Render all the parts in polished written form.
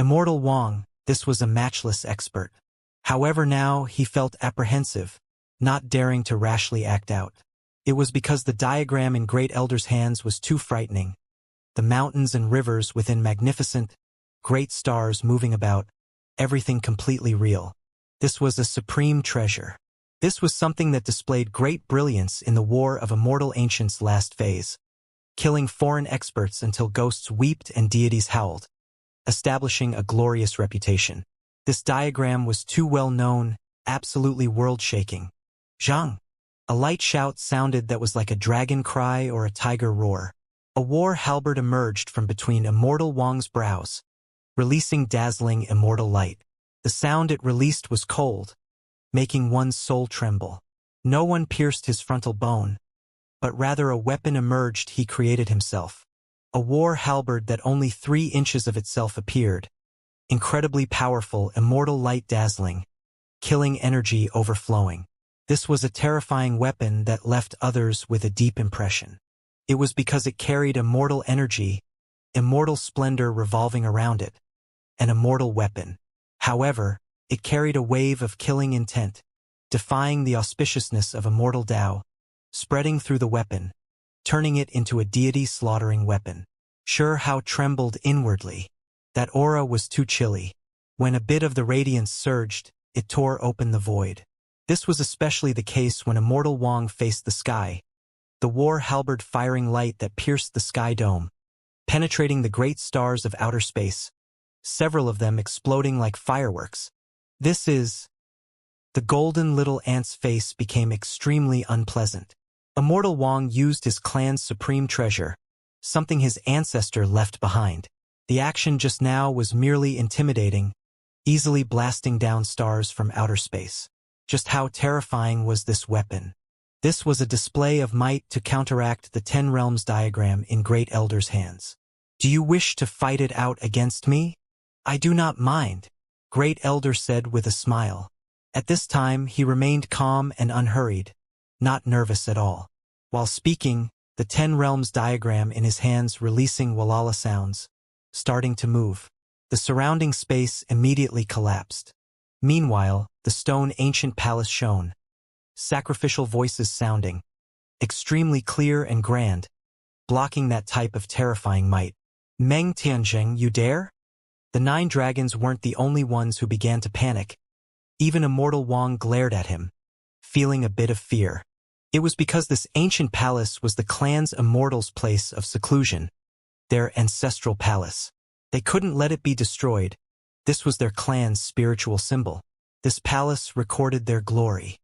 Immortal Wang, this was a matchless expert. However, now he felt apprehensive, not daring to rashly act out. It was because the diagram in Great Elder's hands was too frightening. The mountains and rivers within magnificent, great stars moving about, everything completely real. This was a supreme treasure. This was something that displayed great brilliance in the War of Immortal Ancients' last phase, killing foreign experts until ghosts wept and deities howled, establishing a glorious reputation. This diagram was too well known, absolutely world-shaking. Zhang! A light shout sounded that was like a dragon cry or a tiger roar. A war halberd emerged from between Immortal Wang's brows, releasing dazzling immortal light. The sound it released was cold, making one's soul tremble. No one pierced his frontal bone, but rather a weapon emerged he created himself. A war halberd that only 3 inches of itself appeared. Incredibly powerful, immortal light dazzling, killing energy overflowing. This was a terrifying weapon that left others with a deep impression. It was because it carried immortal energy, immortal splendor revolving around it, an immortal weapon. However, it carried a wave of killing intent, defying the auspiciousness of immortal Tao, spreading through the weapon, turning it into a deity-slaughtering weapon. Sure how trembled inwardly. That aura was too chilly. When a bit of the radiance surged, it tore open the void. This was especially the case when Immortal Wang faced the sky, the war halberd firing light that pierced the sky dome, penetrating the great stars of outer space, several of them exploding like fireworks. The golden little ant's face became extremely unpleasant. Immortal Wang used his clan's supreme treasure, something his ancestor left behind. The action just now was merely intimidating, easily blasting down stars from outer space. Just how terrifying was this weapon? This was a display of might to counteract the 10 realms diagram in Great Elder's hands. Do you wish to fight it out against me? I do not mind, Great Elder said with a smile. At this time he remained calm and unhurried, not nervous at all. While speaking, the 10 realms diagram in his hands releasing Walala sounds, starting to move. The surrounding space immediately collapsed. Meanwhile, the stone ancient palace shone, sacrificial voices sounding, extremely clear and grand, blocking that type of terrifying might. Meng Tianzheng, you dare? The 9 dragons weren't the only ones who began to panic. Even Immortal Wang glared at him, feeling a bit of fear. It was because this ancient palace was the clan's immortals' place of seclusion, their ancestral palace. They couldn't let it be destroyed. This was their clan's spiritual symbol. This palace recorded their glory.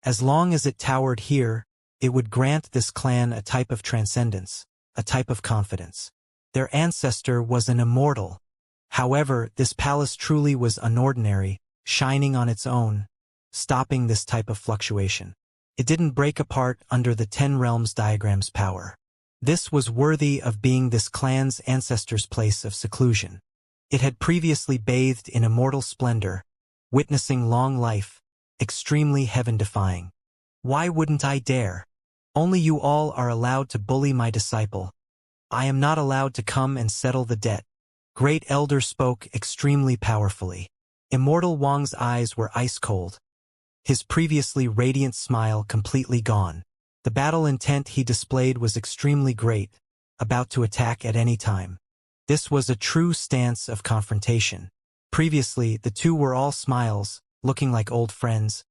As long as it towered here, it would grant this clan a type of transcendence, a type of confidence. Their ancestor was an immortal. However, this palace truly was unordinary, shining on its own, stopping this type of fluctuation. It didn't break apart under the 10 realms diagram's power. This was worthy of being this clan's ancestor's place of seclusion. It had previously bathed in immortal splendor, witnessing long life, extremely heaven-defying. Why wouldn't I dare? Only you all are allowed to bully my disciple. I am not allowed to come and settle the debt. Great Elder spoke extremely powerfully. Immortal Wang's eyes were ice-cold, his previously radiant smile completely gone. The battle intent he displayed was extremely great, about to attack at any time. This was a true stance of confrontation. Previously, the two were all smiles, looking like old friends,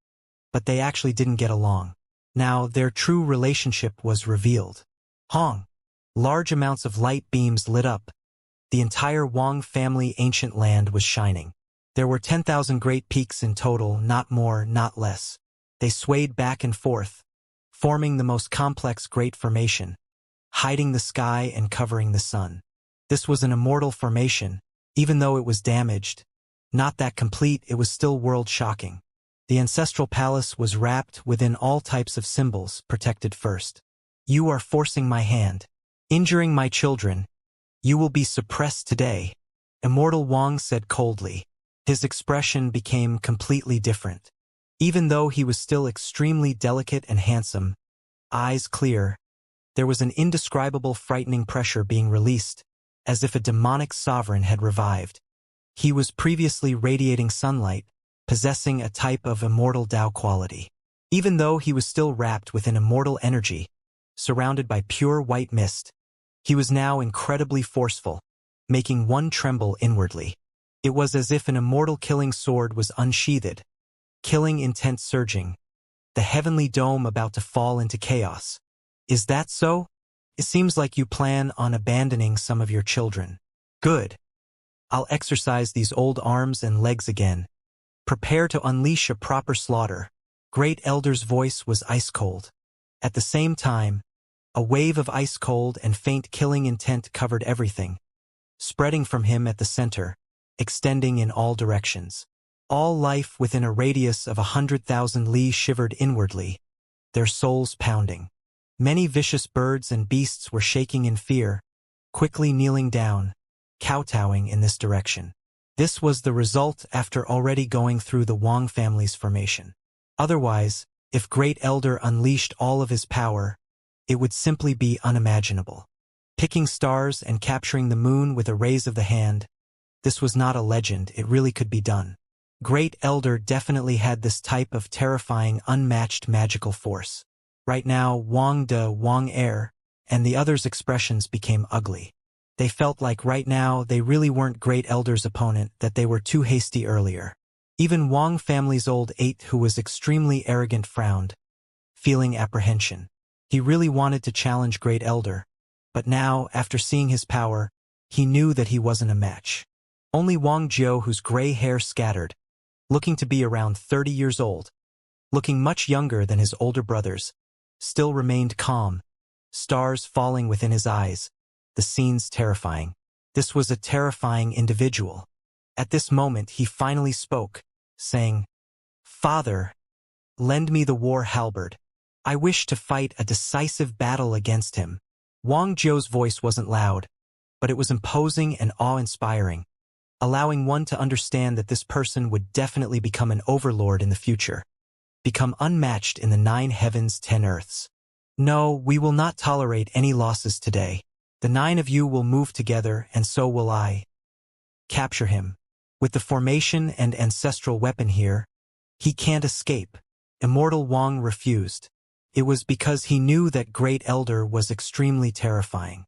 but they actually didn't get along. Now, their true relationship was revealed. Hong! Large amounts of light beams lit up. The entire Wang family ancient land was shining. There were 10,000 great peaks in total, not more, not less. They swayed back and forth, forming the most complex great formation, hiding the sky and covering the sun. This was an immortal formation, even though it was damaged. Not that complete, it was still world-shocking. The ancestral palace was wrapped within all types of symbols, protected first. You are forcing my hand, injuring my children. You will be suppressed today, Immortal Wang said coldly. His expression became completely different. Even though he was still extremely delicate and handsome, eyes clear, there was an indescribable frightening pressure being released, as if a demonic sovereign had revived. He was previously radiating sunlight, possessing a type of immortal Tao quality. Even though he was still wrapped within immortal energy, surrounded by pure white mist, he was now incredibly forceful, making one tremble inwardly. It was as if an immortal killing sword was unsheathed, killing intent surging, the heavenly dome about to fall into chaos. Is that so? It seems like you plan on abandoning some of your children. Good. I'll exercise these old arms and legs again. Prepare to unleash a proper slaughter. Great Elder's voice was ice-cold. At the same time, a wave of ice-cold and faint killing intent covered everything, spreading from him at the center, extending in all directions. All life within a radius of 100,000 li shivered inwardly, their souls pounding. Many vicious birds and beasts were shaking in fear, quickly kneeling down, kowtowing in this direction. This was the result after already going through the Wang family's formation. Otherwise, if Great Elder unleashed all of his power, it would simply be unimaginable. Picking stars and capturing the moon with a raise of the hand, this was not a legend, it really could be done. Great Elder definitely had this type of terrifying, unmatched magical force. Right now, Wang De, Wang Er, and the others' expressions became ugly. They felt like right now they really weren't Great Elder's opponent, that they were too hasty earlier. Even Wang family's old eight, who was extremely arrogant, frowned, feeling apprehension. He really wanted to challenge Great Elder, but now, after seeing his power, he knew that he wasn't a match. Only Wang Jiu, whose gray hair scattered, looking to be around 30 years old, looking much younger than his older brothers, still remained calm, stars falling within his eyes, the scenes terrifying. This was a terrifying individual. At this moment he finally spoke, saying, "Father, lend me the war halberd. I wish to fight a decisive battle against him." Wang Jiu's voice wasn't loud, but it was imposing and awe-inspiring, allowing one to understand that this person would definitely become an overlord in the future, become unmatched in the 9 heavens 10 earths. No, we will not tolerate any losses today. The 9 of you will move together, and so will I. Capture him. With the formation and ancestral weapon here, he can't escape. Immortal Wang refused. It was because he knew that Great Elder was extremely terrifying.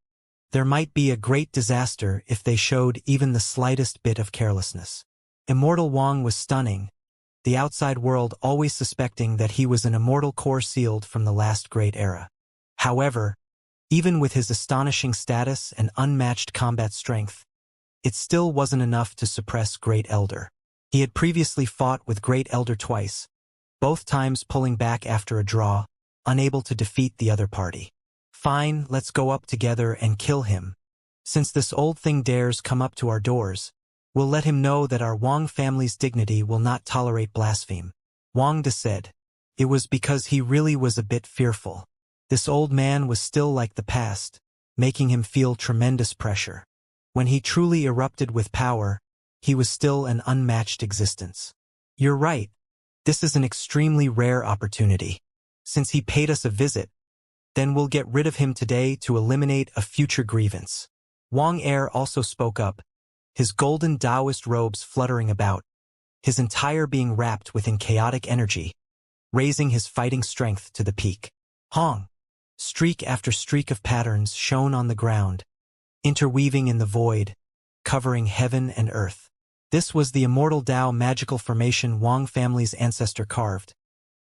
There might be a great disaster if they showed even the slightest bit of carelessness. Immortal Wang was stunning, the outside world always suspecting that he was an immortal core sealed from the last great era. However, even with his astonishing status and unmatched combat strength, it still wasn't enough to suppress Great Elder. He had previously fought with Great Elder twice, both times pulling back after a draw, unable to defeat the other party. Fine, let's go up together and kill him. Since this old thing dares come up to our doors, we'll let him know that our Wang family's dignity will not tolerate blaspheme. Wang De said. It was because he really was a bit fearful. This old man was still like the past, making him feel tremendous pressure. When he truly erupted with power, he was still an unmatched existence. You're right. This is an extremely rare opportunity. Since he paid us a visit, then we'll get rid of him today to eliminate a future grievance. Wang Er also spoke up, his golden Taoist robes fluttering about, his entire being wrapped within chaotic energy, raising his fighting strength to the peak. Hong! Streak after streak of patterns shone on the ground, interweaving in the void, covering heaven and earth. This was the immortal Tao magical formation Wang family's ancestor carved,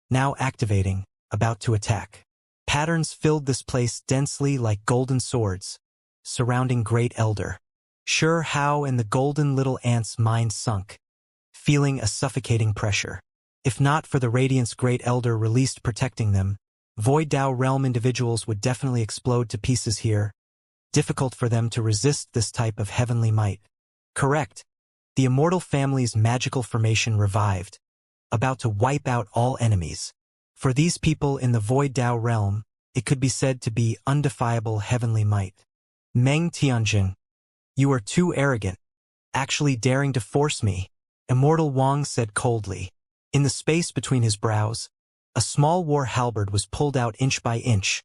now activating, about to attack. Patterns filled this place densely like golden swords, surrounding Great Elder. Sure how and the golden little ant's mind sunk, feeling a suffocating pressure. If not for the radiance Great Elder released protecting them, Void Tao realm individuals would definitely explode to pieces here. Difficult for them to resist this type of heavenly might. Correct. The immortal family's magical formation revived, about to wipe out all enemies. For these people in the Void Tao realm, it could be said to be undefiable heavenly might. Meng Tianjing, you are too arrogant, actually daring to force me, Immortal Wang said coldly. In the space between his brows, a small war halberd was pulled out inch by inch,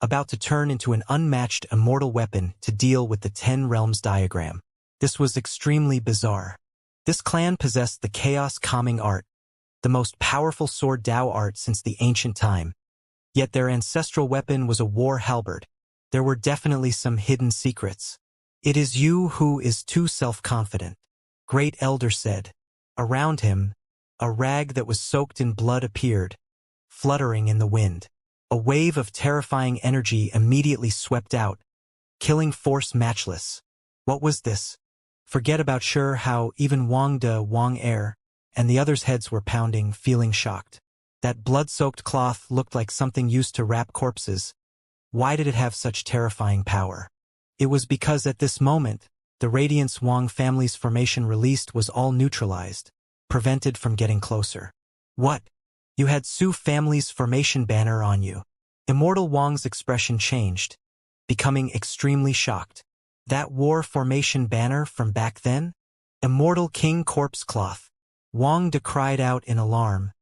about to turn into an unmatched immortal weapon to deal with the 10 realms diagram. This was extremely bizarre. This clan possessed the chaos-calming art, the most powerful sword Dao art since the ancient time. Yet their ancestral weapon was a war halberd. There were definitely some hidden secrets. "It is you who is too self-confident," Great Elder said. Around him, a rag that was soaked in blood appeared, fluttering in the wind. A wave of terrifying energy immediately swept out, killing force matchless. What was this? Forget about sure how even Wang De, Wang Er, and the others' heads were pounding, feeling shocked. That blood-soaked cloth looked like something used to wrap corpses. Why did it have such terrifying power? It was because at this moment, the Radiance Wang family's formation released was all neutralized, prevented from getting closer. What? You had Su family's formation banner on you. Immortal Wang's expression changed, becoming extremely shocked. That war formation banner from back then? Immortal King Corpse Cloth. Wang De cried out in alarm,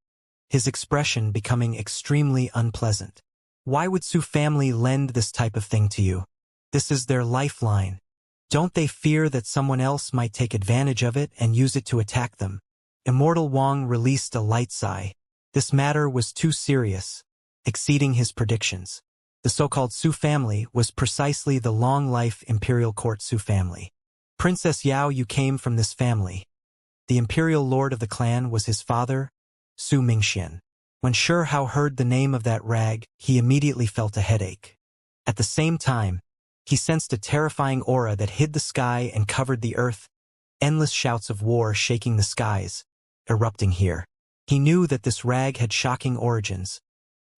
his expression becoming extremely unpleasant. Why would Su family lend this type of thing to you? This is their lifeline. Don't they fear that someone else might take advantage of it and use it to attack them? Immortal Wang released a light sigh. This matter was too serious, exceeding his predictions. The so-called Su family was precisely the long-life imperial court Su family. Princess Yao Yu came from this family. The imperial lord of the clan was his father, Su Mingxian. When Shi Hao heard the name of that rag, he immediately felt a headache. At the same time, he sensed a terrifying aura that hid the sky and covered the earth, endless shouts of war shaking the skies, erupting here. He knew that this rag had shocking origins,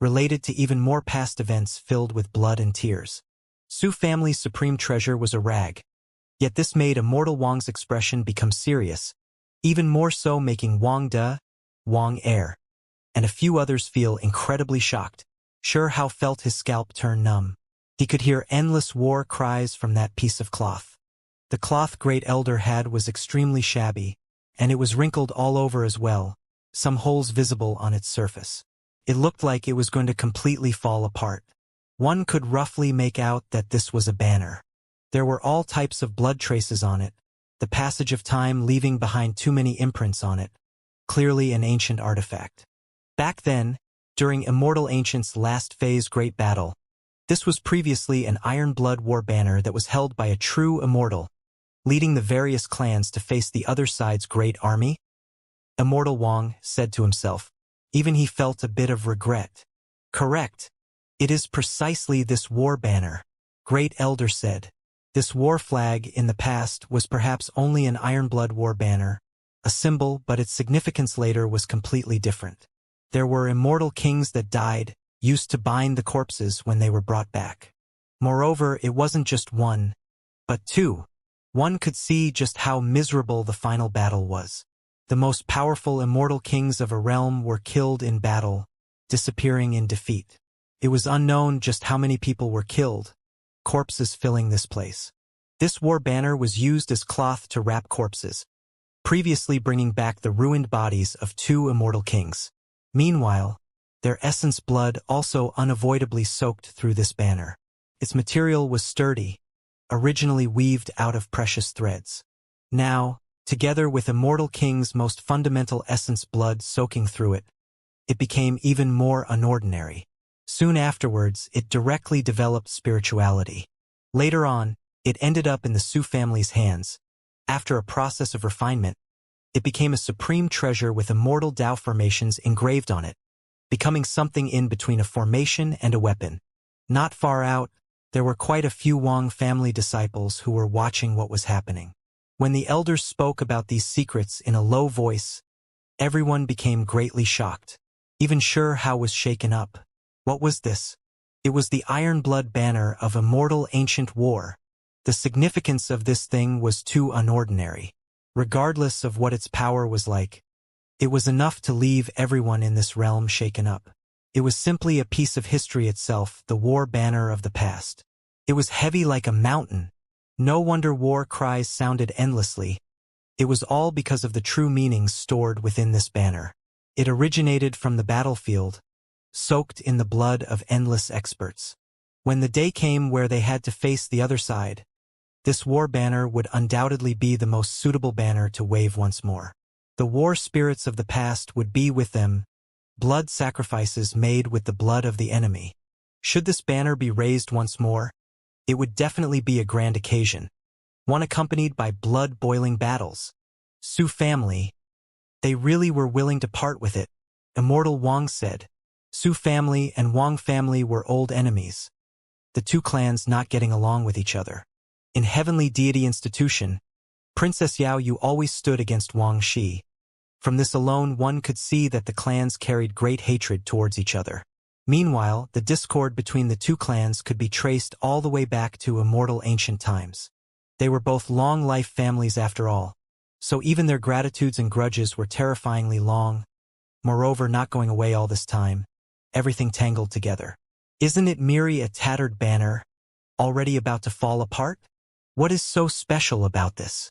related to even more past events filled with blood and tears. Su family's supreme treasure was a rag. Yet this made Immortal Wang's expression become serious, even more so making Wang De, Wang Er, and a few others feel incredibly shocked. Shi Hao felt his scalp turn numb. He could hear endless war cries from that piece of cloth. The cloth Great Elder had was extremely shabby, and it was wrinkled all over as well, some holes visible on its surface. It looked like it was going to completely fall apart. One could roughly make out that this was a banner. There were all types of blood traces on it, the passage of time leaving behind too many imprints on it. Clearly an ancient artifact. Back then, during Immortal Ancient's last phase great battle, this was previously an Iron Blood war banner that was held by a true immortal, leading the various clans to face the other side's great army. Immortal Wang said to himself. Even he felt a bit of regret. Correct. It is precisely this war banner, Great Elder said. This war flag in the past was perhaps only an Iron Blood war banner, a symbol, but its significance later was completely different. There were immortal kings that died, used to bind the corpses when they were brought back. Moreover, it wasn't just one, but two. One could see just how miserable the final battle was. The most powerful immortal kings of a realm were killed in battle, disappearing in defeat. It was unknown just how many people were killed, corpses filling this place. This war banner was used as cloth to wrap corpses, previously bringing back the ruined bodies of two immortal kings. Meanwhile, their essence blood also unavoidably soaked through this banner. Its material was sturdy, originally weaved out of precious threads. Now, together with Immortal King's most fundamental essence blood soaking through it, it became even more unordinary. Soon afterwards, it directly developed spirituality. Later on, it ended up in the Su family's hands. After a process of refinement, it became a supreme treasure with immortal Dao formations engraved on it, becoming something in between a formation and a weapon. Not far out, there were quite a few Wang family disciples who were watching what was happening. When the elders spoke about these secrets in a low voice, everyone became greatly shocked. Even Shi Hao was shaken up. What was this? It was the Iron Blood banner of Immortal Ancient War. The significance of this thing was too unordinary. Regardless of what its power was like, it was enough to leave everyone in this realm shaken up. It was simply a piece of history itself, the war banner of the past. It was heavy like a mountain. No wonder war cries sounded endlessly. It was all because of the true meanings stored within this banner. It originated from the battlefield, soaked in the blood of endless experts. When the day came where they had to face the other side, This war banner would undoubtedly be the most suitable banner to wave once more. The war spirits of the past would be with them, blood sacrifices made with the blood of the enemy. Should this banner be raised once more, it would definitely be a grand occasion, one accompanied by blood-boiling battles. Su family, they really were willing to part with it, Immortal Wang said. Su family and Wang family were old enemies, the two clans not getting along with each other. In Heavenly Deity Institution, Princess Yao Yu always stood against Wang Shi. From this alone one could see that the clans carried great hatred towards each other. Meanwhile, the discord between the two clans could be traced all the way back to immortal ancient times. They were both long-life families after all, so even their gratitudes and grudges were terrifyingly long, moreover not going away all this time, everything tangled together. Isn't it merely a tattered banner, already about to fall apart? What is so special about this?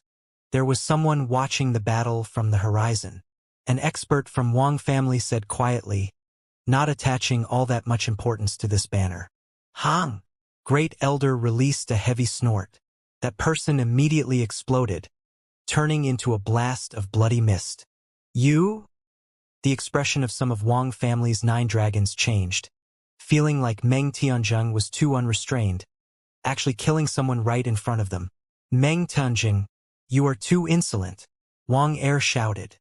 There was someone watching the battle from the horizon. An expert from Wang family said quietly, not attaching all that much importance to this banner. Hang! Great Elder released a heavy snort. That person immediately exploded, turning into a blast of bloody mist. You? The expression of some of Wang family's 9 dragons changed, feeling like Meng Tianzheng was too unrestrained, actually killing someone right in front of them. Meng Tianzheng, you are too insolent, Wang Er shouted.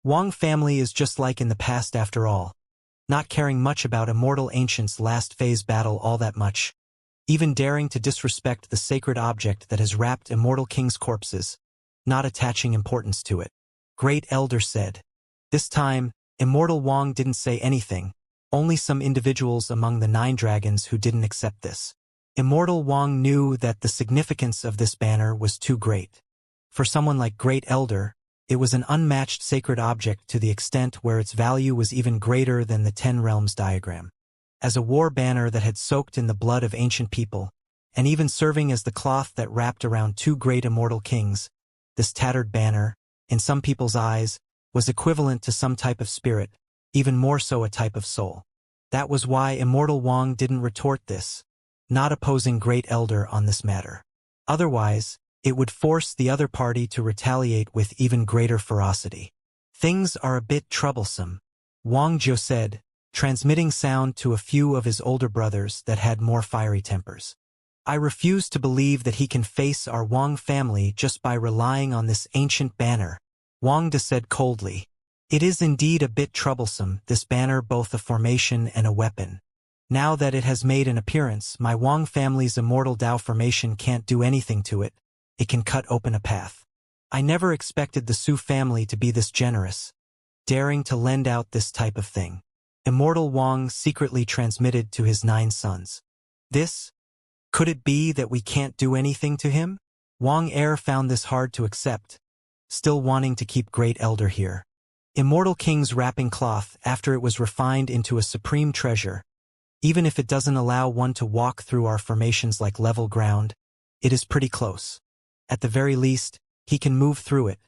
Wang family is just like in the past after all, not caring much about Immortal Ancient's last phase battle all that much, even daring to disrespect the sacred object that has wrapped Immortal King's corpses, not attaching importance to it. Great Elder said. This time, Immortal Wang didn't say anything, only some individuals among the 9 dragons who didn't accept this. Immortal Wang knew that the significance of this banner was too great. For someone like Great Elder, it was an unmatched sacred object to the extent where its value was even greater than the 10 Realms diagram. As a war banner that had soaked in the blood of ancient people, and even serving as the cloth that wrapped around 2 great immortal kings, this tattered banner, in some people's eyes, was equivalent to some type of spirit, even more so a type of soul. That was why Immortal Wang didn't retort this, not opposing Great Elder on this matter. Otherwise, it would force the other party to retaliate with even greater ferocity. Things are a bit troublesome, Wang Jiu said, transmitting sound to a few of his older brothers that had more fiery tempers. I refuse to believe that he can face our Wang family just by relying on this ancient banner, Wang De said coldly. It is indeed a bit troublesome, this banner both a formation and a weapon. Now that it has made an appearance, my Wang family's immortal Dao formation can't do anything to it. It can cut open a path. I never expected the Su family to be this generous, daring to lend out this type of thing. Immortal Wang secretly transmitted to his 9 sons. Could it be that we can't do anything to him? Wang Er found this hard to accept, still wanting to keep Great Elder here. Immortal King's wrapping cloth, after it was refined into a supreme treasure, even if it doesn't allow one to walk through our formations like level ground, it is pretty close. At the very least, he can move through it,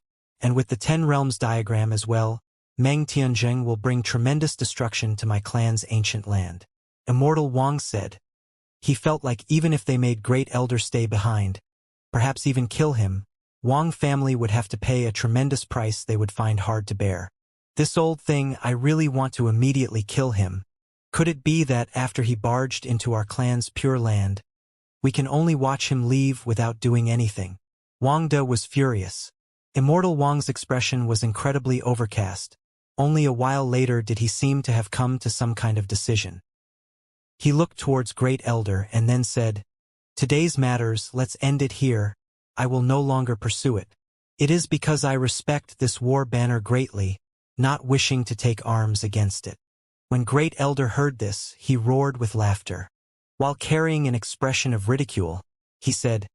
and with the 10 Realms diagram as well, Meng Tianzheng will bring tremendous destruction to my clan's ancient land. Immortal Wang said. He felt like even if they made Great Elder stay behind, perhaps even kill him, Wang family would have to pay a tremendous price they would find hard to bear. This old thing, I really want to immediately kill him. Could it be that after he barged into our clan's pure land, we can only watch him leave without doing anything? Wang De was furious. Immortal Wang's expression was incredibly overcast. Only a while later did he seem to have come to some kind of decision. He looked towards Great Elder and then said, Today's matters, let's end it here. I will no longer pursue it. It is because I respect this war banner greatly, not wishing to take arms against it. When Great Elder heard this, he roared with laughter. While carrying an expression of ridicule, he said,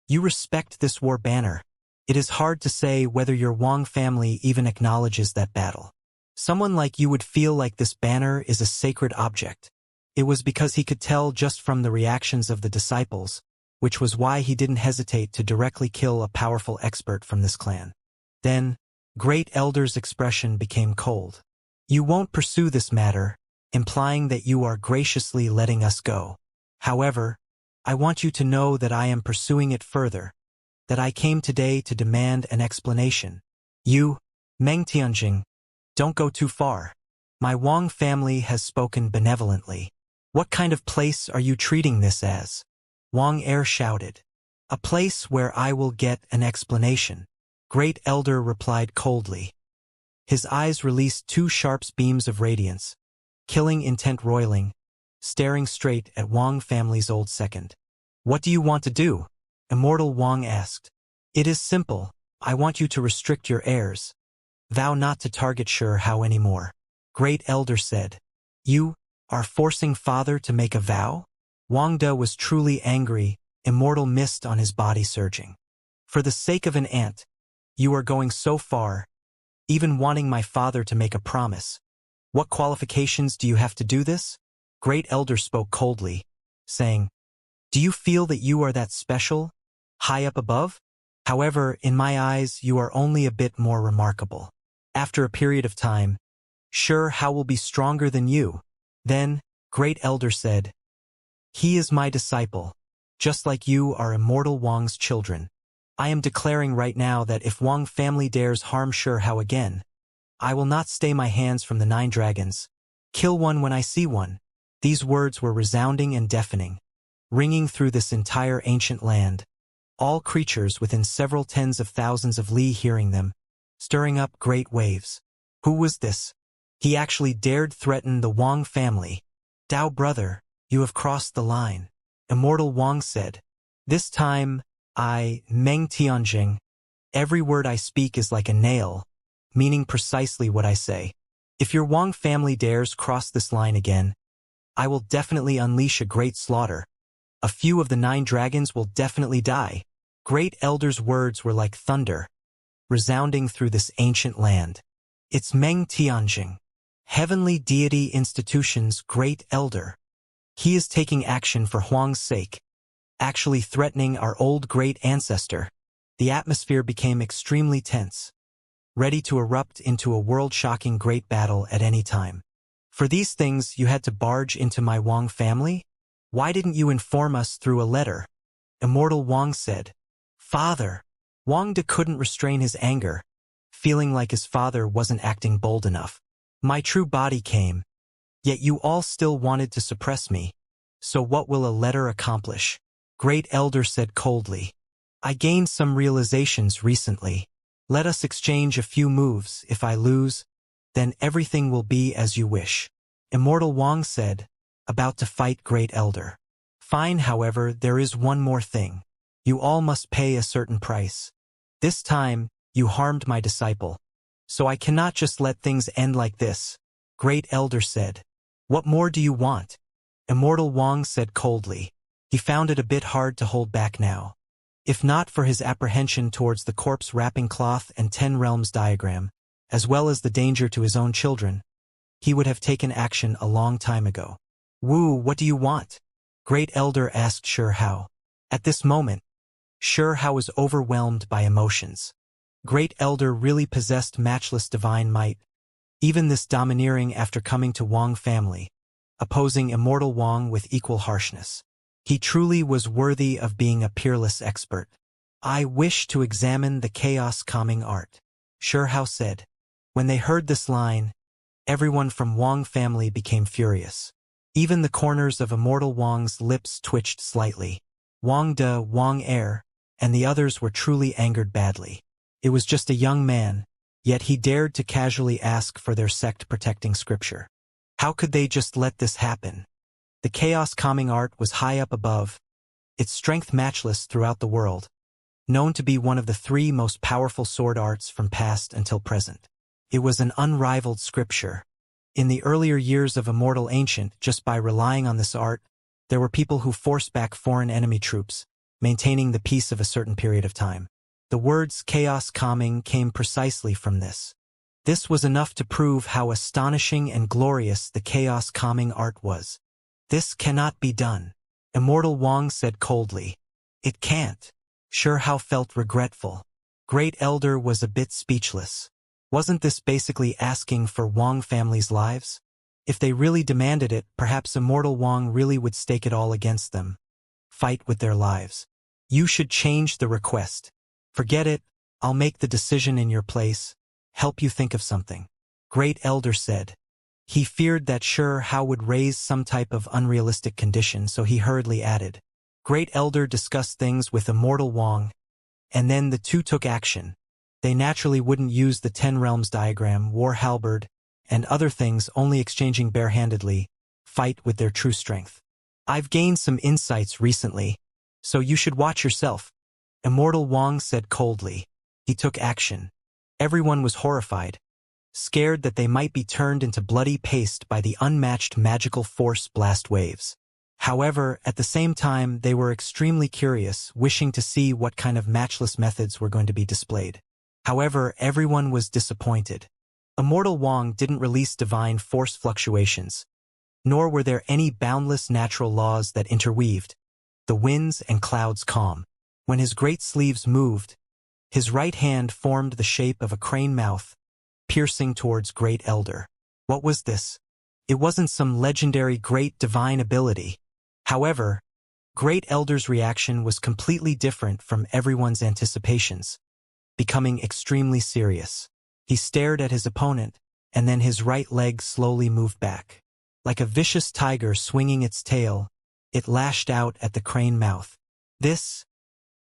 You respect this war banner. It is hard to say whether your Wang family even acknowledges that battle. Someone like you would feel like this banner is a sacred object. It was because he could tell just from the reactions of the disciples, which was why he didn't hesitate to directly kill a powerful expert from this clan. Then, Great Elder's expression became cold. You won't pursue this matter, implying that you are graciously letting us go. However, I want you to know that I am pursuing it further. that I came today to demand an explanation. You, Meng Tianjing, don't go too far. My Wang family has spoken benevolently. What kind of place are you treating this as? Wang Heir shouted. A place where I will get an explanation. Great Elder replied coldly. His eyes released two sharp beams of radiance, killing intent roiling, staring straight at Wang family's old second. What do you want to do? Immortal Wang asked. It is simple. I want you to restrict your heirs. Vow not to target Xianxia anymore. Great Elder said. You are forcing father to make a vow? Wang De was truly angry. Immortal mist on his body surging. For the sake of an ant, you are going so far, even wanting my father to make a promise. What qualifications do you have to do this? Great Elder spoke coldly, saying, do you feel that you are that special, high up above? However, in my eyes, you are only a bit more remarkable. After a period of time, Xianxia will be stronger than you. Then, Great Elder said, he is my disciple, just like you are Immortal Wang's children. I am declaring right now that if Wang family dares harm Xianxia again, I will not stay my hands from the 9 dragons. Kill one when I see one. These words were resounding and deafening, ringing through this entire ancient land, all creatures within several tens of thousands of li hearing them, stirring up great waves. Who was this? He actually dared threaten the Wang family. Dao brother, you have crossed the line. Immortal Wang said. This time, I, Meng Tianjing, every word I speak is like a nail, meaning precisely what I say. If your Wang family dares cross this line again, I will definitely unleash a great slaughter. A few of the 9 dragons will definitely die. Great Elder's words were like thunder, resounding through this ancient land. It's Meng Tianjing, Heavenly Deity Institution's Great Elder. He is taking action for Huang's sake, actually threatening our old great ancestor. The atmosphere became extremely tense, ready to erupt into a world-shocking great battle at any time. For these things you had to barge into my Wang family? Why didn't you inform us through a letter? Immortal Wang said. Father. Wang De couldn't restrain his anger, feeling like his father wasn't acting bold enough. My true body came, yet you all still wanted to suppress me. So what will a letter accomplish? Great Elder said coldly. I gained some realizations recently. Let us exchange a few moves. If I lose, then everything will be as you wish. Immortal Wang said, about to fight Great Elder. Fine, however, there is one more thing. You all must pay a certain price. This time, you harmed my disciple. So I cannot just let things end like this. Great Elder said. What more do you want? Immortal Wang said coldly. He found it a bit hard to hold back now. If not for his apprehension towards the corpse wrapping cloth and 10 realms diagram, as well as the danger to his own children, he would have taken action a long time ago. Wu, what do you want? Great Elder asked Xianxia. At this moment, Xianxia was overwhelmed by emotions. Great Elder really possessed matchless divine might, even this domineering after coming to Wang family, opposing Immortal Wang with equal harshness. He truly was worthy of being a peerless expert. I wish to examine the chaos calming art, Xianxia said. When they heard this line, everyone from Wang family became furious. Even the corners of Immortal Wang's lips twitched slightly. Wang De, Wang Heir, and the others were truly angered badly. It was just a young man, yet he dared to casually ask for their sect protecting scripture. How could they just let this happen? The chaos calming art was high up above, its strength matchless throughout the world, known to be one of the 3 most powerful sword arts from past until present. It was an unrivaled scripture. In the earlier years of Immortal Ancient, just by relying on this art, there were people who forced back foreign enemy troops, maintaining the peace of a certain period of time. The words chaos calming came precisely from this. This was enough to prove how astonishing and glorious the chaos calming art was. This cannot be done, Immortal Wang said coldly. It can't. Xianxia felt regretful. Great Elder was a bit speechless. Wasn't this basically asking for Wang family's lives? If they really demanded it, perhaps Immortal Wang really would stake it all against them. Fight with their lives. You should change the request. Forget it, I'll make the decision in your place, help you think of something. Great Elder said. He feared that sure how would raise some type of unrealistic condition, so he hurriedly added. Great Elder discussed things with Immortal Wang, and then the two took action. They naturally wouldn't use the 10 realms diagram, war halberd, and other things, only exchanging barehandedly, fight with their true strength. I've gained some insights recently, so you should watch yourself, Immortal Wang said coldly. He took action. Everyone was horrified, scared that they might be turned into bloody paste by the unmatched magical force blast waves. However, at the same time, they were extremely curious, wishing to see what kind of matchless methods were going to be displayed. However, everyone was disappointed. Immortal Wang didn't release divine force fluctuations, nor were there any boundless natural laws that interweaved the winds and clouds calm. When his great sleeves moved, his right hand formed the shape of a crane mouth, piercing towards Great Elder. What was this? It wasn't some legendary great divine ability. However, Great Elder's reaction was completely different from everyone's anticipations, becoming extremely serious. He stared at his opponent, and then his right leg slowly moved back. Like a vicious tiger swinging its tail, it lashed out at the crane mouth.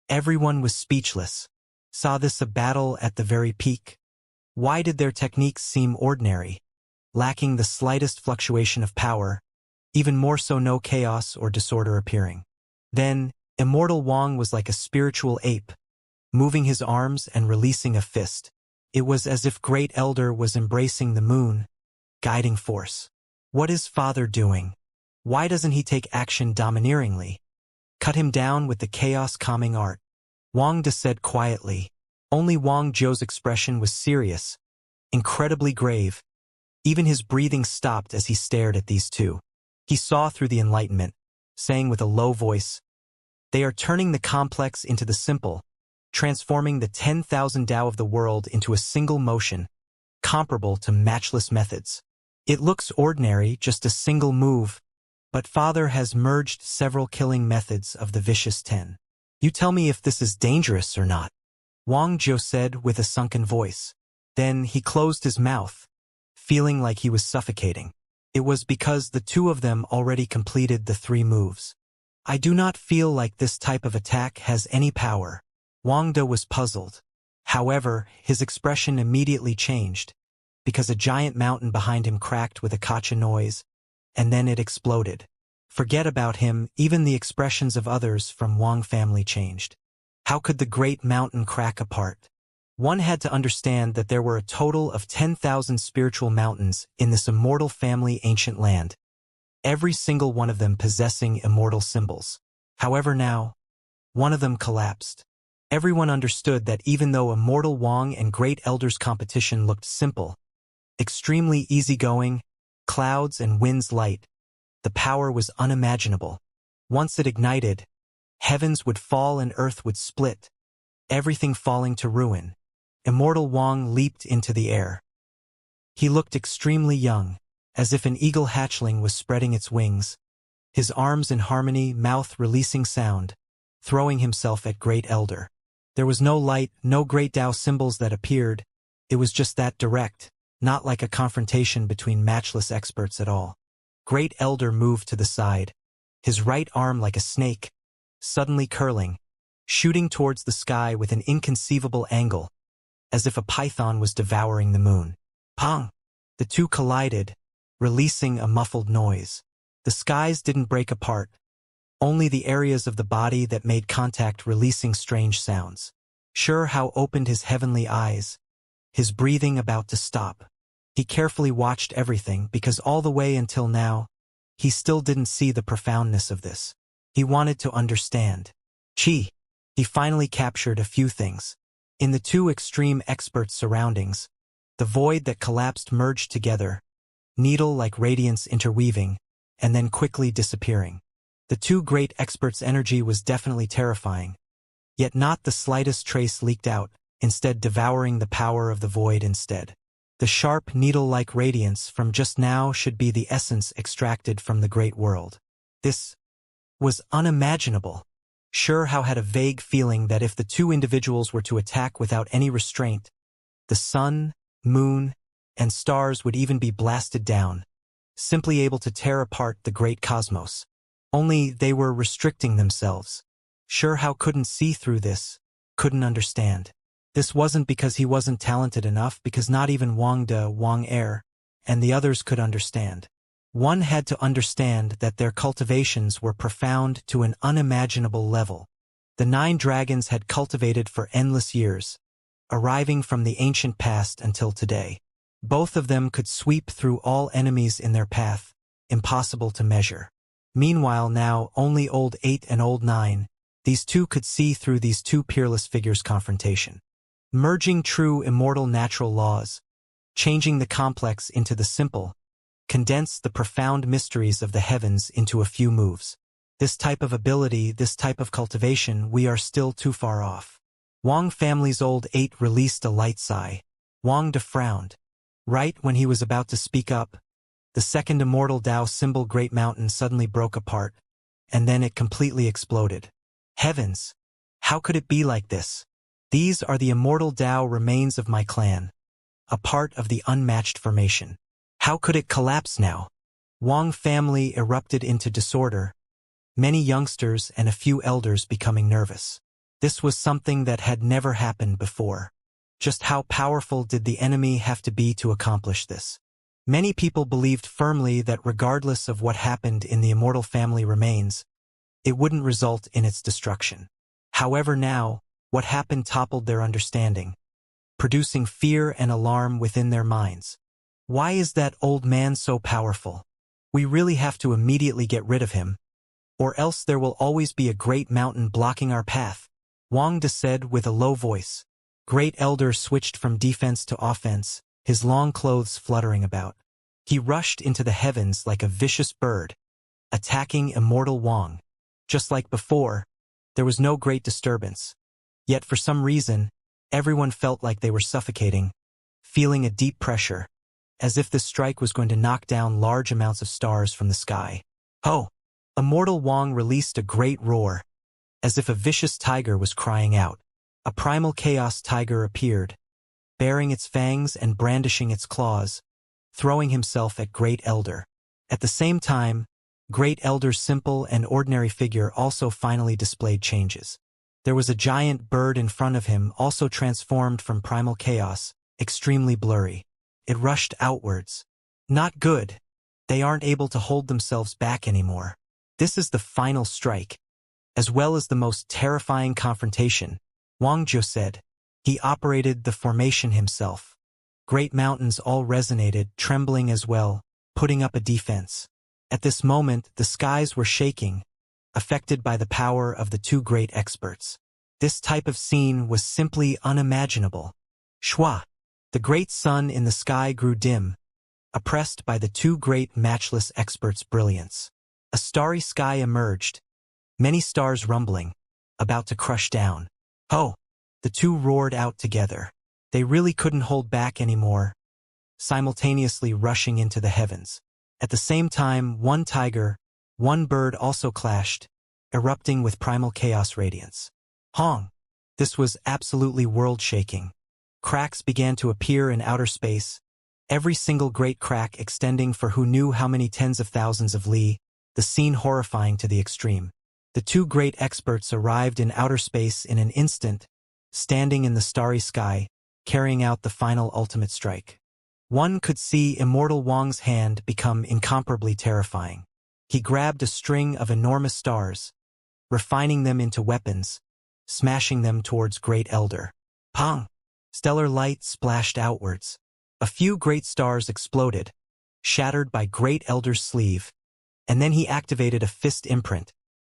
Everyone was speechless. Saw this a battle at the very peak? Why did their techniques seem ordinary, lacking the slightest fluctuation of power, even more so no chaos or disorder appearing? Then, Immortal Wang was like a spiritual ape, moving his arms and releasing a fist. It was as if Great Elder was embracing the moon, guiding force. What is Father doing? Why doesn't he take action domineeringly? Cut him down with the chaos-calming art. Wang De said quietly. Only Wang Zhou's expression was serious, incredibly grave. Even his breathing stopped as he stared at these two. He saw through the enlightenment, saying with a low voice, "They are turning the complex into the simple, transforming the 10,000 Tao of the world into a single motion, comparable to matchless methods. It looks ordinary, just a single move, but Father has merged several killing methods of the vicious 10. You tell me if this is dangerous or not," Wang Zhou said with a sunken voice. Then he closed his mouth, feeling like he was suffocating. It was because the two of them already completed the 3 moves. I do not feel like this type of attack has any power. Wang De was puzzled. However, his expression immediately changed, because a giant mountain behind him cracked with a kacha noise, and then it exploded. Forget about him, even the expressions of others from Wang family changed. How could the great mountain crack apart? One had to understand that there were a total of 10,000 spiritual mountains in this immortal family ancient land, every single one of them possessing immortal symbols. However now, one of them collapsed. Everyone understood that even though Immortal Wang and Great Elder's competition looked simple, extremely easygoing, clouds and winds light, the power was unimaginable. Once it ignited, heavens would fall and earth would split, everything falling to ruin. Immortal Wang leaped into the air. He looked extremely young, as if an eagle hatchling was spreading its wings, his arms in harmony, mouth releasing sound, throwing himself at Great Elder. There was no light, no great Tao symbols that appeared. It was just that direct, not like a confrontation between matchless experts at all. Great Elder moved to the side, his right arm like a snake, suddenly curling, shooting towards the sky with an inconceivable angle, as if a python was devouring the moon. Pong! The two collided, releasing a muffled noise. The skies didn't break apart, only the areas of the body that made contact releasing strange sounds. Sure how opened his heavenly eyes, his breathing about to stop. He carefully watched everything because all the way until now, he still didn't see the profoundness of this. He wanted to understand. He finally captured a few things. In the two extreme experts' surroundings, the void that collapsed merged together, needle-like radiance interweaving, and then quickly disappearing. The two great experts' energy was definitely terrifying, yet not the slightest trace leaked out, instead devouring the power of the void instead. The sharp, needle-like radiance from just now should be the essence extracted from the great world. This was unimaginable. Sure had a vague feeling that if the two individuals were to attack without any restraint, the sun, moon, and stars would even be blasted down, simply able to tear apart the great cosmos. Only they were restricting themselves. Sure couldn't see through this, couldn't understand. This wasn't because he wasn't talented enough, because not even Wang Er, and the others could understand. One had to understand that their cultivations were profound to an unimaginable level. The 9 dragons had cultivated for endless years, arriving from the ancient past until today. Both of them could sweep through all enemies in their path, impossible to measure. Meanwhile now, only Old 8 and Old 9, these two could see through these two peerless figures' confrontation. Merging true immortal natural laws, changing the complex into the simple, condense the profound mysteries of the heavens into a few moves. This type of ability, this type of cultivation, we are still too far off. Wang family's Old 8 released a light sigh. Wang frowned. Right when he was about to speak up, the second immortal Dao symbol Great Mountain suddenly broke apart, and then it completely exploded. Heavens! How could it be like this? These are the immortal Dao remains of my clan, a part of the unmatched formation. How could it collapse now? Wang family erupted into disorder, many youngsters and a few elders becoming nervous. This was something that had never happened before. Just how powerful did the enemy have to be to accomplish this? Many people believed firmly that regardless of what happened in the immortal family remains, it wouldn't result in its destruction. However now, what happened toppled their understanding, producing fear and alarm within their minds. Why is that old man so powerful? We really have to immediately get rid of him, or else there will always be a great mountain blocking our path, Wang said with a low voice. Great Elder switched from defense to offense, his long clothes fluttering about. He rushed into the heavens like a vicious bird, attacking immortal Wang. Just like before, there was no great disturbance. Yet for some reason, everyone felt like they were suffocating, feeling a deep pressure, as if this strike was going to knock down large amounts of stars from the sky. Oh! Immortal Wang released a great roar, as if a vicious tiger was crying out. A primal chaos tiger appeared, baring its fangs and brandishing its claws, throwing himself at Great Elder. At the same time, Great Elder's simple and ordinary figure also finally displayed changes. There was a giant bird in front of him, also transformed from primal chaos, extremely blurry. It rushed outwards. Not good. They aren't able to hold themselves back anymore. This is the final strike, as well as the most terrifying confrontation, Wang Zhou said. He operated the formation himself. Great mountains all resonated, trembling as well, putting up a defense. At this moment, the skies were shaking, affected by the power of the two great experts. This type of scene was simply unimaginable. Shua! The great sun in the sky grew dim, oppressed by the two great matchless experts' brilliance. A starry sky emerged, many stars rumbling, about to crush down. Oh! The two roared out together. They really couldn't hold back anymore, simultaneously rushing into the heavens. At the same time, one tiger, one bird also clashed, erupting with primal chaos radiance. Hong! This was absolutely world-shaking. Cracks began to appear in outer space, every single great crack extending for who knew how many tens of thousands of li, the scene horrifying to the extreme. The two great experts arrived in outer space in an instant, standing in the starry sky, carrying out the final ultimate strike. One could see Immortal Wang's hand become incomparably terrifying. He grabbed a string of enormous stars, refining them into weapons, smashing them towards Great Elder. Pong! Stellar light splashed outwards. A few great stars exploded, shattered by Great Elder's sleeve, and then he activated a fist imprint,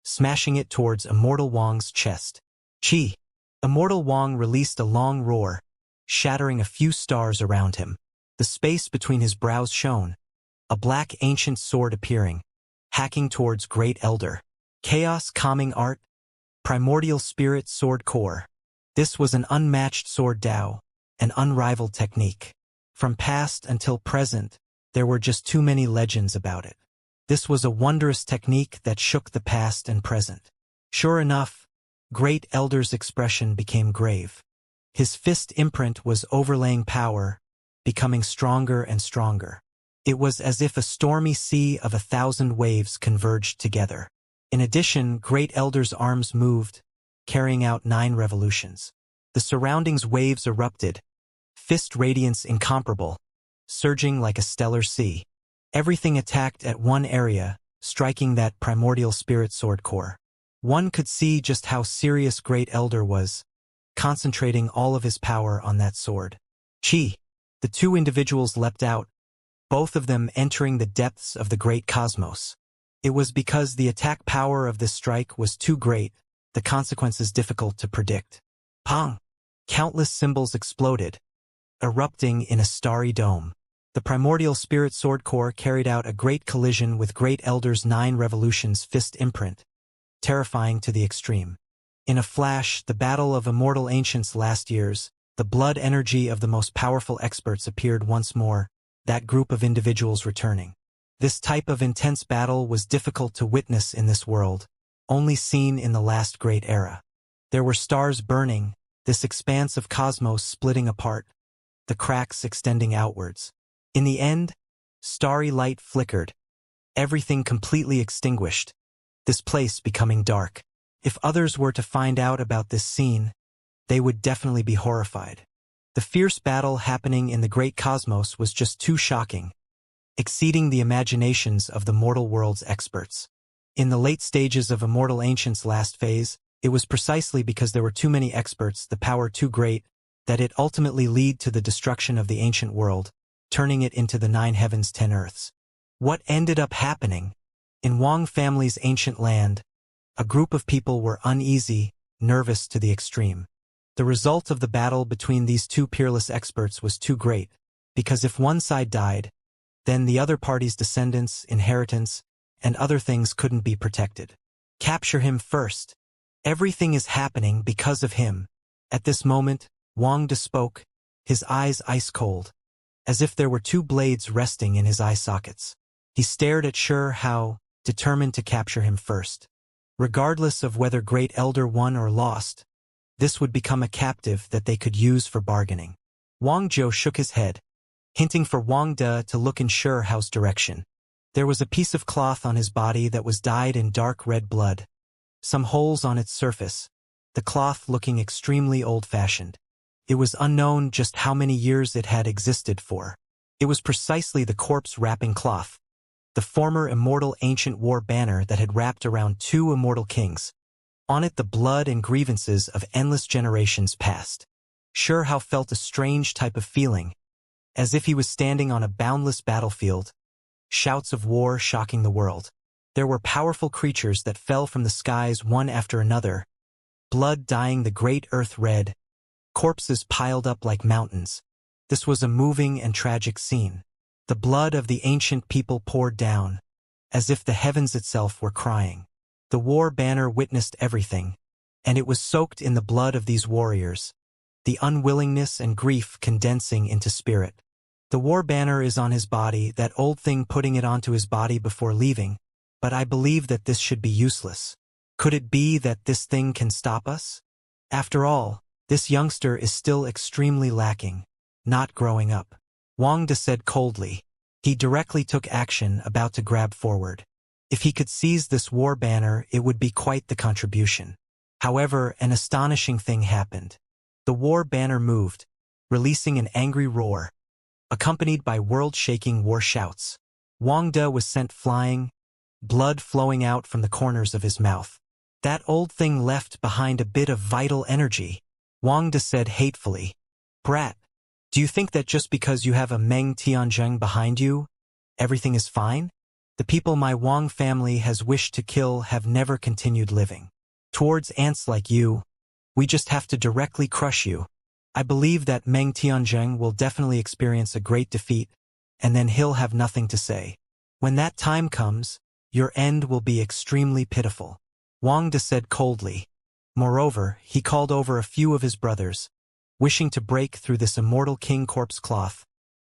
smashing it towards Immortal Wang's chest. Chi! Immortal Wang released a long roar, shattering a few stars around him. The space between his brows shone, a black ancient sword appearing, hacking towards Great Elder. Chaos calming art, primordial spirit sword core. This was an unmatched sword Dao, an unrivaled technique. From past until present, there were just too many legends about it. This was a wondrous technique that shook the past and present. Sure enough, Great Elder's expression became grave. His fist imprint was overlaying power, becoming stronger and stronger. It was as if a stormy sea of 1,000 waves converged together. In addition, Great Elder's arms moved, carrying out 9 revolutions. The surroundings waves erupted, fist radiance incomparable, surging like a stellar sea. Everything attacked at one area, striking that primordial spirit sword core. One could see just how serious Great Elder was, concentrating all of his power on that sword. Chi! The two individuals leapt out, both of them entering the depths of the great cosmos. It was because the attack power of this strike was too great, the consequences difficult to predict. Pong! Countless symbols exploded, erupting in a starry dome. The primordial spirit sword core carried out a great collision with Great Elder's 9 revolutions fist imprint, terrifying to the extreme. In a flash, the battle of immortal ancients last year's, the blood energy of the most powerful experts appeared once more, that group of individuals returning. This type of intense battle was difficult to witness in this world, only seen in the last great era. There were stars burning, this expanse of cosmos splitting apart, the cracks extending outwards. In the end, starry light flickered, everything completely extinguished, this place becoming dark. If others were to find out about this scene, they would definitely be horrified. The fierce battle happening in the great cosmos was just too shocking, exceeding the imaginations of the mortal world's experts. In the late stages of Immortal Ancient's last phase, it was precisely because there were too many experts, the power too great, that it ultimately led to the destruction of the ancient world, turning it into the 9 heavens 10 earths. What ended up happening? In Wang family's ancient land, a group of people were uneasy, nervous to the extreme. The result of the battle between these two peerless experts was too great, because if one side died, then the other party's descendants, inheritance, and other things couldn't be protected. Capture him first. Everything is happening because of him. At this moment, Wang De spoke, his eyes ice-cold, as if there were 2 blades resting in his eye sockets. He stared at Sure Hao, determined to capture him first. Regardless of whether Great Elder won or lost, this would become a captive that they could use for bargaining. Wang Zhou shook his head, hinting for Wang De to look in Sure Hao's direction. There was a piece of cloth on his body that was dyed in dark red blood, some holes on its surface, the cloth looking extremely old-fashioned. It was unknown just how many years it had existed for. It was precisely the corpse-wrapping cloth, the former immortal ancient war banner that had wrapped around 2 immortal kings. On it the blood and grievances of endless generations past. Sure Hao felt a strange type of feeling, as if he was standing on a boundless battlefield, shouts of war shocking the world. There were powerful creatures that fell from the skies one after another, blood dyeing the great earth red, corpses piled up like mountains. This was a moving and tragic scene. The blood of the ancient people poured down, as if the heavens itself were crying. The war banner witnessed everything, and it was soaked in the blood of these warriors, the unwillingness and grief condensing into spirit. The war banner is on his body, that old thing putting it onto his body before leaving, but I believe that this should be useless. Could it be that this thing can stop us? After all, this youngster is still extremely lacking, not growing up. Wang De said coldly. He directly took action, about to grab forward. If he could seize this war banner, it would be quite the contribution. However, an astonishing thing happened. The war banner moved, releasing an angry roar, accompanied by world-shaking war shouts. Wang De was sent flying, blood flowing out from the corners of his mouth. That old thing left behind a bit of vital energy. Wang De said hatefully. Brat, do you think that just because you have a Meng Tianzheng behind you, everything is fine? The people my Wang family has wished to kill have never continued living. Towards ants like you, we just have to directly crush you. I believe that Meng Tianzheng will definitely experience a great defeat, and then he'll have nothing to say. When that time comes, your end will be extremely pitiful. Wang De said coldly. Moreover, he called over a few of his brothers, wishing to break through this immortal king corpse cloth,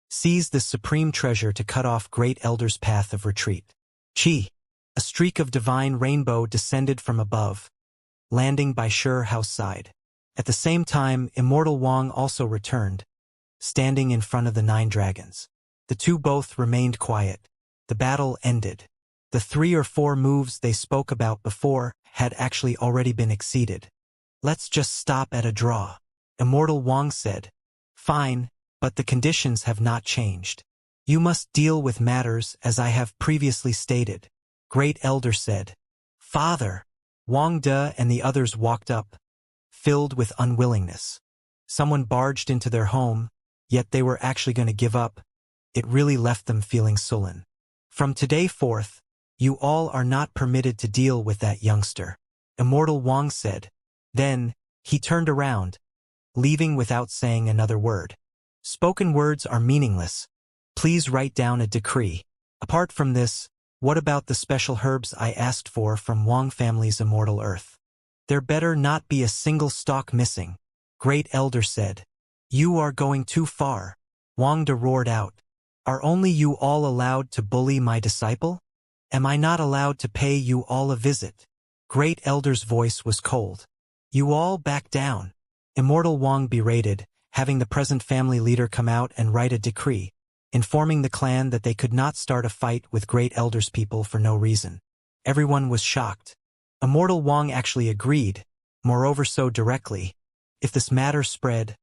seize this supreme treasure to cut off Great Elder's path of retreat. Chi! A streak of divine rainbow descended from above, landing by Hao's side. At the same time, Immortal Wang also returned, standing in front of the 9 dragons. The two both remained quiet. The battle ended. The 3 or 4 moves they spoke about before had actually already been exceeded. "Let's just stop at a draw," Immortal Wang said. "Fine, but the conditions have not changed. You must deal with matters as I have previously stated," Great Elder said. "Father!" Wang De and the others walked up, filled with unwillingness. Someone barged into their home, yet they were actually going to give up. It really left them feeling sullen. "From today forth, you all are not permitted to deal with that youngster," Immortal Wang said. Then, he turned around, leaving without saying another word. "Spoken words are meaningless. Please write down a decree. Apart from this, what about the special herbs I asked for from Wang family's immortal earth? There better not be a single stalk missing," Great Elder said. "You are going too far," Wang De roared out. "Are only you all allowed to bully my disciple? Am I not allowed to pay you all a visit?" Great Elder's voice was cold. "You all back down," Immortal Wang berated, having the present family leader come out and write a decree, informing the clan that they could not start a fight with Great Elder's people for no reason. Everyone was shocked. Immortal Wang actually agreed, moreover so directly. If this matter spread,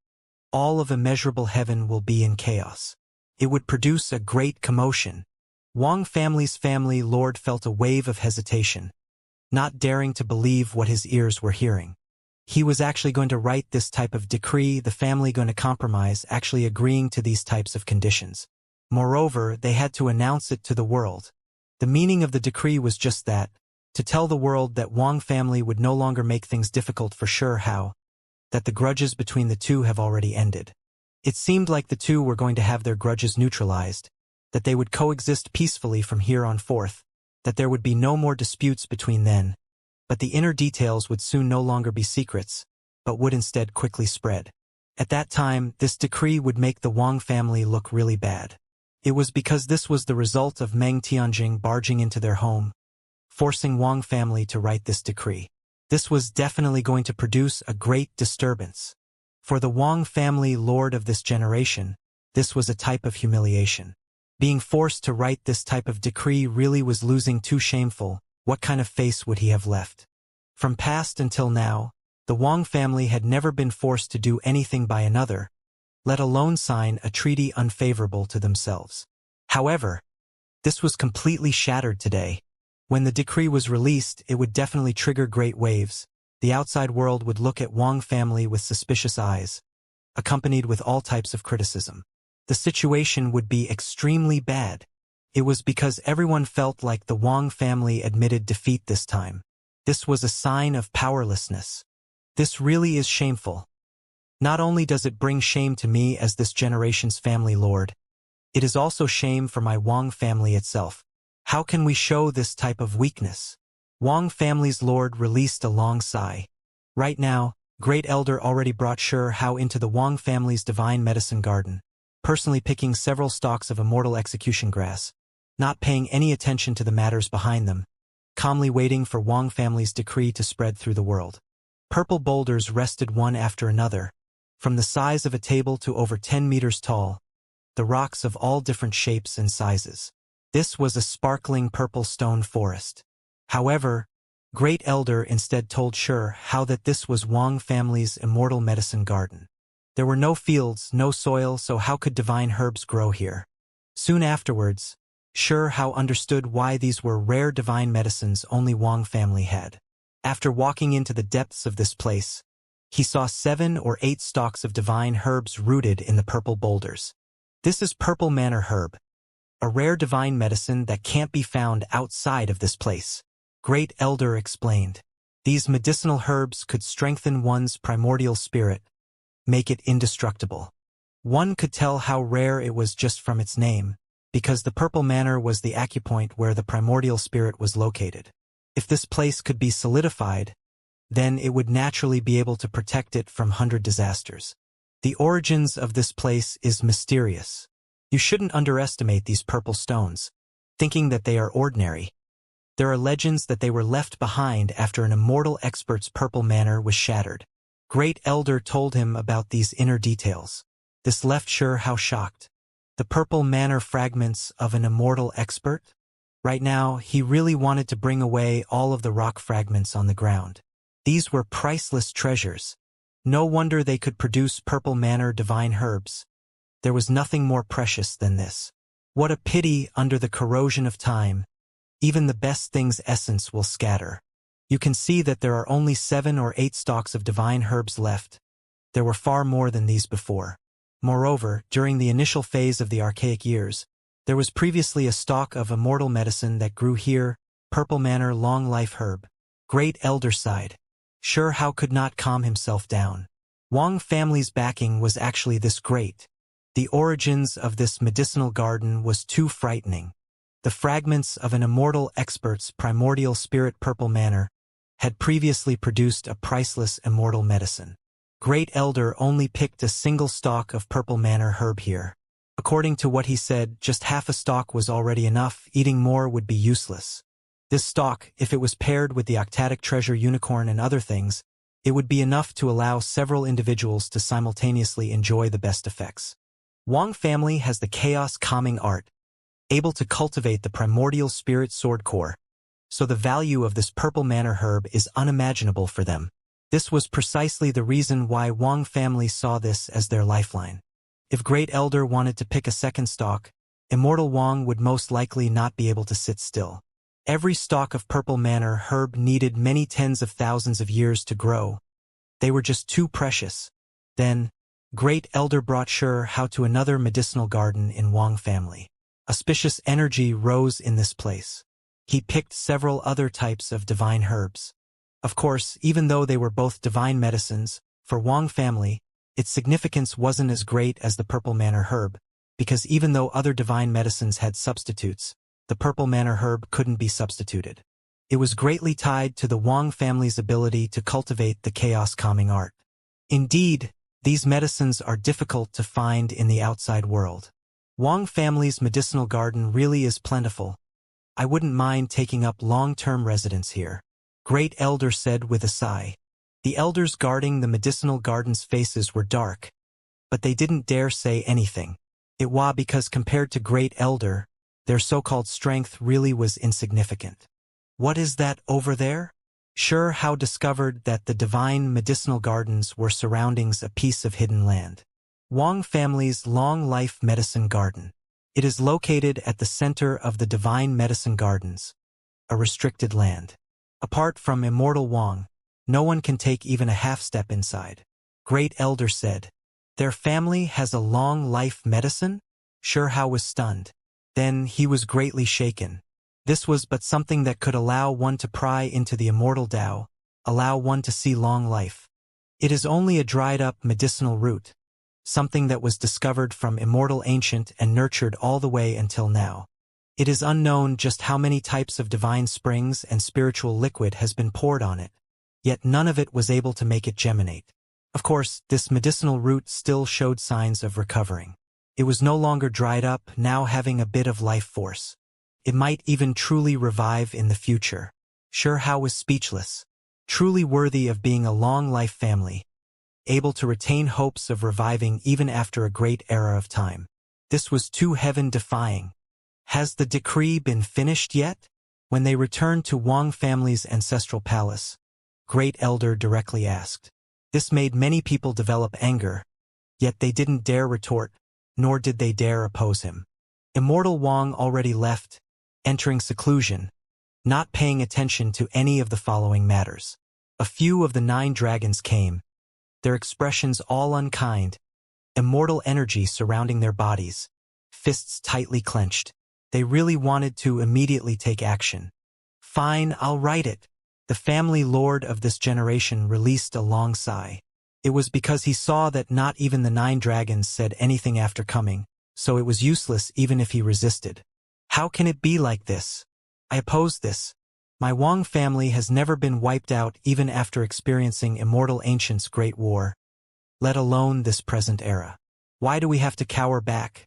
all of immeasurable heaven will be in chaos. It would produce a great commotion. Wang family's family lord felt a wave of hesitation, not daring to believe what his ears were hearing. He was actually going to write this type of decree, the family going to compromise, actually agreeing to these types of conditions. Moreover, they had to announce it to the world. The meaning of the decree was just that, to tell the world that Wang family would no longer make things difficult for Hao, that the grudges between the two have already ended. It seemed like the two were going to have their grudges neutralized, that they would coexist peacefully from here on forth, that there would be no more disputes between them, but the inner details would soon no longer be secrets, but would instead quickly spread. At that time, this decree would make the Wang family look really bad. It was because this was the result of Meng Tianjing barging into their home, forcing Wang family to write this decree. This was definitely going to produce a great disturbance. For the Wang family lord of this generation, this was a type of humiliation. Being forced to write this type of decree really was losing too shameful. What kind of face would he have left? From past until now, the Wang family had never been forced to do anything by another, let alone sign a treaty unfavorable to themselves. However, this was completely shattered today. When the decree was released, it would definitely trigger great waves. The outside world would look at Wang family with suspicious eyes, accompanied with all types of criticism. The situation would be extremely bad. It was because everyone felt like the Wang family admitted defeat this time. This was a sign of powerlessness. This really is shameful. Not only does it bring shame to me as this generation's family lord, it is also shame for my Wang family itself. How can we show this type of weakness? Wang family's lord released a long sigh. Right now, Great Elder already brought Hao into the Wang family's divine medicine garden, personally picking several stalks of immortal execution grass, not paying any attention to the matters behind them, calmly waiting for Wang family's decree to spread through the world. Purple boulders rested one after another, from the size of a table to over 10 meters tall, the rocks of all different shapes and sizes. This was a sparkling purple stone forest. However, Great Elder instead told Hao that this was Wang family's immortal medicine garden. There were no fields, no soil, so how could divine herbs grow here? Soon afterwards, Hao understood why these were rare divine medicines only Wang family had. After walking into the depths of this place, he saw 7 or 8 stalks of divine herbs rooted in the purple boulders. This is purple manor herb, a rare divine medicine that can't be found outside of this place, Great Elder explained. These medicinal herbs could strengthen one's primordial spirit, make it indestructible. One could tell how rare it was just from its name, because the Purple Manor was the acupoint where the primordial spirit was located. If this place could be solidified, then it would naturally be able to protect it from 100 disasters. The origins of this place is mysterious. You shouldn't underestimate these purple stones, thinking that they are ordinary. There are legends that they were left behind after an immortal expert's purple manor was shattered. Great Elder told him about these inner details. This left Xianxia shocked. The purple manor fragments of an immortal expert? Right now, he really wanted to bring away all of the rock fragments on the ground. These were priceless treasures. No wonder they could produce purple manor divine herbs. There was nothing more precious than this. What a pity, under the corrosion of time, even the best thing's essence will scatter. You can see that there are only 7 or 8 stalks of divine herbs left. There were far more than these before. Moreover, during the initial phase of the archaic years, there was previously a stalk of immortal medicine that grew here, purple manor long life herb. Great Elder sighed. Xianxia could not calm himself down. Wang family's backing was actually this great. The origins of this medicinal garden was too frightening. The fragments of an immortal expert's primordial spirit purple manor had previously produced a priceless immortal medicine. Great Elder only picked a single stalk of purple manor herb here. According to what he said, just half a stalk was already enough. Eating more would be useless. This stalk, if it was paired with the octatic treasure unicorn and other things, it would be enough to allow several individuals to simultaneously enjoy the best effects. Wang family has the chaos calming art, able to cultivate the primordial spirit sword core, so the value of this purple manor herb is unimaginable for them. This was precisely the reason why Wang family saw this as their lifeline. If Great Elder wanted to pick a second stalk, Immortal Wang would most likely not be able to sit still. Every stalk of purple manor herb needed many tens of thousands of years to grow. They were just too precious. Then, Great Elder brought Xianxia to another medicinal garden in Wang family. Auspicious energy rose in this place. He picked several other types of divine herbs. Of course, even though they were both divine medicines, for Wang family, its significance wasn't as great as the purple manor herb, because even though other divine medicines had substitutes, the purple manor herb couldn't be substituted. It was greatly tied to the Wang family's ability to cultivate the chaos calming art. Indeed, these medicines are difficult to find in the outside world. Wang family's medicinal garden really is plentiful. I wouldn't mind taking up long-term residence here. Great Elder said with a sigh. The elders guarding the medicinal garden's faces were dark, but they didn't dare say anything. It was because compared to Great Elder, their so-called strength really was insignificant. What is that over there? Xianxia discovered that the divine medicinal gardens were surroundings a piece of hidden land. Wang family's long life medicine garden. It is located at the center of the divine medicine gardens, a restricted land. Apart from Immortal Wang, no one can take even a half step inside. Great Elder said. Their family has a long life medicine? Xianxia was stunned. Then he was greatly shaken. This was but something that could allow one to pry into the immortal Tao, allow one to see long life. It is only a dried-up medicinal root, something that was discovered from immortal ancient and nurtured all the way until now. It is unknown just how many types of divine springs and spiritual liquid has been poured on it, yet none of it was able to make it germinate. Of course, this medicinal root still showed signs of recovering. It was no longer dried up, now having a bit of life force. It might even truly revive in the future. Xianxia was speechless. Truly worthy of being a long-life family, able to retain hopes of reviving even after a great era of time. This was too heaven-defying. Has the decree been finished yet? When they returned to Wang family's ancestral palace, Great Elder directly asked. This made many people develop anger, yet they didn't dare retort, nor did they dare oppose him. Immortal Wang already left, entering seclusion, not paying attention to any of the following matters. A few of the 9 dragons came, their expressions all unkind, immortal energy surrounding their bodies, fists tightly clenched. They really wanted to immediately take action. Fine, I'll write it. The family lord of this generation released a long sigh. It was because he saw that not even the 9 dragons said anything after coming, so it was useless even if he resisted. How can it be like this? I oppose this. My Wang family has never been wiped out even after experiencing Immortal Ancient's Great War, let alone this present era. Why do we have to cower back?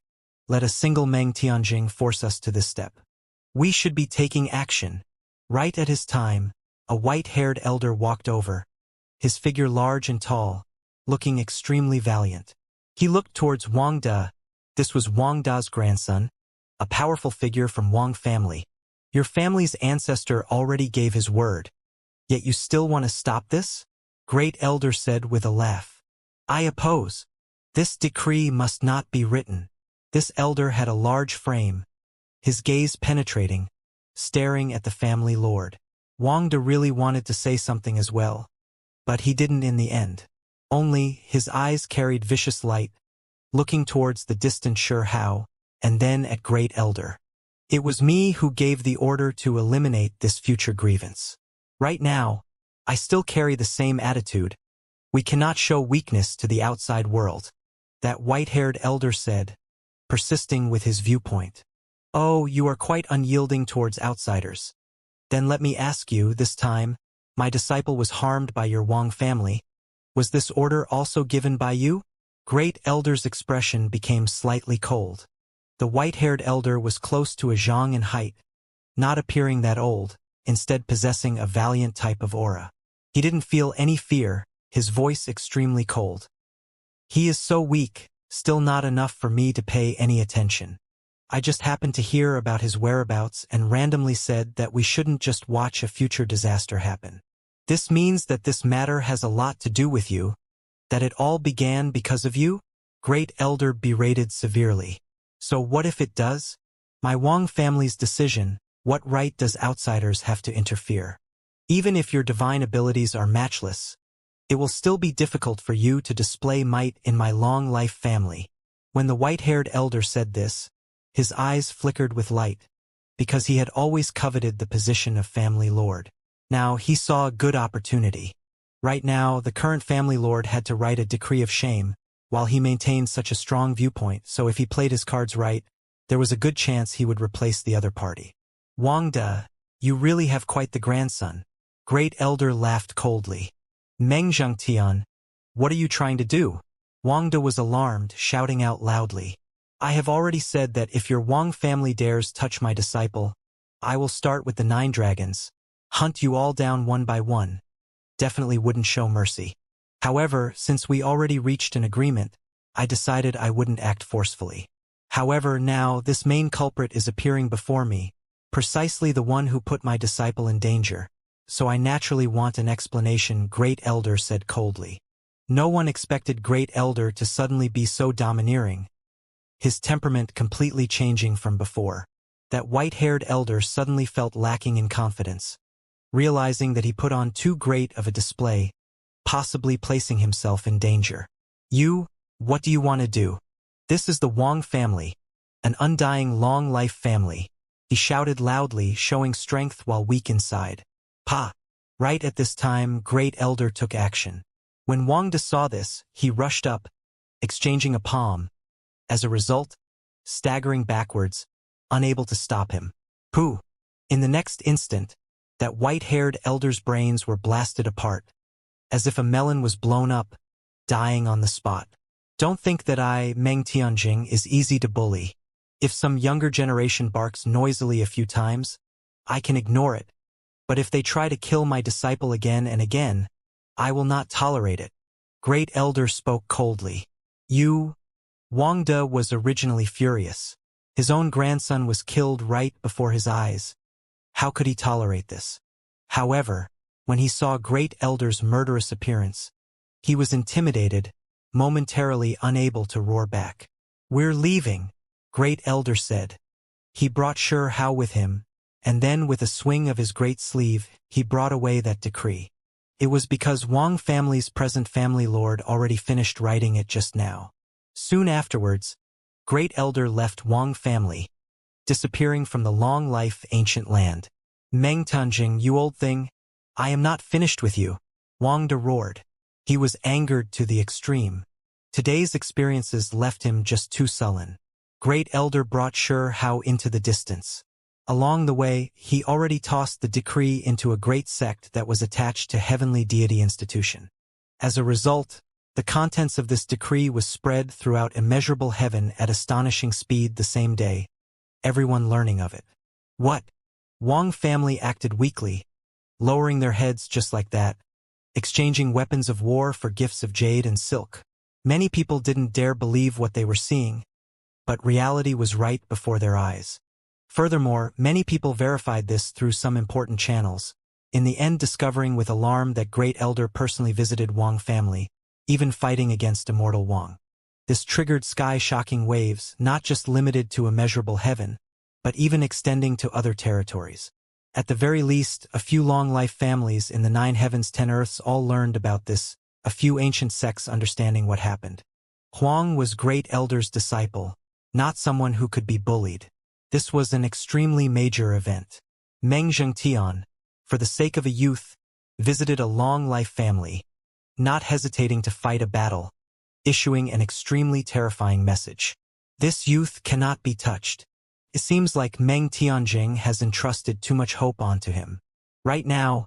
Let a single Meng Tianjing force us to this step. We should be taking action. Right at his time, a white-haired elder walked over, his figure large and tall, looking extremely valiant. He looked towards Wang De. This was Wang Da's grandson, a powerful figure from Wang family. Your family's ancestor already gave his word, yet you still want to stop this? Great elder said with a laugh. I oppose. This decree must not be written. This elder had a large frame, his gaze penetrating, staring at the family lord. Wang De really wanted to say something as well, but he didn't in the end. Only his eyes carried vicious light, looking towards the distant Sure How, and then at Great Elder. It was me who gave the order to eliminate this future grievance. Right now, I still carry the same attitude. We cannot show weakness to the outside world. That white-haired elder said, persisting with his viewpoint. Oh, you are quite unyielding towards outsiders. Then let me ask you, this time, my disciple was harmed by your Wang family. Was this order also given by you? Great Elder's expression became slightly cold. The white-haired elder was close to a zhang in height, not appearing that old, instead possessing a valiant type of aura. He didn't feel any fear, his voice extremely cold. He is so weak, still not enough for me to pay any attention. I just happened to hear about his whereabouts and randomly said that we shouldn't just watch a future disaster happen. This means that this matter has a lot to do with you, that it all began because of you? Great Elder berated severely. So what if it does? My Wang family's decision, what right does outsiders have to interfere? Even if your divine abilities are matchless, it will still be difficult for you to display might in my long life family. When the white-haired elder said this, his eyes flickered with light, because he had always coveted the position of family lord. Now he saw a good opportunity. Right now, the current family lord had to write a decree of shame, while he maintained such a strong viewpoint, so if he played his cards right, there was a good chance he would replace the other party. Wang De, you really have quite the grandson. Great Elder laughed coldly. Meng Zhangtian, what are you trying to do? Wang De was alarmed, shouting out loudly. I have already said that if your Wang family dares touch my disciple, I will start with the 9 dragons, hunt you all down one by one. Definitely wouldn't show mercy. However, since we already reached an agreement, I decided I wouldn't act forcefully. However, now this main culprit is appearing before me, precisely the one who put my disciple in danger, so I naturally want an explanation, Great Elder said coldly. No one expected Great Elder to suddenly be so domineering, his temperament completely changing from before. That white-haired elder suddenly felt lacking in confidence, realizing that he put on too great of a display, possibly placing himself in danger. You, what do you want to do? This is the Wang family, an undying long-life family. He shouted loudly, showing strength while weak inside. Pa! Right at this time, Great Elder took action. When Wang De saw this, he rushed up, exchanging a palm. As a result, staggering backwards, unable to stop him. Pooh! In the next instant, that white-haired elder's brains were blasted apart, as if a melon was blown up, dying on the spot. Don't think that Meng Tianjing, is easy to bully. If some younger generation barks noisily a few times, I can ignore it. But if they try to kill my disciple again and again, I will not tolerate it. Great Elder spoke coldly. You... Wang De was originally furious. His own grandson was killed right before his eyes. How could he tolerate this? However, when he saw Great Elder's murderous appearance, he was intimidated, momentarily unable to roar back. We're leaving, Great Elder said. He brought Sure How with him, and then with a swing of his great sleeve, he brought away that decree. It was because Wang family's present family lord already finished writing it just now. Soon afterwards, Great Elder left Wang family, disappearing from the long-life ancient land. Meng Tanjing, you old thing, I am not finished with you, Wang De roared. He was angered to the extreme. Today's experiences left him just too sullen. Great Elder brought Sure How into the distance. Along the way, he already tossed the decree into a great sect that was attached to Heavenly Deity Institution. As a result, the contents of this decree was spread throughout immeasurable heaven at astonishing speed the same day, everyone learning of it. What? Wang family acted weakly, lowering their heads just like that, exchanging weapons of war for gifts of jade and silk. Many people didn't dare believe what they were seeing, but reality was right before their eyes. Furthermore, many people verified this through some important channels, in the end discovering with alarm that Great Elder personally visited Wang family, even fighting against Immortal Wang. This triggered sky-shocking waves, not just limited to immeasurable heaven, but even extending to other territories. At the very least, a few long-life families in the 9 heavens 10 earths all learned about this, a few ancient sects understanding what happened. Huang was Great Elder's disciple, not someone who could be bullied. This was an extremely major event. Meng Zhengtian, for the sake of a youth, visited a long-life family, not hesitating to fight a battle, issuing an extremely terrifying message. This youth cannot be touched. It seems like Meng Tianjing has entrusted too much hope onto him. Right now,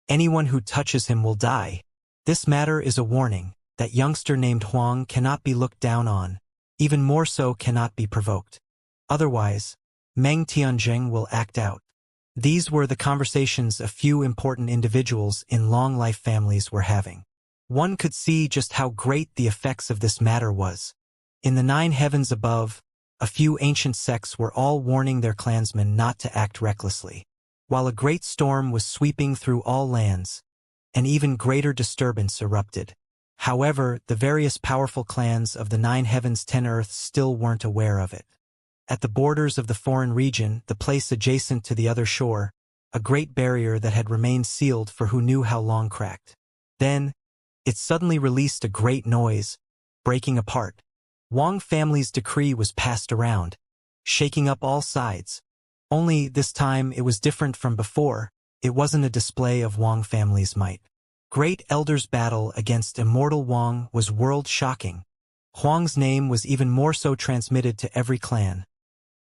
anyone who touches him will die. This matter is a warning that youngster named Huang cannot be looked down on, even more so cannot be provoked. Otherwise, Meng Tianjing will act out. These were the conversations a few important individuals in long-life families were having. One could see just how great the effects of this matter was. In the 9 heavens above, a few ancient sects were all warning their clansmen not to act recklessly. While a great storm was sweeping through all lands, an even greater disturbance erupted. However, the various powerful clans of the 9 heavens 10 earths still weren't aware of it. At the borders of the foreign region, the place adjacent to the other shore, a great barrier that had remained sealed for who knew how long cracked. Then, it suddenly released a great noise, breaking apart. Wang family's decree was passed around, shaking up all sides. Only this time it was different from before. It wasn't a display of Wang family's might. Great Elder's battle against Immortal Wang was world-shocking. Huang's name was even more so transmitted to every clan,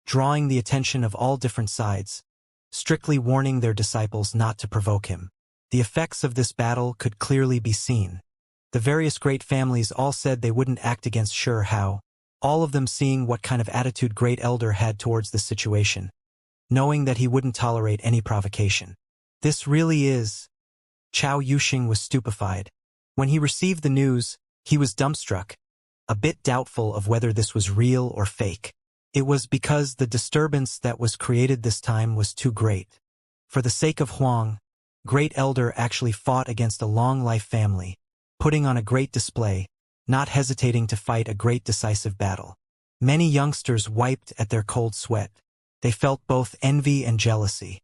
drawing the attention of all different sides, strictly warning their disciples not to provoke him. The effects of this battle could clearly be seen. The various great families all said they wouldn't act against Sure How, all of them seeing what kind of attitude Great Elder had towards the situation, knowing that he wouldn't tolerate any provocation. This really is. Chao Yuxing was stupefied. When he received the news, he was dumbstruck, a bit doubtful of whether this was real or fake. It was because the disturbance that was created this time was too great. For the sake of Huang, Great Elder actually fought against a long-life family, putting on a great display, not hesitating to fight a great decisive battle. Many youngsters wiped at their cold sweat. They felt both envy and jealousy.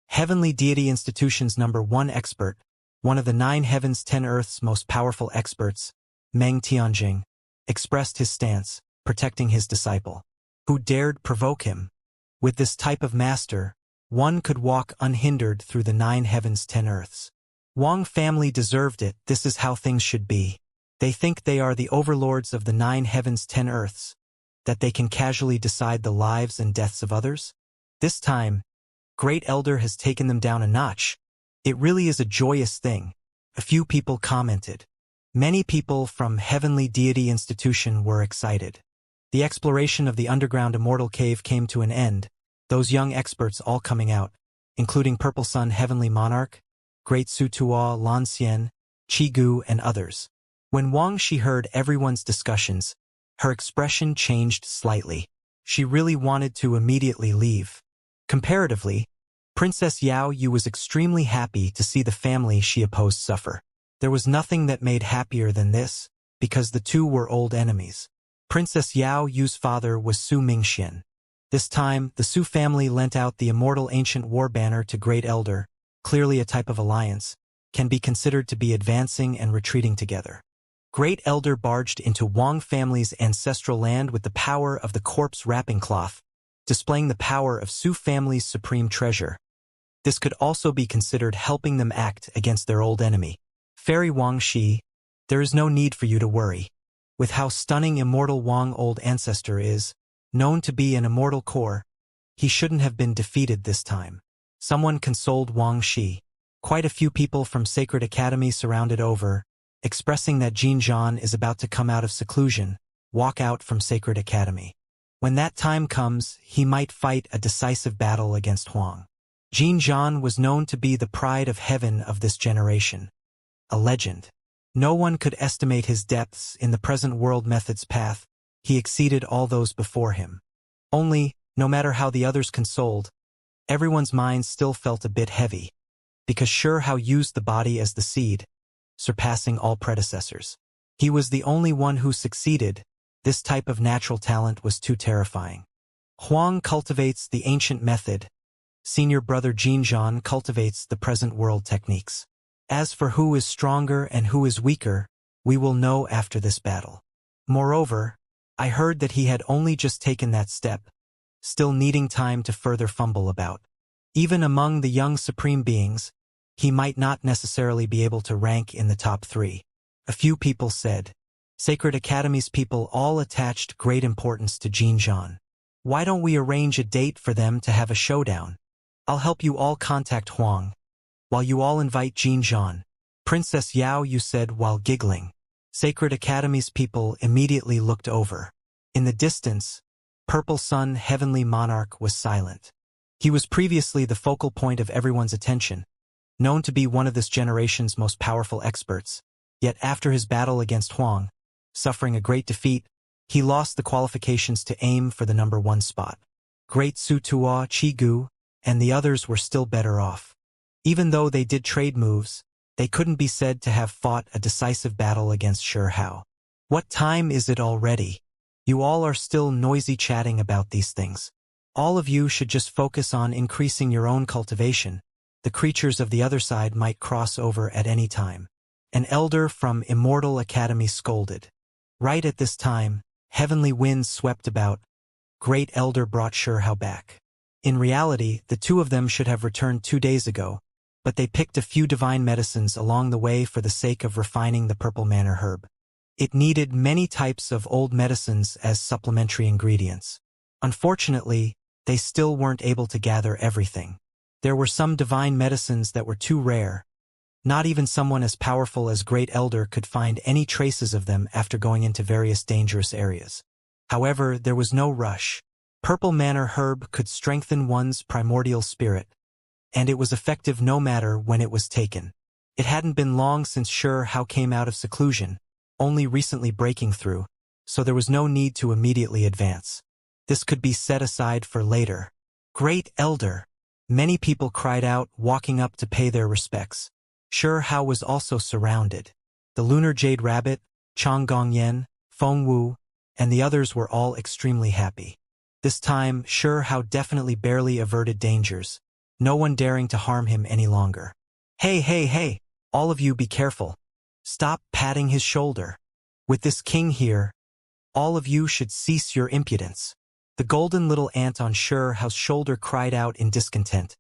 Heavenly Deity Institution's #1 expert, one of the 9 heavens 10 earths most powerful experts, Meng Tianjing, expressed his stance, protecting his disciple. Who dared provoke him? With this type of master, one could walk unhindered through the 9 heavens 10 earths. Wang family deserved it. This is how things should be. They think they are the overlords of the 9 heavens 10 earths, that they can casually decide the lives and deaths of others. This time, Great Elder has taken them down a notch. It really is a joyous thing. A few people commented. Many people from Heavenly Deity Institution were excited. The exploration of the underground Immortal Cave came to an end, those young experts all coming out, including Purple Sun Heavenly Monarch, Great Sutuo, Lan Xian, Gu, and others. When Wang Shi heard everyone's discussions, her expression changed slightly. She really wanted to immediately leave. Comparatively, Princess Yao Yu was extremely happy to see the family she opposed suffer. There was nothing that made happier than this, because the two were old enemies. Princess Yao Yu's father was Su Mingxian. This time, the Su family lent out the immortal ancient war banner to Great Elder, clearly a type of alliance, can be considered to be advancing and retreating together. Great Elder barged into Wang family's ancestral land with the power of the corpse wrapping cloth, displaying the power of Su family's supreme treasure. This could also be considered helping them act against their old enemy. Fairy Wang Shi, there is no need for you to worry. With how stunning Immortal Wang old ancestor is, known to be an immortal core, he shouldn't have been defeated this time. Someone consoled Wang Shi. Quite a few people from Sacred Academy surrounded over, expressing that Jin Zhan is about to come out of seclusion, walk out from Sacred Academy. When that time comes, he might fight a decisive battle against Huang. Jian was known to be the pride of heaven of this generation, a legend. No one could estimate his depths in the present world method's path. He exceeded all those before him. Only, no matter how the others consoled, everyone's minds still felt a bit heavy, because Hao used the body as the seed, surpassing all predecessors. He was the only one who succeeded. This type of natural talent was too terrifying. Huang cultivates the ancient method. Senior brother Jian cultivates the present world techniques. As for who is stronger and who is weaker, we will know after this battle. Moreover, I heard that he had only just taken that step, still needing time to further fumble about. Even among the young supreme beings, he might not necessarily be able to rank in the top 3. A few people said. Sacred Academy's people all attached great importance to Jian. Why don't we arrange a date for them to have a showdown? I'll help you all contact Huang, while you all invite Jian. Princess Yao, you said while giggling. Sacred Academy's people immediately looked over. In the distance, Purple Sun Heavenly Monarch was silent. He was previously the focal point of everyone's attention, known to be one of this generation's most powerful experts. Yet after his battle against Huang, suffering a great defeat, he lost the qualifications to aim for the number 1 spot. Great Su Tuo, Chi Gu, and the others were still better off. Even though they did trade moves, they couldn't be said to have fought a decisive battle against Hao. What time is it already? You all are still noisy chatting about these things. All of you should just focus on increasing your own cultivation. The creatures of the other side might cross over at any time. An elder from Immortal Academy scolded. Right at this time, heavenly winds swept about. Great Elder brought Hao back. In reality, the two of them should have returned 2 days ago, but they picked a few divine medicines along the way for the sake of refining the purple manor herb. It needed many types of old medicines as supplementary ingredients. Unfortunately, they still weren't able to gather everything. There were some divine medicines that were too rare. Not even someone as powerful as Great Elder could find any traces of them after going into various dangerous areas. However, there was no rush. Purple Manor herb could strengthen one's primordial spirit, and it was effective no matter when it was taken. It hadn't been long since Hao came out of seclusion, only recently breaking through, so there was no need to immediately advance. This could be set aside for later. Great Elder! Many people cried out, walking up to pay their respects. Hao was also surrounded. The Lunar Jade Rabbit, Chang Gongyan, Feng Wu, and the others were all extremely happy. This time, Hao definitely barely averted dangers, no one daring to harm him any longer. Hey, all of you be careful. Stop patting his shoulder. With this king here, all of you should cease your impudence. The golden little ant on Hao's shoulder cried out in discontent,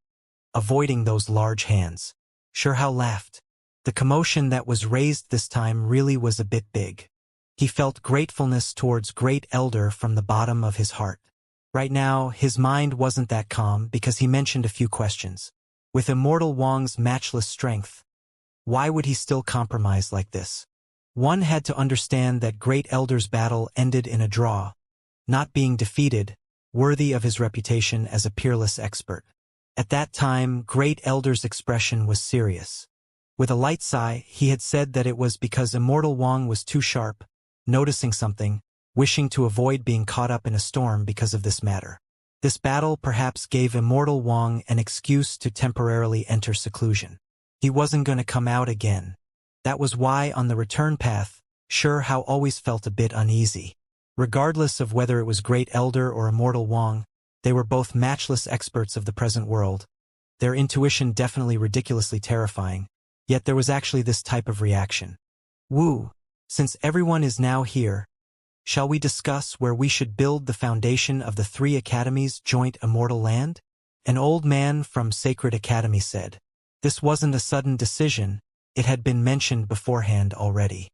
avoiding those large hands. Hao laughed. The commotion that was raised this time really was a bit big. He felt gratefulness towards Great Elder from the bottom of his heart. Right now, his mind wasn't that calm because he mentioned a few questions. With Immortal Wang's matchless strength, why would he still compromise like this? One had to understand that Great Elder's battle ended in a draw, not being defeated, worthy of his reputation as a peerless expert. At that time, Great Elder's expression was serious. With a light sigh, he had said that it was because Immortal Wang was too sharp, noticing something, wishing to avoid being caught up in a storm because of this matter. This battle perhaps gave Immortal Wang an excuse to temporarily enter seclusion. He wasn't going to come out again. That was why on the return path, Hao always felt a bit uneasy. Regardless of whether it was Great Elder or Immortal Wang, they were both matchless experts of the present world. Their intuition definitely ridiculously terrifying, yet there was actually this type of reaction. Wu, since everyone is now here, shall we discuss where we should build the foundation of the 3 academies' joint immortal land? An old man from Sacred Academy said. This wasn't a sudden decision, it had been mentioned beforehand already.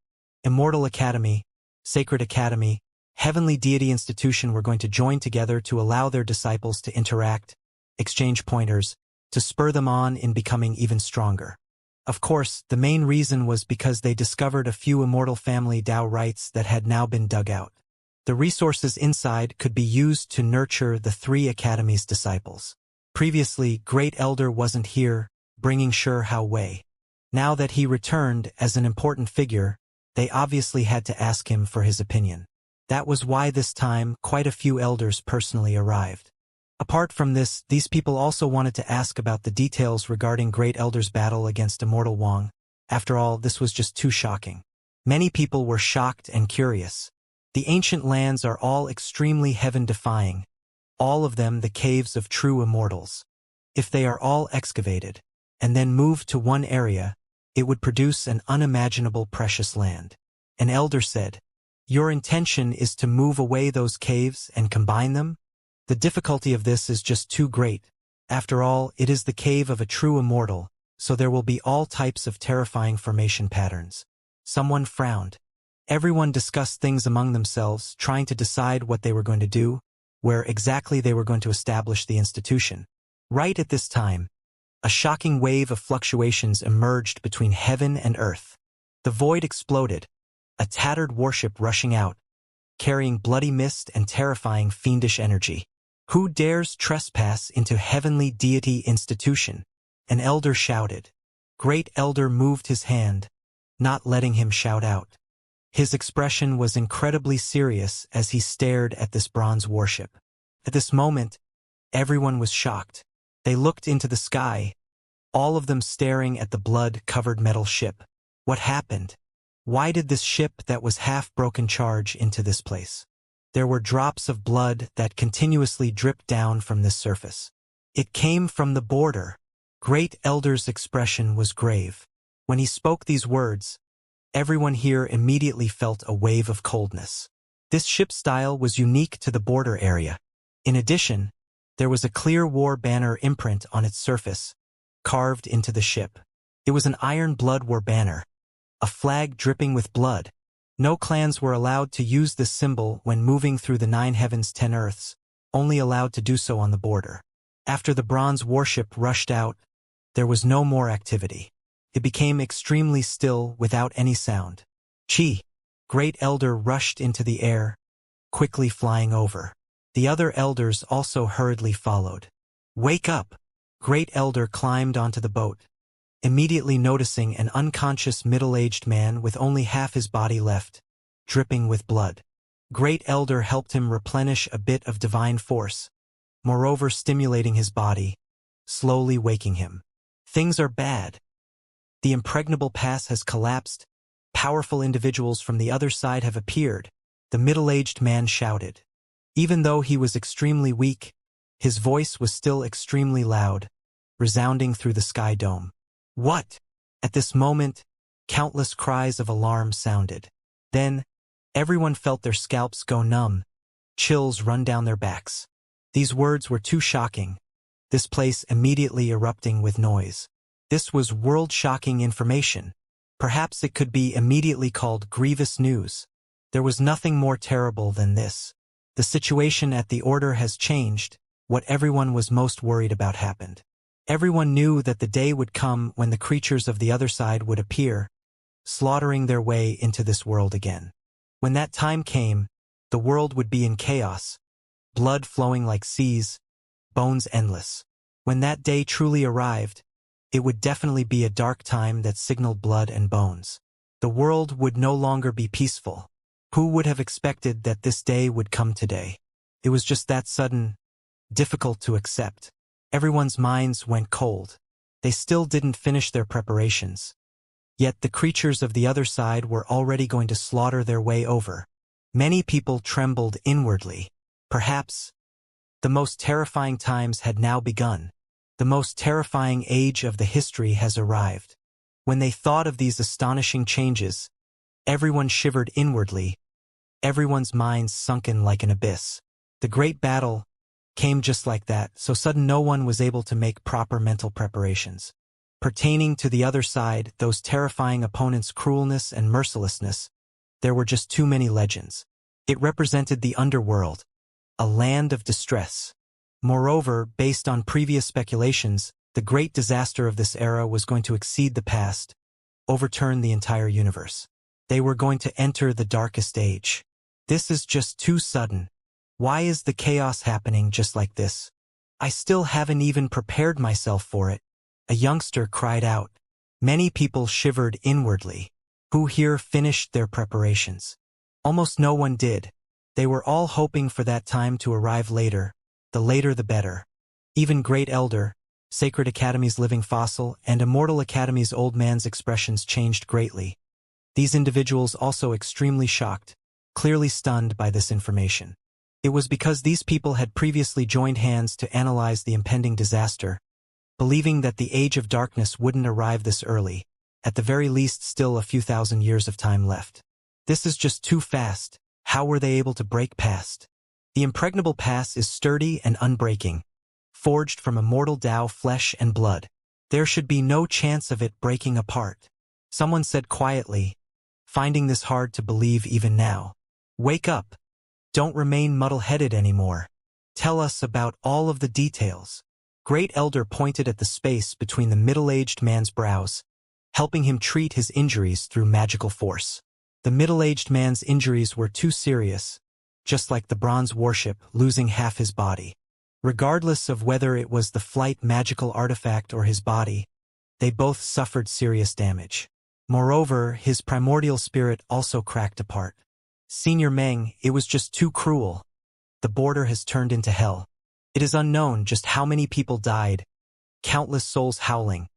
Immortal Academy, Sacred Academy, Heavenly Deity Institution were going to join together to allow their disciples to interact, exchange pointers, to spur them on in becoming even stronger. Of course, the main reason was because they discovered a few immortal family Dao rights that had now been dug out. The resources inside could be used to nurture the 3 academies' disciples. Previously, Great Elder wasn't here, bringing Sure How Wei. Now that he returned as an important figure, they obviously had to ask him for his opinion. That was why this time quite a few elders personally arrived. Apart from this, these people also wanted to ask about the details regarding Great Elder's battle against Immortal Wang. After all, this was just too shocking. Many people were shocked and curious. The ancient lands are all extremely heaven-defying, all of them the caves of true immortals. If they are all excavated, and then moved to one area, it would produce an unimaginable precious land. An elder said, "Your intention is to move away those caves and combine them? The difficulty of this is just too great. After all, it is the cave of a true immortal, so there will be all types of terrifying formation patterns." Someone frowned. Everyone discussed things among themselves, trying to decide what they were going to do, where exactly they were going to establish the institution. Right at this time, a shocking wave of fluctuations emerged between heaven and earth. The void exploded, a tattered warship rushing out, carrying bloody mist and terrifying fiendish energy. "Who dares trespass into heavenly deity institution?" An elder shouted. Great Elder moved his hand, not letting him shout out. His expression was incredibly serious as he stared at this bronze warship. At this moment, everyone was shocked. They looked into the sky, all of them staring at the blood-covered metal ship. What happened? Why did this ship that was half-broken charge into this place? There were drops of blood that continuously dripped down from this surface. It came from the border. Great Elder's expression was grave. When he spoke these words, everyone here immediately felt a wave of coldness. This ship style was unique to the border area. In addition, there was a clear war banner imprint on its surface, carved into the ship. It was an iron blood war banner, a flag dripping with blood. No clans were allowed to use this symbol when moving through the 9 heavens 10 earths, only allowed to do so on the border. After the bronze warship rushed out, there was no more activity. It became extremely still without any sound. Chi! Great Elder rushed into the air, quickly flying over. The other elders also hurriedly followed. "Wake up!" Great Elder climbed onto the boat, immediately noticing an unconscious middle-aged man with only half his body left, dripping with blood. Great Elder helped him replenish a bit of divine force, moreover stimulating his body, slowly waking him. "Things are bad. The impregnable pass has collapsed. Powerful individuals from the other side have appeared," the middle-aged man shouted. Even though he was extremely weak, his voice was still extremely loud, resounding through the sky dome. "What?" At this moment, countless cries of alarm sounded. Then, everyone felt their scalps go numb, chills run down their backs. These words were too shocking, this place immediately erupting with noise. This was world-shocking information. Perhaps it could be immediately called grievous news. There was nothing more terrible than this. The situation at the Order has changed. What everyone was most worried about happened. Everyone knew that the day would come when the creatures of the other side would appear, slaughtering their way into this world again. When that time came, the world would be in chaos, blood flowing like seas, bones endless. When that day truly arrived, it would definitely be a dark time that signaled blood and bones. The world would no longer be peaceful. Who would have expected that this day would come today? It was just that sudden, difficult to accept. Everyone's minds went cold. They still didn't finish their preparations. Yet the creatures of the other side were already going to slaughter their way over. Many people trembled inwardly. Perhaps the most terrifying times had now begun. The most terrifying age of the history has arrived. When they thought of these astonishing changes, everyone shivered inwardly, everyone's minds sunken like an abyss. The great battle came just like that, so sudden no one was able to make proper mental preparations. Pertaining to the other side, those terrifying opponents' cruelness and mercilessness, there were just too many legends. It represented the underworld, a land of distress. Moreover, based on previous speculations, the great disaster of this era was going to exceed the past, overturn the entire universe. They were going to enter the darkest age. This is just too sudden. Why is the chaos happening just like this? I still haven't even prepared myself for it, a youngster cried out. Many people shivered inwardly. Who here finished their preparations? Almost no one did. They were all hoping for that time to arrive later, the later the better. Even Great Elder, Sacred Academy's living fossil, and Immortal Academy's old man's expressions changed greatly. These individuals also extremely shocked, clearly stunned by this information. It was because these people had previously joined hands to analyze the impending disaster, believing that the Age of Darkness wouldn't arrive this early, at the very least still a few thousand years of time left. This is just too fast. How were they able to break past? The impregnable pass is sturdy and unbreaking, forged from immortal Tao flesh and blood. There should be no chance of it breaking apart. Someone said quietly, finding this hard to believe even now. Wake up. Don't remain muddle-headed anymore. Tell us about all of the details. Great Elder pointed at the space between the middle-aged man's brows, helping him treat his injuries through magical force. The middle-aged man's injuries were too serious, just like the bronze warship losing half his body. Regardless of whether it was the flight magical artifact or his body, they both suffered serious damage. Moreover, his primordial spirit also cracked apart. Senior Meng, it was just too cruel. The border has turned into hell. It is unknown just how many people died, countless souls howling.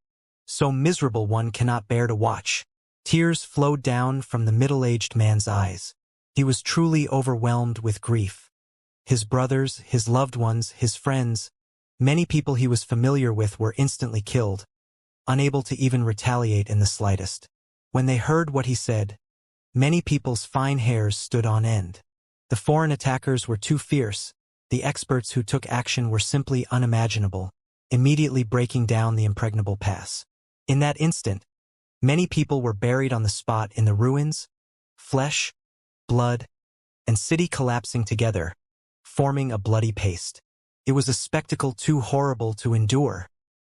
So miserable one cannot bear to watch. Tears flowed down from the middle-aged man's eyes. He was truly overwhelmed with grief. His brothers, his loved ones, his friends, many people he was familiar with were instantly killed, unable to even retaliate in the slightest. When they heard what he said, many people's fine hairs stood on end. The foreign attackers were too fierce. The experts who took action were simply unimaginable, immediately breaking down the impregnable pass. In that instant, many people were buried on the spot in the ruins, flesh, blood, and city collapsing together, forming a bloody paste. It was a spectacle too horrible to endure.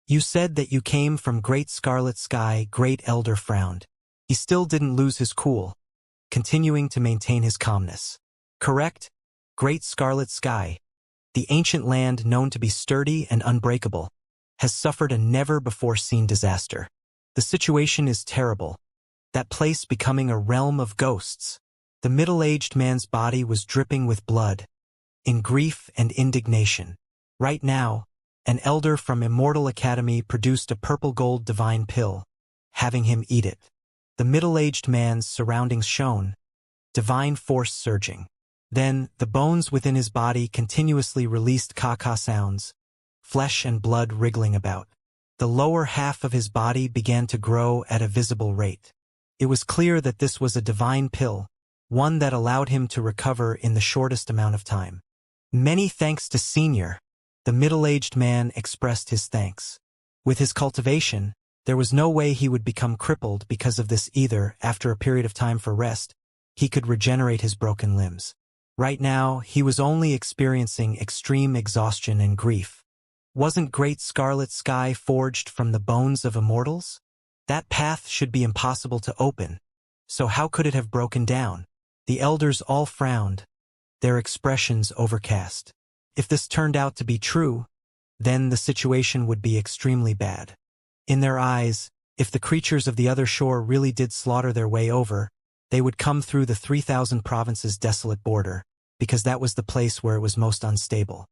You said that you came from Great Scarlet Sky. Great Elder frowned. He still didn't lose his cool, continuing to maintain his calmness. Correct? Great Scarlet Sky, the ancient land known to be sturdy and unbreakable, has suffered a never-before-seen disaster. The situation is terrible, that place becoming a realm of ghosts. The middle-aged man's body was dripping with blood, in grief and indignation. Right now, an elder from Immortal Academy produced a purple-gold divine pill, having him eat it. The middle-aged man's surroundings shone, divine force surging. Then, the bones within his body continuously released caca sounds, flesh and blood wriggling about. The lower half of his body began to grow at a visible rate. It was clear that this was a divine pill, one that allowed him to recover in the shortest amount of time. Many thanks to Senior. The middle-aged man expressed his thanks. With his cultivation, there was no way he would become crippled because of this either. After a period of time for rest, he could regenerate his broken limbs. Right now, he was only experiencing extreme exhaustion and grief. Wasn't Great Scarlet Sky forged from the bones of immortals? That path should be impossible to open. So how could it have broken down? The elders all frowned, their expressions overcast. If this turned out to be true, then the situation would be extremely bad. In their eyes, if the creatures of the other shore really did slaughter their way over, they would come through the 3,000 provinces' desolate border, because that was the place where it was most unstable.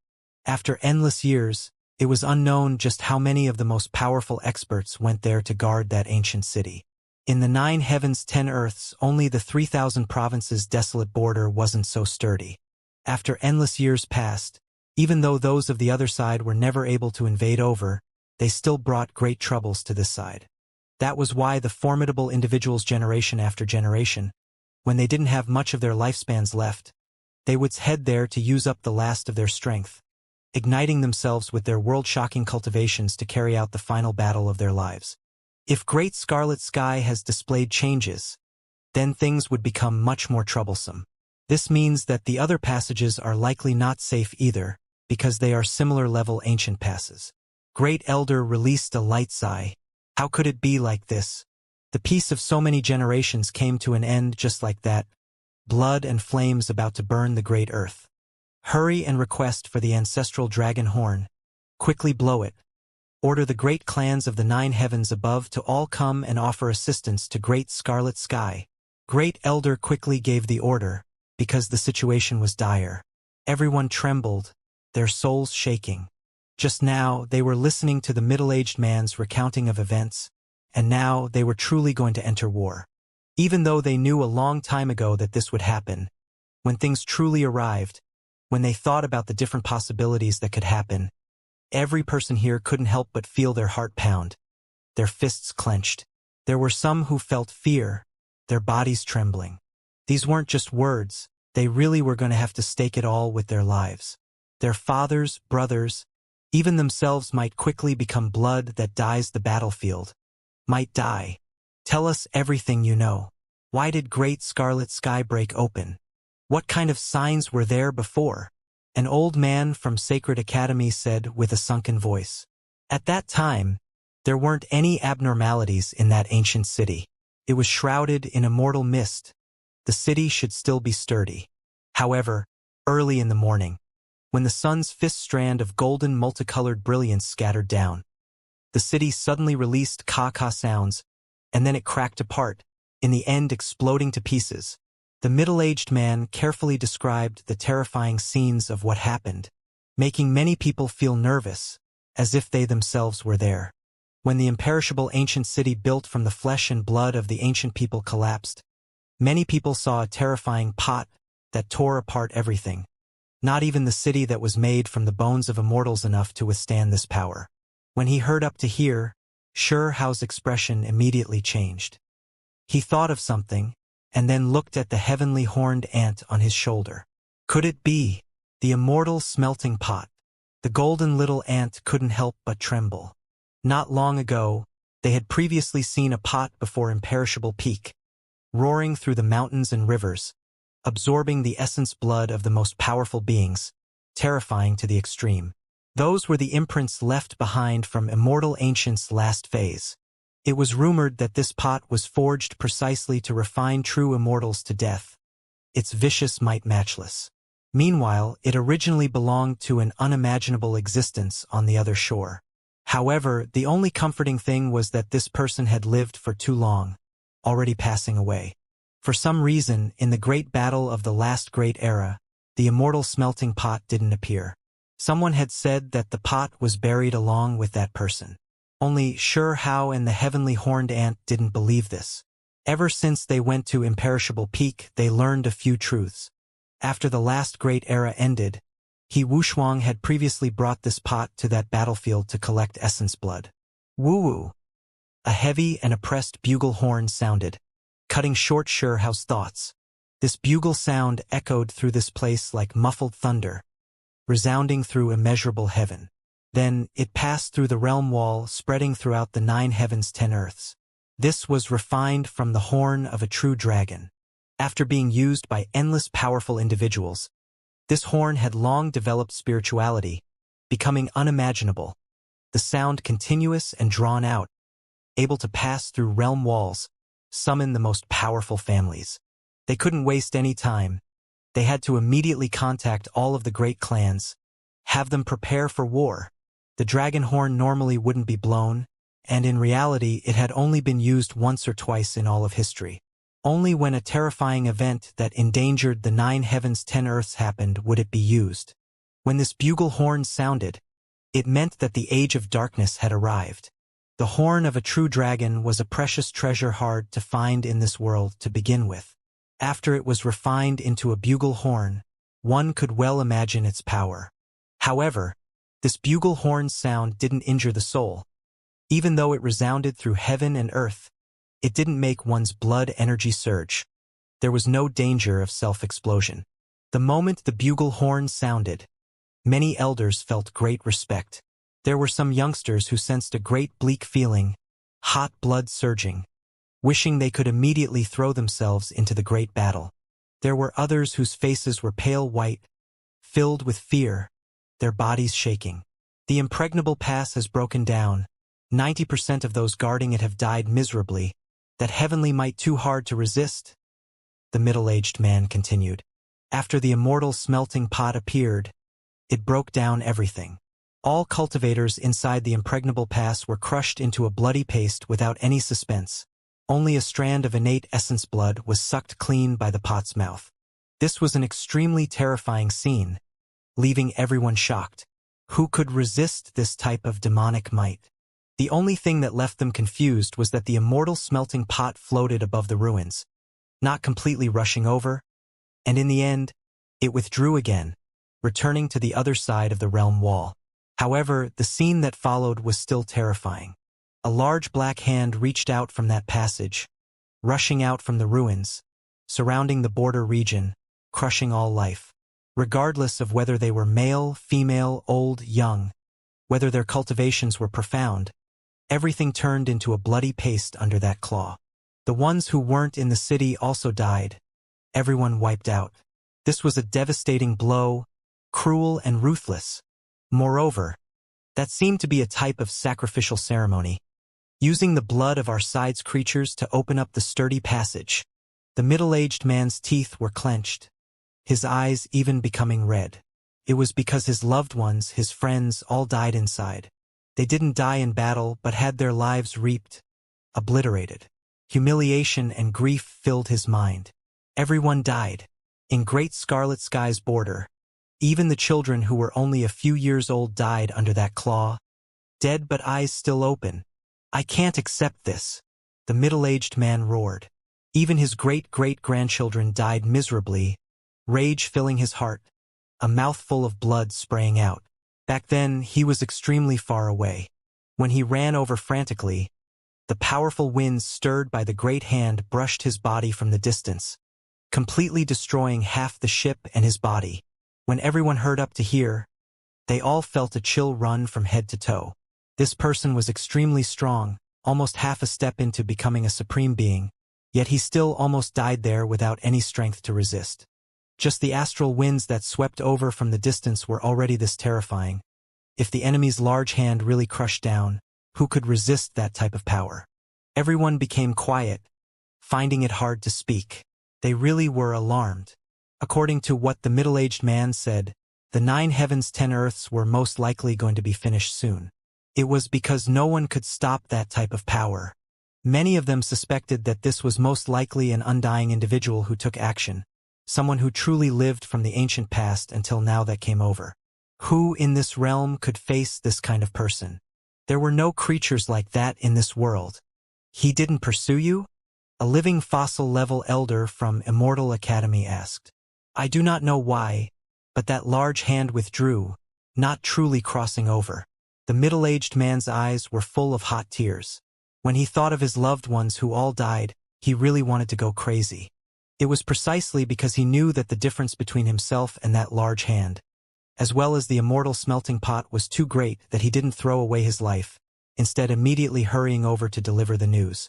After endless years, it was unknown just how many of the most powerful experts went there to guard that ancient city. In the 9 heavens 10 earths, only the 3,000 provinces' desolate border wasn't so sturdy. After endless years passed, even though those of the other side were never able to invade over, they still brought great troubles to this side. That was why the formidable individuals generation after generation, when they didn't have much of their lifespans left, they would head there to use up the last of their strength, igniting themselves with their world-shocking cultivations to carry out the final battle of their lives. If Great Scarlet Sky has displayed changes, then things would become much more troublesome. This means that the other passages are likely not safe either, because they are similar-level ancient passes. Great Elder released a light sigh. How could it be like this? The peace of so many generations came to an end just like that, blood and flames about to burn the great earth. Hurry and request for the ancestral dragon horn. Quickly blow it. Order the great clans of the 9 heavens above to all come and offer assistance to great scarlet sky. Great Elder quickly gave the order, because the situation was dire. Everyone trembled, their souls shaking. Just now, they were listening to the middle-aged man's recounting of events, and now they were truly going to enter war. Even though they knew a long time ago that this would happen, when things truly arrived, when they thought about the different possibilities that could happen, every person here couldn't help but feel their heart pound, their fists clenched. There were some who felt fear, their bodies trembling. These weren't just words, they really were going to have to stake it all with their lives. Their fathers, brothers, even themselves might quickly become blood that dyes the battlefield. Might die. Tell us everything you know. Why did great scarlet sky break open? What kind of signs were there before? An old man from Sacred Academy said with a sunken voice. At that time, there weren't any abnormalities in that ancient city. It was shrouded in immortal mist. The city should still be sturdy. However, early in the morning, when the sun's fifth strand of golden multicolored brilliance scattered down, the city suddenly released caw-caw sounds, and then it cracked apart, in the end exploding to pieces. The middle-aged man carefully described the terrifying scenes of what happened, making many people feel nervous, as if they themselves were there. When the imperishable ancient city built from the flesh and blood of the ancient people collapsed, many people saw a terrifying pot that tore apart everything. Not even the city that was made from the bones of immortals enough to withstand this power. When he heard up to here, Hao's expression immediately changed. He thought of something, and then looked at the heavenly horned ant on his shoulder. Could it be the immortal smelting pot? The golden little ant couldn't help but tremble. Not long ago, they had previously seen a pot before imperishable peak, roaring through the mountains and rivers, absorbing the essence blood of the most powerful beings, terrifying to the extreme. Those were the imprints left behind from Immortal Ancient's last phase. It was rumored that this pot was forged precisely to refine true immortals to death, its vicious might matchless. Meanwhile, it originally belonged to an unimaginable existence on the other shore. However, the only comforting thing was that this person had lived for too long, already passing away. For some reason, in the great battle of the last great era, the immortal smelting pot didn't appear. Someone had said that the pot was buried along with that person. Only Hao and the heavenly horned ant didn't believe this. Ever since they went to Imperishable Peak, they learned a few truths. After the last great era ended, Wuxia had previously brought this pot to that battlefield to collect essence blood. Woo-woo! A heavy and oppressed bugle horn sounded, cutting short Hao's thoughts. This bugle sound echoed through this place like muffled thunder, resounding through immeasurable heaven. Then, it passed through the realm wall, spreading throughout the 9 heavens 10 earths. This was refined from the horn of a true dragon. After being used by endless powerful individuals, this horn had long developed spirituality, becoming unimaginable, the sound continuous and drawn out, able to pass through realm walls, summon the most powerful families. They couldn't waste any time. They had to immediately contact all of the great clans, have them prepare for war. The dragon horn normally wouldn't be blown, and in reality it had only been used once or twice in all of history. Only when a terrifying event that endangered the 9 heavens 10 earths happened would it be used. When this bugle horn sounded, it meant that the age of darkness had arrived. The horn of a true dragon was a precious treasure hard to find in this world to begin with. After it was refined into a bugle horn, one could well imagine its power. However, this bugle horn sound didn't injure the soul. Even though it resounded through heaven and earth, it didn't make one's blood energy surge. There was no danger of self-explosion. The moment the bugle horn sounded, many elders felt great respect. There were some youngsters who sensed a great bleak feeling, hot blood surging, wishing they could immediately throw themselves into the great battle. There were others whose faces were pale white, filled with fear, their bodies shaking. The impregnable pass has broken down. 90% of those guarding it have died miserably. That heavenly might too hard to resist, the middle-aged man continued. After the immortal smelting pot appeared, it broke down everything. All cultivators inside the impregnable pass were crushed into a bloody paste without any suspense. Only a strand of innate essence blood was sucked clean by the pot's mouth. This was an extremely terrifying scene, leaving everyone shocked. Who could resist this type of demonic might? The only thing that left them confused was that the immortal smelting pot floated above the ruins, not completely rushing over, and in the end, it withdrew again, returning to the other side of the realm wall. However, the scene that followed was still terrifying. A large black hand reached out from that passage, rushing out from the ruins, surrounding the border region, crushing all life. Regardless of whether they were male, female, old, young, whether their cultivations were profound, everything turned into a bloody paste under that claw. The ones who weren't in the city also died. Everyone wiped out. This was a devastating blow, cruel and ruthless. Moreover, that seemed to be a type of sacrificial ceremony, using the blood of our side's creatures to open up the sturdy passage. The middle-aged man's teeth were clenched, his eyes even becoming red. It was because his loved ones, his friends, all died inside. They didn't die in battle but had their lives reaped, obliterated. Humiliation and grief filled his mind. Everyone died. In Great Scarlet Sky's border, even the children who were only a few years old died under that claw, dead but eyes still open. I can't accept this, the middle-aged man roared. Even his great-great-grandchildren died miserably, rage filling his heart, a mouthful of blood spraying out. Back then, he was extremely far away. When he ran over frantically, the powerful winds stirred by the great hand brushed his body from the distance, completely destroying half the ship and his body. When everyone heard up to here, they all felt a chill run from head to toe. This person was extremely strong, almost half a step into becoming a supreme being, yet he still almost died there without any strength to resist. Just the astral winds that swept over from the distance were already this terrifying. If the enemy's large hand really crushed down, who could resist that type of power? Everyone became quiet, finding it hard to speak. They really were alarmed. According to what the middle-aged man said, the 9 heavens 10 earths were most likely going to be finished soon. It was because no one could stop that type of power. Many of them suspected that this was most likely an undying individual who took action, someone who truly lived from the ancient past until now that came over. Who in this realm could face this kind of person? There were no creatures like that in this world. He didn't pursue you? A living fossil-level elder from Immortal Academy asked. I do not know why, but that large hand withdrew, not truly crossing over. The middle-aged man's eyes were full of hot tears. When he thought of his loved ones who all died, he really wanted to go crazy. It was precisely because he knew that the difference between himself and that large hand, as well as the immortal smelting pot, was too great that he didn't throw away his life, instead immediately hurrying over to deliver the news.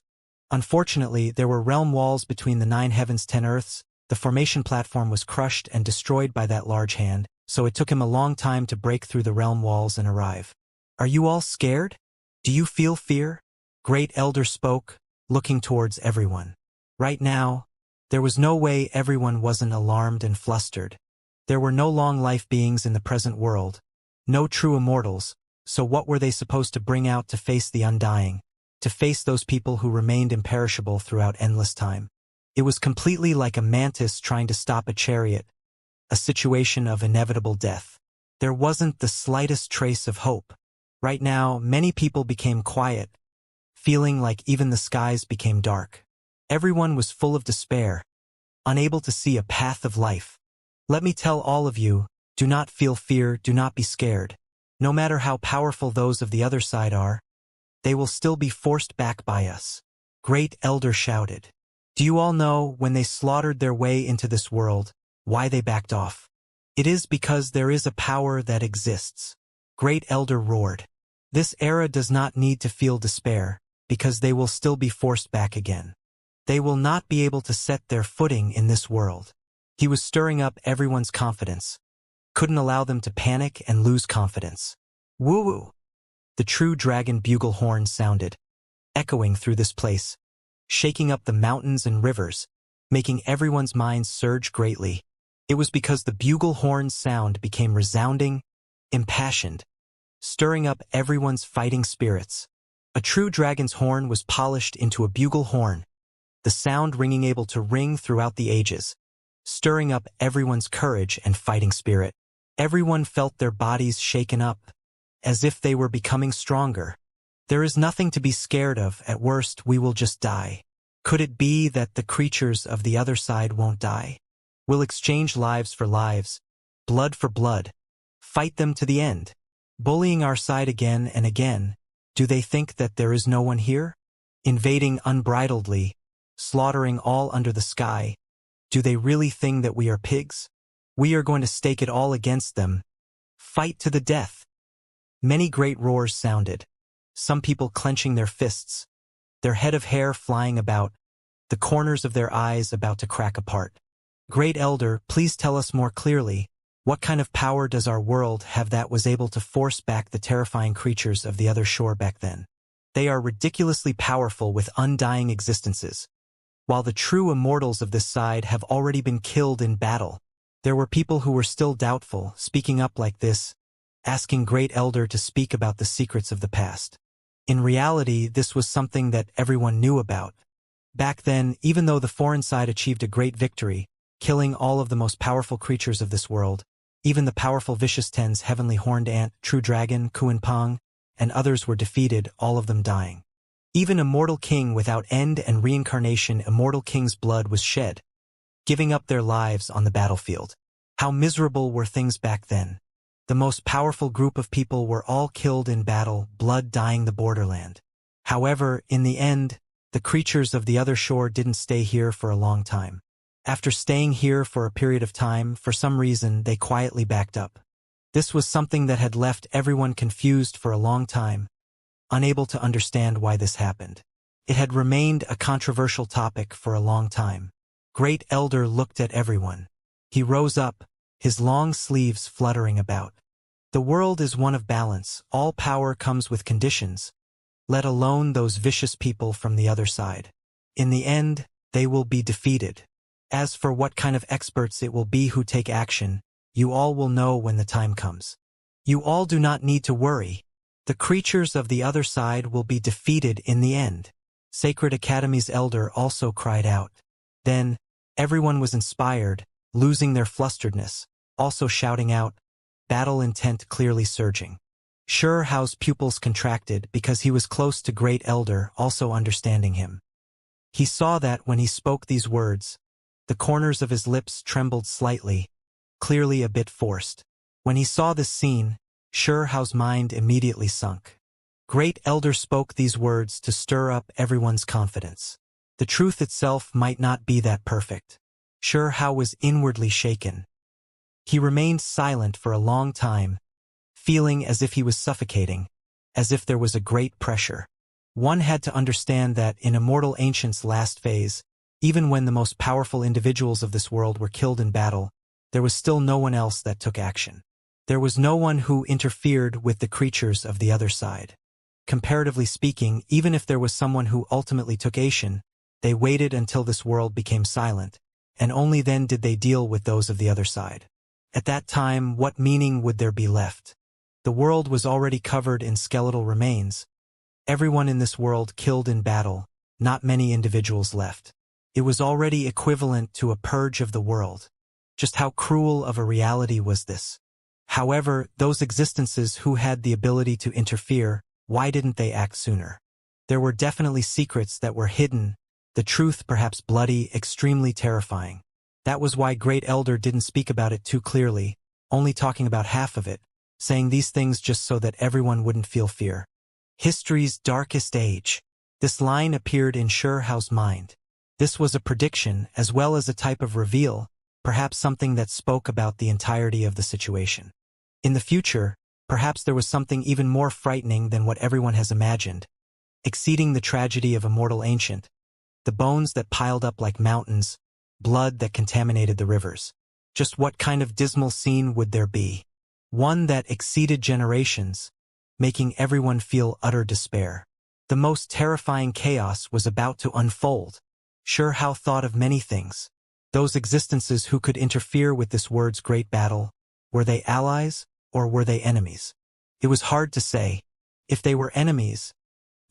Unfortunately, there were realm walls between the 9 heavens 10 earths. The formation platform was crushed and destroyed by that large hand, so it took him a long time to break through the realm walls and arrive. Are you all scared? Do you feel fear? Great Elder spoke, looking towards everyone. Right now, there was no way everyone wasn't alarmed and flustered. There were no long-life beings in the present world, no true immortals, so what were they supposed to bring out to face the undying, to face those people who remained imperishable throughout endless time? It was completely like a mantis trying to stop a chariot, a situation of inevitable death. There wasn't the slightest trace of hope. Right now, many people became quiet, feeling like even the skies became dark. Everyone was full of despair, unable to see a path of life. Let me tell all of you, do not feel fear, do not be scared. No matter how powerful those of the other side are, they will still be forced back by us. Great Elder shouted. Do you all know, when they slaughtered their way into this world, why they backed off? It is because there is a power that exists. Great Elder roared. This era does not need to feel despair, because they will still be forced back again. They will not be able to set their footing in this world. He was stirring up everyone's confidence. Couldn't allow them to panic and lose confidence. Woo-woo! The true dragon bugle horn sounded, echoing through this place, shaking up the mountains and rivers, making everyone's minds surge greatly. It was because the bugle horn's sound became resounding, impassioned, stirring up everyone's fighting spirits. A true dragon's horn was polished into a bugle horn, the sound ringing able to ring throughout the ages, stirring up everyone's courage and fighting spirit. Everyone felt their bodies shaken up, as if they were becoming stronger. There is nothing to be scared of. At worst, we will just die. Could it be that the creatures of the other side won't die? We'll exchange lives for lives, blood for blood, fight them to the end, bullying our side again and again. Do they think that there is no one here? Invading unbridledly, slaughtering all under the sky. Do they really think that we are pigs? We are going to stake it all against them. Fight to the death. Many great roars sounded, some people clenching their fists, their head of hair flying about, the corners of their eyes about to crack apart. Great Elder, please tell us more clearly, what kind of power does our world have that was able to force back the terrifying creatures of the other shore back then? They are ridiculously powerful with undying existences. While the true immortals of this side have already been killed in battle, there were people who were still doubtful, speaking up like this, asking Great Elder to speak about the secrets of the past. In reality, this was something that everyone knew about. Back then, even though the foreign side achieved a great victory, killing all of the most powerful creatures of this world, even the powerful Vicious Ten's heavenly horned ant, True Dragon, Kuanpang, and others were defeated, all of them dying. Even Immortal King without end and Reincarnation, Immortal King's blood was shed, giving up their lives on the battlefield. How miserable were things back then. The most powerful group of people were all killed in battle, blood dyeing the borderland. However, in the end, the creatures of the other shore didn't stay here for a long time. After staying here for a period of time, for some reason, they quietly backed up. This was something that had left everyone confused for a long time, unable to understand why this happened. It had remained a controversial topic for a long time. Great Elder looked at everyone. He rose up, his long sleeves fluttering about. The world is one of balance. All power comes with conditions, let alone those vicious people from the other side. In the end, they will be defeated. As for what kind of experts it will be who take action, you all will know when the time comes. You all do not need to worry. The creatures of the other side will be defeated in the end. Sacred Academy's elder also cried out. Then, everyone was inspired, losing their flusteredness, also shouting out, battle intent clearly surging. Sure Hao's pupils contracted because he was close to Great Elder, also understanding him. He saw that when he spoke these words, the corners of his lips trembled slightly, clearly a bit forced. When he saw this scene, Sure Hao's mind immediately sunk. Great Elder spoke these words to stir up everyone's confidence. The truth itself might not be that perfect. Sure Hao was inwardly shaken. He remained silent for a long time, feeling as if he was suffocating, as if there was a great pressure. One had to understand that in Immortal Ancient's last phase, even when the most powerful individuals of this world were killed in battle, there was still no one else that took action. There was no one who interfered with the creatures of the other side. Comparatively speaking, even if there was someone who ultimately took action, they waited until this world became silent, and only then did they deal with those of the other side. At that time, what meaning would there be left? The world was already covered in skeletal remains. Everyone in this world killed in battle, not many individuals left. It was already equivalent to a purge of the world. Just how cruel of a reality was this? However, those existences who had the ability to interfere, why didn't they act sooner? There were definitely secrets that were hidden, the truth perhaps bloody, extremely terrifying. That was why Great Elder didn't speak about it too clearly, only talking about half of it, saying these things just so that everyone wouldn't feel fear. History's darkest age. This line appeared in Sure Hao's mind. This was a prediction as well as a type of reveal, perhaps something that spoke about the entirety of the situation. In the future, perhaps there was something even more frightening than what everyone has imagined, exceeding the tragedy of Immortal Ancient, the bones that piled up like mountains, blood that contaminated the rivers. Just what kind of dismal scene would there be? One that exceeded generations, making everyone feel utter despair. The most terrifying chaos was about to unfold. Sure Hao thought of many things. Those existences who could interfere with this world's great battle, were they allies or were they enemies? It was hard to say. If they were enemies,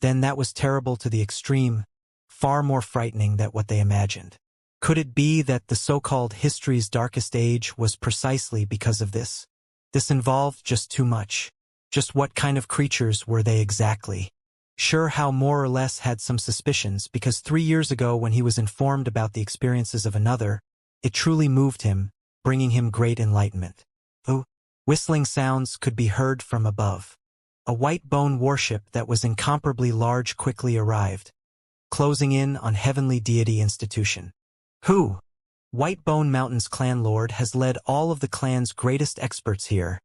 then that was terrible to the extreme, far more frightening than what they imagined. Could it be that the so-called history's darkest age was precisely because of this? This involved just too much. Just what kind of creatures were they exactly? Sure, Hao more or less had some suspicions because 3 years ago when he was informed about the experiences of another, it truly moved him, bringing him great enlightenment. Oh, whistling sounds could be heard from above. A white bone warship that was incomparably large quickly arrived, closing in on Heavenly Deity Institution. Who? White Bone Mountain's clan lord has led all of the clan's greatest experts here,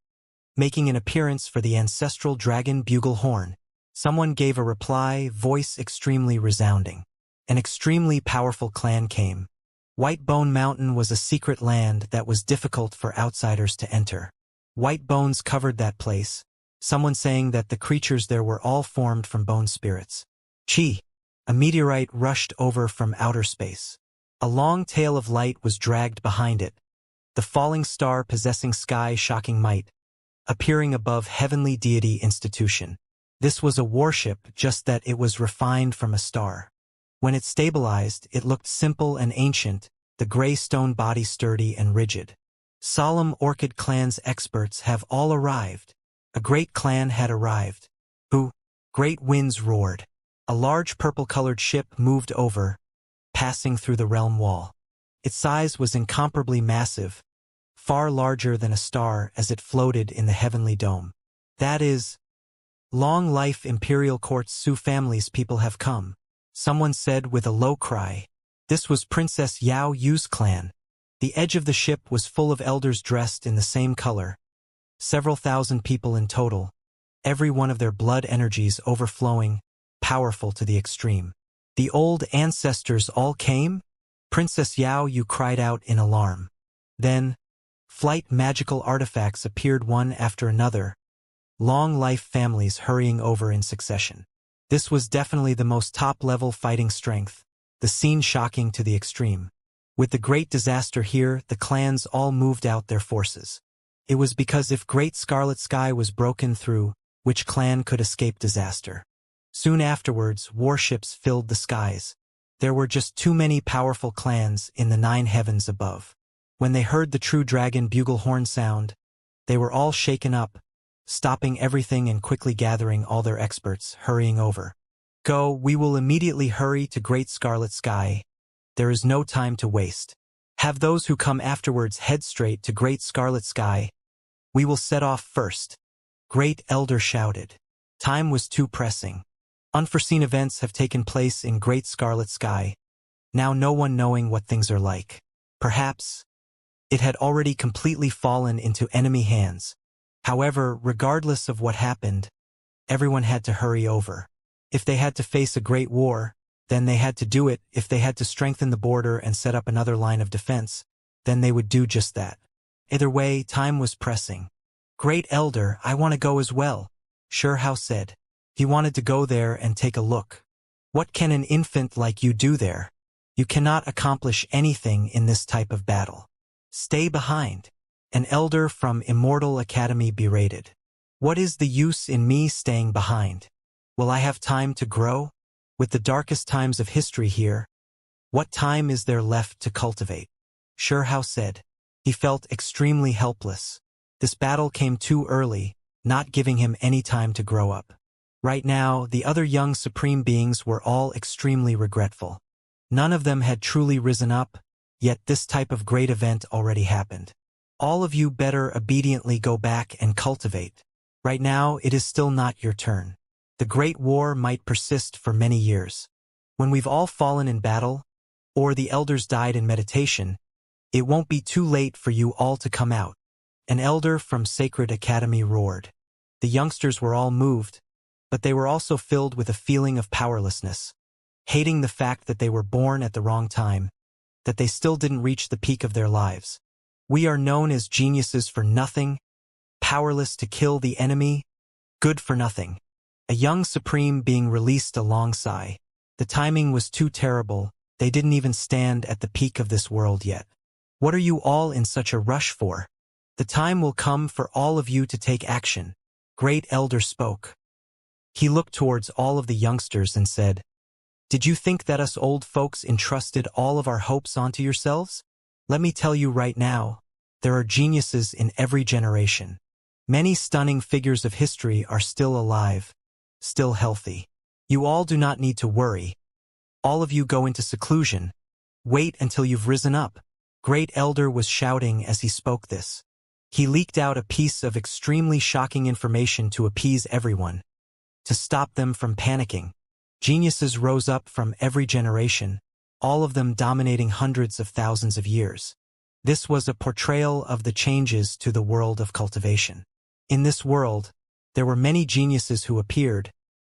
making an appearance for the ancestral dragon bugle horn. Someone gave a reply, voice extremely resounding. An extremely powerful clan came. White Bone Mountain was a secret land that was difficult for outsiders to enter. White bones covered that place, someone saying that the creatures there were all formed from bone spirits. Chi! A meteorite rushed over from outer space. A long tail of light was dragged behind it, the falling star possessing sky-shocking might, appearing above Heavenly Deity Institution. This was a warship, just that it was refined from a star. When it stabilized, it looked simple and ancient, the gray stone body sturdy and rigid. Solemn Orchid Clan's experts have all arrived. A great clan had arrived. Who? Great winds roared. A large purple-colored ship moved over, passing through the realm wall. Its size was incomparably massive, far larger than a star as it floated in the heavenly dome. That is, long life Imperial Court's Su family's people have come, someone said with a low cry. This was Princess Yao Yu's clan. The edge of the ship was full of elders dressed in the same color. Several thousand people in total, every one of their blood energies overflowing, powerful to the extreme. The old ancestors all came? Princess Yao Yu cried out in alarm. Then, flight magical artifacts appeared one after another, long-life families hurrying over in succession. This was definitely the most top-level fighting strength, the scene shocking to the extreme. With the great disaster here, the clans all moved out their forces. It was because if Great Scarlet Sky was broken through, which clan could escape disaster? Soon afterwards, warships filled the skies. There were just too many powerful clans in the 9 heavens above. When they heard the true dragon bugle horn sound, they were all shaken up, stopping everything and quickly gathering all their experts, hurrying over. Go, we will immediately hurry to Great Scarlet Sky. There is no time to waste. Have those who come afterwards head straight to Great Scarlet Sky. We will set off first. Great Elder shouted. Time was too pressing. Unforeseen events have taken place in Great Scarlet Sky. Now no one knowing what things are like. Perhaps it had already completely fallen into enemy hands. However, regardless of what happened, everyone had to hurry over. If they had to face a great war, then they had to do it. If they had to strengthen the border and set up another line of defense, then they would do just that. Either way, time was pressing. Great Elder, I want to go as well, Sure Hao said. He wanted to go there and take a look. What can an infant like you do there? You cannot accomplish anything in this type of battle. Stay behind. An elder from Immortal Academy berated. What is the use in me staying behind? Will I have time to grow? With the darkest times of history here, what time is there left to cultivate? Sure Hao said. He felt extremely helpless. This battle came too early, not giving him any time to grow up. Right now, the other young supreme beings were all extremely regretful. None of them had truly risen up, yet this type of great event already happened. All of you better obediently go back and cultivate. Right now, it is still not your turn. The Great War might persist for many years. When we've all fallen in battle, or the elders died in meditation, it won't be too late for you all to come out. An elder from Sacred Academy roared. The youngsters were all moved, but they were also filled with a feeling of powerlessness, hating the fact that they were born at the wrong time, that they still didn't reach the peak of their lives. We are known as geniuses for nothing, powerless to kill the enemy, good for nothing. A young supreme being released a long sigh. The timing was too terrible, they didn't even stand at the peak of this world yet. What are you all in such a rush for? The time will come for all of you to take action. Great Elder spoke. He looked towards all of the youngsters and said, "Did you think that us old folks entrusted all of our hopes onto yourselves? Let me tell you right now, there are geniuses in every generation. Many stunning figures of history are still alive, still healthy. You all do not need to worry. All of you go into seclusion. Wait until you've risen up." Great Elder was shouting as he spoke this. He leaked out a piece of extremely shocking information to appease everyone, to stop them from panicking. Geniuses rose up from every generation, all of them dominating hundreds of thousands of years. This was a portrayal of the changes to the world of cultivation. In this world, there were many geniuses who appeared,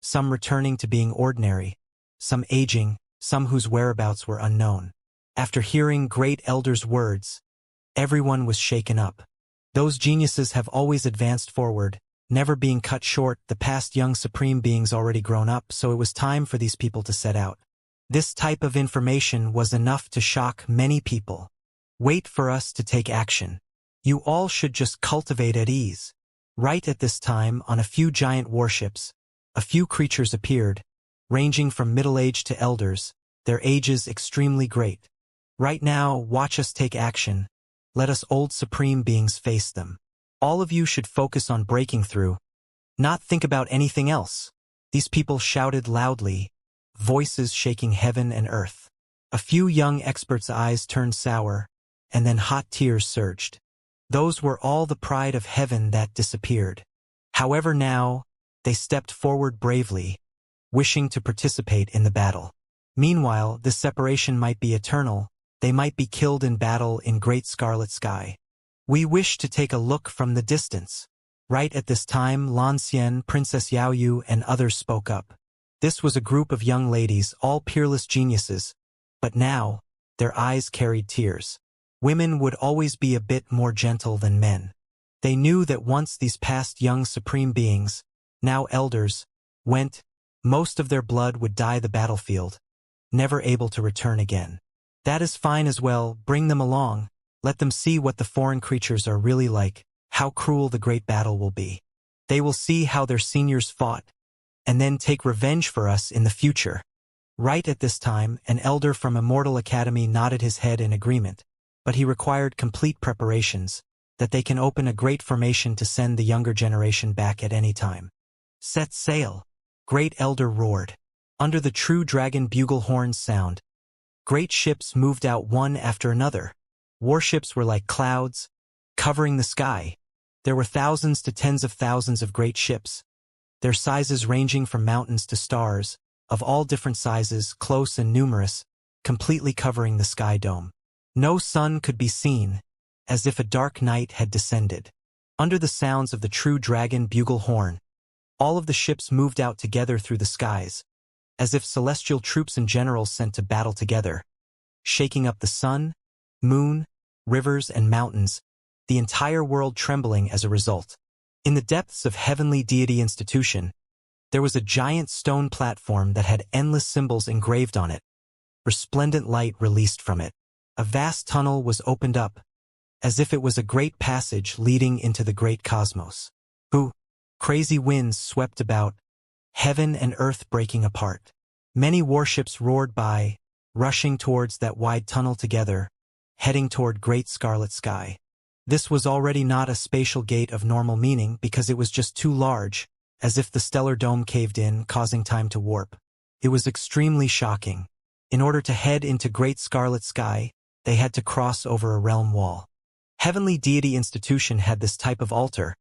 some returning to being ordinary, some aging, some whose whereabouts were unknown. After hearing Great Elder's words, everyone was shaken up. Those geniuses have always advanced forward, never being cut short. The past young supreme beings already grown up, so it was time for these people to set out. This type of information was enough to shock many people. Wait for us to take action. You all should just cultivate at ease. Right at this time, on a few giant warships, a few creatures appeared, ranging from middle-aged to elders, their ages extremely great. Right now, watch us take action. Let us old supreme beings face them. All of you should focus on breaking through, not think about anything else. These people shouted loudly, voices shaking heaven and earth. A few young experts' eyes turned sour, and then hot tears surged. Those were all the pride of heaven that disappeared. However, now, they stepped forward bravely, wishing to participate in the battle. Meanwhile, this separation might be eternal. They might be killed in battle in great scarlet sky. We wish to take a look from the distance. Right at this time, Lan Xian, Princess Yao Yu, and others spoke up. This was a group of young ladies, all peerless geniuses, but now, their eyes carried tears. Women would always be a bit more gentle than men. They knew that once these past young supreme beings, now elders, went, most of their blood would dye the battlefield, never able to return again. That is fine as well, bring them along, let them see what the foreign creatures are really like, how cruel the great battle will be. They will see how their seniors fought, and then take revenge for us in the future. Right at this time, an elder from Immortal Academy nodded his head in agreement, but he required complete preparations, that they can open a great formation to send the younger generation back at any time. Set sail! Great Elder roared. Under the true dragon bugle horn's sound, great ships moved out one after another. Warships were like clouds, covering the sky. There were thousands to tens of thousands of great ships, their sizes ranging from mountains to stars, of all different sizes, close and numerous, completely covering the sky dome. No sun could be seen, as if a dark night had descended. Under the sounds of the true dragon bugle horn, all of the ships moved out together through the skies, as if celestial troops and generals sent to battle together, shaking up the sun, moon, rivers, and mountains, the entire world trembling as a result. In the depths of Heavenly Deity Institution, there was a giant stone platform that had endless symbols engraved on it. Resplendent light released from it. A vast tunnel was opened up, as if it was a great passage leading into the great cosmos. Crazy winds swept about, heaven and earth breaking apart. Many warships roared by, rushing towards that wide tunnel together, heading toward great scarlet sky. This was already not a spatial gate of normal meaning because it was just too large, as if the stellar dome caved in, causing time to warp. It was extremely shocking. In order to head into great scarlet sky, they had to cross over a realm wall. Heavenly Deity Institution had this type of altar,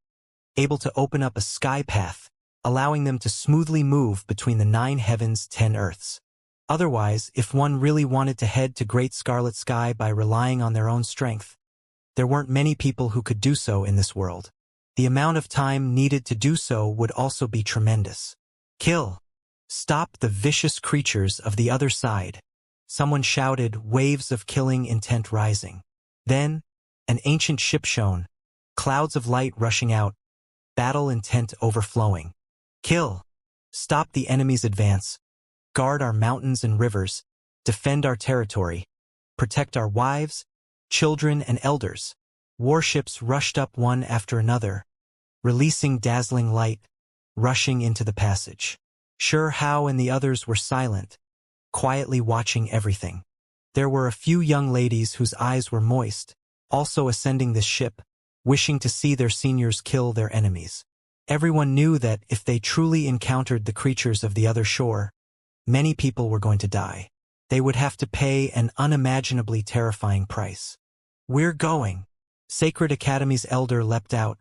able to open up a sky path, allowing them to smoothly move between the 9 heavens, 10 earths. Otherwise, if one really wanted to head to great scarlet sky by relying on their own strength, there weren't many people who could do so in this world. The amount of time needed to do so would also be tremendous. Kill! Stop the vicious creatures of the other side. Someone shouted, waves of killing intent rising. Then, an ancient ship shone, clouds of light rushing out, battle intent overflowing. Kill! Stop the enemy's advance. Guard our mountains and rivers. Defend our territory. Protect our wives, children, and elders. Warships rushed up one after another, releasing dazzling light, rushing into the passage. Sure Hao and the others were silent, quietly watching everything. There were a few young ladies whose eyes were moist, also ascending this ship, wishing to see their seniors kill their enemies. Everyone knew that if they truly encountered the creatures of the other shore, many people were going to die. They would have to pay an unimaginably terrifying price. "We're going." Sacred Academy's elder leapt out,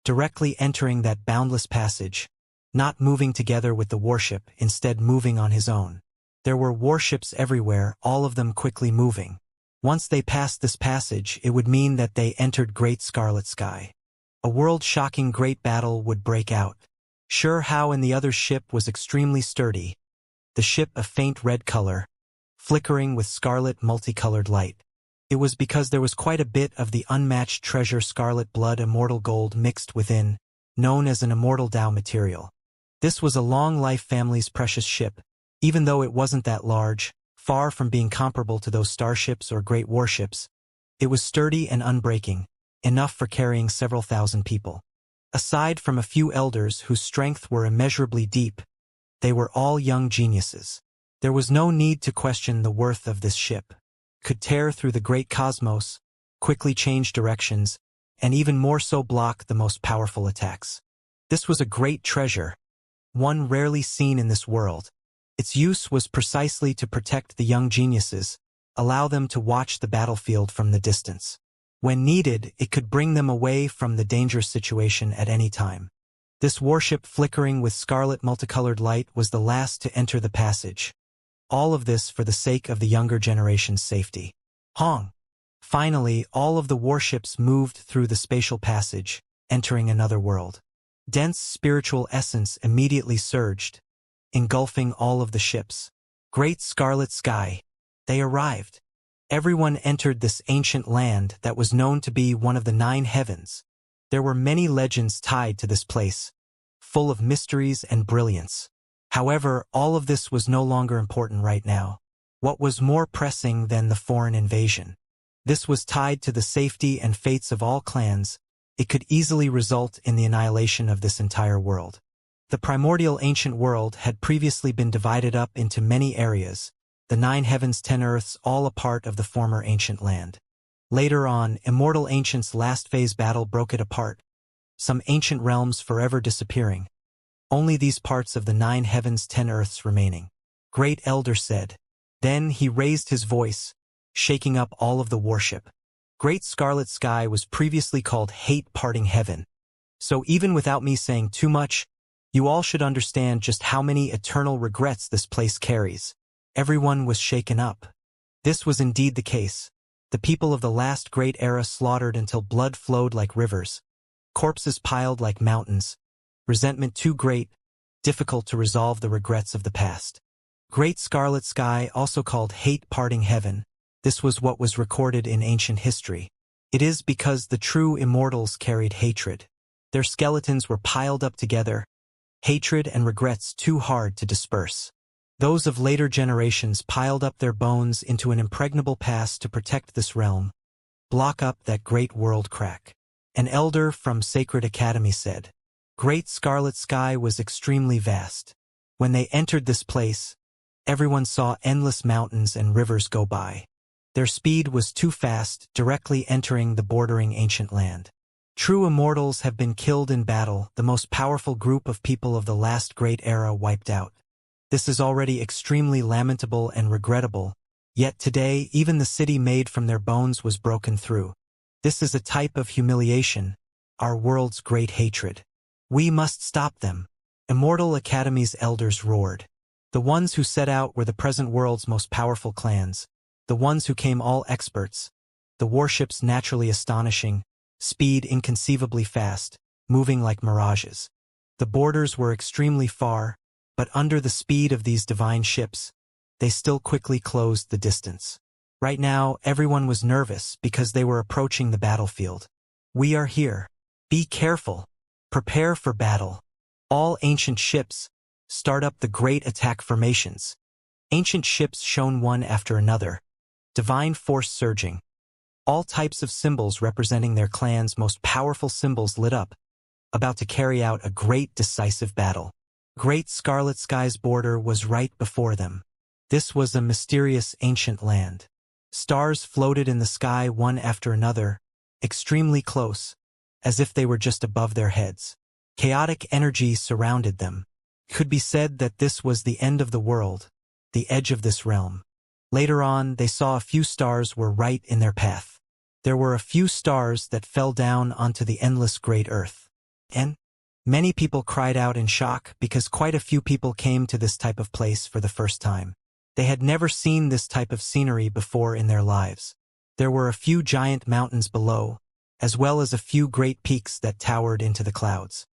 directly entering that boundless passage, not moving together with the warship, instead moving on his own. There were warships everywhere, all of them quickly moving. Once they passed this passage, it would mean that they entered Great Scarlet Sky. A world-shocking great battle would break out. Sure Hao and the other ship was extremely sturdy, the ship a faint red color, flickering with scarlet multicolored light. It was because there was quite a bit of the unmatched treasure scarlet blood immortal gold mixed within, known as an immortal Tao material. This was a long-life family's precious ship, even though it wasn't that large, far from being comparable to those starships or great warships. It was sturdy and unbreaking, enough for carrying several thousand people. Aside from a few elders whose strength were immeasurably deep, they were all young geniuses. There was no need to question the worth of this ship. Could tear through the great cosmos, quickly change directions, and even more so block the most powerful attacks. This was a great treasure, one rarely seen in this world. Its use was precisely to protect the young geniuses, allow them to watch the battlefield from the distance. When needed, it could bring them away from the dangerous situation at any time. This warship flickering with scarlet multicolored light was the last to enter the passage. All of this for the sake of the younger generation's safety. Hong! Finally, all of the warships moved through the spatial passage, entering another world. Dense spiritual essence immediately surged, engulfing all of the ships. Great Scarlet Sky. They arrived. Everyone entered this ancient land that was known to be one of the 9 heavens. There were many legends tied to this place, full of mysteries and brilliance. However, all of this was no longer important right now. What was more pressing than the foreign invasion? This was tied to the safety and fates of all clans. It could easily result in the annihilation of this entire world. The primordial ancient world had previously been divided up into many areas, the 9 heavens 10 earths all a part of the former ancient land. Later on, Immortal Ancient's last phase battle broke it apart, some ancient realms forever disappearing. Only these parts of the 9 heavens 10 earths remaining. Great Elder said. Then he raised his voice, shaking up all of the warship. Great Scarlet Sky was previously called Hate-Parting Heaven. So even without me saying too much, you all should understand just how many eternal regrets this place carries. Everyone was shaken up. This was indeed the case. The people of the last great era slaughtered until blood flowed like rivers. Corpses piled like mountains. Resentment too great, difficult to resolve the regrets of the past. Great Scarlet Sky, also called Hate-Parting Heaven. This was what was recorded in ancient history. It is because the true immortals carried hatred. Their skeletons were piled up together, hatred and regrets too hard to disperse. Those of later generations piled up their bones into an impregnable past to protect this realm, block up that great world crack. An elder from Sacred Academy said, Great Scarlet Sky was extremely vast. When they entered this place, everyone saw endless mountains and rivers go by. Their speed was too fast, directly entering the bordering ancient land. True immortals have been killed in battle, the most powerful group of people of the last great era wiped out. This is already extremely lamentable and regrettable, yet today even the city made from their bones was broken through. This is a type of humiliation, our world's great hatred. We must stop them. Immortal Academy's elders roared. The ones who set out were the present world's most powerful clans, the ones who came all experts, the warships naturally astonishing, speed inconceivably fast, moving like mirages. The borders were extremely far, but under the speed of these divine ships, they still quickly closed the distance. Right now, everyone was nervous because they were approaching the battlefield. We are here. Be careful. Prepare for battle. All ancient ships, start up the great attack formations. Ancient ships shone one after another, divine force surging. All types of symbols representing their clan's most powerful symbols lit up. about to carry out a great decisive battle. Great Scarlet Sky's border was right before them. This was a mysterious ancient land. Stars floated in the sky one after another, extremely close, as if they were just above their heads. Chaotic energy surrounded them. It could be said that this was the end of the world, the edge of this realm. Later on, they saw a few stars were right in their path. There were a few stars that fell down onto the endless great earth. And many people cried out in shock because quite a few people came to this type of place for the first time. They had never seen this type of scenery before in their lives. There were a few giant mountains below, as well as a few great peaks that towered into the clouds.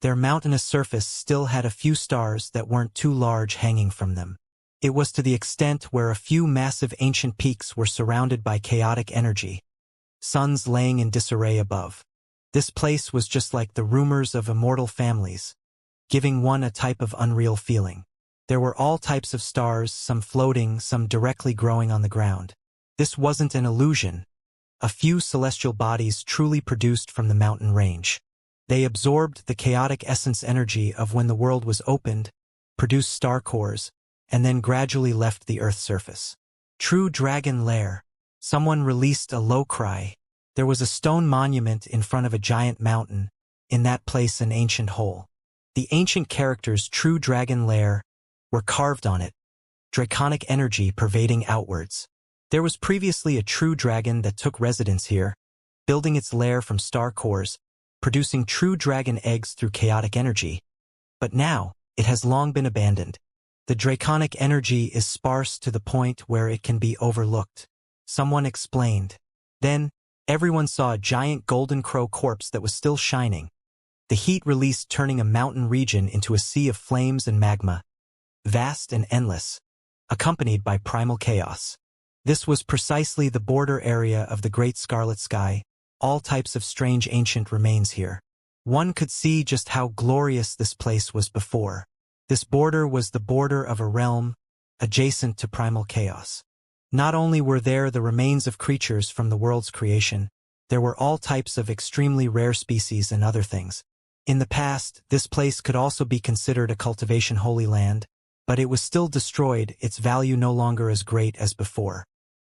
Their mountainous surface still had a few stars that weren't too large hanging from them. It was to the extent where a few massive ancient peaks were surrounded by chaotic energy, suns laying in disarray above. This place was just like the rumors of immortal families, giving one a type of unreal feeling. There were all types of stars, some floating, some directly growing on the ground. This wasn't an illusion. A few celestial bodies truly produced from the mountain range. They absorbed the chaotic essence energy of when the world was opened, produced star cores, and then gradually left the Earth's surface. True Dragon Lair. Someone released a low cry. There was a stone monument in front of a giant mountain, in that place an ancient hole. The ancient characters True Dragon Lair were carved on it, draconic energy pervading outwards. There was previously a true dragon that took residence here, building its lair from star cores, producing true dragon eggs through chaotic energy. But now, it has long been abandoned. The draconic energy is sparse to the point where it can be overlooked. Someone explained. Then, everyone saw a giant golden crow corpse that was still shining. The heat released turning a mountain region into a sea of flames and magma, vast and endless, accompanied by primal chaos. This was precisely the border area of the Great Scarlet Sky. All types of strange ancient remains here. One could see just how glorious this place was before. This border was the border of a realm adjacent to primal chaos. Not only were there the remains of creatures from the world's creation, there were all types of extremely rare species and other things. In the past, this place could also be considered a cultivation holy land, but it was still destroyed, its value no longer as great as before.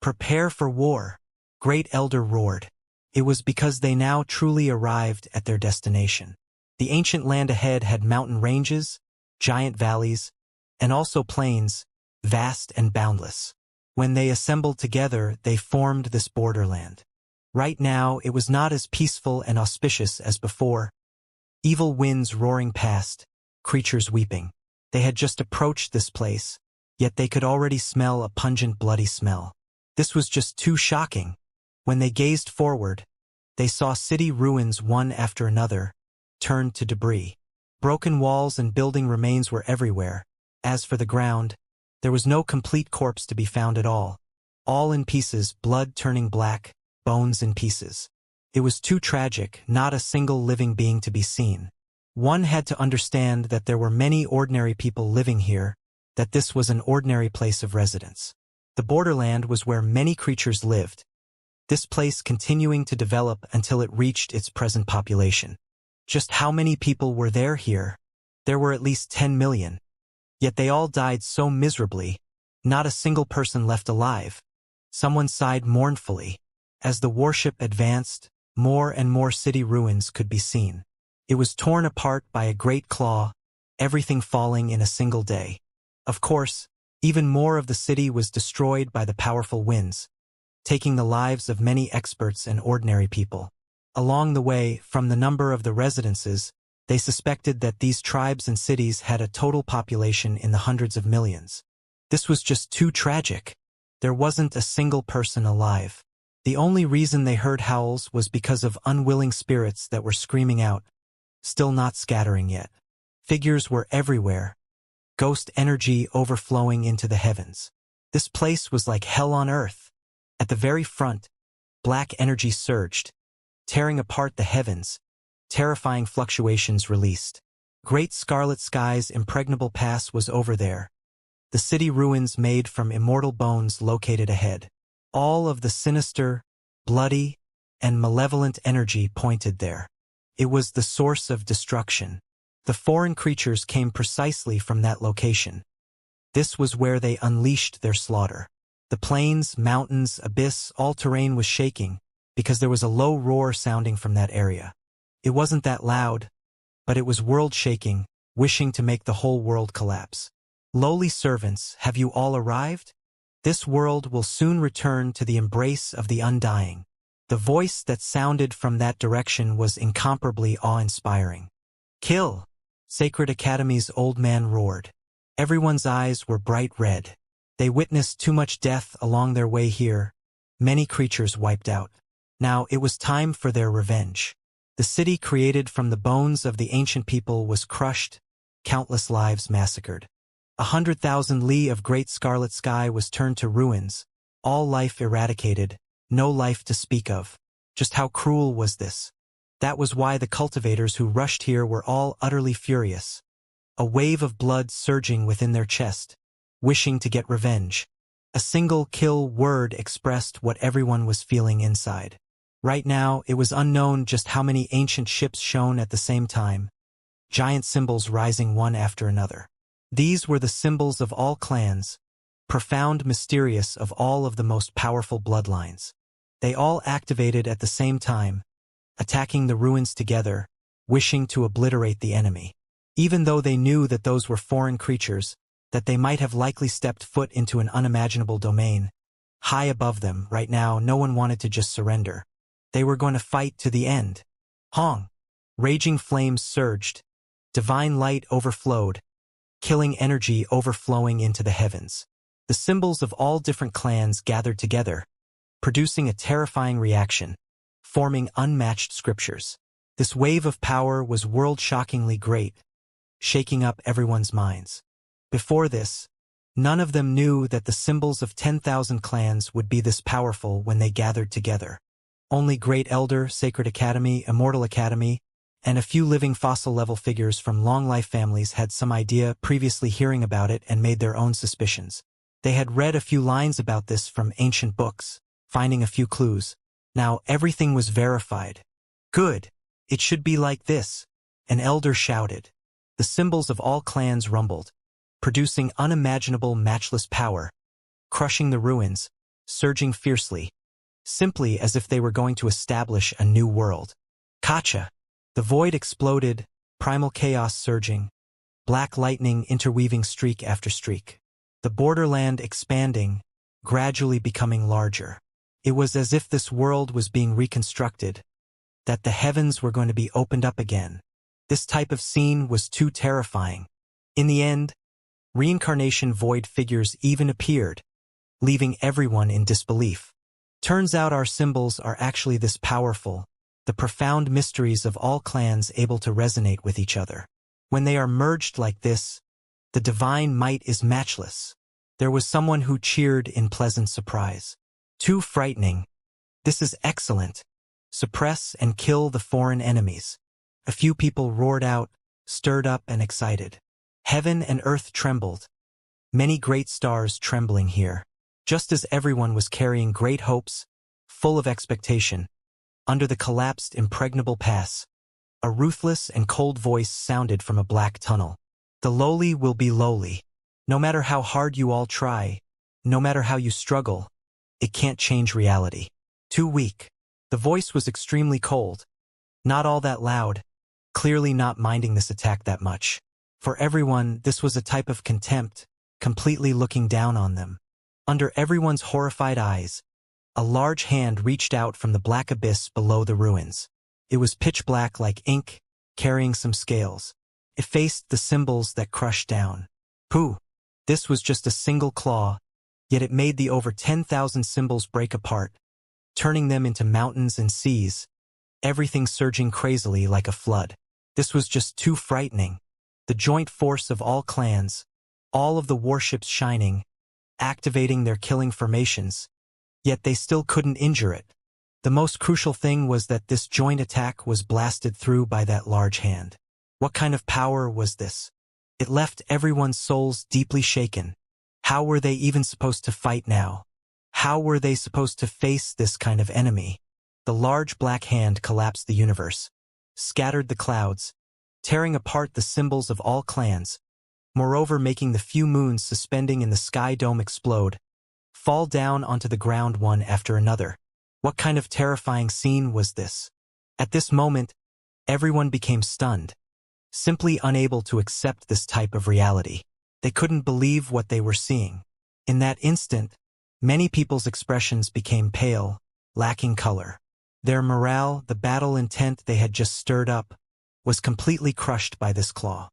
Prepare for war, Great Elder roared. It was because they now truly arrived at their destination. The ancient land ahead had mountain ranges, giant valleys, and also plains, vast and boundless. When they assembled together, they formed this borderland. Right now, it was not as peaceful and auspicious as before. Evil winds roaring past, creatures weeping. They had just approached this place, yet they could already smell a pungent bloody smell. This was just too shocking. When they gazed forward, they saw city ruins one after another, turned to debris. Broken walls and building remains were everywhere. As for the ground, there was no complete corpse to be found at all. All in pieces, blood turning black, bones in pieces. It was too tragic, not a single living being to be seen. One had to understand that there were many ordinary people living here, that this was an ordinary place of residence. The borderland was where many creatures lived, this place continuing to develop until it reached its present population. Just how many people were there here? There were at least 10 million. Yet they all died so miserably, not a single person left alive. Someone sighed mournfully. As the warship advanced, more and more city ruins could be seen. It was torn apart by a great claw, everything falling in a single day. Of course, even more of the city was destroyed by the powerful winds, taking the lives of many experts and ordinary people. Along the way, from the number of the residences, they suspected that these tribes and cities had a total population in the hundreds of millions. This was just too tragic. There wasn't a single person alive. The only reason they heard howls was because of unwilling spirits that were screaming out, still not scattering yet. Figures were everywhere, ghost energy overflowing into the heavens. This place was like hell on earth. At the very front, black energy surged, tearing apart the heavens, terrifying fluctuations released. Great Scarlet Sky's impregnable pass was over there. The city ruins made from immortal bones located ahead. All of the sinister, bloody, and malevolent energy pointed there. It was the source of destruction. The foreign creatures came precisely from that location. This was where they unleashed their slaughter. The plains, mountains, abyss, all terrain was shaking, because there was a low roar sounding from that area. It wasn't that loud, but it was world-shaking, wishing to make the whole world collapse. Lowly servants, have you all arrived? This world will soon return to the embrace of the undying. The voice that sounded from that direction was incomparably awe-inspiring. Kill! Sacred Academy's old man roared. Everyone's eyes were bright red. They witnessed too much death along their way here, many creatures wiped out. Now it was time for their revenge. The city created from the bones of the ancient people was crushed, countless lives massacred. 100,000 li of great scarlet sky was turned to ruins, all life eradicated, no life to speak of. Just how cruel was this? That was why the cultivators who rushed here were all utterly furious. A wave of blood surging within their chest, wishing to get revenge. A single kill word expressed what everyone was feeling inside. Right now, it was unknown just how many ancient ships shone at the same time, giant symbols rising one after another. These were the symbols of all clans, profound, mysterious, of all of the most powerful bloodlines. They all activated at the same time, attacking the ruins together, wishing to obliterate the enemy. Even though they knew that those were foreign creatures, that they might have likely stepped foot into an unimaginable domain, high above them, right now no one wanted to just surrender. They were going to fight to the end. Hong! Raging flames surged. Divine light overflowed, killing energy overflowing into the heavens. The symbols of all different clans gathered together, producing a terrifying reaction, forming unmatched scriptures. This wave of power was world-shockingly great, shaking up everyone's minds. Before this, none of them knew that the symbols of 10,000 clans would be this powerful when they gathered together. Only Great Elder, Sacred Academy, Immortal Academy, and a few living fossil-level figures from long-life families had some idea, previously hearing about it, and made their own suspicions. They had read a few lines about this from ancient books, finding a few clues. Now everything was verified. Good! It should be like this, an elder shouted. The symbols of all clans rumbled, producing unimaginable matchless power, crushing the ruins, surging fiercely, simply as if they were going to establish a new world. Kacha! The void exploded, primal chaos surging, black lightning interweaving streak after streak. The borderland expanding, gradually becoming larger. It was as if this world was being reconstructed, that the heavens were going to be opened up again. This type of scene was too terrifying. In the end, Reincarnation void figures even appeared, leaving everyone in disbelief. Turns out our symbols are actually this powerful, the profound mysteries of all clans able to resonate with each other. When they are merged like this, the divine might is matchless. There was someone who cheered in pleasant surprise. Too frightening. This is excellent. Suppress and kill the foreign enemies. A few people roared out, stirred up and excited. Heaven and earth trembled. Many great stars trembling here. Just as everyone was carrying great hopes, full of expectation, under the collapsed impregnable pass, a ruthless and cold voice sounded from a black tunnel. The lowly will be lowly. No matter how hard you all try, no matter how you struggle, it can't change reality. Too weak. The voice was extremely cold. Not all that loud, clearly not minding this attack that much. For everyone, this was a type of contempt, completely looking down on them. Under everyone's horrified eyes, a large hand reached out from the black abyss below the ruins. It was pitch black like ink, carrying some scales. It faced the symbols that crushed down. Pooh! This was just a single claw, yet it made the over 10,000 symbols break apart, turning them into mountains and seas, everything surging crazily like a flood. This was just too frightening. The joint force of all clans, all of the warships shining, activating their killing formations, yet they still couldn't injure it. The most crucial thing was that this joint attack was blasted through by that large hand. What kind of power was this? It left everyone's souls deeply shaken. How were they even supposed to fight now? How were they supposed to face this kind of enemy? The large black hand collapsed the universe, scattered the clouds, tearing apart the symbols of all clans, moreover making the few moons suspending in the sky dome explode, fall down onto the ground one after another. What kind of terrifying scene was this? At this moment, everyone became stunned, simply unable to accept this type of reality. They couldn't believe what they were seeing. In that instant, many people's expressions became pale, lacking color. Their morale, the battle intent they had just stirred up, was completely crushed by this claw.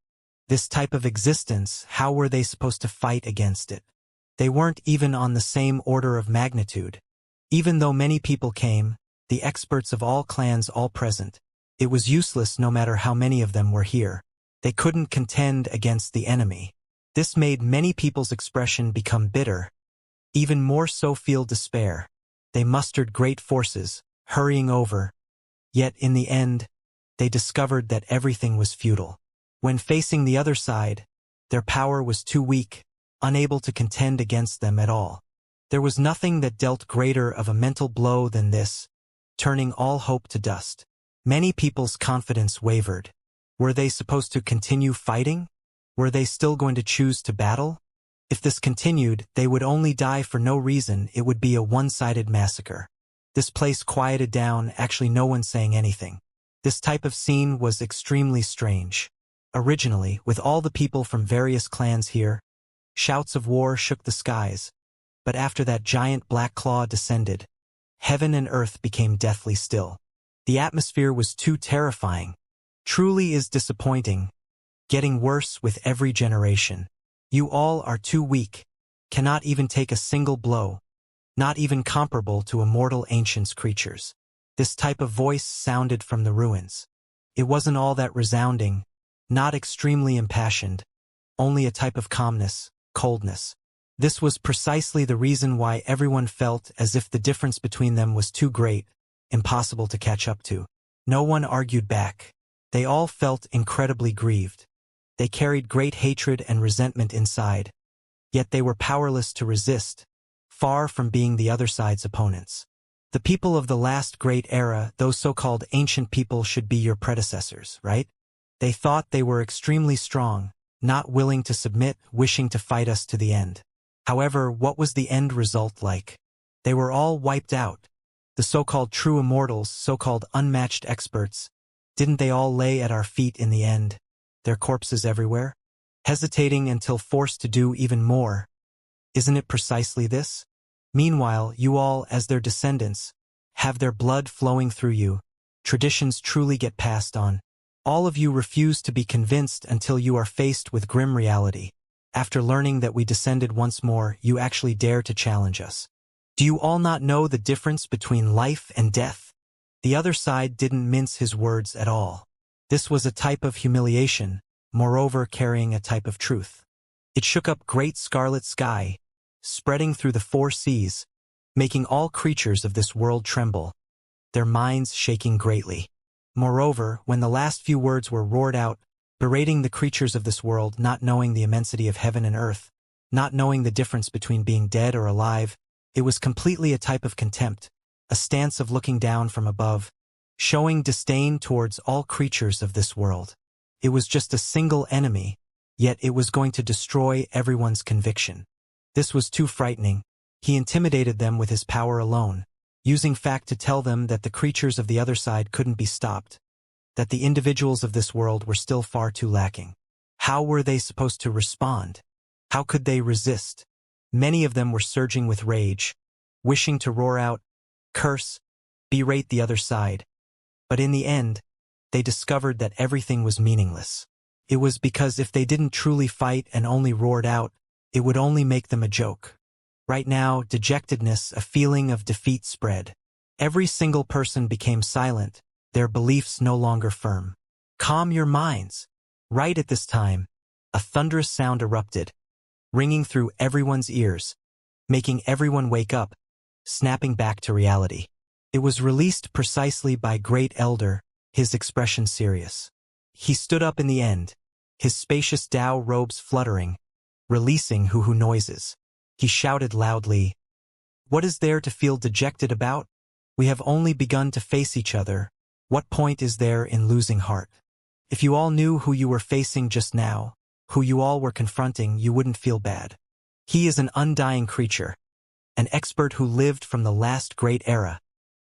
This type of existence, how were they supposed to fight against it? They weren't even on the same order of magnitude. Even though many people came, the experts of all clans all present, it was useless no matter how many of them were here. They couldn't contend against the enemy. This made many people's expression become bitter, even more so feel despair. They mustered great forces, hurrying over, yet in the end, they discovered that everything was futile. When facing the other side, their power was too weak, unable to contend against them at all. There was nothing that dealt greater of a mental blow than this, turning all hope to dust. Many people's confidence wavered. Were they supposed to continue fighting? Were they still going to choose to battle? If this continued, they would only die for no reason. It would be a one-sided massacre. This place quieted down, actually no one saying anything. This type of scene was extremely strange. Originally, with all the people from various clans here, shouts of war shook the skies. But after that giant black claw descended, heaven and earth became deathly still. The atmosphere was too terrifying. Truly is disappointing. Getting worse with every generation. You all are too weak, cannot even take a single blow, not even comparable to immortal ancient creatures. This type of voice sounded from the ruins. It wasn't all that resounding, not extremely impassioned, only a type of calmness, coldness. This was precisely the reason why everyone felt as if the difference between them was too great, impossible to catch up to. No one argued back. They all felt incredibly grieved. They carried great hatred and resentment inside, yet they were powerless to resist, far from being the other side's opponents. The people of the last great era, those so-called ancient people, should be your predecessors, right? They thought they were extremely strong, not willing to submit, wishing to fight us to the end. However, what was the end result like? They were all wiped out. The so-called true immortals, so-called unmatched experts, didn't they all lay at our feet in the end? Their corpses everywhere? Hesitating until forced to do even more. Isn't it precisely this? Meanwhile, you all, as their descendants, have their blood flowing through you. Traditions truly get passed on. All of you refuse to be convinced until you are faced with grim reality. After learning that we descended once more, you actually dare to challenge us. Do you all not know the difference between life and death? The other side didn't mince his words at all. This was a type of humiliation, moreover carrying a type of truth. It shook up great scarlet sky, spreading through the four seas, making all creatures of this world tremble, their minds shaking greatly. Moreover, when the last few words were roared out, berating the creatures of this world, not knowing the immensity of heaven and earth, not knowing the difference between being dead or alive, it was completely a type of contempt, a stance of looking down from above, showing disdain towards all creatures of this world. It was just a single enemy, yet it was going to destroy everyone's conviction. This was too frightening. He intimidated them with his power alone, using fact to tell them that the creatures of the other side couldn't be stopped, that the individuals of this world were still far too lacking. How were they supposed to respond? How could they resist? Many of them were surging with rage, wishing to roar out, curse, berate the other side. But in the end, they discovered that everything was meaningless. It was because if they didn't truly fight and only roared out, it would only make them a joke. Right now, dejectedness, a feeling of defeat spread. Every single person became silent, their beliefs no longer firm. Calm your minds. Right at this time, a thunderous sound erupted, ringing through everyone's ears, making everyone wake up, snapping back to reality. It was released precisely by Great Elder, his expression serious. He stood up in the end, his spacious Tao robes fluttering, releasing hoo-hoo noises. He shouted loudly, "What is there to feel dejected about? We have only begun to face each other. What point is there in losing heart? If you all knew who you were facing just now, who you all were confronting, you wouldn't feel bad. He is an undying creature, an expert who lived from the last great era,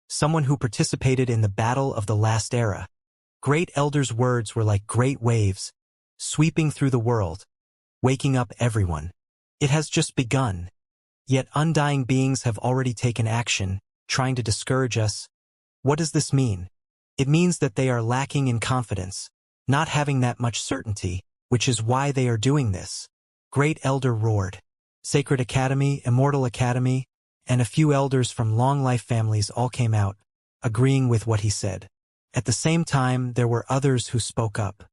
someone who participated in the battle of the last era. Great Elder's words were like great waves, sweeping through the world, waking up everyone. It has just begun. Yet undying beings have already taken action, trying to discourage us. What does this mean? It means that they are lacking in confidence, not having that much certainty, which is why they are doing this. Great Elder roared. Sacred Academy, Immortal Academy, and a few elders from long-life families all came out, agreeing with what he said. At the same time, there were others who spoke up.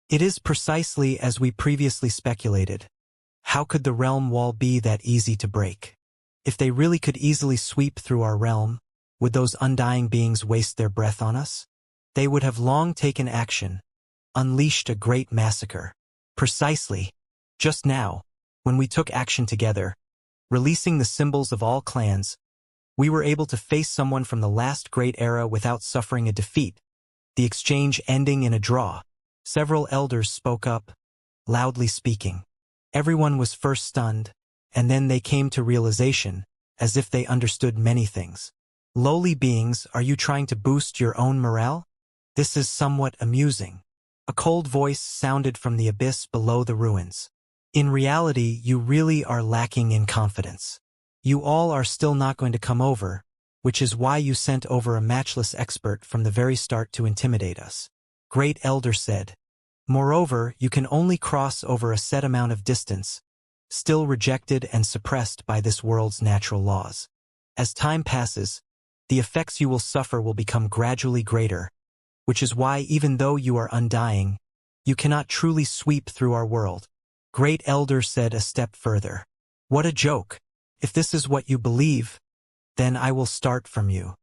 It is precisely as we previously speculated. How could the realm wall be that easy to break? If they really could easily sweep through our realm, would those undying beings waste their breath on us? They would have long taken action, unleashed a great massacre. Precisely. Just now, when we took action together, releasing the symbols of all clans, we were able to face someone from the last great era without suffering a defeat, the exchange ending in a draw. Several elders spoke up, loudly speaking. Everyone was first stunned, and then they came to realization, as if they understood many things. Lowly beings, are you trying to boost your own morale? This is somewhat amusing. A cold voice sounded from the abyss below the ruins. In reality, you really are lacking in confidence. You all are still not going to come over, which is why you sent over a matchless expert from the very start to intimidate us. Great Elder said. Moreover, you can only cross over a set amount of distance, still rejected and suppressed by this world's natural laws. As time passes, the effects you will suffer will become gradually greater, which is why even though you are undying, you cannot truly sweep through our world. Great Elder said a step further. What a joke! If this is what you believe, then I will start from you.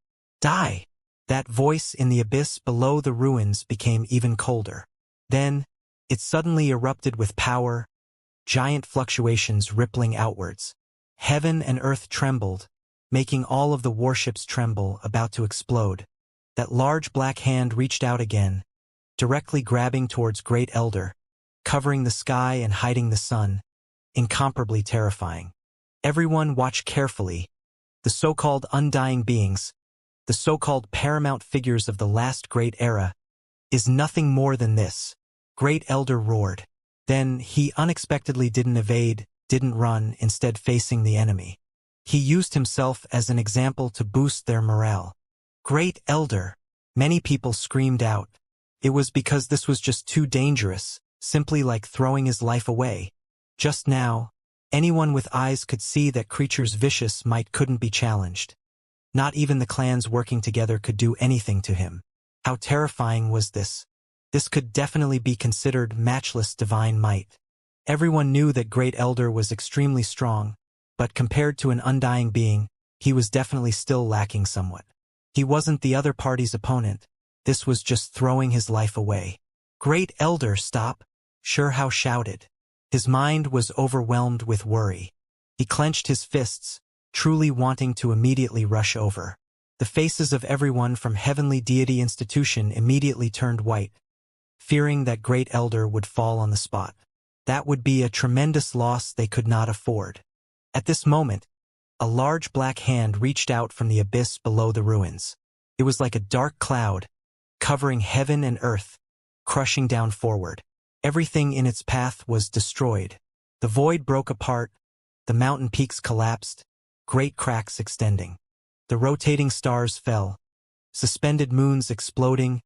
Die! That voice in the abyss below the ruins became even colder. Then, it suddenly erupted with power, giant fluctuations rippling outwards. Heaven and earth trembled, making all of the warships tremble, about to explode. That large black hand reached out again, directly grabbing towards Great Elder, covering the sky and hiding the sun, incomparably terrifying. Everyone watched carefully. The so-called undying beings, the so-called paramount figures of the last great era, is nothing more than this. Great Elder roared. Then he unexpectedly didn't evade, didn't run, instead facing the enemy. He used himself as an example to boost their morale. Great Elder! Many people screamed out. It was because this was just too dangerous, simply like throwing his life away. Just now, anyone with eyes could see that creature's vicious might couldn't be challenged. Not even the clans working together could do anything to him. How terrifying was this? This could definitely be considered matchless divine might. Everyone knew that Great Elder was extremely strong, but compared to an undying being, he was definitely still lacking somewhat. He wasn't the other party's opponent. This was just throwing his life away. Great Elder, stop! Sure Hao shouted. His mind was overwhelmed with worry. He clenched his fists, truly wanting to immediately rush over. The faces of everyone from Heavenly Deity Institution immediately turned white, fearing that Great Elder would fall on the spot. That would be a tremendous loss they could not afford. At this moment, a large black hand reached out from the abyss below the ruins. It was like a dark cloud, covering heaven and earth, crushing down forward. Everything in its path was destroyed. The void broke apart, the mountain peaks collapsed, great cracks extending. The rotating stars fell, suspended moons exploding,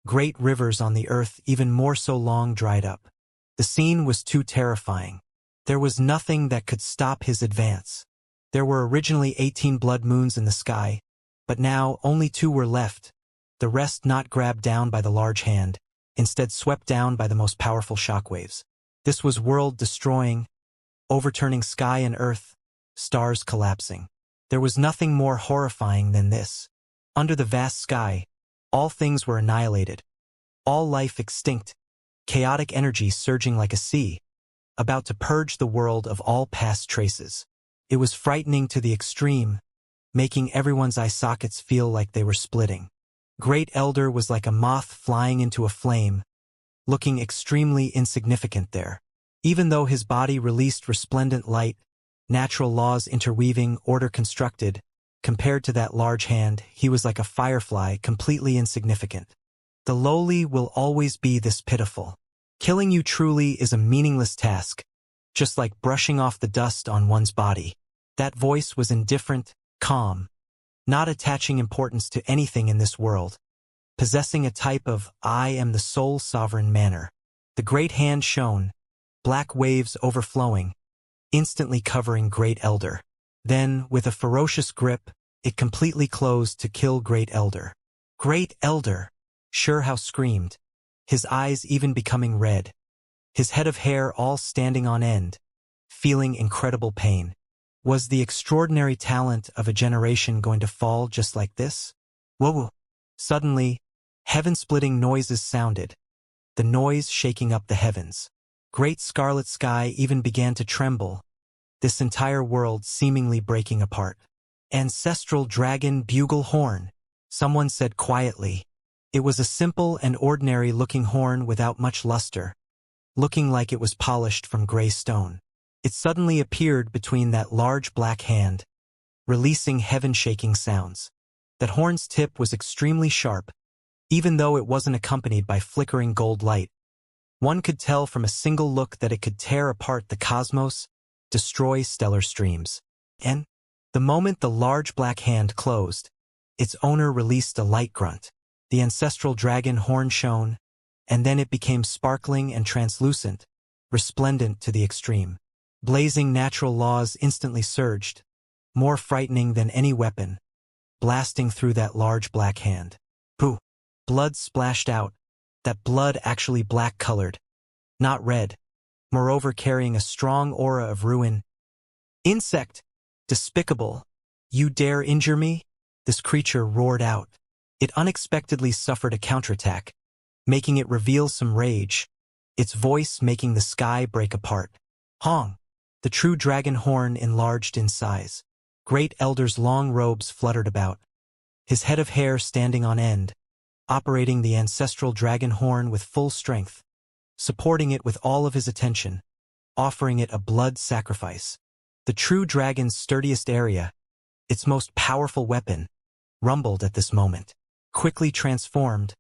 great rivers on the earth even more so long dried up. The scene was too terrifying. There was nothing that could stop his advance. There were originally 18 blood moons in the sky, but now only 2 were left, the rest not grabbed down by the large hand, instead swept down by the most powerful shockwaves. This was world-destroying, overturning sky and earth, stars collapsing. There was nothing more horrifying than this. Under the vast sky, all things were annihilated, all life extinct, chaotic energy surging like a sea, about to purge the world of all past traces. It was frightening to the extreme, making everyone's eye sockets feel like they were splitting. Great Elder was like a moth flying into a flame, looking extremely insignificant there. Even though his body released resplendent light, natural laws interweaving, order constructed, compared to that large hand, he was like a firefly, completely insignificant. The lowly will always be this pitiful. Killing you truly is a meaningless task, just like brushing off the dust on one's body. That voice was indifferent, calm, not attaching importance to anything in this world, possessing a type of "I am the sole sovereign" manner. The great hand shone, black waves overflowing, instantly covering Great Elder. Then, with a ferocious grip, it completely closed to kill Great Elder. Great Elder! Sure how screamed, his eyes even becoming red, his head of hair all standing on end, feeling incredible pain. Was the extraordinary talent of a generation going to fall just like this? Whoa! Suddenly, heaven-splitting noises sounded, the noise shaking up the heavens. Great scarlet sky even began to tremble, this entire world seemingly breaking apart. Ancestral dragon bugle horn, someone said quietly. It was a simple and ordinary-looking horn without much luster, looking like it was polished from gray stone. It suddenly appeared between that large black hand, releasing heaven-shaking sounds. That horn's tip was extremely sharp, even though it wasn't accompanied by flickering gold light. One could tell from a single look that it could tear apart the cosmos, destroy stellar streams. And the moment the large black hand closed, its owner released a light grunt. The ancestral dragon horn shone, and then it became sparkling and translucent, resplendent to the extreme. Blazing natural laws instantly surged, more frightening than any weapon, blasting through that large black hand. Pooh! Blood splashed out, that blood actually black-colored, not red, moreover carrying a strong aura of ruin. Insect! Despicable! You dare injure me? This creature roared out. It unexpectedly suffered a counterattack, making it reveal some rage, its voice making the sky break apart. Hong! The true dragon horn enlarged in size. Great Elder's long robes fluttered about, his head of hair standing on end, operating the ancestral dragon horn with full strength, supporting it with all of his attention, offering it a blood sacrifice. The true dragon's sturdiest area, its most powerful weapon, rumbled at this moment. Quickly transformed,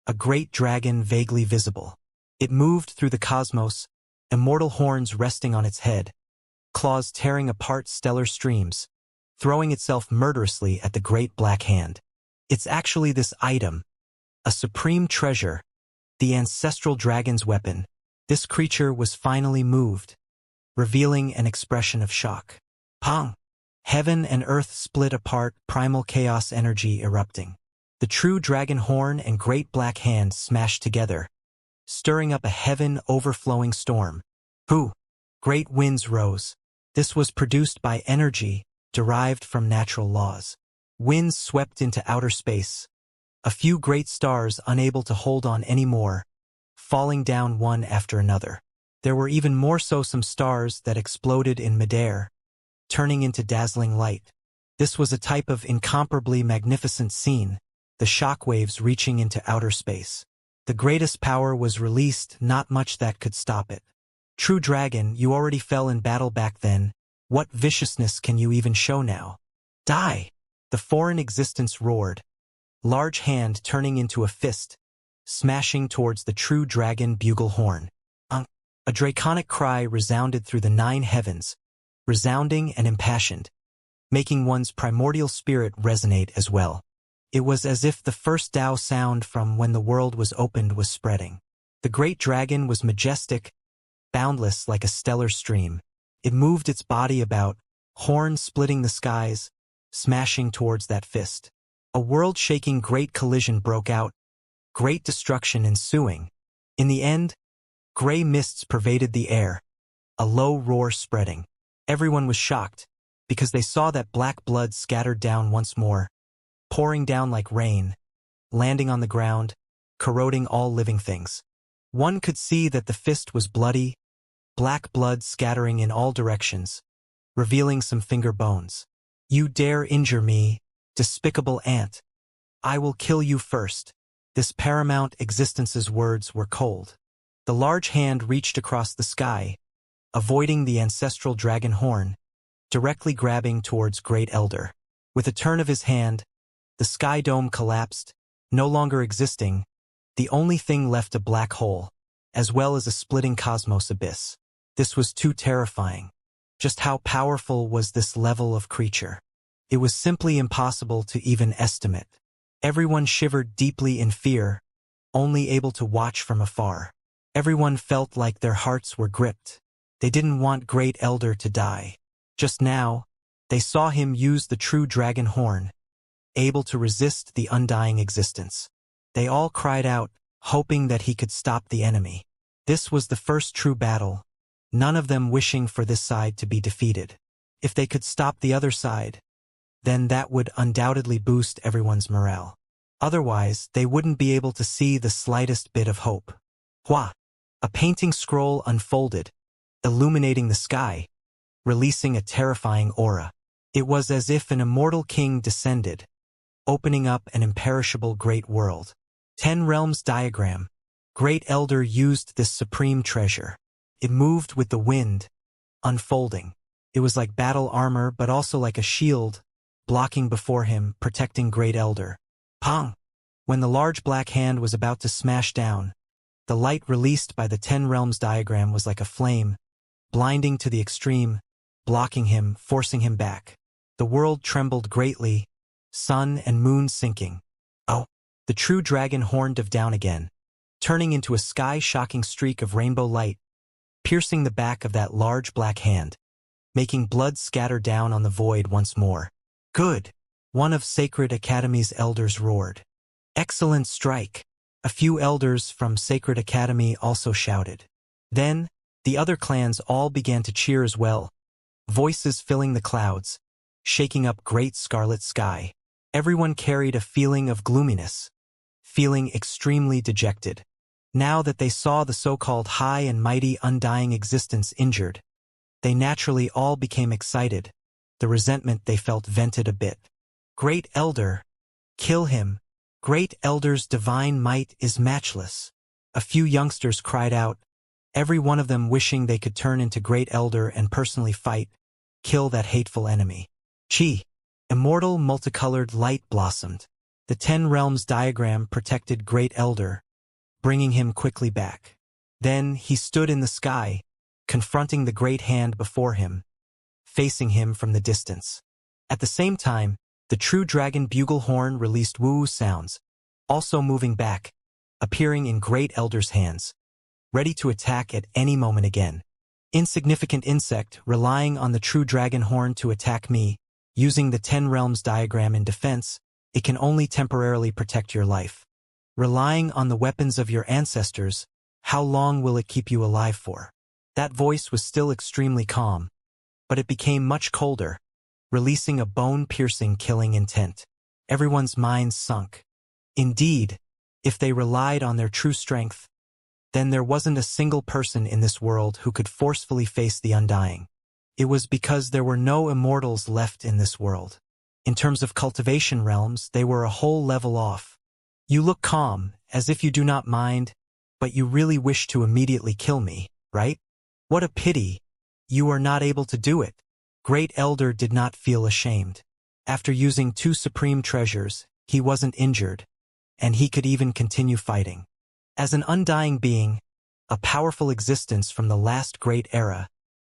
a great dragon vaguely visible. It moved through the cosmos, immortal horns resting on its head, claws tearing apart stellar streams, throwing itself murderously at the great black hand. It's actually this item, a supreme treasure, the ancestral dragon's weapon. This creature was finally moved, revealing an expression of shock. Pong! Heaven and earth split apart, primal chaos energy erupting. The true dragon horn and great black hand smashed together, stirring up a heaven-overflowing storm. Pooh! Great winds rose. This was produced by energy derived from natural laws. Winds swept into outer space, a few great stars unable to hold on anymore, falling down one after another. There were even more so some stars that exploded in midair, turning into dazzling light. This was a type of incomparably magnificent scene, the shockwaves reaching into outer space. The greatest power was released, not much that could stop it. True dragon, you already fell in battle back then. What viciousness can you even show now? Die! The foreign existence roared, large hand turning into a fist, smashing towards the true dragon bugle horn. A draconic cry resounded through the 9 heavens, resounding and impassioned, making one's primordial spirit resonate as well. It was as if the first Tao sound from when the world was opened was spreading. The great dragon was majestic, boundless like a stellar stream. It moved its body about, horns splitting the skies, smashing towards that fist. A world-shaking great collision broke out, great destruction ensuing. In the end, gray mists pervaded the air, a low roar spreading. Everyone was shocked, because they saw that black blood scattered down once more, pouring down like rain, landing on the ground, corroding all living things. One could see that the fist was bloody, black blood scattering in all directions, revealing some finger bones. You dare injure me, despicable ant! I will kill you first. This paramount existence's words were cold. The large hand reached across the sky, avoiding the ancestral dragon horn, directly grabbing towards Great Elder. With a turn of his hand, the sky dome collapsed, no longer existing, the only thing left a black hole, as well as a splitting cosmos abyss. This was too terrifying. Just how powerful was this level of creature? It was simply impossible to even estimate. Everyone shivered deeply in fear, only able to watch from afar. Everyone felt like their hearts were gripped. They didn't want Great Elder to die. Just now, they saw him use the true dragon horn, able to resist the undying existence. They all cried out, hoping that he could stop the enemy. This was the first true battle, none of them wishing for this side to be defeated. If they could stop the other side, then that would undoubtedly boost everyone's morale. Otherwise, they wouldn't be able to see the slightest bit of hope. Hua! A painting scroll unfolded, illuminating the sky, releasing a terrifying aura. It was as if an immortal king descended, opening up an imperishable great world. 10 Realms diagram. Great Elder used this supreme treasure. It moved with the wind, unfolding. It was like battle armor but also like a shield, blocking before him, protecting Great Elder. Pong! When the large black hand was about to smash down, the light released by the 10 Realms diagram was like a flame, blinding to the extreme, blocking him, forcing him back. The world trembled greatly, sun and moon sinking. Oh! The true dragon horn dove down again, turning into a sky-shocking streak of rainbow light, piercing the back of that large black hand, making blood scatter down on the void once more. Good! One of Sacred Academy's elders roared. Excellent strike! A few elders from Sacred Academy also shouted. Then, the other clans all began to cheer as well, voices filling the clouds, shaking up great scarlet sky. Everyone carried a feeling of gloominess, feeling extremely dejected. Now that they saw the so-called high and mighty undying existence injured, they naturally all became excited. The resentment they felt vented a bit. Great Elder! Kill him! Great Elder's divine might is matchless. A few youngsters cried out, every one of them wishing they could turn into Great Elder and personally fight, kill that hateful enemy. Chi! Immortal multicolored light blossomed. The 10 Realms diagram protected Great Elder, bringing him quickly back. Then he stood in the sky, confronting the great hand before him, facing him from the distance. At the same time, the true dragon bugle horn released woo sounds, also moving back, appearing in Great Elder's hands, ready to attack at any moment again. Insignificant insect relying on the true dragon horn to attack me, using the 10 Realms diagram in defense, it can only temporarily protect your life. Relying on the weapons of your ancestors, how long will it keep you alive for? That voice was still extremely calm, but it became much colder, releasing a bone-piercing killing intent. Everyone's minds sunk. Indeed, if they relied on their true strength, then there wasn't a single person in this world who could forcefully face the undying. It was because there were no immortals left in this world. In terms of cultivation realms, they were a whole level off. You look calm, as if you do not mind, but you really wish to immediately kill me, right? What a pity. You are not able to do it. Great Elder did not feel ashamed. After using 2 supreme treasures, he wasn't injured, and he could even continue fighting. As an undying being, a powerful existence from the last great era,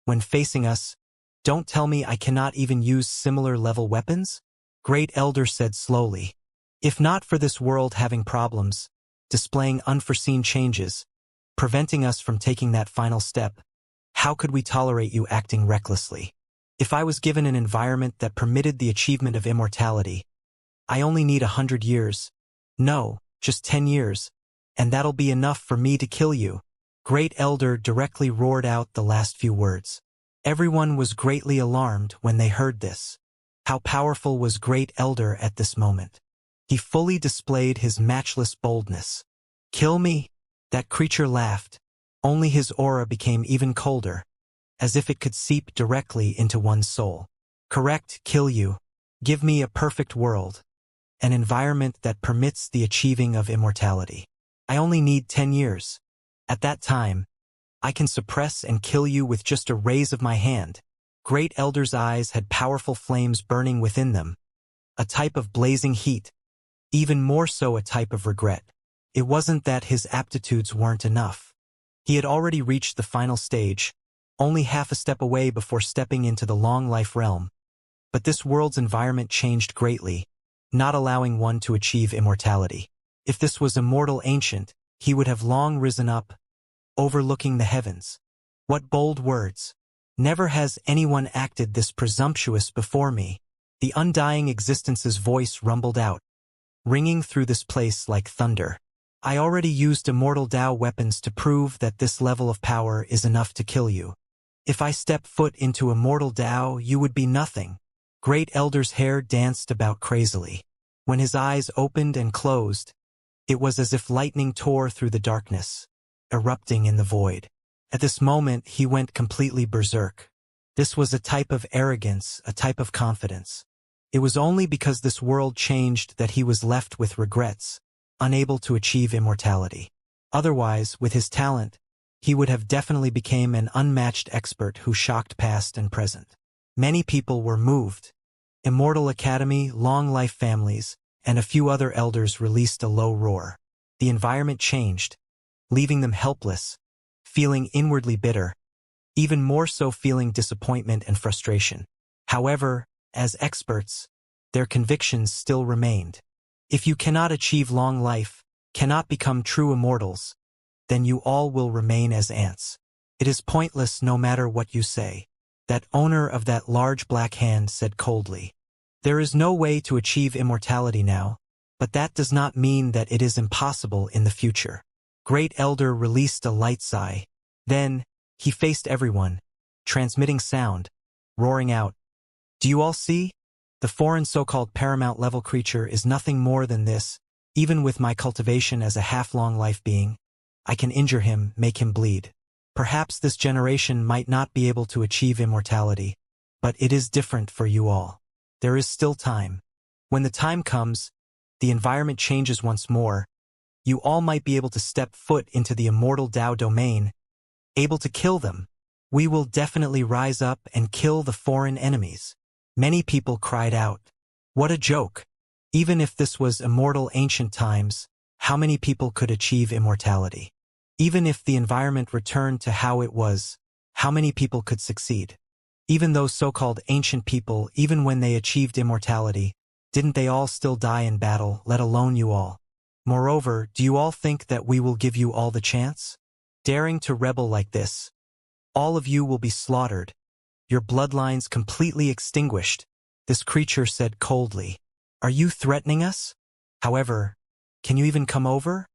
when facing us, don't tell me I cannot even use similar level weapons? Great Elder said slowly. If not for this world having problems, displaying unforeseen changes, preventing us from taking that final step, how could we tolerate you acting recklessly? If I was given an environment that permitted the achievement of immortality, I only need 100 years. No, just 10 years. And that'll be enough for me to kill you. Great Elder directly roared out the last few words. Everyone was greatly alarmed when they heard this. How powerful was Great Elder at this moment? He fully displayed his matchless boldness. Kill me? That creature laughed. Only his aura became even colder, as if it could seep directly into one's soul. Correct, kill you. Give me a perfect world. an environment that permits the achieving of immortality. I only need 10 years. At that time, I can suppress and kill you with just a raise of my hand. Great Elder's eyes had powerful flames burning within them, a type of blazing heat, even more so a type of regret. It wasn't that his aptitudes weren't enough. He had already reached the final stage, only half a step away before stepping into the long-life realm. But this world's environment changed greatly, not allowing one to achieve immortality. If this was immortal ancient, he would have long risen up, overlooking the heavens. What bold words! Never has anyone acted this presumptuous before me. The undying existence's voice rumbled out, ringing through this place like thunder. I already used immortal Tao weapons to prove that this level of power is enough to kill you. If I step foot into immortal Tao, you would be nothing. Great Elder's hair danced about crazily. When his eyes opened and closed, it was as if lightning tore through the darkness, erupting in the void. At this moment, he went completely berserk. This was a type of arrogance, a type of confidence. It was only because this world changed that he was left with regrets, unable to achieve immortality. Otherwise, with his talent, he would have definitely become an unmatched expert who shocked past and present. Many people were moved. Immortal Academy, Long Life Families, and a few other elders released a low roar. The environment changed, leaving them helpless, feeling inwardly bitter, even more so feeling disappointment and frustration. However, as experts, their convictions still remained. If you cannot achieve long life, cannot become true immortals, then you all will remain as ants. It is pointless no matter what you say. That owner of that large black hand said coldly. There is no way to achieve immortality now, but that does not mean that it is impossible in the future. Great Elder released a light sigh. Then, he faced everyone, transmitting sound, roaring out. Do you all see? The foreign so-called paramount level creature is nothing more than this. Even with my cultivation as a half-long life being, I can injure him, make him bleed. Perhaps this generation might not be able to achieve immortality, but it is different for you all. There is still time. When the time comes, the environment changes once more. You all might be able to step foot into the immortal Tao domain, able to kill them. We will definitely rise up and kill the foreign enemies. Many people cried out. What a joke! Even if this was immortal ancient times, how many people could achieve immortality? Even if the environment returned to how it was, how many people could succeed? Even those so-called ancient people, even when they achieved immortality, didn't they all still die in battle, let alone you all? Moreover, do you all think that we will give you all the chance? Daring to rebel like this, all of you will be slaughtered, your bloodlines completely extinguished, this creature said coldly. Are you threatening us? However, can you even come over?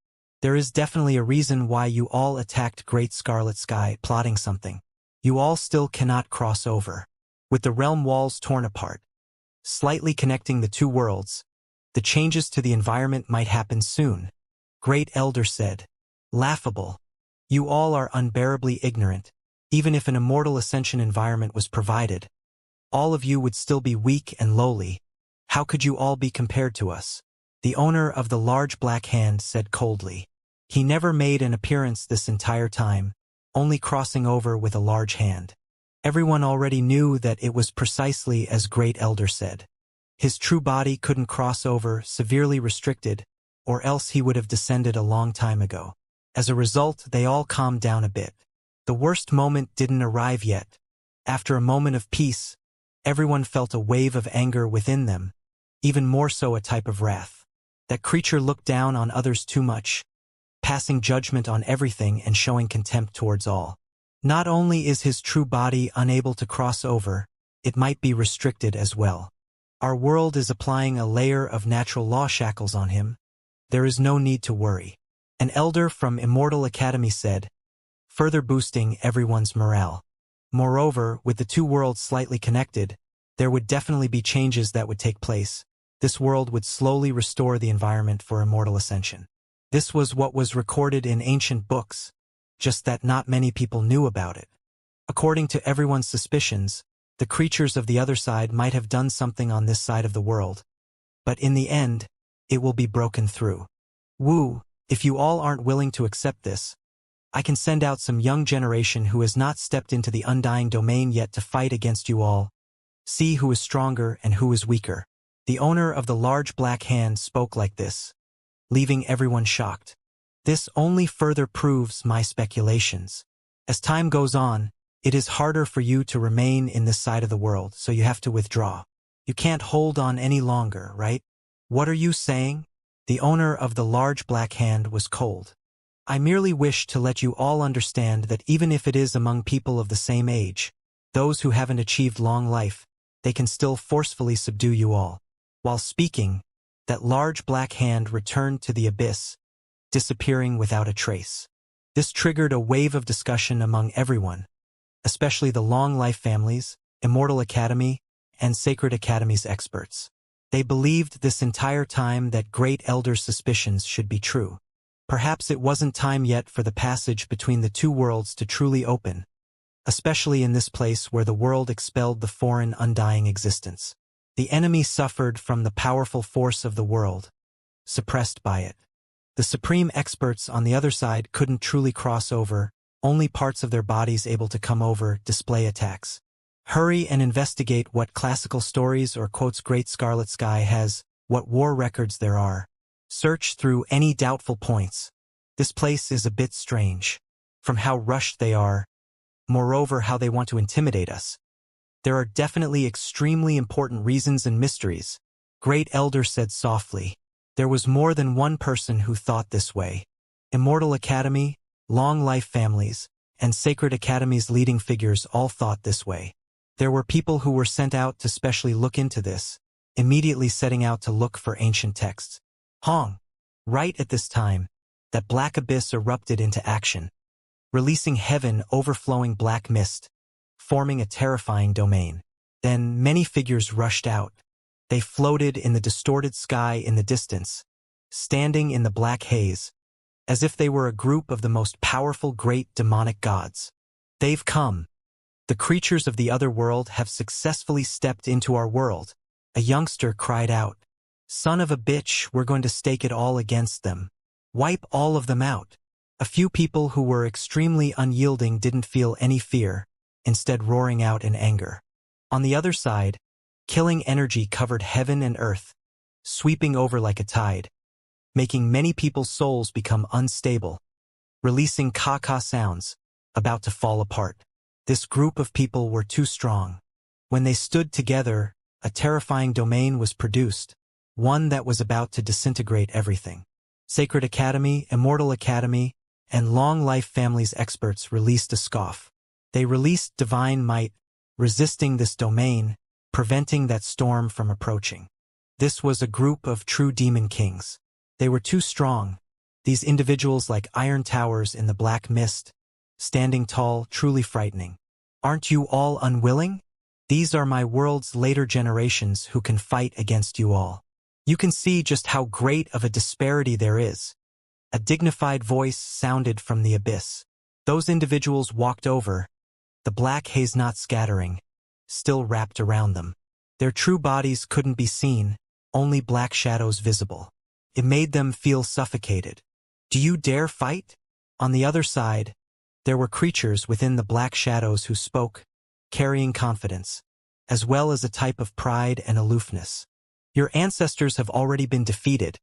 There is definitely a reason why you all attacked Great Scarlet Sky, plotting something. You all still cannot cross over. With the realm walls torn apart, slightly connecting the two worlds, the changes to the environment might happen soon. Great Elder said. Laughable. You all are unbearably ignorant. Even if an immortal ascension environment was provided, all of you would still be weak and lowly. How could you all be compared to us? The owner of the large black hand said coldly. He never made an appearance this entire time, only crossing over with a large hand. Everyone already knew that it was precisely as Great Elder said. His true body couldn't cross over, severely restricted, or else he would have descended a long time ago. As a result, they all calmed down a bit. The worst moment didn't arrive yet. After a moment of peace, everyone felt a wave of anger within them, even more so a type of wrath. That creature looked down on others too much, passing judgment on everything and showing contempt towards all. Not only is his true body unable to cross over, it might be restricted as well. Our world is applying a layer of natural law shackles on him. There is no need to worry. An elder from Immortal Academy said, further boosting everyone's morale. Moreover, with the two worlds slightly connected, there would definitely be changes that would take place. This world would slowly restore the environment for immortal ascension. This was what was recorded in ancient books, just that not many people knew about it. According to everyone's suspicions, the creatures of the other side might have done something on this side of the world. But in the end, it will be broken through. Woo, if you all aren't willing to accept this, I can send out some young generation who has not stepped into the undying domain yet to fight against you all. See who is stronger and who is weaker. The owner of the large black hand spoke like this, leaving everyone shocked. This only further proves my speculations. As time goes on, it is harder for you to remain in this side of the world, so you have to withdraw. You can't hold on any longer, right? What are you saying? The owner of the large black hand was cold. I merely wish to let you all understand that even if it is among people of the same age, those who haven't achieved long life, they can still forcefully subdue you all. While speaking, that large black hand returned to the abyss, disappearing without a trace. This triggered a wave of discussion among everyone, especially the Long Life families, Immortal Academy, and Sacred Academy's experts. They believed this entire time that Great Elder's suspicions should be true. Perhaps it wasn't time yet for the passage between the two worlds to truly open, especially in this place where the world expelled the foreign undying existence. The enemy suffered from the powerful force of the world, suppressed by it. The supreme experts on the other side couldn't truly cross over, only parts of their bodies able to come over, display attacks. Hurry and investigate what classical stories or quotes Great Scarlet Sky has, what war records there are. Search through any doubtful points. This place is a bit strange. From how rushed they are, moreover how they want to intimidate us. There are definitely extremely important reasons and mysteries. Great Elder said softly. There was more than one person who thought this way. Immortal Academy, Long Life families, and Sacred Academy's leading figures all thought this way. There were people who were sent out to specially look into this, immediately setting out to look for ancient texts. Right at this time, that black abyss erupted into action, releasing heaven overflowing black mist, forming a terrifying domain. Then many figures rushed out. They floated in the distorted sky in the distance, standing in the black haze, as if they were a group of the most powerful great demonic gods. They've come. The creatures of the other world have successfully stepped into our world. A youngster cried out. Son of a bitch, we're going to stake it all against them. Wipe all of them out. A few people who were extremely unyielding didn't feel any fear, instead roaring out in anger. On the other side, killing energy covered heaven and earth, sweeping over like a tide, making many people's souls become unstable, releasing caca sounds, about to fall apart. This group of people were too strong. When they stood together, a terrifying domain was produced, one that was about to disintegrate everything. Sacred Academy, Immortal Academy, and Long Life families experts released a scoff. They released divine might, resisting this domain, preventing that storm from approaching. This was a group of true demon kings. They were too strong, these individuals like iron towers in the black mist, standing tall, truly frightening. Aren't you all unwilling? These are my world's later generations who can fight against you all. You can see just how great of a disparity there is. A dignified voice sounded from the abyss. Those individuals walked over, the black haze not scattering, still wrapped around them. Their true bodies couldn't be seen, only black shadows visible. It made them feel suffocated. Do you dare fight? On the other side, there were creatures within the black shadows who spoke, carrying confidence, as well as a type of pride and aloofness. Your ancestors have already been defeated.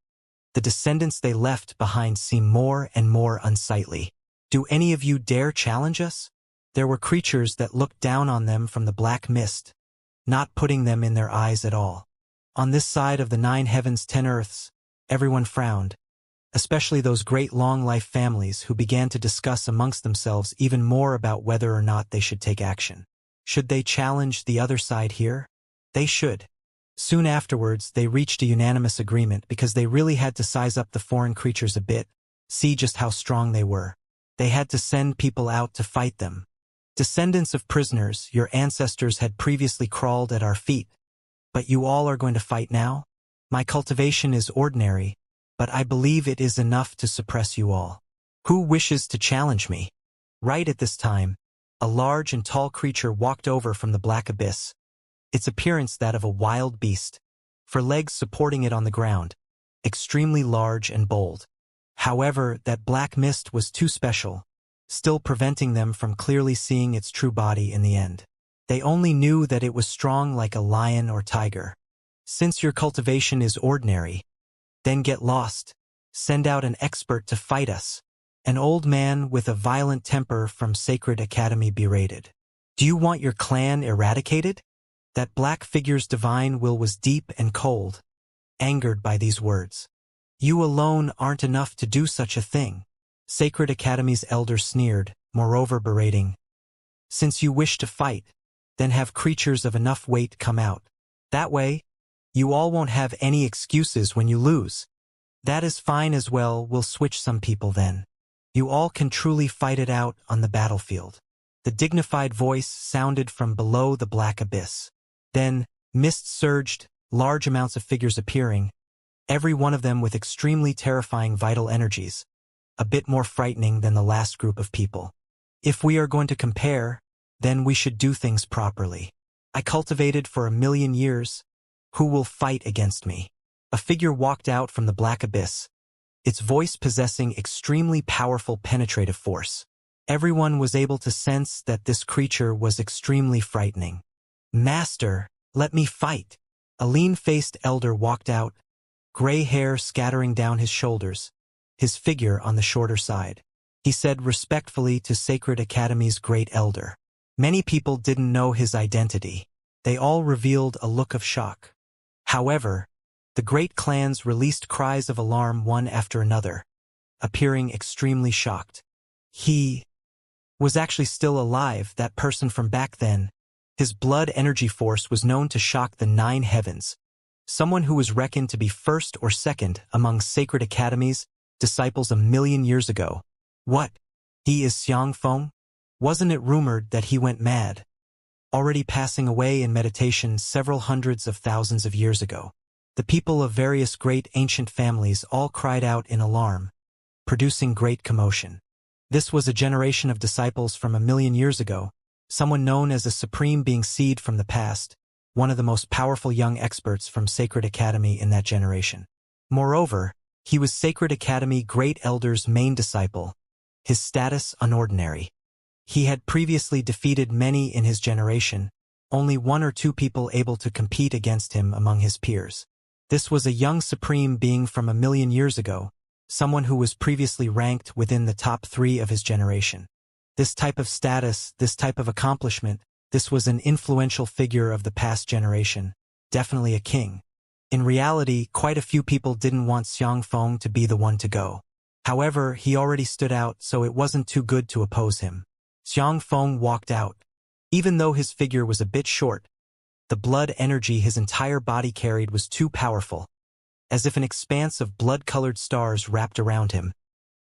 The descendants they left behind seem more and more unsightly. Do any of you dare challenge us? There were creatures that looked down on them from the black mist, not putting them in their eyes at all. On this side of the 9 heavens 10 earths, everyone frowned, especially those great long life families who began to discuss amongst themselves even more about whether or not they should take action. Should they challenge the other side here? They should. Soon afterwards, they reached a unanimous agreement because they really had to size up the foreign creatures a bit, see just how strong they were. They had to send people out to fight them. Descendants of prisoners, your ancestors had previously crawled at our feet, but you all are going to fight now? My cultivation is ordinary, but I believe it is enough to suppress you all. Who wishes to challenge me? Right at this time, a large and tall creature walked over from the black abyss, its appearance that of a wild beast, for legs supporting it on the ground, extremely large and bold. However, that black mist was too special, still preventing them from clearly seeing its true body in the end. They only knew that it was strong like a lion or tiger. Since your cultivation is ordinary, then get lost. Send out an expert to fight us. An old man with a violent temper from Sacred Academy berated. Do you want your clan eradicated? That black figure's divine will was deep and cold, angered by these words. You alone aren't enough to do such a thing. Sacred Academy's elder sneered, moreover berating. Since you wish to fight, then have creatures of enough weight come out. That way, you all won't have any excuses when you lose. That is fine as well, we'll switch some people then. You all can truly fight it out on the battlefield. The dignified voice sounded from below the black abyss. Then, mist surged, large amounts of figures appearing, every one of them with extremely terrifying vital energies, a bit more frightening than the last group of people. If we are going to compare, then we should do things properly. I cultivated for 1,000,000 years. Who will fight against me? A figure walked out from the black abyss, its voice possessing extremely powerful penetrative force. Everyone was able to sense that this creature was extremely frightening. Master, let me fight. A lean-faced elder walked out, gray hair scattering down his shoulders, his figure on the shorter side. He said respectfully to Sacred Academy's great elder. Many people didn't know his identity. They all revealed a look of shock. However, the great clans released cries of alarm one after another, appearing extremely shocked. He was actually still alive, that person from back then. His blood energy force was known to shock the 9 heavens. Someone who was reckoned to be first or second among Sacred Academy's disciples 1,000,000 years ago. What? He is Xianxia? Wasn't it rumored that he went mad, already passing away in meditation several hundreds of thousands of years ago? The people of various great ancient families all cried out in alarm, producing great commotion. This was a generation of disciples from 1,000,000 years ago, someone known as a supreme being seed from the past, one of the most powerful young experts from Sacred Academy in that generation. Moreover, he was Sacred Academy Great Elder's main disciple, his status unordinary. He had previously defeated many in his generation, only 1 or 2 people able to compete against him among his peers. This was a young supreme being from 1,000,000 years ago, someone who was previously ranked within the top 3 of his generation. This type of status, this type of accomplishment, this was an influential figure of the past generation, definitely a king. In reality, quite a few people didn't want Xianxia to be the one to go. However, he already stood out, so it wasn't too good to oppose him. Xianxia walked out. Even though his figure was a bit short, the blood energy his entire body carried was too powerful, as if an expanse of blood-colored stars wrapped around him,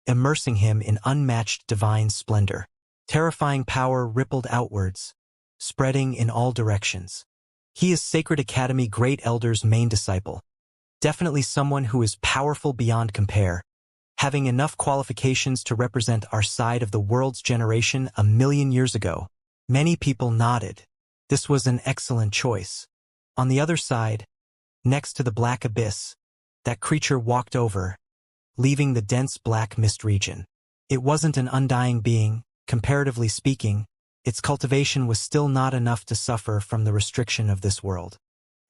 immersing him in unmatched divine splendor. Terrifying power rippled outwards, spreading in all directions. He is Sacred Academy Great Elder's main disciple. Definitely someone who is powerful beyond compare, having enough qualifications to represent our side of the world's generation 1,000,000 years ago. Many people nodded. This was an excellent choice. On the other side, next to the black abyss, that creature walked over, leaving the dense black mist region. It wasn't an undying being, comparatively speaking. Its cultivation was still not enough to suffer from the restriction of this world.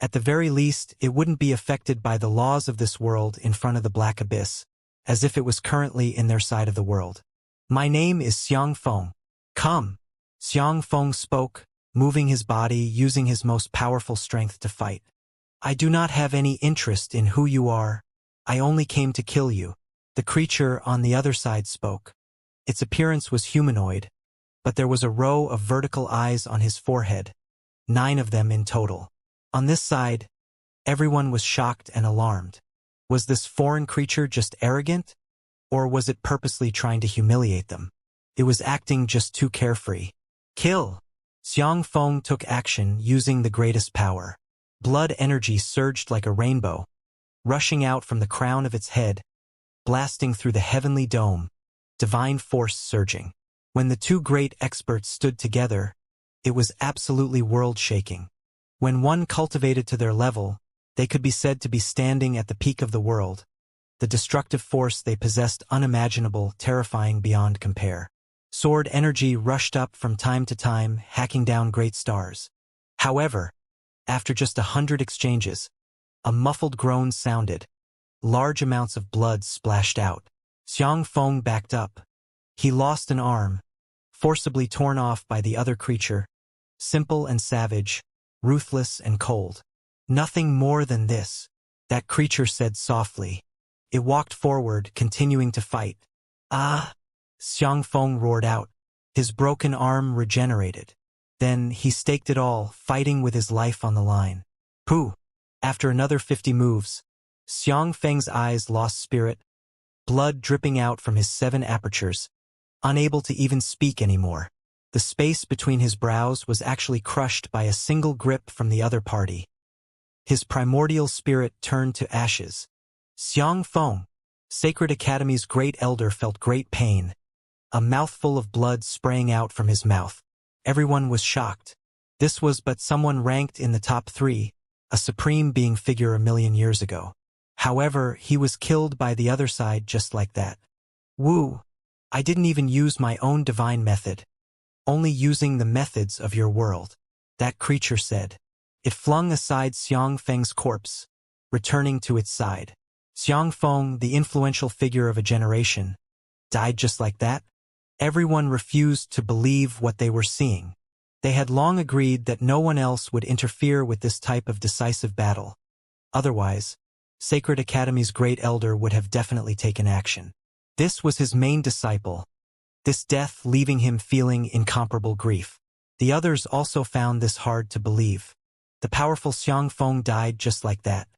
At the very least, it wouldn't be affected by the laws of this world in front of the black abyss, as if it was currently in their side of the world. My name is Xianxia. Come. Xianxia spoke, moving his body, using his most powerful strength to fight. I do not have any interest in who you are. I only came to kill you. The creature on the other side spoke. Its appearance was humanoid, but there was a row of vertical eyes on his forehead, 9 of them in total. On this side, everyone was shocked and alarmed. Was this foreign creature just arrogant? Or was it purposely trying to humiliate them? It was acting just too carefree. Kill! Xianxia took action using the greatest power. Blood energy surged like a rainbow, rushing out from the crown of its head, blasting through the heavenly dome, divine force surging. When the 2 great experts stood together, it was absolutely world-shaking. When one cultivated to their level, they could be said to be standing at the peak of the world. The destructive force they possessed unimaginable, terrifying beyond compare. Sword energy rushed up from time to time, hacking down great stars. However, after just 100 exchanges, a muffled groan sounded. Large amounts of blood splashed out. Xiang Feng backed up. He lost an arm, forcibly torn off by the other creature. Simple and savage, ruthless and cold. Nothing more than this, that creature said softly. It walked forward, continuing to fight. Ah! Xiang Feng roared out. His broken arm regenerated. Then he staked it all, fighting with his life on the line. Pooh! After another 50 moves, Xiang Feng's eyes lost spirit, blood dripping out from his 7 apertures, unable to even speak anymore. The space between his brows was actually crushed by a single grip from the other party. His primordial spirit turned to ashes. Xiang Feng, Sacred Academy's great elder, felt great pain, a mouthful of blood spraying out from his mouth. Everyone was shocked. This was but someone ranked in the top 3, a supreme being figure 1,000,000 years ago. However, he was killed by the other side just like that. Wu, I didn't even use my own divine method, only using the methods of your world, that creature said. It flung aside Xiang Feng's corpse, returning to its side. Xiang Feng, the influential figure of a generation, died just like that? Everyone refused to believe what they were seeing. They had long agreed that no one else would interfere with this type of decisive battle. Otherwise, Sacred Academy's great elder would have definitely taken action. This was his main disciple, this death leaving him feeling incomparable grief. The others also found this hard to believe. The powerful Xiang Feng died just like that.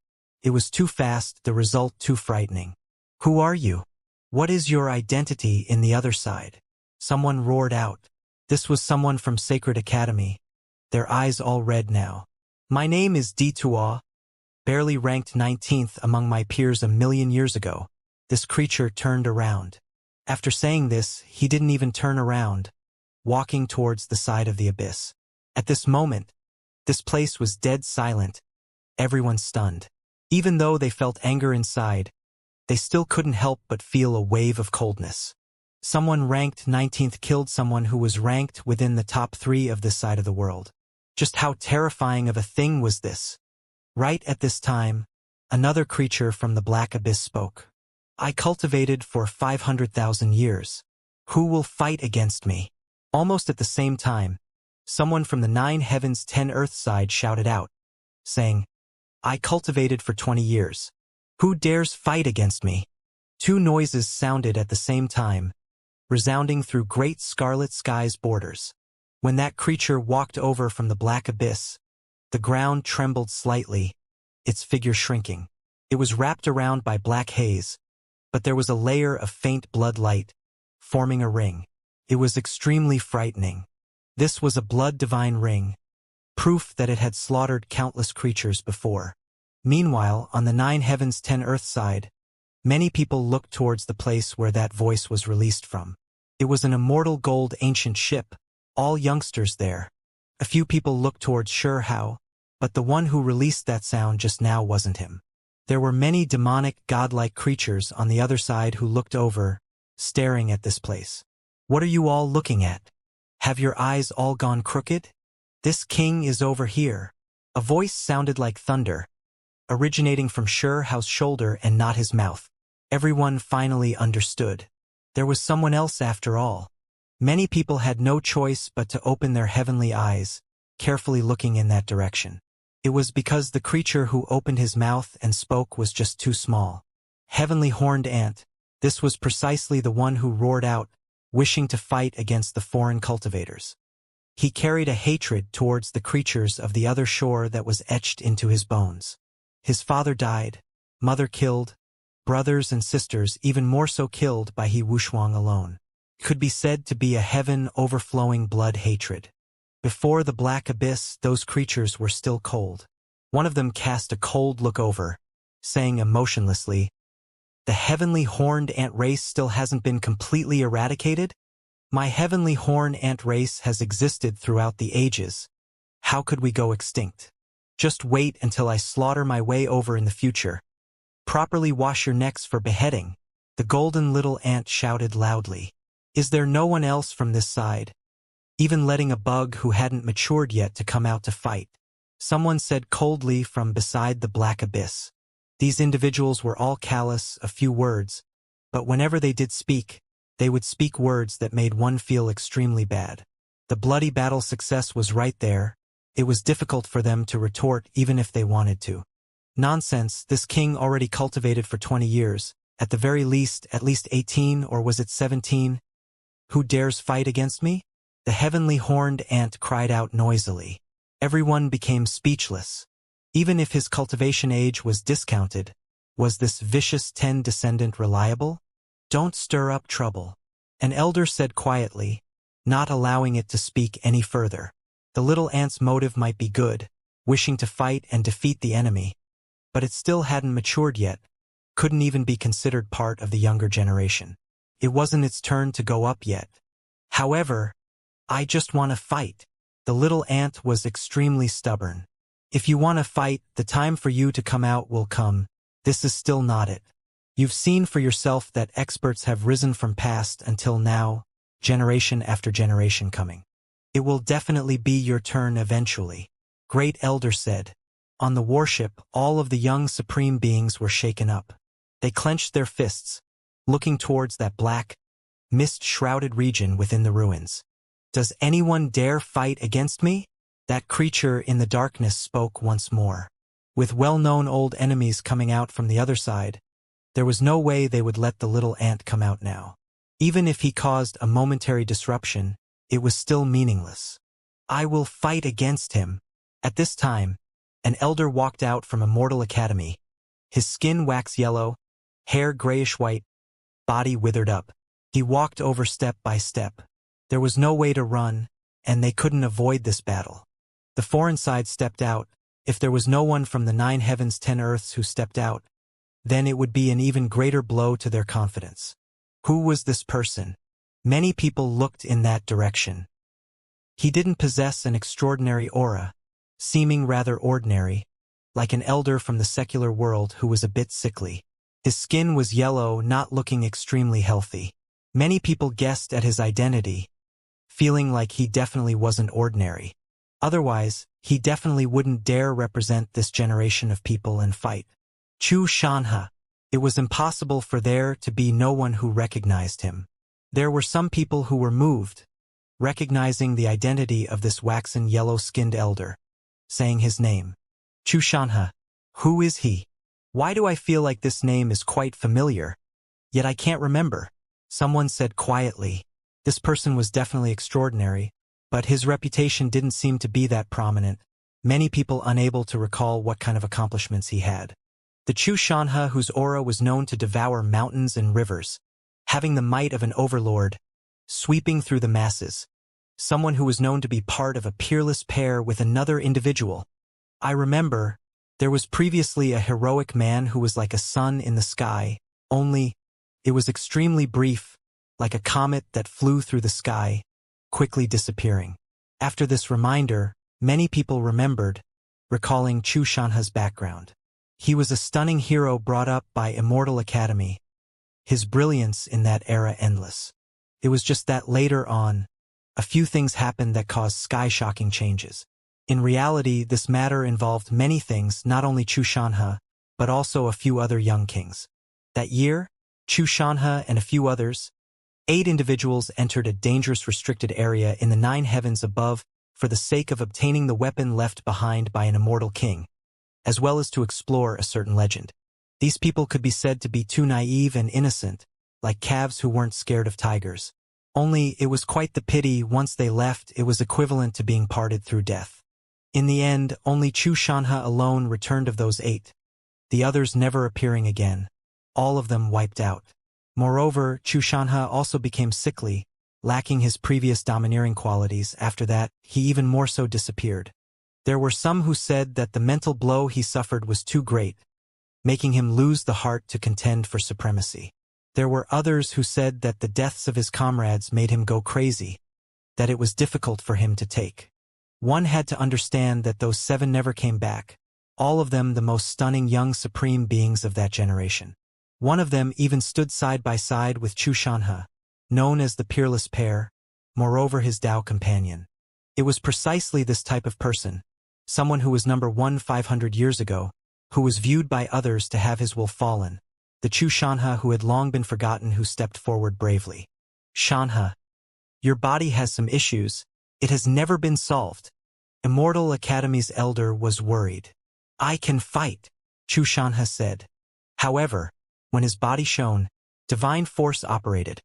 It was too fast, the result too frightening. Who are you? What is your identity in the other side? Someone roared out. This was someone from Sacred Academy, their eyes all red now. My name is Detua, barely ranked 19th among my peers 1,000,000 years ago. This creature turned around. After saying this, he didn't even turn around, walking towards the side of the abyss. At this moment, this place was dead silent, everyone stunned. Even though they felt anger inside, they still couldn't help but feel a wave of coldness. Someone ranked 19th killed someone who was ranked within the top 3 of this side of the world. Just how terrifying of a thing was this? Right at this time, another creature from the black abyss spoke. I cultivated for 500,000 years. Who will fight against me? Almost at the same time, someone from the 9 heavens 10 earth side shouted out, saying, I cultivated for 20 years. Who dares fight against me? 2 noises sounded at the same time, resounding through great scarlet sky's borders. When that creature walked over from the black abyss, the ground trembled slightly, its figure shrinking. It was wrapped around by black haze, but there was a layer of faint blood light, forming a ring. It was extremely frightening. This was a blood divine ring, proof that it had slaughtered countless creatures before. Meanwhile, on the 9 heavens 10 earth side, many people looked towards the place where that voice was released from. It was an immortal gold ancient ship, all youngsters there. A few people looked towards Shurhao, but the one who released that sound just now wasn't him. There were many demonic, godlike creatures on the other side who looked over, staring at this place. What are you all looking at? Have your eyes all gone crooked? This king is over here. A voice sounded like thunder, originating from Shurhao's shoulder and not his mouth. Everyone finally understood. There was someone else after all. Many people had no choice but to open their heavenly eyes, carefully looking in that direction. It was because the creature who opened his mouth and spoke was just too small. Heavenly horned ant, this was precisely the one who roared out, wishing to fight against the foreign cultivators. He carried a hatred towards the creatures of the other shore that was etched into his bones. His father died, mother killed, brothers and sisters even more so killed by he Wushuang alone. Could be said to be a heaven overflowing blood hatred. Before the black abyss, those creatures were still cold. One of them cast a cold look over, saying emotionlessly, the heavenly horned ant race still hasn't been completely eradicated? My heavenly horned ant race has existed throughout the ages. How could we go extinct? Just wait until I slaughter my way over in the future. Properly wash your necks for beheading, the golden little ant shouted loudly. Is there no one else from this side? Even letting a bug who hadn't matured yet to come out to fight. Someone said coldly from beside the black abyss. These individuals were all callous, a few words, but whenever they did speak, they would speak words that made one feel extremely bad. The bloody battle success was right there. It was difficult for them to retort even if they wanted to. Nonsense, this king already cultivated for 20 years, at the very least, at least 18, or was it 17? Who dares fight against me? The heavenly horned ant cried out noisily. Everyone became speechless. Even if his cultivation age was discounted, was this vicious 10 descendant reliable? Don't stir up trouble. An elder said quietly, not allowing it to speak any further. The little ant's motive might be good, wishing to fight and defeat the enemy, but it still hadn't matured yet, couldn't even be considered part of the younger generation. It wasn't its turn to go up yet. However, I just want to fight. The little ant was extremely stubborn. If you want to fight, the time for you to come out will come. This is still not it. You've seen for yourself that experts have risen from past until now, generation after generation coming. It will definitely be your turn eventually. Great Elder said. On the warship, all of the young supreme beings were shaken up. They clenched their fists, looking towards that black, mist-shrouded region within the ruins. Does anyone dare fight against me? That creature in the darkness spoke once more. With well-known old enemies coming out from the other side, there was no way they would let the little ant come out now. Even if he caused a momentary disruption, it was still meaningless. I will fight against him. At this time, an elder walked out from Immortal Academy. His skin waxed yellow, hair grayish-white, body withered up. He walked over step by step. There was no way to run, and they couldn't avoid this battle. The foreign side stepped out. If there was no one from the 9 heavens 10 earths who stepped out, then it would be an even greater blow to their confidence. Who was this person? Many people looked in that direction. He didn't possess an extraordinary aura, seeming rather ordinary, like an elder from the secular world who was a bit sickly. His skin was yellow, not looking extremely healthy. Many people guessed at his identity, feeling like he definitely wasn't ordinary. Otherwise, he definitely wouldn't dare represent this generation of people and fight. Xianxia. It was impossible for there to be no one who recognized him. There were some people who were moved, recognizing the identity of this waxen yellow-skinned elder, saying his name. Xianxia. Who is he? Why do I feel like this name is quite familiar? Yet I can't remember. Someone said quietly. This person was definitely extraordinary, but his reputation didn't seem to be that prominent, many people unable to recall what kind of accomplishments he had. The Xianxia, whose aura was known to devour mountains and rivers, having the might of an overlord, sweeping through the masses. Someone who was known to be part of a peerless pair with another individual. I remember, there was previously a heroic man who was like a sun in the sky, only, it was extremely brief, like a comet that flew through the sky, quickly disappearing. After this reminder, many people remembered, recalling Xianxia's background. He was a stunning hero brought up by Immortal Academy, his brilliance in that era endless. It was just that later on, a few things happened that caused sky-shocking changes. In reality, this matter involved many things, not only Xianxia, but also a few other young kings. That year, Xianxia and a few others, 8 individuals entered a dangerous restricted area in the 9 heavens above for the sake of obtaining the weapon left behind by an immortal king, as well as to explore a certain legend. These people could be said to be too naive and innocent, like calves who weren't scared of tigers. Only it was quite the pity once they left it was equivalent to being parted through death. In the end, only Xianxia alone returned of those 8, the others never appearing again, all of them wiped out. Moreover, Xianxia also became sickly, lacking his previous domineering qualities. After that, he even more so disappeared. There were some who said that the mental blow he suffered was too great, making him lose the heart to contend for supremacy. There were others who said that the deaths of his comrades made him go crazy, that it was difficult for him to take. One had to understand that those 7 never came back. all of them the most stunning young supreme beings of that generation. One of them even stood side by side with Xianxia, known as the peerless pair, moreover his Tao companion. It was precisely this type of person, someone who was number one 500 years ago, who was viewed by others to have his will fallen, the Xianxia who had long been forgotten who stepped forward bravely. Xianxia, your body has some issues, it has never been solved. Immortal Academy's elder was worried. I can fight, Xianxia said. However, when his body shone, divine force operated.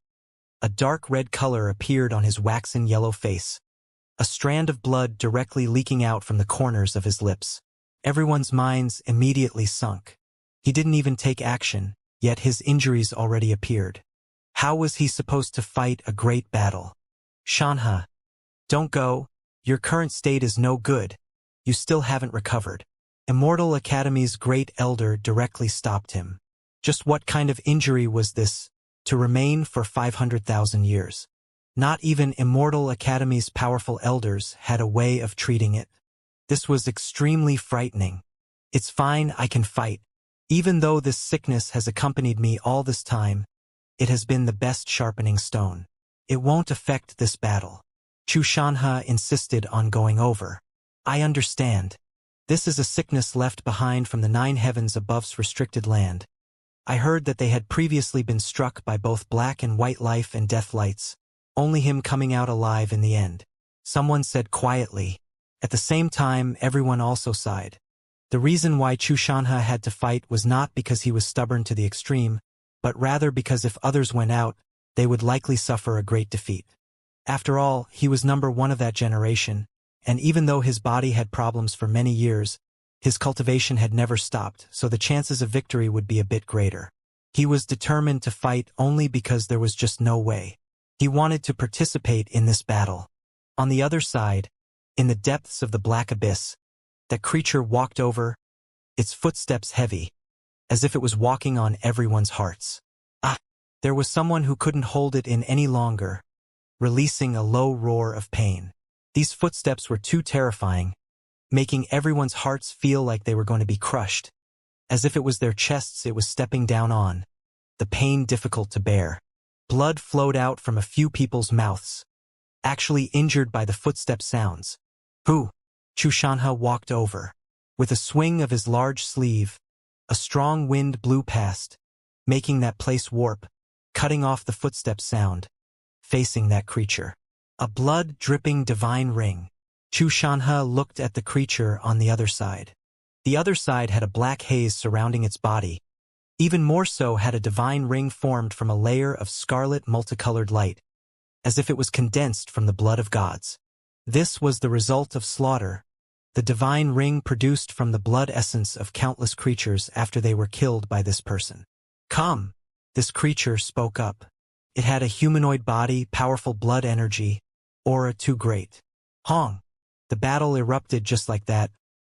A dark red color appeared on his waxen yellow face, a strand of blood directly leaking out from the corners of his lips. Everyone's minds immediately sunk. He didn't even take action, yet his injuries already appeared. How was he supposed to fight a great battle? Xianxia, don't go, your current state is no good, you still haven't recovered. Immortal Academy's great elder directly stopped him. Just what kind of injury was this, to remain for 500,000 years? Not even Immortal Academy's powerful elders had a way of treating it. This was extremely frightening. It's fine, I can fight. Even though this sickness has accompanied me all this time, it has been the best sharpening stone. It won't affect this battle. Xianxia insisted on going over. I understand. This is a sickness left behind from the 9 heavens above's restricted land. I heard that they had previously been struck by both black and white life and death lights, only him coming out alive in the end. Someone said quietly. At the same time, everyone also sighed. The reason why Xianxia had to fight was not because he was stubborn to the extreme, but rather because if others went out, they would likely suffer a great defeat. After all, he was number one of that generation, and even though his body had problems for many years, his cultivation had never stopped, so the chances of victory would be a bit greater. He was determined to fight only because there was just no way. He wanted to participate in this battle. On the other side, in the depths of the black abyss, that creature walked over, its footsteps heavy, as if it was walking on everyone's hearts. There was someone who couldn't hold it in any longer, releasing a low roar of pain. These footsteps were too terrifying, making everyone's hearts feel like they were going to be crushed, as if it was their chests it was stepping down on, the pain difficult to bear. Blood flowed out from a few people's mouths, actually injured by the footstep sounds. Who? Xianxia walked over. With a swing of his large sleeve, a strong wind blew past, making that place warp, cutting off the footstep sound, facing that creature. A blood-dripping divine ring. Xianxia looked at the creature on the other side. The other side had a black haze surrounding its body. Even more so had a divine ring formed from a layer of scarlet multicolored light, as if it was condensed from the blood of gods. This was the result of slaughter, the divine ring produced from the blood essence of countless creatures after they were killed by this person. Come, this creature spoke up. It had a humanoid body, powerful blood energy, aura too great. Hong. The battle erupted just like that,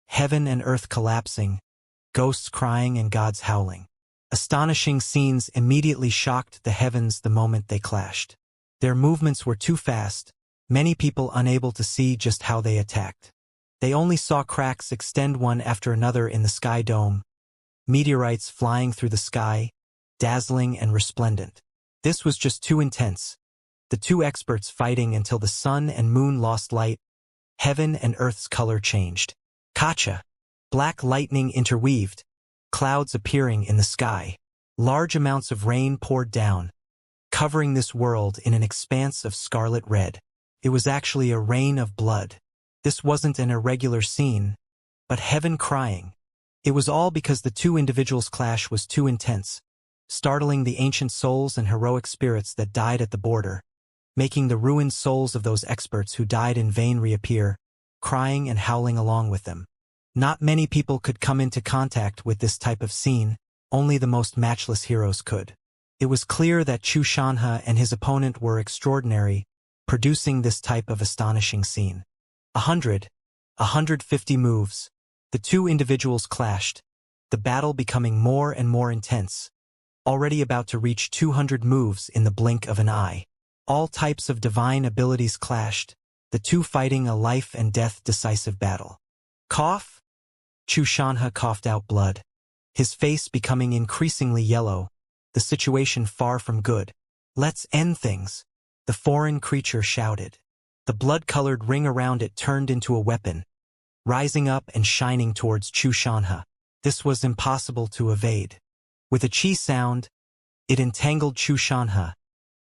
heaven and earth collapsing, ghosts crying and gods howling. Astonishing scenes immediately shocked the heavens the moment they clashed. Their movements were too fast, many people unable to see just how they attacked. They only saw cracks extend one after another in the sky dome, meteorites flying through the sky, dazzling and resplendent. This was just too intense. The two experts fighting until the sun and moon lost light, heaven and earth's color changed. Kacha. Black lightning interweaved, clouds appearing in the sky. Large amounts of rain poured down, covering this world in an expanse of scarlet red. It was actually a rain of blood. This wasn't an irregular scene, but heaven crying. It was all because the two individuals' clash was too intense, startling the ancient souls and heroic spirits that died at the border, making the ruined souls of those experts who died in vain reappear, crying and howling along with them. Not many people could come into contact with this type of scene, only the most matchless heroes could. It was clear that Xianxia and his opponent were extraordinary, producing this type of astonishing scene. 150 moves. The two individuals clashed, the battle becoming more and more intense, already about to reach 200 moves in the blink of an eye. All types of divine abilities clashed, the two fighting a life and death decisive battle. Cough? Xianxia coughed out blood, his face becoming increasingly yellow, the situation far from good. "Let's end things," the foreign creature shouted. The blood-colored ring around it turned into a weapon, rising up and shining towards Xianxia. This was impossible to evade. With a chi sound, it entangled Xianxia,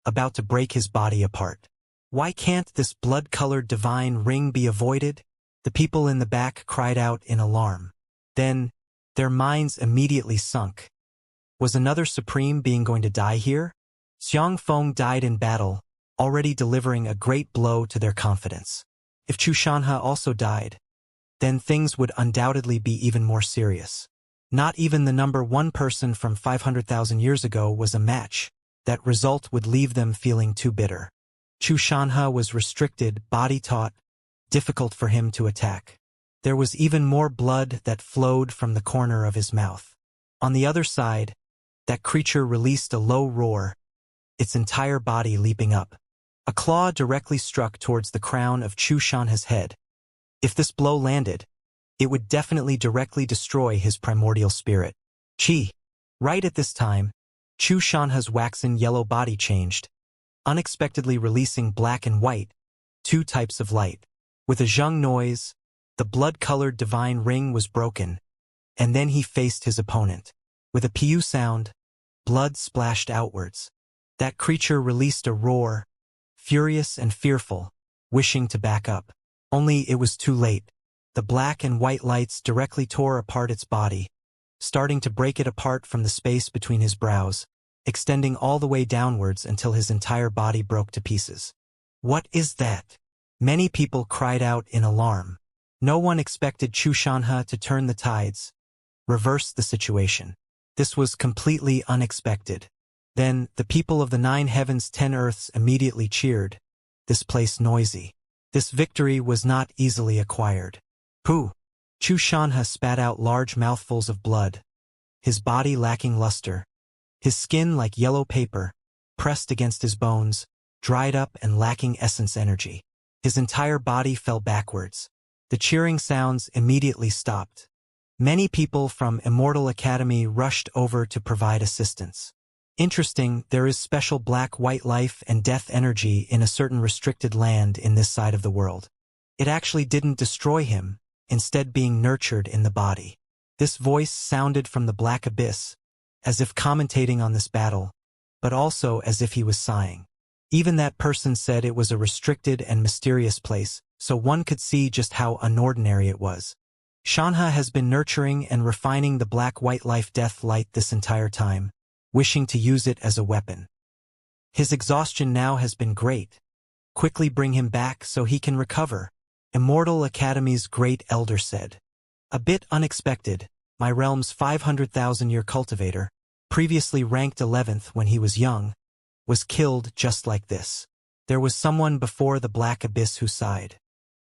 about to break his body apart. "Why can't this blood-colored divine ring be avoided?" The people in the back cried out in alarm. Then, their minds immediately sunk. Was another supreme being going to die here? Xiangfeng died in battle, already delivering a great blow to their confidence. If Xianxia also died, then things would undoubtedly be even more serious. Not even the number one person from 500,000 years ago was a match. That result would leave them feeling too bitter. Xianxia was restricted, body-taut, difficult for him to attack. There was even more blood that flowed from the corner of his mouth. On the other side, that creature released a low roar, its entire body leaping up. A claw directly struck towards the crown of Xianxia's head. If this blow landed, it would definitely directly destroy his primordial spirit. Chi. Right at this time, Xianxia's waxen yellow body changed, unexpectedly releasing black and white, two types of light. With a zhung noise, the blood-colored divine ring was broken, and then he faced his opponent. With a piu sound, blood splashed outwards. That creature released a roar, furious and fearful, wishing to back up. Only it was too late. The black and white lights directly tore apart its body, starting to break it apart from the space between his brows, extending all the way downwards until his entire body broke to pieces. "What is that?" Many people cried out in alarm. No one expected Xianxia to turn the tides, reverse the situation. This was completely unexpected. Then, the people of the 9 heavens 10 earths immediately cheered, this place noisy. This victory was not easily acquired. Pooh! Xianxia spat out large mouthfuls of blood, his body lacking luster, his skin like yellow paper, pressed against his bones, dried up and lacking essence energy. His entire body fell backwards. The cheering sounds immediately stopped. Many people from Immortal Academy rushed over to provide assistance. Interesting, there is special black-white life and death energy in a certain restricted land in this side of the world. It actually didn't destroy him, instead being nurtured in the body. This voice sounded from the black abyss, as if commentating on this battle, but also as if he was sighing. Even that person said it was a restricted and mysterious place, so one could see just how unordinary it was. Xianxia has been nurturing and refining the black-white life-death light this entire time, wishing to use it as a weapon. His exhaustion now has been great. Quickly bring him back so he can recover, Immortal Academy's great elder said. A bit unexpected, my realm's 500,000-year cultivator, previously ranked 11th when he was young, was killed just like this. There was someone before the black abyss who sighed.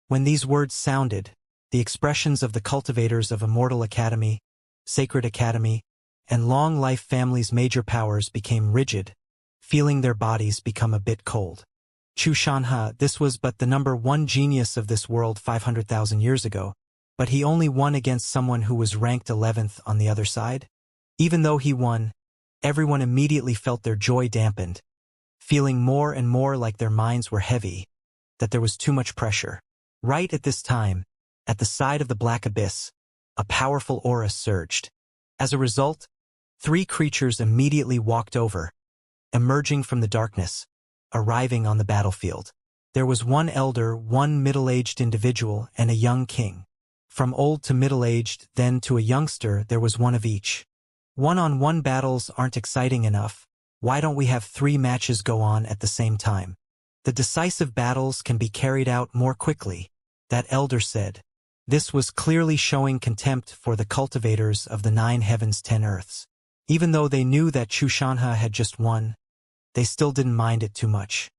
When these words sounded, the expressions of the cultivators of Immortal Academy, Sacred Academy, and Long Life Family's major powers became rigid, feeling their bodies become a bit cold. Xianxia, this was but the number one genius of this world 500,000 years ago, but he only won against someone who was ranked 11th on the other side. Even though he won, everyone immediately felt their joy dampened, feeling more and more like their minds were heavy, that there was too much pressure. Right at this time, at the side of the black abyss, a powerful aura surged. As a result, 3 creatures immediately walked over, emerging from the darkness, arriving on the battlefield. There was one elder, one middle-aged individual, and a young king. From old to middle-aged, then to a youngster, there was one of each. One-on-one battles aren't exciting enough. Why don't we have 3 matches go on at the same time? The decisive battles can be carried out more quickly, that elder said. This was clearly showing contempt for the cultivators of the 9 heavens 10 earths. Even though they knew that Xianxia had just won, they still didn't mind it too much.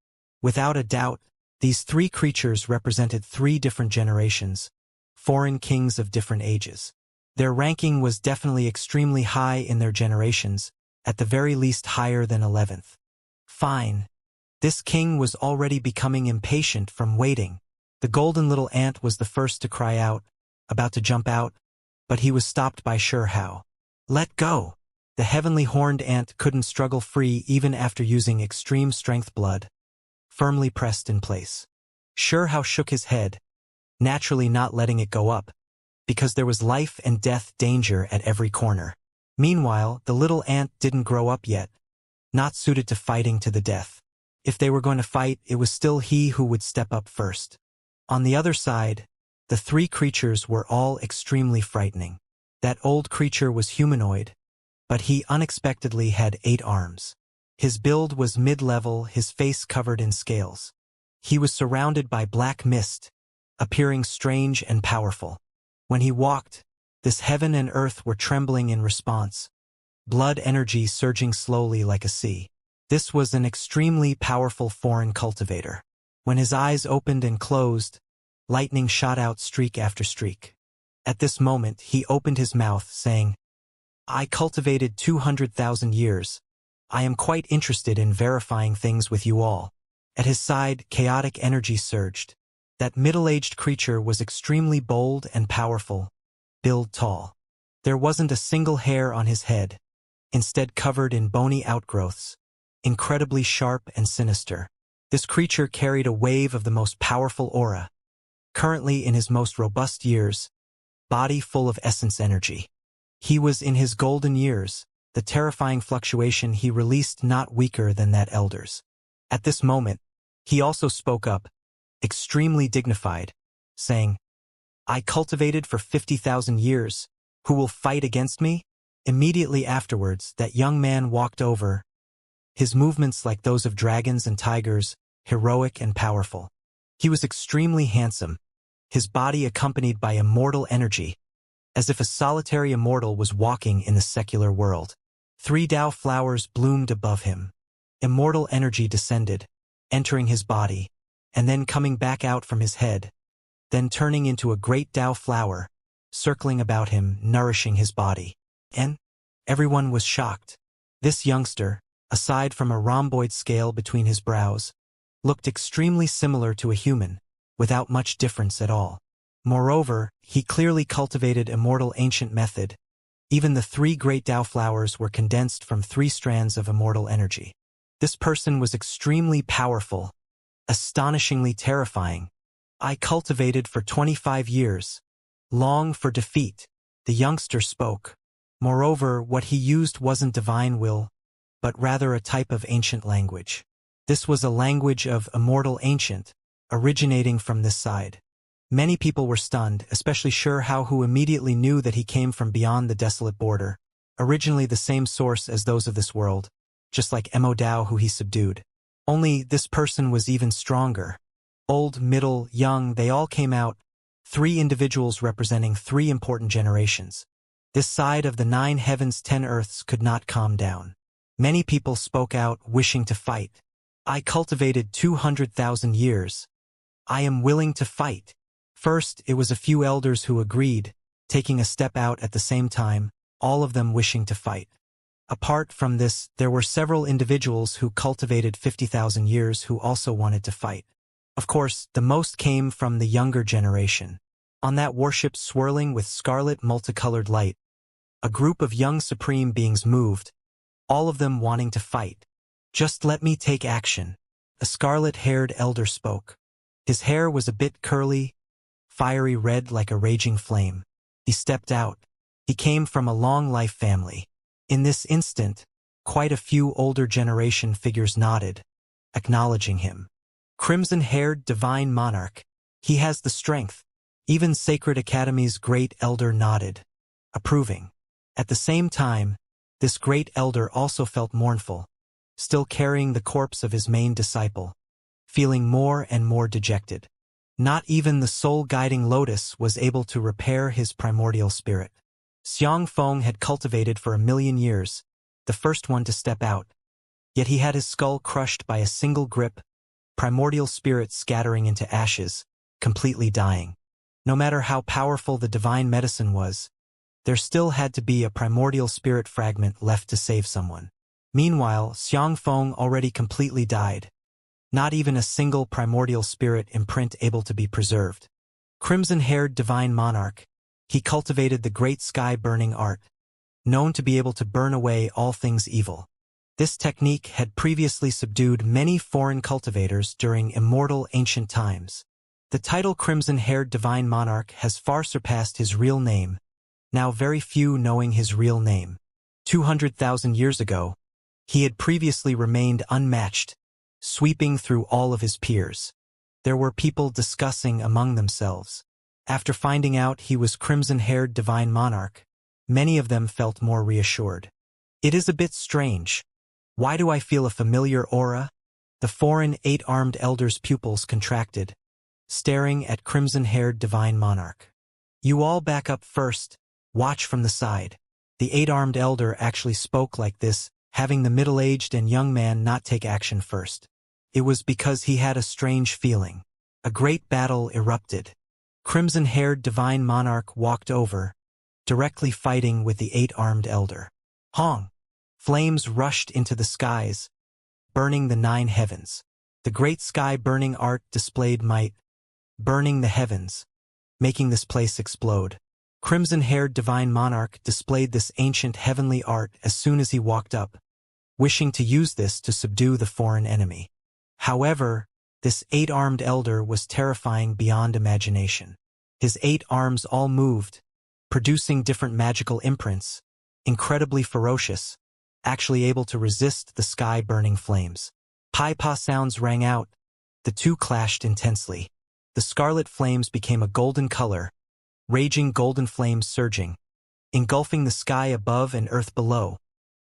Without a doubt, these 3 creatures represented 3 different generations, foreign kings of different ages. Their ranking was definitely extremely high in their generations, at the very least higher than 11th. Fine. This king was already becoming impatient from waiting. The golden little ant was the first to cry out, about to jump out, but he was stopped by Hao. Let go! The heavenly horned ant couldn't struggle free even after using extreme strength blood, firmly pressed in place. Hao shook his head, naturally not letting it go up, because there was life and death danger at every corner. Meanwhile, the little ant didn't grow up yet, not suited to fighting to the death. If they were going to fight, it was still he who would step up first. On the other side, the three creatures were all extremely frightening. That old creature was humanoid, but he unexpectedly had 8 arms. His build was mid-level, his face covered in scales. He was surrounded by black mist, appearing strange and powerful. When he walked, this heaven and earth were trembling in response, blood energy surging slowly like a sea. This was an extremely powerful foreign cultivator. When his eyes opened and closed, lightning shot out streak after streak. At this moment, he opened his mouth, saying, I cultivated 200,000 years. I am quite interested in verifying things with you all. At his side, chaotic energy surged. That middle-aged creature was extremely bold and powerful, build tall. There wasn't a single hair on his head, instead covered in bony outgrowths, incredibly sharp and sinister. This creature carried a wave of the most powerful aura, currently in his most robust years, body full of essence energy. He was in his golden years, the terrifying fluctuation he released not weaker than that elder's. At this moment, he also spoke up, extremely dignified, saying, I cultivated for 50,000 years. Who will fight against me? Immediately afterwards, that young man walked over, his movements like those of dragons and tigers, heroic and powerful. He was extremely handsome, his body accompanied by immortal energy, as if a solitary immortal was walking in the secular world. 3 Tao flowers bloomed above him. Immortal energy descended, entering his body, and then coming back out from his head, then turning into a great Tao flower, circling about him, nourishing his body. And everyone was shocked. This youngster, aside from a rhomboid scale between his brows, looked extremely similar to a human, without much difference at all. Moreover, he clearly cultivated immortal ancient method. Even the 3 great Tao flowers were condensed from 3 strands of immortal energy. This person was extremely powerful, astonishingly terrifying. I cultivated for 25 years. Long for defeat. The youngster spoke. Moreover, what he used wasn't divine will, but rather a type of ancient language. This was a language of immortal ancient, originating from this side. Many people were stunned, especially Hao, who immediately knew that he came from beyond the desolate border, originally the same source as those of this world, just like Mo Dao, who he subdued. Only this person was even stronger. Old, middle, young, they all came out, 3 individuals representing 3 important generations. This side of the 9 heavens 10 earths could not calm down. Many people spoke out, wishing to fight. I cultivated 200,000 years. I am willing to fight. First, it was a few elders who agreed, taking a step out at the same time, all of them wishing to fight. Apart from this, there were several individuals who cultivated 50,000 years who also wanted to fight. Of course, the most came from the younger generation. On that warship swirling with scarlet multicolored light, a group of young supreme beings moved, all of them wanting to fight. Just let me take action. A scarlet-haired elder spoke. His hair was a bit curly, fiery red like a raging flame. He stepped out. He came from a long-life family. In this instant, quite a few older generation figures nodded, acknowledging him. Crimson-haired divine monarch. He has the strength. Even Sacred Academy's great elder nodded, approving. At the same time, this great elder also felt mournful, still carrying the corpse of his main disciple, feeling more and more dejected. Not even the soul-guiding lotus was able to repair his primordial spirit. Xiang Feng had cultivated for 1,000,000 years, the first one to step out. Yet he had his skull crushed by a single grip, primordial spirit scattering into ashes, completely dying. No matter how powerful the divine medicine was, there still had to be a primordial spirit fragment left to save someone. Meanwhile, Xiang Feng already completely died. Not even a single primordial spirit imprint able to be preserved. Crimson-haired divine monarch. he cultivated the great sky-burning art, known to be able to burn away all things evil. This technique had previously subdued many foreign cultivators during immortal ancient times. The title Crimson-Haired Divine Monarch has far surpassed his real name, now very few knowing his real name. 200,000 years ago, he had previously remained unmatched, sweeping through all of his peers. There were people discussing among themselves. After finding out he was Crimson-Haired Divine Monarch, many of them felt more reassured. It is a bit strange. Why do I feel a familiar aura? The foreign eight-armed elder's pupils contracted, staring at Crimson-Haired Divine Monarch. You all back up first, watch from the side. The eight-armed elder actually spoke like this, having the middle-aged and young man not take action first. It was because he had a strange feeling. A great battle erupted. Crimson-Haired Divine Monarch walked over, directly fighting with the eight-armed elder. Hong! Flames rushed into the skies, burning the 9 heavens. The great sky-burning art displayed might, burning the heavens, making this place explode. Crimson-Haired Divine Monarch displayed this ancient heavenly art as soon as he walked up, wishing to use this to subdue the foreign enemy. However, this eight-armed elder was terrifying beyond imagination. His 8 arms all moved, producing different magical imprints, incredibly ferocious, actually able to resist the sky-burning flames. Pi-pa sounds rang out. The two clashed intensely. The scarlet flames became a golden color, raging golden flames surging, engulfing the sky above and earth below,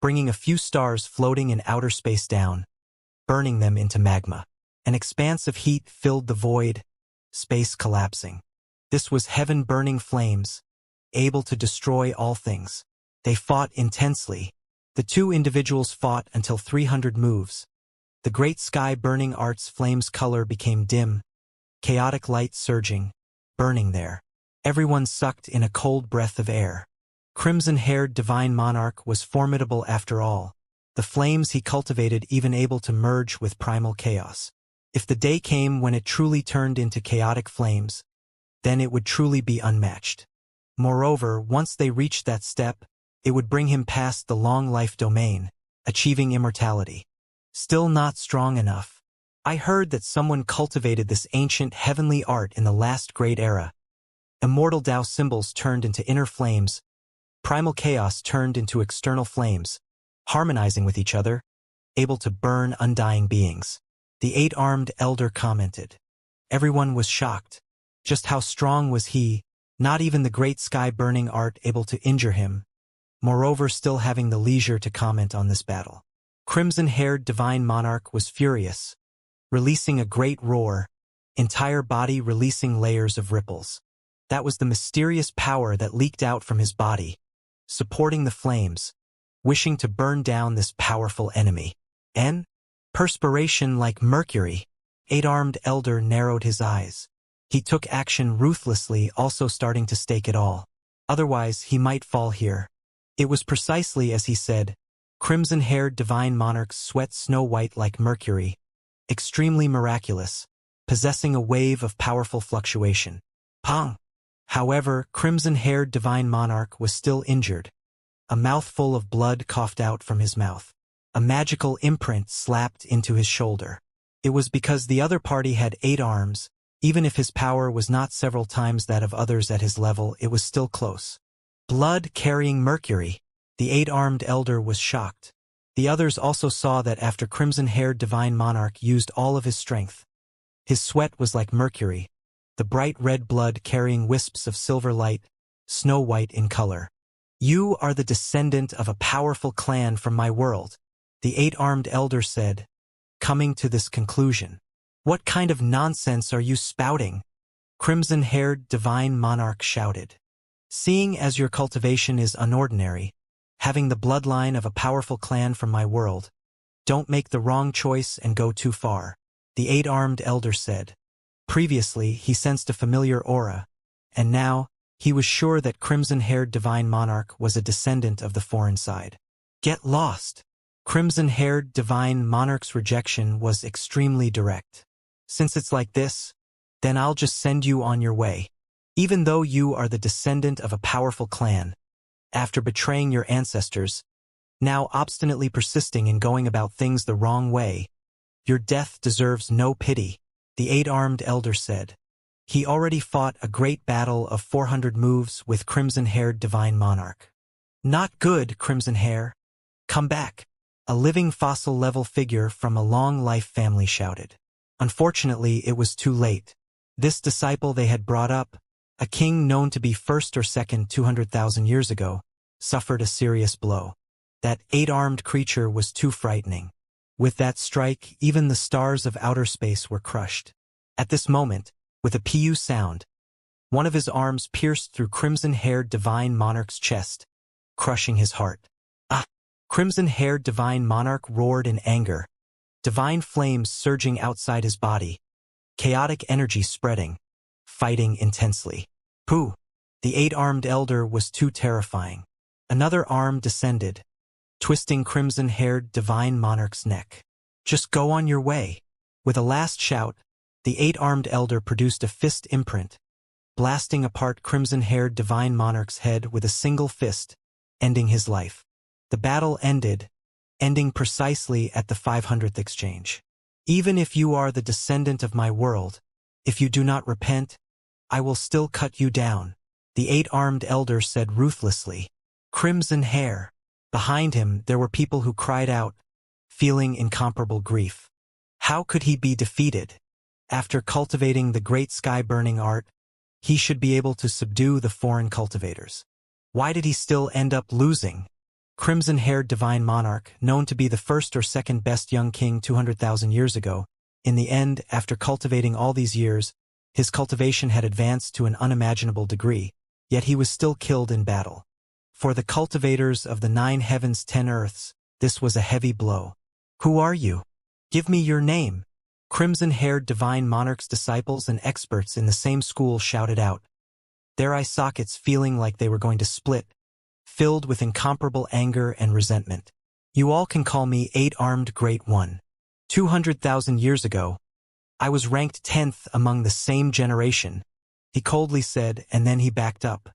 bringing a few stars floating in outer space down, burning them into magma. An expanse of heat filled the void, space collapsing. This was heaven-burning flames, able to destroy all things. They fought intensely. The two individuals fought until 300 moves. The great sky-burning art's flames color became dim, chaotic light surging, burning there. Everyone sucked in a cold breath of air. Crimson-Haired Divine Monarch was formidable after all. The flames he cultivated even able to merge with primal chaos. If the day came when it truly turned into chaotic flames, then it would truly be unmatched. Moreover, once they reached that step, it would bring him past the long life domain, achieving immortality. Still not strong enough. I heard that someone cultivated this ancient heavenly art in the last great era. Immortal Tao symbols turned into inner flames, primal chaos turned into external flames, harmonizing with each other, able to burn undying beings. The eight-armed elder commented. Everyone was shocked. Just how strong was he, not even the great sky-burning art able to injure him, moreover still having the leisure to comment on this battle. Crimson-Haired Divine Monarch was furious, releasing a great roar, entire body releasing layers of ripples. That was the mysterious power that leaked out from his body, supporting the flames, wishing to burn down this powerful enemy. Perspiration like mercury. Eight-armed elder narrowed his eyes. He took action ruthlessly, also starting to stake it all. Otherwise, he might fall here. It was precisely as he said. Crimson-Haired Divine Monarch's sweat snow-white like mercury, extremely miraculous, possessing a wave of powerful fluctuation. Pong! However, Crimson-Haired Divine Monarch was still injured. A mouthful of blood coughed out from his mouth. A magical imprint slapped into his shoulder. It was because the other party had 8 arms. Even if his power was not several times that of others at his level, it was still close. Blood carrying mercury. The 8-armed elder was shocked. The others also saw that after Crimson-Haired Divine Monarch used all of his strength. His sweat was like mercury, the bright red blood carrying wisps of silver light, snow-white in color. You are the descendant of a powerful clan from my world, the 8-armed elder said, coming to this conclusion. What kind of nonsense are you spouting? Crimson-Haired Divine Monarch shouted. Seeing as your cultivation is unordinary, having the bloodline of a powerful clan from my world, don't make the wrong choice and go too far, the 8-armed elder said. Previously, he sensed a familiar aura, and now, he was sure that Crimson-Haired Divine Monarch was a descendant of the foreign side. Get lost! Crimson-Haired Divine Monarch's rejection was extremely direct. Since it's like this, then I'll just send you on your way. Even though you are the descendant of a powerful clan, after betraying your ancestors, now obstinately persisting in going about things the wrong way, your death deserves no pity, the eight-armed elder said. He already fought a great battle of 400 moves with crimson-haired divine monarch. Not good, Crimson Hair. Come back. A living fossil-level figure from a long-life family shouted. Unfortunately, it was too late. This disciple they had brought up, a king known to be first or second 200,000 years ago, suffered a serious blow. That eight-armed creature was too frightening. With that strike, even the stars of outer space were crushed. At this moment, with a pu sound, one of his arms pierced through crimson-haired divine monarch's chest, crushing his heart. Ah! Crimson-haired divine monarch roared in anger, divine flames surging outside his body, chaotic energy spreading, fighting intensely. Pooh! The eight-armed elder was too terrifying. Another arm descended, twisting crimson-haired divine monarch's neck. Just go on your way. With a last shout, the eight-armed elder produced a fist imprint, blasting apart crimson-haired divine monarch's head with a single fist, ending his life. The battle ended, ending precisely at the 500th exchange. Even if you are the descendant of my world, if you do not repent, I will still cut you down, the eight-armed elder said ruthlessly. Crimson hair. Behind him there were people who cried out, feeling incomparable grief. How could he be defeated? After cultivating the great sky-burning art, he should be able to subdue the foreign cultivators. Why did he still end up losing? Crimson-haired divine monarch, known to be the first or second best young king 200,000 years ago, in the end, after cultivating all these years, his cultivation had advanced to an unimaginable degree, yet he was still killed in battle. For the cultivators of the 9 heavens 10 earths, this was a heavy blow. Who are you? Give me your name. Crimson-haired divine monarch's disciples and experts in the same school shouted out, their eye sockets feeling like they were going to split, filled with incomparable anger and resentment. You all can call me Eight-Armed Great One. 200,000 years ago, I was ranked 10th among the same generation, he coldly said, and then he backed up.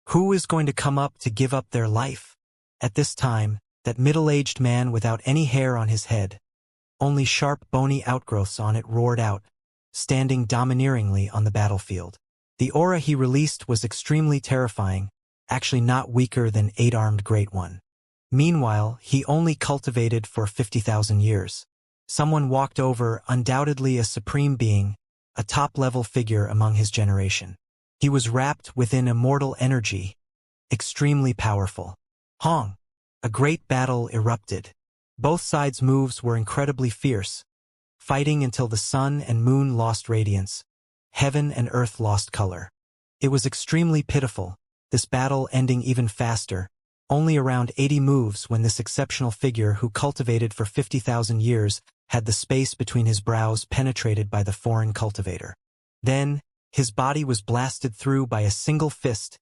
Who is going to come up to give up their life? At this time, that middle-aged man without any hair on his head, only sharp bony outgrowths on it, roared out, standing domineeringly on the battlefield. The aura he released was extremely terrifying, actually not weaker than Eight-Armed Great One. Meanwhile, he only cultivated for 50,000 years. Someone walked over, undoubtedly a supreme being, a top-level figure among his generation. He was wrapped within immortal energy, extremely powerful. Hong! A great battle erupted. Both sides' moves were incredibly fierce, fighting until the sun and moon lost radiance, heaven and earth lost color. It was extremely pitiful, this battle ending even faster, only around 80 moves when this exceptional figure who cultivated for 50,000 years had the space between his brows penetrated by the foreign cultivator. Then, his body was blasted through by a single fist,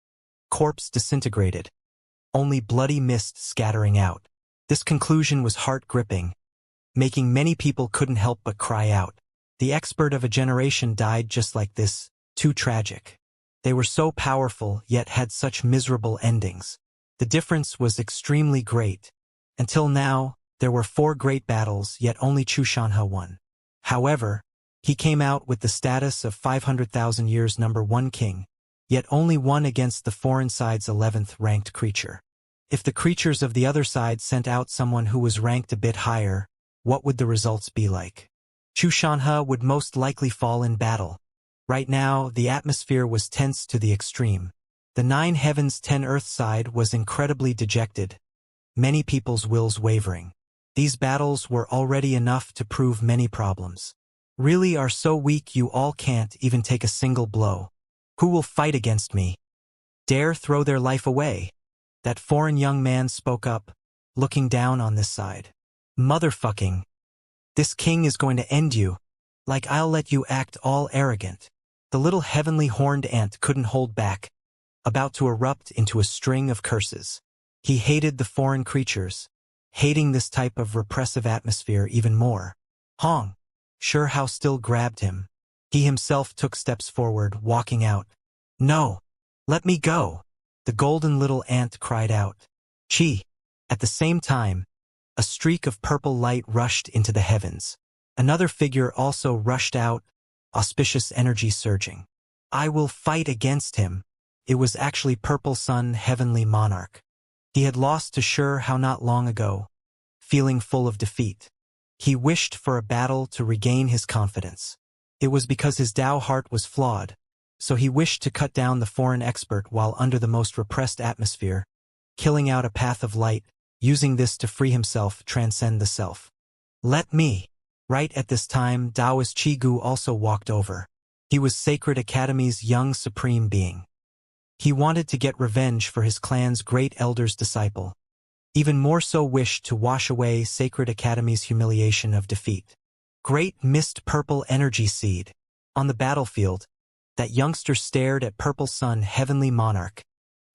corpse disintegrated, only bloody mist scattering out. This conclusion was heart-gripping, making many people couldn't help but cry out. The expert of a generation died just like this, too tragic. They were so powerful, yet had such miserable endings. The difference was extremely great. Until now, there were 4 great battles, yet only Xianxia won. However, he came out with the status of 500,000 years #1 king, yet only won against the foreign side's 11th ranked creature. If the creatures of the other side sent out someone who was ranked a bit higher, what would the results be like? Xianxia would most likely fall in battle. Right now, the atmosphere was tense to the extreme. The 9 heavens 10 earth side was incredibly dejected, many people's wills wavering. These battles were already enough to prove many problems. Really are so weak you all can't even take a single blow. Who will fight against me? Dare throw their life away? That foreign young man spoke up, looking down on this side. Motherfucking. This king is going to end you. Like I'll let you act all arrogant. The little heavenly horned ant couldn't hold back, about to erupt into a string of curses. He hated the foreign creatures, hating this type of repressive atmosphere even more. Hong. Sure how still grabbed him. He himself took steps forward, walking out, No! Let me go! The golden little ant cried out. Chi! At the same time, a streak of purple light rushed into the heavens. Another figure also rushed out, auspicious energy surging. I will fight against him. It was actually Purple Sun, Heavenly Monarch. He had lost to Shur how not long ago, feeling full of defeat. He wished for a battle to regain his confidence. It was because his Tao heart was flawed, so he wished to cut down the foreign expert while under the most repressed atmosphere, killing out a path of light, using this to free himself, transcend the self. Let me! Right at this time, Taoist Chi-Gu also walked over. He was Sacred Academy's young supreme being. He wanted to get revenge for his clan's great elder's disciple. Even more so wished to wash away Sacred Academy's humiliation of defeat. Great mist purple energy seed. On the battlefield, that youngster stared at Purple Sun, Heavenly Monarch,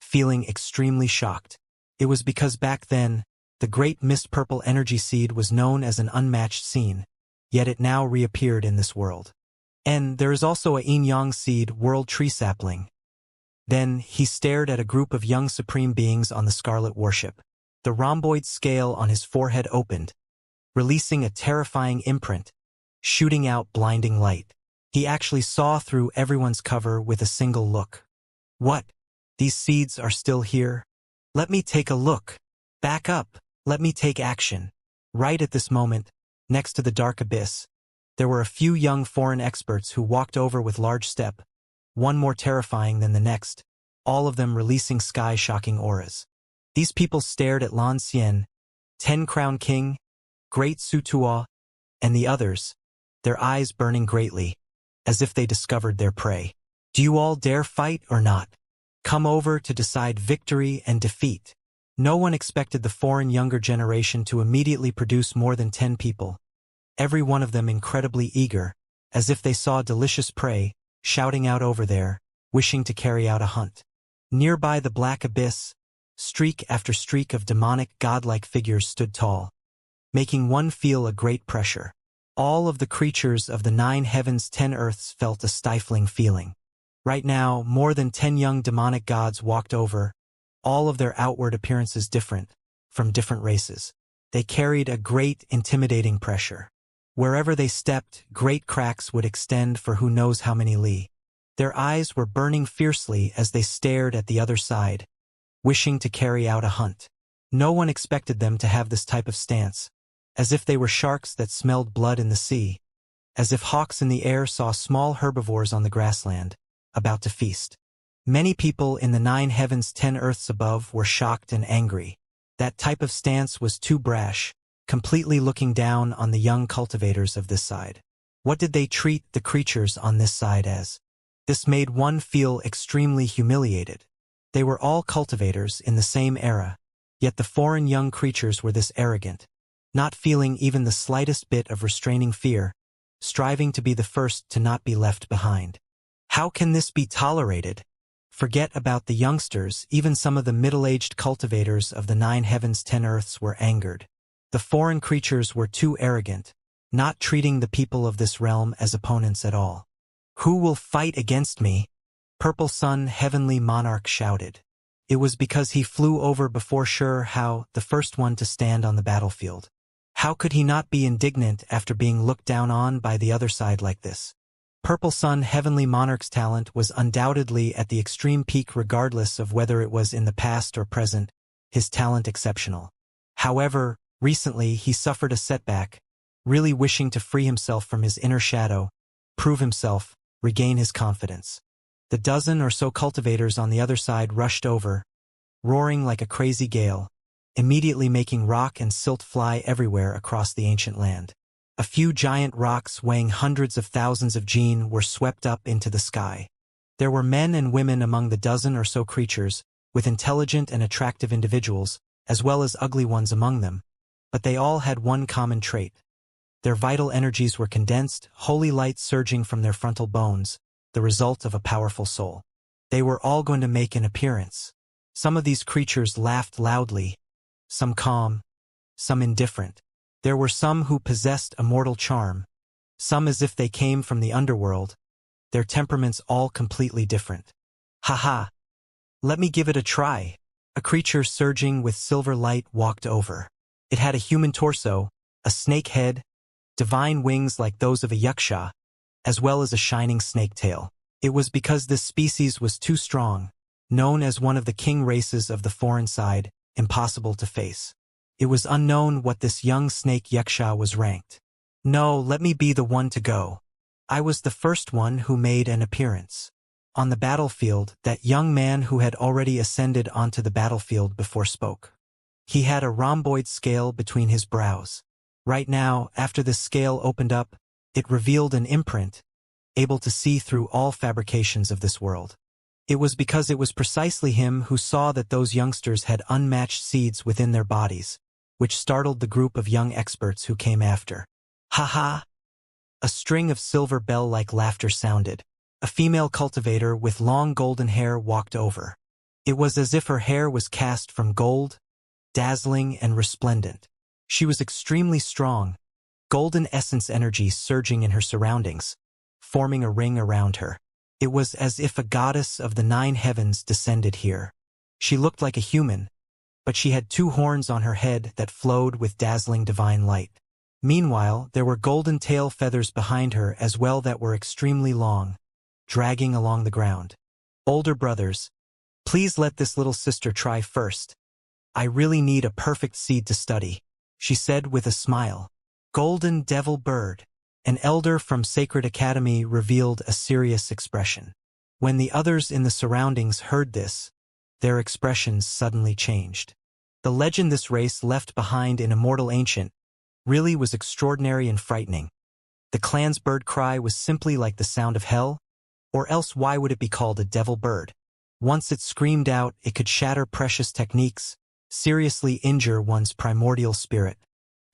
feeling extremely shocked. It was because back then, the great mist purple energy seed was known as an unmatched scene, yet it now reappeared in this world. And there is also a yin-yang seed world tree sapling. Then he stared at a group of young supreme beings on the scarlet warship. The rhomboid scale on his forehead opened, releasing a terrifying imprint, shooting out blinding light. He actually saw through everyone's cover with a single look. What? These seeds are still here? Let me take a look. Back up. Let me take action. Right at this moment, next to the dark abyss, there were a few young foreign experts who walked over with large step, one more terrifying than the next, all of them releasing sky-shocking auras. These people stared at Lan Xian, Ten Crown King, Great Sutua, and the others, their eyes burning greatly, as if they discovered their prey. Do you all dare fight or not? Come over to decide victory and defeat. No one expected the foreign younger generation to immediately produce more than 10 people. Every one of them incredibly eager, as if they saw delicious prey, shouting out over there, wishing to carry out a hunt. Nearby the black abyss, streak after streak of demonic godlike figures stood tall, making one feel a great pressure. All of the creatures of the 9 heavens 10 earths felt a stifling feeling. Right now, more than 10 young demonic gods walked over, all of their outward appearances different, from different races. They carried a great intimidating pressure. Wherever they stepped, great cracks would extend for who knows how many li. Their eyes were burning fiercely as they stared at the other side, wishing to carry out a hunt. No one expected them to have this type of stance, as if they were sharks that smelled blood in the sea, as if hawks in the air saw small herbivores on the grassland, about to feast. Many people in the 9 heavens 10 earths above were shocked and angry. That type of stance was too brash, completely looking down on the young cultivators of this side. What did they treat the creatures on this side as? This made one feel extremely humiliated. They were all cultivators in the same era, yet the foreign young creatures were this arrogant, not feeling even the slightest bit of restraining fear, striving to be the first to not be left behind. How can this be tolerated? Forget about the youngsters, even some of the middle-aged cultivators of the 9 heavens 10 earths were angered. The foreign creatures were too arrogant, not treating the people of this realm as opponents at all. Who will fight against me? Purple Sun, Heavenly Monarch shouted. It was because he flew over before Shur Hao, the first one to stand on the battlefield. How could he not be indignant after being looked down on by the other side like this? Purple Sun, Heavenly Monarch's talent was undoubtedly at the extreme peak regardless of whether it was in the past or present, his talent exceptional. However, recently he suffered a setback, really wishing to free himself from his inner shadow, prove himself, regain his confidence. The dozen or so cultivators on the other side rushed over, roaring like a crazy gale, immediately making rock and silt fly everywhere across the ancient land. A few giant rocks weighing hundreds of thousands of jin were swept up into the sky. There were men and women among the dozen or so creatures, with intelligent and attractive individuals, as well as ugly ones among them, but they all had one common trait. Their vital energies were condensed, holy light surging from their frontal bones, the result of a powerful soul. They were all going to make an appearance. Some of these creatures laughed loudly, some calm, some indifferent. There were some who possessed a mortal charm, some as if they came from the underworld, their temperaments all completely different. Haha, let me give it a try. A creature surging with silver light walked over. It had a human torso, a snake head, divine wings like those of a Yuxia, as well as a shining snake tail. It was because this species was too strong, known as one of the king races of the foreign side, impossible to face. It was unknown what this young snake Yuxia was ranked. No, let me be the one to go. I was the first one who made an appearance. On the battlefield, that young man who had already ascended onto the battlefield before spoke. He had a rhomboid scale between his brows. Right now, after the scale opened up, it revealed an imprint, able to see through all fabrications of this world. It was because it was precisely him who saw that those youngsters had unmatched seeds within their bodies, which startled the group of young experts who came after. Ha! A string of silver bell-like laughter sounded. A female cultivator with long golden hair walked over. It was as if her hair was cast from gold, dazzling and resplendent. She was extremely strong, golden essence energy surging in her surroundings, forming a ring around her. It was as if a goddess of the 9 heavens descended here. She looked like a human, but she had 2 horns on her head that flowed with dazzling divine light. Meanwhile, there were golden tail feathers behind her as well that were extremely long, dragging along the ground. Older brothers, please let this little sister try first. I really need a perfect seed to study, she said with a smile. Golden devil bird. An elder from Sacred Academy revealed a serious expression. When the others in the surroundings heard this, their expressions suddenly changed. The legend this race left behind in Immortal Ancient really was extraordinary and frightening. The clan's bird cry was simply like the sound of hell, or else why would it be called a devil bird? Once it screamed out, it could shatter precious techniques, seriously injure one's primordial spirit.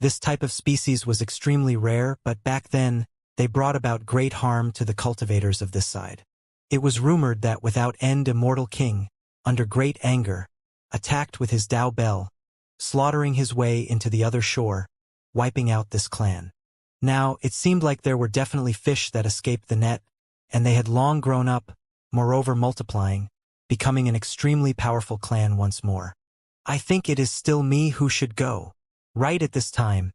This type of species was extremely rare, but back then, they brought about great harm to the cultivators of this side. It was rumored that without end Immortal King, under great anger, attacked with his Dao Bell, slaughtering his way into the other shore, wiping out this clan. Now, it seemed like there were definitely fish that escaped the net, and they had long grown up, moreover multiplying, becoming an extremely powerful clan once more. I think it is still me who should go. Right at this time,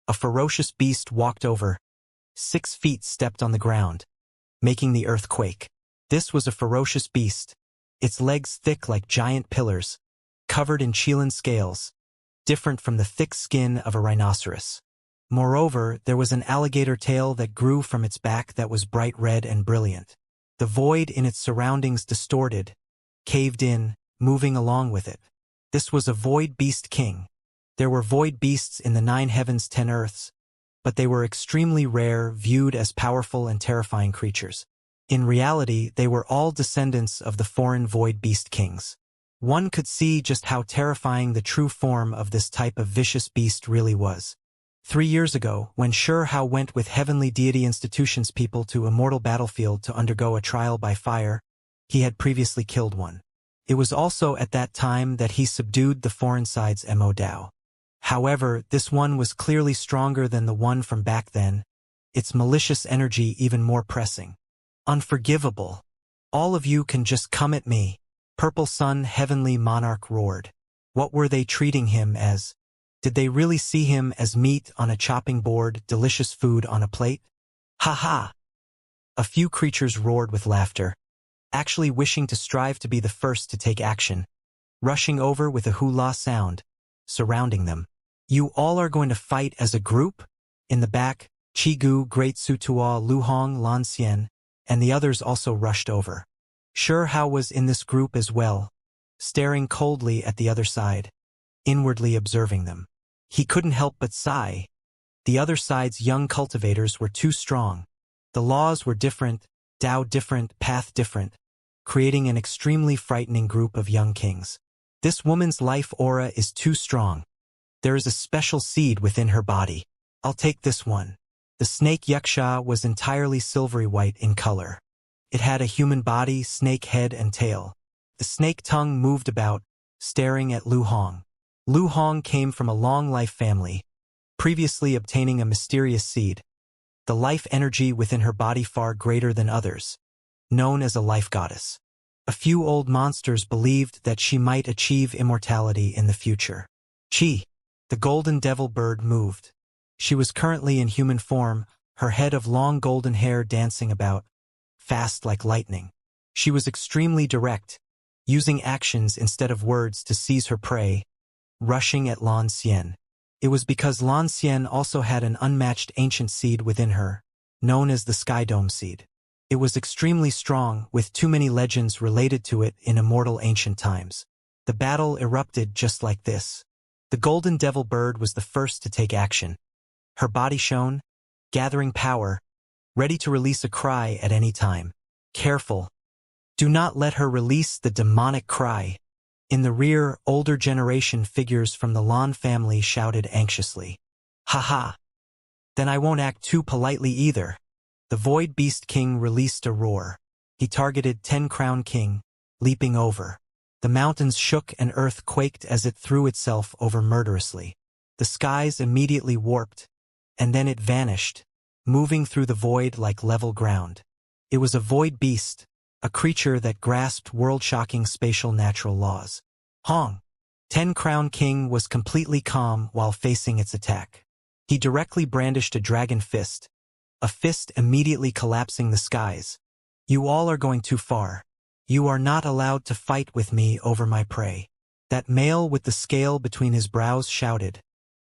a ferocious beast walked over. 6 feet stepped on the ground, making the earth quake. This was a ferocious beast, its legs thick like giant pillars, covered in chelan scales, different from the thick skin of a rhinoceros. Moreover, there was an alligator tail that grew from its back that was bright red and brilliant. The void in its surroundings distorted, caved in, moving along with it. This was a void beast king. There were void beasts in the 9 heavens 10 earths, but they were extremely rare, viewed as powerful and terrifying creatures. In reality, they were all descendants of the foreign void beast kings. One could see just how terrifying the true form of this type of vicious beast really was. 3 years ago, when Hao went with Heavenly Deity Institution's people to Immortal Battlefield to undergo a trial by fire, he had previously killed one. It was also at that time that he subdued the foreign side's Mo Dao. However, this one was clearly stronger than the one from back then, its malicious energy even more pressing. Unforgivable. All of you can just come at me, Purple Sun Heavenly Monarch roared. What were they treating him as? Did they really see him as meat on a chopping board, delicious food on a plate? Ha ha! A few creatures roared with laughter, actually wishing to strive to be the first to take action, rushing over with a hula sound, surrounding them. You all are going to fight as a group? In the back, Chigu, Great Sutua, Luhong, Lanxian, and the others also rushed over. Hao was in this group as well, staring coldly at the other side, inwardly observing them. He couldn't help but sigh. The other side's young cultivators were too strong. The laws were different, Dao different, path different, creating an extremely frightening group of young kings. This woman's life aura is too strong. There is a special seed within her body. I'll take this one. The snake Yuxia was entirely silvery white in color. It had a human body, snake head and tail. The snake tongue moved about, staring at Lu Hong. Lu Hong came from a long life family, previously obtaining a mysterious seed, the life energy within her body far greater than others, known as a life goddess. A few old monsters believed that she might achieve immortality in the future. Chi, the golden devil bird, moved. She was currently in human form, her head of long golden hair dancing about, fast like lightning. She was extremely direct, using actions instead of words to seize her prey, rushing at Lan Xian. It was because Lan Xian also had an unmatched ancient seed within her, known as the Sky Dome seed. It was extremely strong, with too many legends related to it in immortal ancient times. The battle erupted just like this. The golden devil bird was the first to take action. Her body shone, gathering power, ready to release a cry at any time. Careful. Do not let her release the demonic cry. In the rear, older generation figures from the Lan family shouted anxiously. Haha. Then I won't act too politely either. The Void Beast King released a roar. He targeted 10 Crown King, leaping over. The mountains shook and earth quaked as it threw itself over murderously. The skies immediately warped, and then it vanished, moving through the void like level ground. It was a void beast, a creature that grasped world-shocking spatial natural laws. Hong. 10 Crown King was completely calm while facing its attack. He directly brandished a dragon fist, a fist immediately collapsing the skies. You all are going too far. You are not allowed to fight with me over my prey. That male with the scale between his brows shouted,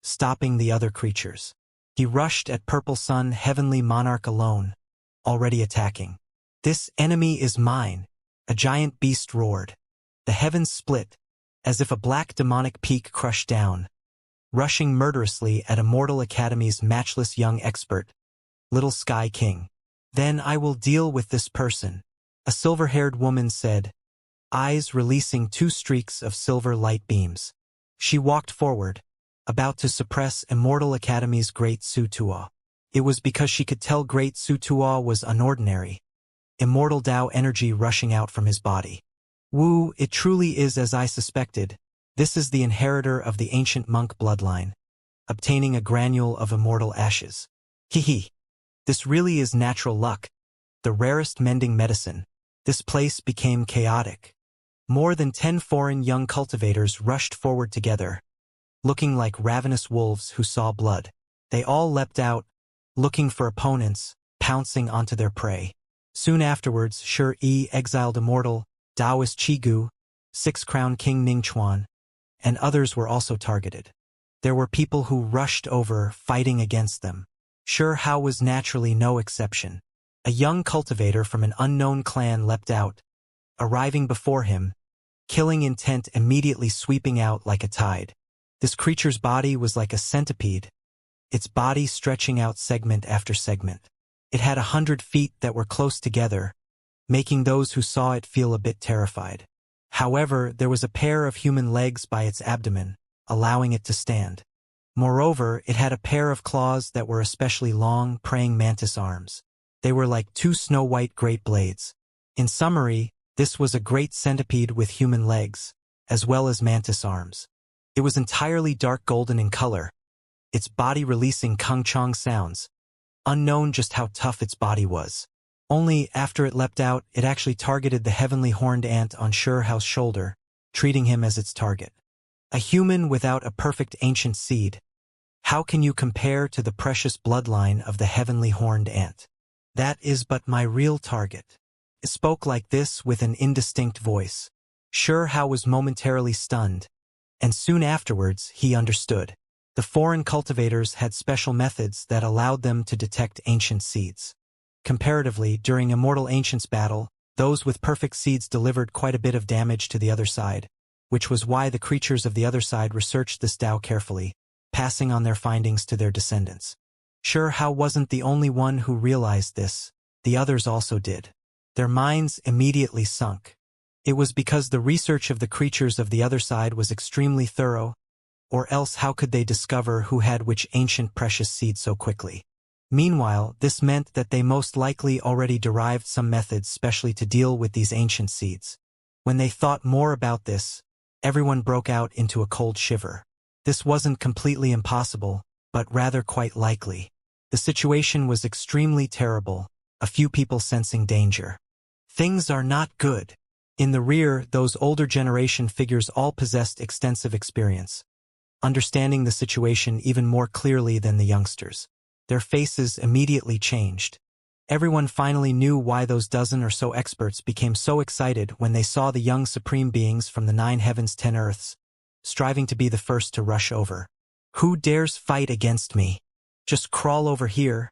stopping the other creatures. He rushed at Purple Sun Heavenly Monarch alone, already attacking. This enemy is mine, a giant beast roared. The heavens split, as if a black demonic peak crushed down, rushing murderously at Immortal Academy's matchless young expert, Little Sky King. Then I will deal with this person, a silver-haired woman said, eyes releasing 2 streaks of silver light beams. She walked forward, about to suppress Immortal Academy's Great Sutua. It was because she could tell Great Sutua was unordinary. Immortal Tao energy rushing out from his body. Wu, it truly is as I suspected. This is the inheritor of the ancient monk bloodline, obtaining a granule of immortal ashes. Hee. This really is natural luck, the rarest mending medicine. This place became chaotic. More than 10 foreign young cultivators rushed forward together, looking like ravenous wolves who saw blood. They all leapt out, looking for opponents, pouncing onto their prey. Soon afterwards, Shi exiled Immortal, Taoist Chigu, 6 Crown King Ningchuan, and others were also targeted. There were people who rushed over, fighting against them. Shi Hao was naturally no exception. A young cultivator from an unknown clan leapt out, arriving before him, killing intent immediately sweeping out like a tide. This creature's body was like a centipede, its body stretching out segment after segment. It had 100 feet that were close together, making those who saw it feel a bit terrified. However, there was a pair of human legs by its abdomen, allowing it to stand. Moreover, it had a pair of claws that were especially long, praying mantis arms. They were like 2 snow-white great blades. In summary, this was a great centipede with human legs, as well as mantis arms. It was entirely dark golden in color, its body releasing kung-chong sounds. Unknown just how tough its body was. Only after it leapt out, it actually targeted the heavenly horned ant on Shi Hao's shoulder, treating him as its target. A human without a perfect ancient seed. How can you compare to the precious bloodline of the heavenly horned ant? That is but my real target. It spoke like this with an indistinct voice. Shi Hao was momentarily stunned, and soon afterwards he understood. The foreign cultivators had special methods that allowed them to detect ancient seeds. Comparatively, during Immortal Ancients battle, those with perfect seeds delivered quite a bit of damage to the other side, which was why the creatures of the other side researched this Tao carefully, passing on their findings to their descendants. Shi Hao wasn't the only one who realized this, the others also did. Their minds immediately sunk. It was because the research of the creatures of the other side was extremely thorough, or else how could they discover who had which ancient precious seed so quickly? Meanwhile, this meant that they most likely already derived some methods specially to deal with these ancient seeds. When they thought more about this, everyone broke out into a cold shiver. This wasn't completely impossible, but rather quite likely. The situation was extremely terrible, a few people sensing danger. Things are not good. In the rear, those older generation figures all possessed extensive experience, understanding the situation even more clearly than the youngsters. Their faces immediately changed. Everyone finally knew why those dozen or so experts became so excited when they saw the young supreme beings from the 9 heavens 10 earths, striving to be the first to rush over. "Who dares fight against me? Just crawl over here.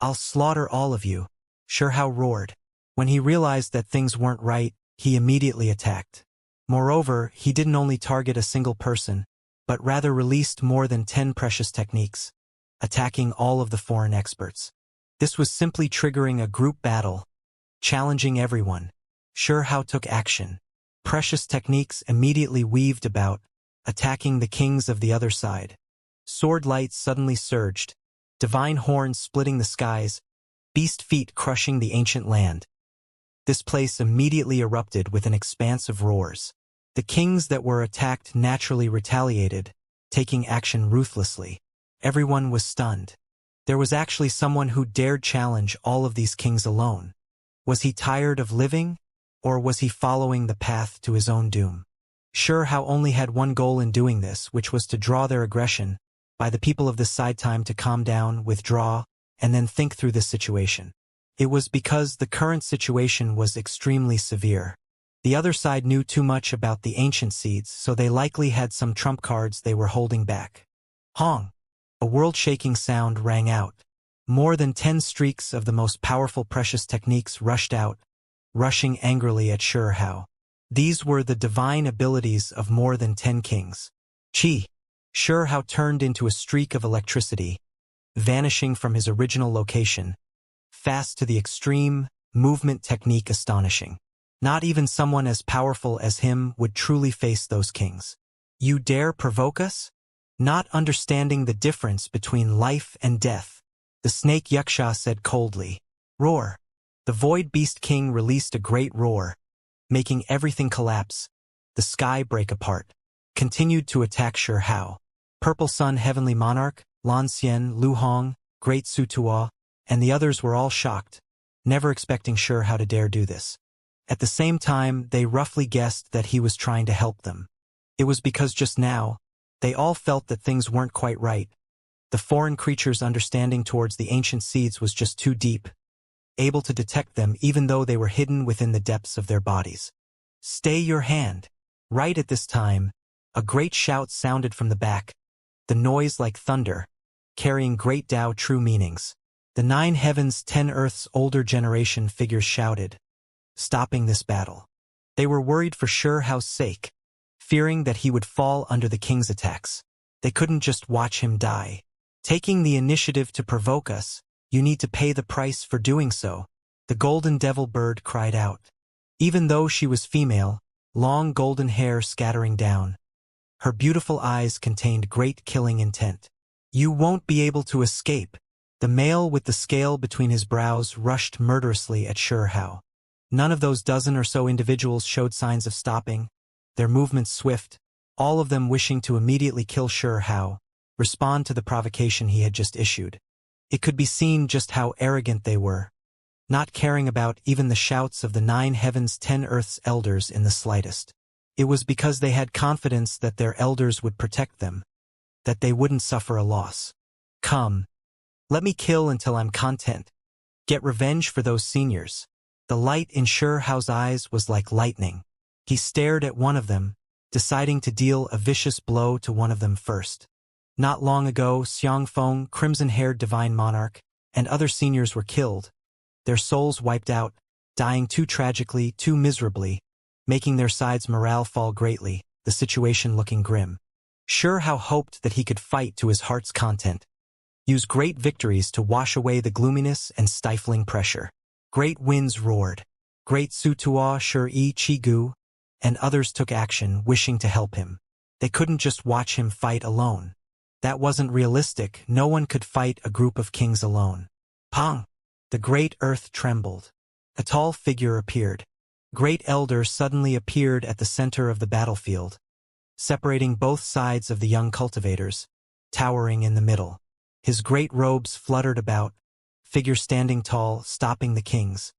I'll slaughter all of you," Shurhao roared. When he realized that things weren't right, he immediately attacked. Moreover, he didn't only target a single person, but rather released more than 10 precious techniques, attacking all of the foreign experts. This was simply triggering a group battle, challenging everyone. Shurhao took action. Precious techniques immediately weaved about, attacking the kings of the other side. Sword lights suddenly surged, divine horns splitting the skies, beast feet crushing the ancient land. This place immediately erupted with an expanse of roars. The kings that were attacked naturally retaliated, taking action ruthlessly. Everyone was stunned. There was actually someone who dared challenge all of these kings alone. Was he tired of living, or was he following the path to his own doom? Shurhao only had one goal in doing this, which was to draw their aggression, by the people of this side time to calm down, withdraw, and then think through this situation. It was because the current situation was extremely severe. The other side knew too much about the ancient seeds, so they likely had some trump cards they were holding back. Hong! A world-shaking sound rang out. More than 10 streaks of the most powerful precious techniques rushed out, rushing angrily at Shurhao. These were the divine abilities of more than 10 kings. Chi! Shurhao turned into a streak of electricity, vanishing from his original location, fast to the extreme, movement technique astonishing. Not even someone as powerful as him would truly face those kings. "You dare provoke us?" Not understanding the difference between life and death, the snake Xianxia said coldly. "Roar!" The Void Beast King released a great roar, making everything collapse, the sky break apart. Continued to attack Shurhao. Purple Sun Heavenly Monarch, Lan Xian, Lu Hong, Great Su Tuo, and the others were all shocked, never expecting Shurhao to dare do this. At the same time, they roughly guessed that he was trying to help them. It was because just now, they all felt that things weren't quite right. The foreign creature's understanding towards the ancient seeds was just too deep, able to detect them even though they were hidden within the depths of their bodies. "Stay your hand!" Right at this time, a great shout sounded from the back, the noise like thunder, carrying great Tao true meanings. The 9 heavens 10 earths older generation figures shouted, stopping this battle. They were worried for Shurhao's sake, fearing that he would fall under the king's attacks. They couldn't just watch him die. "Taking the initiative to provoke us, you need to pay the price for doing so," the golden devil bird cried out. Even though she was female, long golden hair scattering down, her beautiful eyes contained great killing intent. "You won't be able to escape." The male with the scale between his brows rushed murderously at Shurhao. None of those dozen or so individuals showed signs of stopping, their movements swift, all of them wishing to immediately kill Shurhao, respond to the provocation he had just issued. It could be seen just how arrogant they were, not caring about even the shouts of the 9 heavens 10 earths elders in the slightest. It was because they had confidence that their elders would protect them, that they wouldn't suffer a loss. "Come, let me kill until I'm content. Get revenge for those seniors." The light in Shurhao's eyes was like lightning. He stared at one of them, deciding to deal a vicious blow to one of them first. Not long ago, Xianxia, crimson-haired divine monarch, and other seniors were killed, their souls wiped out, dying too tragically, too miserably, making their side's morale fall greatly, the situation looking grim. Shurhao hoped that he could fight to his heart's content, use great victories to wash away the gloominess and stifling pressure. Great winds roared. Great Su Tuo, Shur-I, Chi-Gu, and others took action, wishing to help him. They couldn't just watch him fight alone. That wasn't realistic. No one could fight a group of kings alone. Pong! The great earth trembled. A tall figure appeared. Great Elder suddenly appeared at the center of the battlefield, separating both sides of the young cultivators, towering in the middle. His great robes fluttered about, figure standing tall, stopping the kings.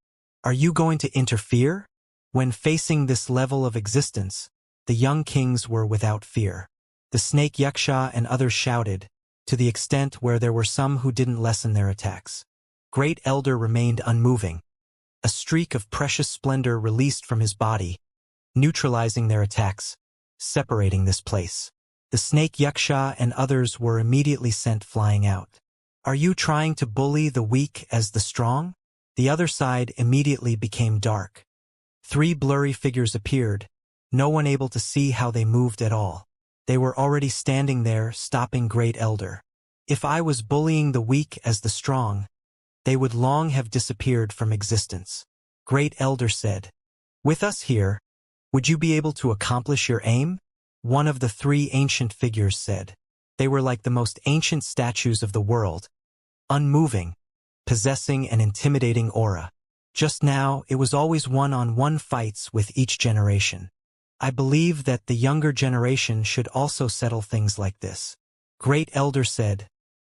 "Are you going to interfere?" When facing this level of existence, the young kings were without fear. The snake Xianxia and others shouted, to the extent where there were some who didn't lessen their attacks. Great Elder remained unmoving. A streak of precious splendor released from his body, neutralizing their attacks, separating this place. The snake Xianxia and others were immediately sent flying out. Are you trying to bully the weak as the strong? The other side immediately became dark. 3 blurry figures appeared, no one able to see how they moved at all. They were already standing there, stopping Great Elder. If I was bullying the weak as the strong, they would long have disappeared from existence. Great Elder said, with us here, would you be able to accomplish your aim? One of the 3 ancient figures said. They were like the most ancient statues of the world, unmoving, possessing an intimidating aura. Just now, it was always one-on-one fights with each generation. I believe that the younger generation should also settle things like this. Great Elder said,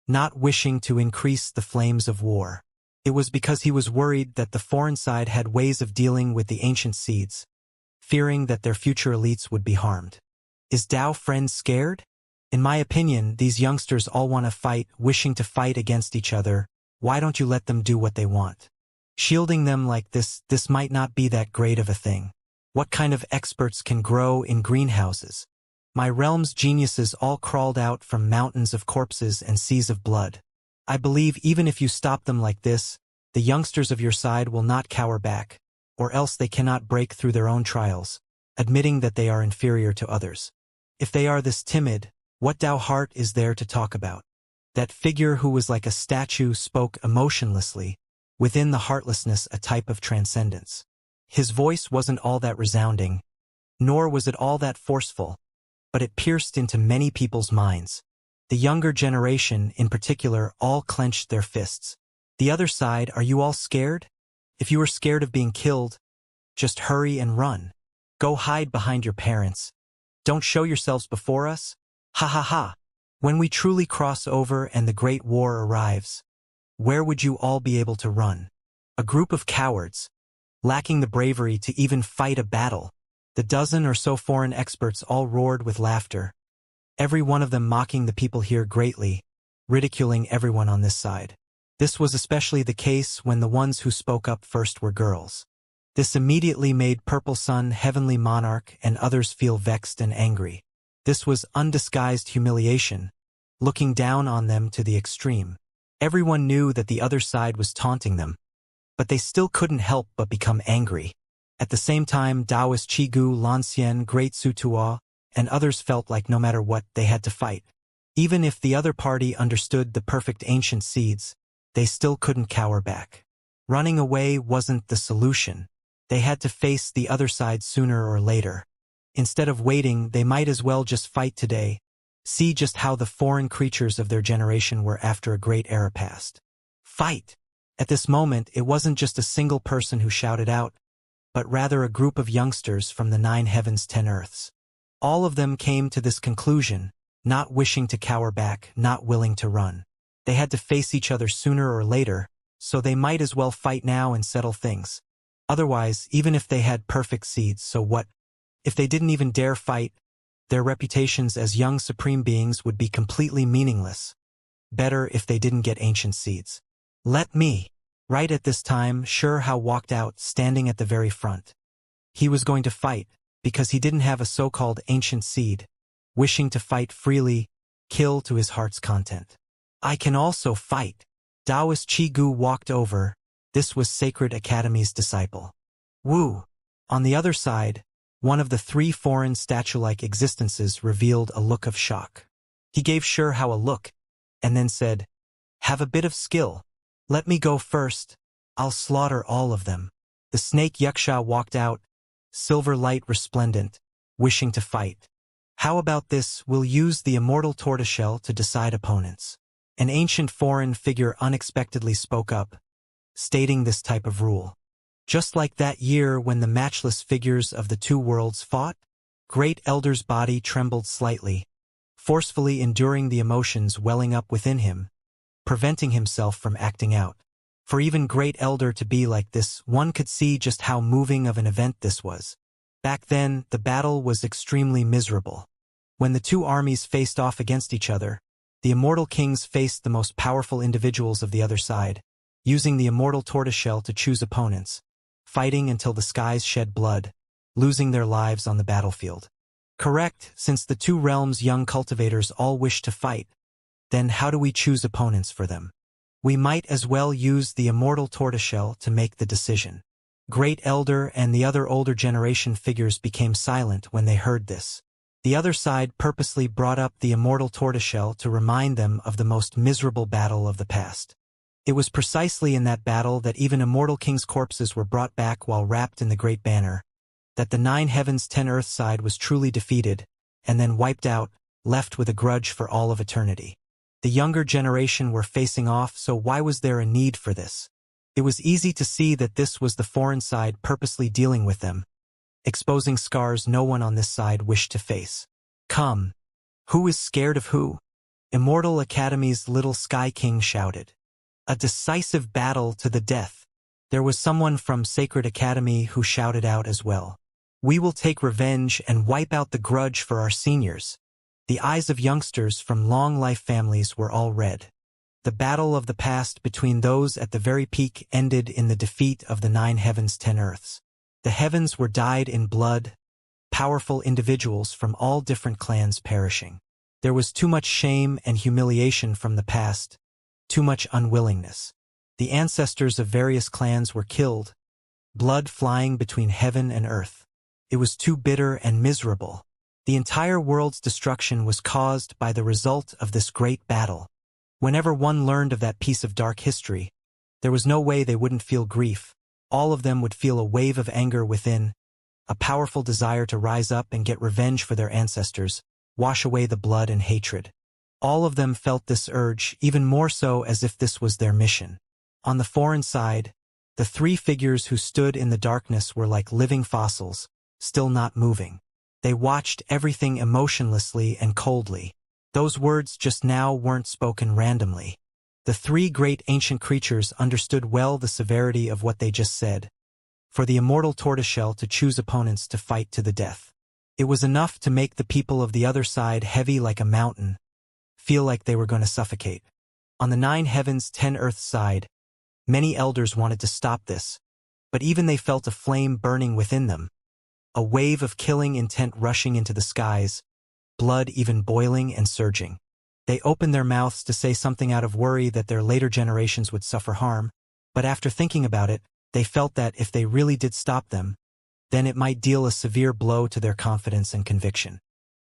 not wishing to increase the flames of war. It was because he was worried that the foreign side had ways of dealing with the ancient seeds, fearing that their future elites would be harmed. Is Dao friend scared? In my opinion, these youngsters all want to fight, wishing to fight against each other. Why don't you let them do what they want? Shielding them like this might not be that great of a thing. What kind of experts can grow in greenhouses? My realm's geniuses all crawled out from mountains of corpses and seas of blood. I believe even if you stop them like this, the youngsters of your side will not cower back, or else they cannot break through their own trials, admitting that they are inferior to others. If they are this timid, what Dao heart is there to talk about? That figure who was like a statue spoke emotionlessly, within the heartlessness a type of transcendence. His voice wasn't all that resounding, nor was it all that forceful, but it pierced into many people's minds. The younger generation, in particular, all clenched their fists. The other side, are you all scared? If you were scared of being killed, just hurry and run. Go hide behind your parents. Don't show yourselves before us. Ha ha ha. When we truly cross over and the Great War arrives, where would you all be able to run? A group of cowards, lacking the bravery to even fight a battle. The dozen or so foreign experts all roared with laughter, every one of them mocking the people here greatly, ridiculing everyone on this side. This was especially the case when the ones who spoke up first were girls. This immediately made Purple Sun, Heavenly Monarch, and others feel vexed and angry. This was undisguised humiliation, looking down on them to the extreme. Everyone knew that the other side was taunting them, but they still couldn't help but become angry. At the same time, Taoist Chigu, Lanxian, Great Sutua, and others felt like no matter what, they had to fight. Even if the other party understood the perfect ancient seeds, they still couldn't cower back. Running away wasn't the solution. They had to face the other side sooner or later. Instead of waiting, they might as well just fight today. See just how the foreign creatures of their generation were after a great era passed. Fight! At this moment, it wasn't just a single person who shouted out, but rather a group of youngsters from the 9 heavens 10 earths. All of them came to this conclusion, not wishing to cower back, not willing to run. They had to face each other sooner or later, so they might as well fight now and settle things. Otherwise, even if they had perfect seeds, so what? If they didn't even dare fight, their reputations as young supreme beings would be completely meaningless. Better if they didn't get ancient seeds. Let me. Right at this time, Hao walked out, standing at the very front. He was going to fight, because he didn't have a so-called ancient seed, wishing to fight freely, kill to his heart's content. I can also fight. Taoist Chigu walked over. This was Sacred Academy's disciple. Wu. On the other side, one of the 3 foreign statue-like existences revealed a look of shock. He gave Hao a look, and then said, have a bit of skill. Let me go first. I'll slaughter all of them. The snake Xianxia walked out, silver light resplendent, wishing to fight. How about this? We'll use the immortal tortoiseshell to decide opponents. An ancient foreign figure unexpectedly spoke up, stating this type of rule. Just like that year when the matchless figures of the 2 worlds fought, Great Elder's body trembled slightly, forcefully enduring the emotions welling up within him, preventing himself from acting out. For even Great Elder to be like this, one could see just how moving of an event this was. Back then, the battle was extremely miserable. When the two armies faced off against each other, the immortal kings faced the most powerful individuals of the other side, using the immortal tortoiseshell to choose opponents, fighting until the skies shed blood, losing their lives on the battlefield. Correct, since the two realms' young cultivators all wish to fight, then how do we choose opponents for them? We might as well use the immortal tortoiseshell to make the decision. Great Elder and the other older generation figures became silent when they heard this. The other side purposely brought up the immortal tortoiseshell to remind them of the most miserable battle of the past. It was precisely in that battle that even immortal kings' corpses were brought back while wrapped in the great banner, that the 9 heavens 10 earth side was truly defeated, and then wiped out, left with a grudge for all of eternity. The younger generation were facing off, so why was there a need for this? It was easy to see that this was the foreign side purposely dealing with them, exposing scars no one on this side wished to face. Come. Who is scared of who? Immortal Academy's little Sky King shouted. A decisive battle to the death. There was someone from Sacred Academy who shouted out as well. We will take revenge and wipe out the grudge for our seniors. The eyes of youngsters from long-life families were all red. The battle of the past between those at the very peak ended in the defeat of the 9 heavens 10 earths. The heavens were dyed in blood, powerful individuals from all different clans perishing. There was too much shame and humiliation from the past, too much unwillingness. The ancestors of various clans were killed, blood flying between heaven and earth. It was too bitter and miserable. The entire world's destruction was caused by the result of this great battle. Whenever one learned of that piece of dark history, there was no way they wouldn't feel grief. All of them would feel a wave of anger within, a powerful desire to rise up and get revenge for their ancestors, wash away the blood and hatred. All of them felt this urge, even more so as if this was their mission. On the foreign side, the 3 figures who stood in the darkness were like living fossils, still not moving. They watched everything emotionlessly and coldly. Those words just now weren't spoken randomly. The 3 great ancient creatures understood well the severity of what they just said. For the immortal tortoiseshell to choose opponents to fight to the death. It was enough to make the people of the other side heavy like a mountain, feel like they were going to suffocate. On the 9 heavens 10 earth side, many elders wanted to stop this, but even they felt a flame burning within them. A wave of killing intent rushing into the skies, blood even boiling and surging. They opened their mouths to say something out of worry that their later generations would suffer harm, but after thinking about it, they felt that if they really did stop them, then it might deal a severe blow to their confidence and conviction.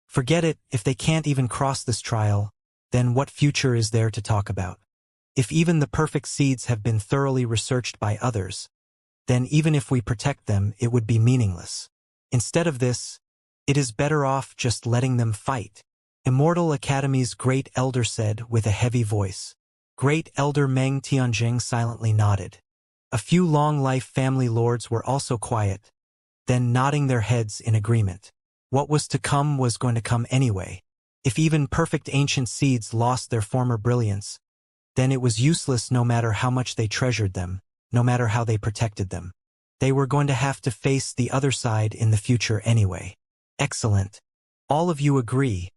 Forget it, if they can't even cross this trial, then what future is there to talk about? If even the perfect seeds have been thoroughly researched by others, then even if we protect them, it would be meaningless. Instead of this, it is better off just letting them fight. Immortal Academy's Great Elder said with a heavy voice. Great Elder Meng Tianjing silently nodded. A few long-life family lords were also quiet, then nodding their heads in agreement. What was to come was going to come anyway. If even perfect ancient seeds lost their former brilliance, then it was useless no matter how much they treasured them, no matter how they protected them. They were going to have to face the other side in the future anyway. Excellent. All of you agree.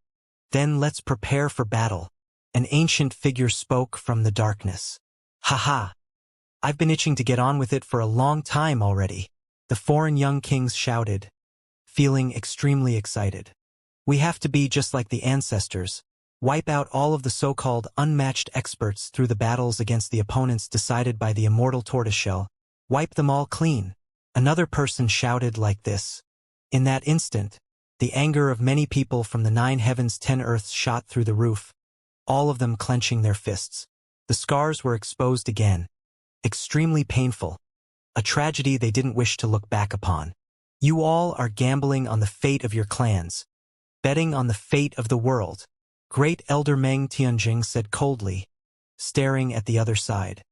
Then let's prepare for battle. An ancient figure spoke from the darkness. Haha. I've been itching to get on with it for a long time already. The foreign young kings shouted, feeling extremely excited. We have to be just like the ancestors. Wipe out all of the so-called unmatched experts through the battles against the opponents decided by the immortal tortoiseshell. Wipe them all clean. Another person shouted like this. In that instant, the anger of many people from the 9 heavens 10 earths shot through the roof, all of them clenching their fists. The scars were exposed again. Extremely painful. A tragedy they didn't wish to look back upon. You all are gambling on the fate of your clans, betting on the fate of the world. Great Elder Meng Tianjing said coldly, staring at the other side.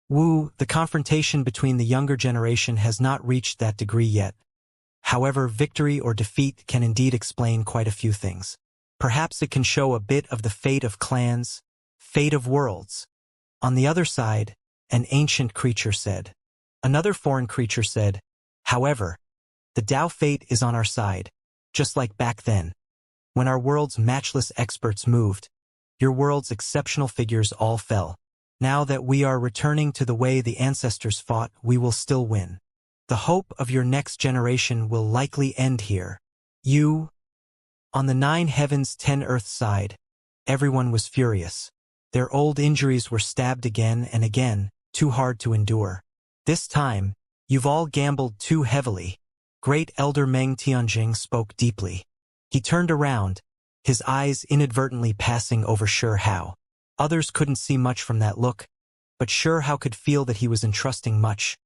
Wu, the confrontation between the younger generation has not reached that degree yet. However, victory or defeat can indeed explain quite a few things. Perhaps it can show a bit of the fate of clans, fate of worlds. On the other side, an ancient creature said. Another foreign creature said, however, the Tao fate is on our side, just like back then. When our world's matchless experts moved, your world's exceptional figures all fell. Now that we are returning to the way the ancestors fought, we will still win. The hope of your next generation will likely end here. You, on the 9 heavens 10 earth side, everyone was furious. Their old injuries were stabbed again and again, too hard to endure. This time, you've all gambled too heavily. Great Elder Meng Tianjing spoke deeply. He turned around, his eyes inadvertently passing over Shi Hao. Others couldn't see much from that look, but Shi Hao could feel that he was entrusting much,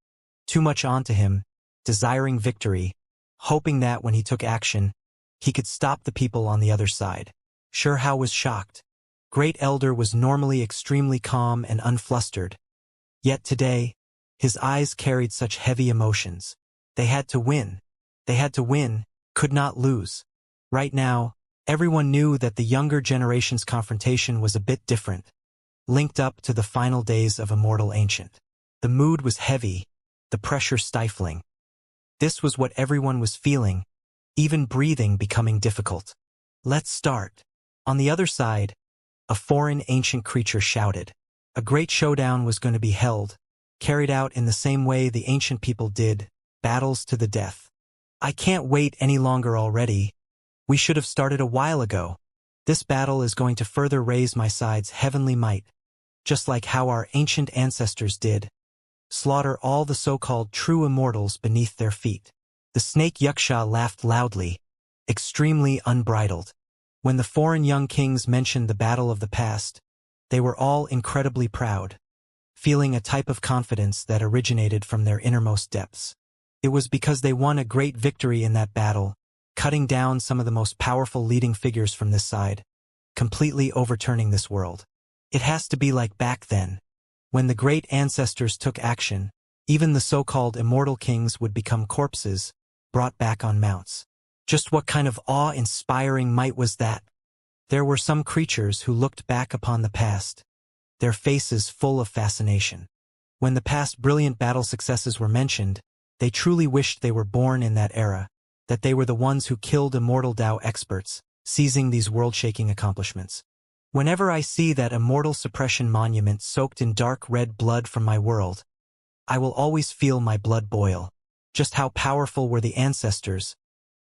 too much onto him, desiring victory, hoping that when he took action, he could stop the people on the other side. Shi Hao was shocked. Great Elder was normally extremely calm and unflustered. Yet today, his eyes carried such heavy emotions. They had to win. They had to win, could not lose. Right now, everyone knew that the younger generation's confrontation was a bit different, linked up to the final days of Immortal Ancient. The mood was heavy, the pressure stifling. This was what everyone was feeling, even breathing becoming difficult. Let's start. On the other side, a foreign ancient creature shouted. A great showdown was going to be held, carried out in the same way the ancient people did, battles to the death. I can't wait any longer already. We should have started a while ago. This battle is going to further raise my side's heavenly might, just like how our ancient ancestors did. Slaughter all the so-called true immortals beneath their feet. The snake Yuxia laughed loudly, extremely unbridled. When the foreign young kings mentioned the battle of the past, they were all incredibly proud, feeling a type of confidence that originated from their innermost depths. It was because they won a great victory in that battle, cutting down some of the most powerful leading figures from this side, completely overturning this world. It has to be like back then. When the great ancestors took action, even the so-called immortal kings would become corpses, brought back on mounts. Just what kind of awe-inspiring might was that? There were some creatures who looked back upon the past, their faces full of fascination. When the past brilliant battle successes were mentioned, they truly wished they were born in that era, that they were the ones who killed immortal Tao experts, seizing these world-shaking accomplishments. Whenever I see that immortal suppression monument soaked in dark red blood from my world, I will always feel my blood boil. Just how powerful were the ancestors,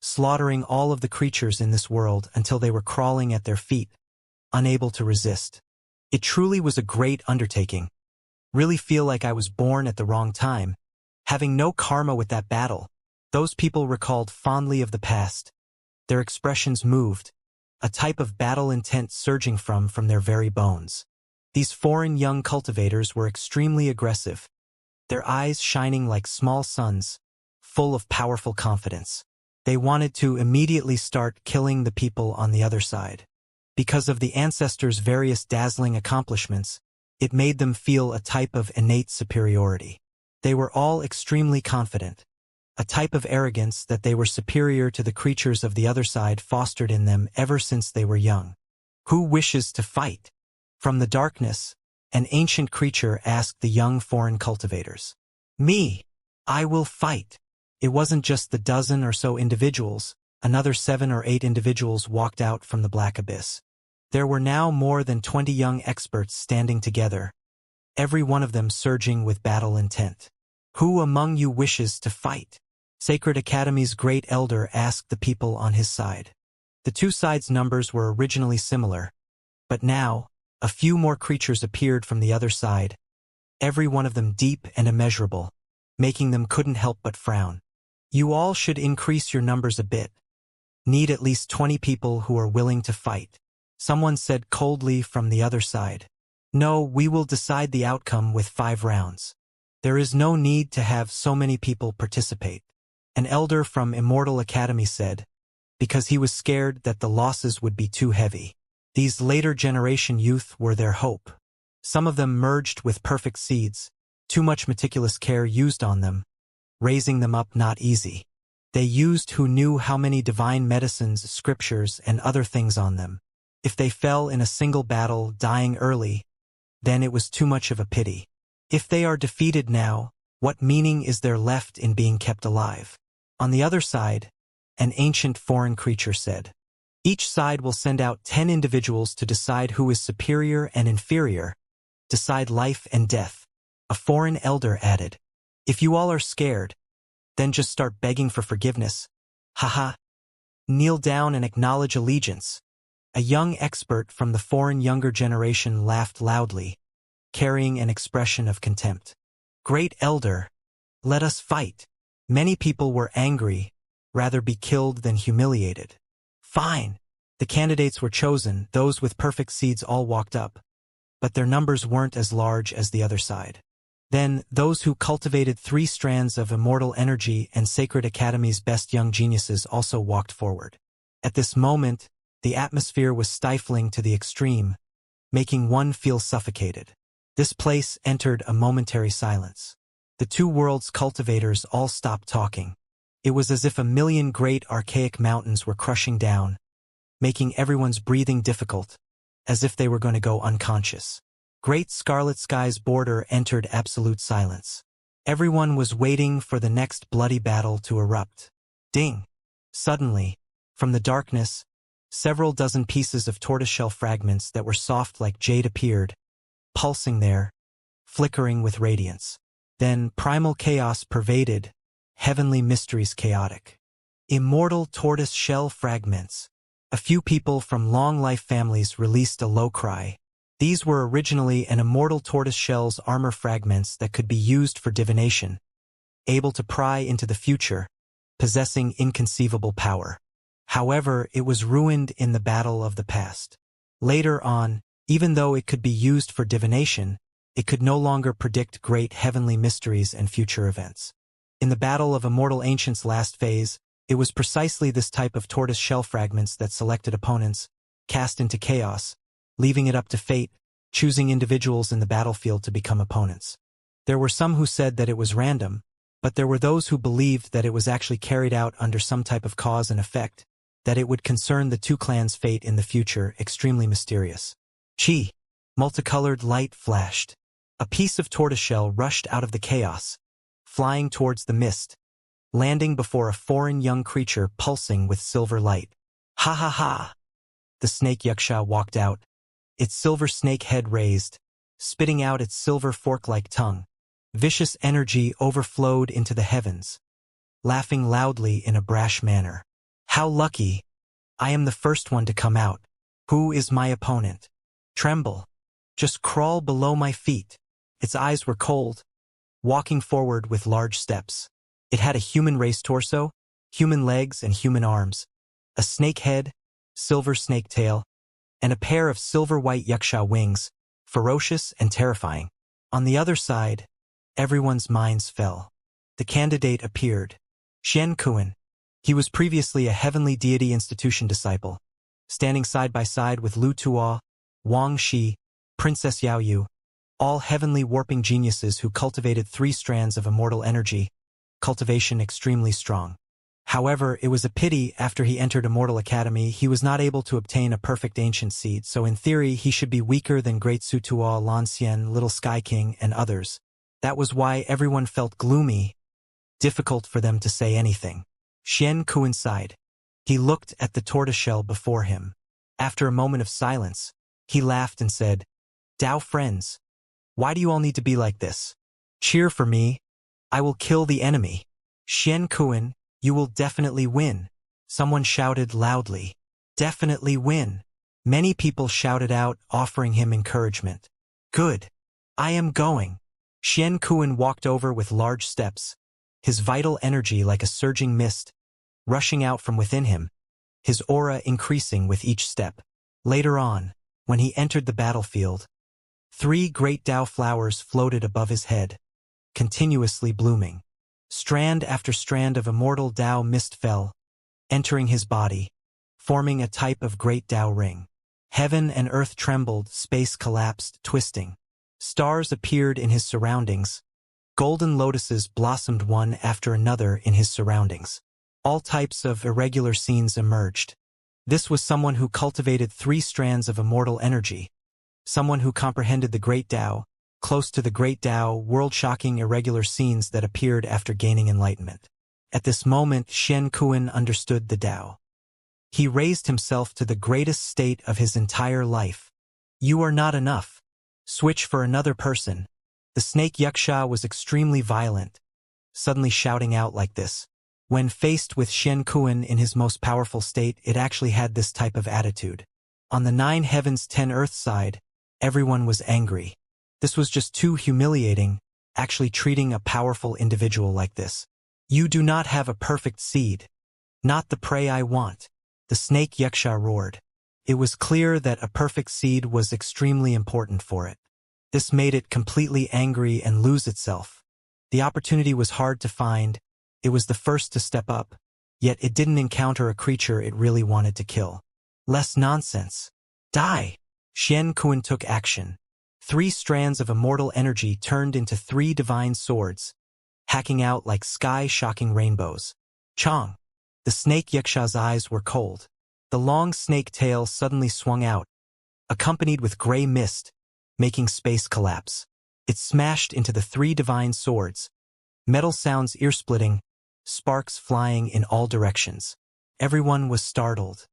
slaughtering all of the creatures in this world until they were crawling at their feet, unable to resist. It truly was a great undertaking. Really feel like I was born at the wrong time, having no karma with that battle. Those people recalled fondly of the past. Their expressions moved, a type of battle intent surging from their very bones. These foreign young cultivators were extremely aggressive, their eyes shining like small suns, full of powerful confidence. They wanted to immediately start killing the people on the other side. Because of the ancestors' various dazzling accomplishments, it made them feel a type of innate superiority. They were all extremely confident. A type of arrogance that they were superior to the creatures of the other side fostered in them ever since they were young. Who wishes to fight? From the darkness, an ancient creature asked the young foreign cultivators. Me. I will fight. It wasn't just the dozen or so individuals. Another 7 or 8 individuals walked out from the black abyss. There were now more than 20 young experts standing together, every one of them surging with battle intent. Who among you wishes to fight? Sacred Academy's great elder asked the people on his side. The two sides' numbers were originally similar, but now, a few more creatures appeared from the other side, every one of them deep and immeasurable, making them couldn't help but frown. You all should increase your numbers a bit. Need at least 20 people who are willing to fight. Someone said coldly from the other side. No, we will decide the outcome with 5 rounds. There is no need to have so many people participate. An elder from Immortal Academy said, because he was scared that the losses would be too heavy. These later generation youth were their hope. Some of them merged with perfect seeds, too much meticulous care used on them, raising them up not easy. They used who knew how many divine medicines, scriptures, and other things on them. If they fell in a single battle, dying early, then it was too much of a pity. If they are defeated now, what meaning is there left in being kept alive? On the other side, an ancient foreign creature said, each side will send out 10 individuals to decide who is superior and inferior, decide life and death. A foreign elder added, if you all are scared, then just start begging for forgiveness. Haha. Kneel down and acknowledge allegiance. A young expert from the foreign younger generation laughed loudly, carrying an expression of contempt. Great elder, let us fight. Many people were angry, rather be killed than humiliated. Fine. The candidates were chosen, those with perfect seeds all walked up, but their numbers weren't as large as the other side. Then, those who cultivated 3 strands of immortal energy and Sacred Academy's best young geniuses also walked forward. At this moment, the atmosphere was stifling to the extreme, making one feel suffocated. This place entered a momentary silence. The 2 worlds' cultivators all stopped talking. It was as if a million great archaic mountains were crushing down, making everyone's breathing difficult, as if they were going to go unconscious. Great scarlet sky's border entered absolute silence. Everyone was waiting for the next bloody battle to erupt. Ding! Suddenly, from the darkness, several dozen pieces of tortoiseshell fragments that were soft like jade appeared, pulsing there, flickering with radiance. Then primal chaos pervaded, heavenly mysteries chaotic. Immortal tortoise shell fragments. A few people from long-life families released a low cry. These were originally an immortal tortoise shell's armor fragments that could be used for divination, able to pry into the future, possessing inconceivable power. However, it was ruined in the battle of the past. Later on, even though it could be used for divination, it could no longer predict great heavenly mysteries and future events. In the Battle of Immortal Ancients' last phase, it was precisely this type of tortoise shell fragments that selected opponents, cast into chaos, leaving it up to fate, choosing individuals in the battlefield to become opponents. There were some who said that it was random, but there were those who believed that it was actually carried out under some type of cause and effect, that it would concern the 2 clans' fate in the future, extremely mysterious. Chi! Multicolored light flashed. A piece of tortoiseshell rushed out of the chaos, flying towards the mist, landing before a foreign young creature pulsing with silver light. Ha ha ha! The snake Xianxia walked out, its silver snake head raised, spitting out its silver fork-like tongue. Vicious energy overflowed into the heavens, laughing loudly in a brash manner. How lucky! I am the first one to come out. Who is my opponent? Tremble. Just crawl below my feet. Its eyes were cold, walking forward with large steps. It had a human race torso, human legs and human arms, a snake head, silver snake tail, and a pair of silver-white Xianxia wings, ferocious and terrifying. On the other side, everyone's minds fell. The candidate appeared. Xianxia. He was previously a heavenly deity institution disciple, standing side by side with Lu Tuo, Wang Shi, Princess Yaoyu, all heavenly warping geniuses who cultivated 3 strands of immortal energy, cultivation extremely strong. However, it was a pity after he entered Immortal Academy he was not able to obtain a perfect ancient seed, so in theory he should be weaker than Great Su Tuo, Lan Xian, Little Sky King, and others. That was why everyone felt gloomy, difficult for them to say anything. Xianxia sighed. He looked at the tortoiseshell before him. After a moment of silence, he laughed and said, Dao friends, why do you all need to be like this? Cheer for me. I will kill the enemy. Xianxia, you will definitely win. Someone shouted loudly. Definitely win. Many people shouted out, offering him encouragement. Good. I am going. Xianxia walked over with large steps, his vital energy like a surging mist, rushing out from within him, his aura increasing with each step. Later on, when he entered the battlefield, 3 great Dao flowers floated above his head, continuously blooming. Strand after strand of immortal Dao mist fell, entering his body, forming a type of great Dao ring. Heaven and earth trembled, space collapsed, twisting. Stars appeared in his surroundings. Golden lotuses blossomed one after another in his surroundings. All types of irregular scenes emerged. This was someone who cultivated 3 strands of immortal energy, someone who comprehended the great Dao, close to the Great Tao, world-shocking irregular scenes that appeared after gaining enlightenment. At this moment, Shen Kuan understood the Tao. He raised himself to the greatest state of his entire life. You are not enough. Switch for another person. The snake Yuxia was extremely violent, suddenly shouting out like this. When faced with Shen Kuan in his most powerful state, it actually had this type of attitude. On the 9 heavens 10 earth side, everyone was angry. This was just too humiliating, actually treating a powerful individual like this. You do not have a perfect seed. Not the prey I want. The snake Yuxia roared. It was clear that a perfect seed was extremely important for it. This made it completely angry and lose itself. The opportunity was hard to find. It was the first to step up, yet it didn't encounter a creature it really wanted to kill. Less nonsense. Die! Shen Kuan took action. 3 strands of immortal energy turned into 3 divine swords, hacking out like sky-shocking rainbows. Chong! The snake Yuxia's eyes were cold. The long snake tail suddenly swung out, accompanied with gray mist, making space collapse. It smashed into the 3 divine swords. Metal sounds ear-splitting, sparks flying in all directions. Everyone was startled.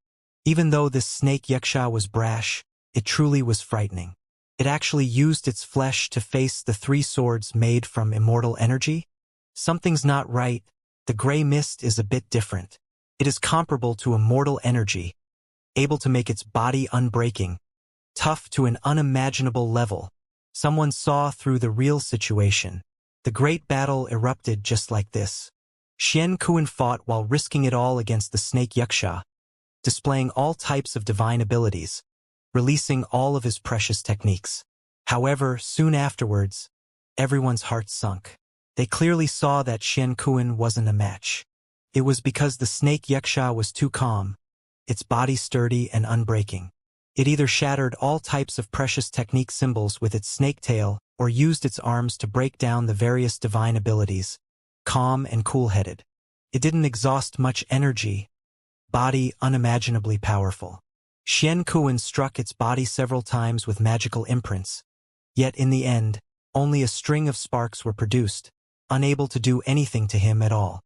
Even though this snake Yuxia was brash, it truly was frightening. It actually used its flesh to face the 3 swords made from immortal energy? Something's not right. The gray mist is a bit different. It is comparable to immortal energy, able to make its body unbreaking, tough to an unimaginable level. Someone saw through the real situation. The great battle erupted just like this. Shen Kuan fought while risking it all against the snake Yuxia, displaying all types of divine abilities, releasing all of his precious techniques. However, soon afterwards, everyone's heart sunk. They clearly saw that Shen Kuan wasn't a match. It was because the snake Yuxia was too calm, its body sturdy and unbreaking. It either shattered all types of precious technique symbols with its snake tail or used its arms to break down the various divine abilities, calm and cool-headed. It didn't exhaust much energy, body unimaginably powerful. Shen Kuan struck its body several times with magical imprints, yet in the end, only a string of sparks were produced, unable to do anything to him at all.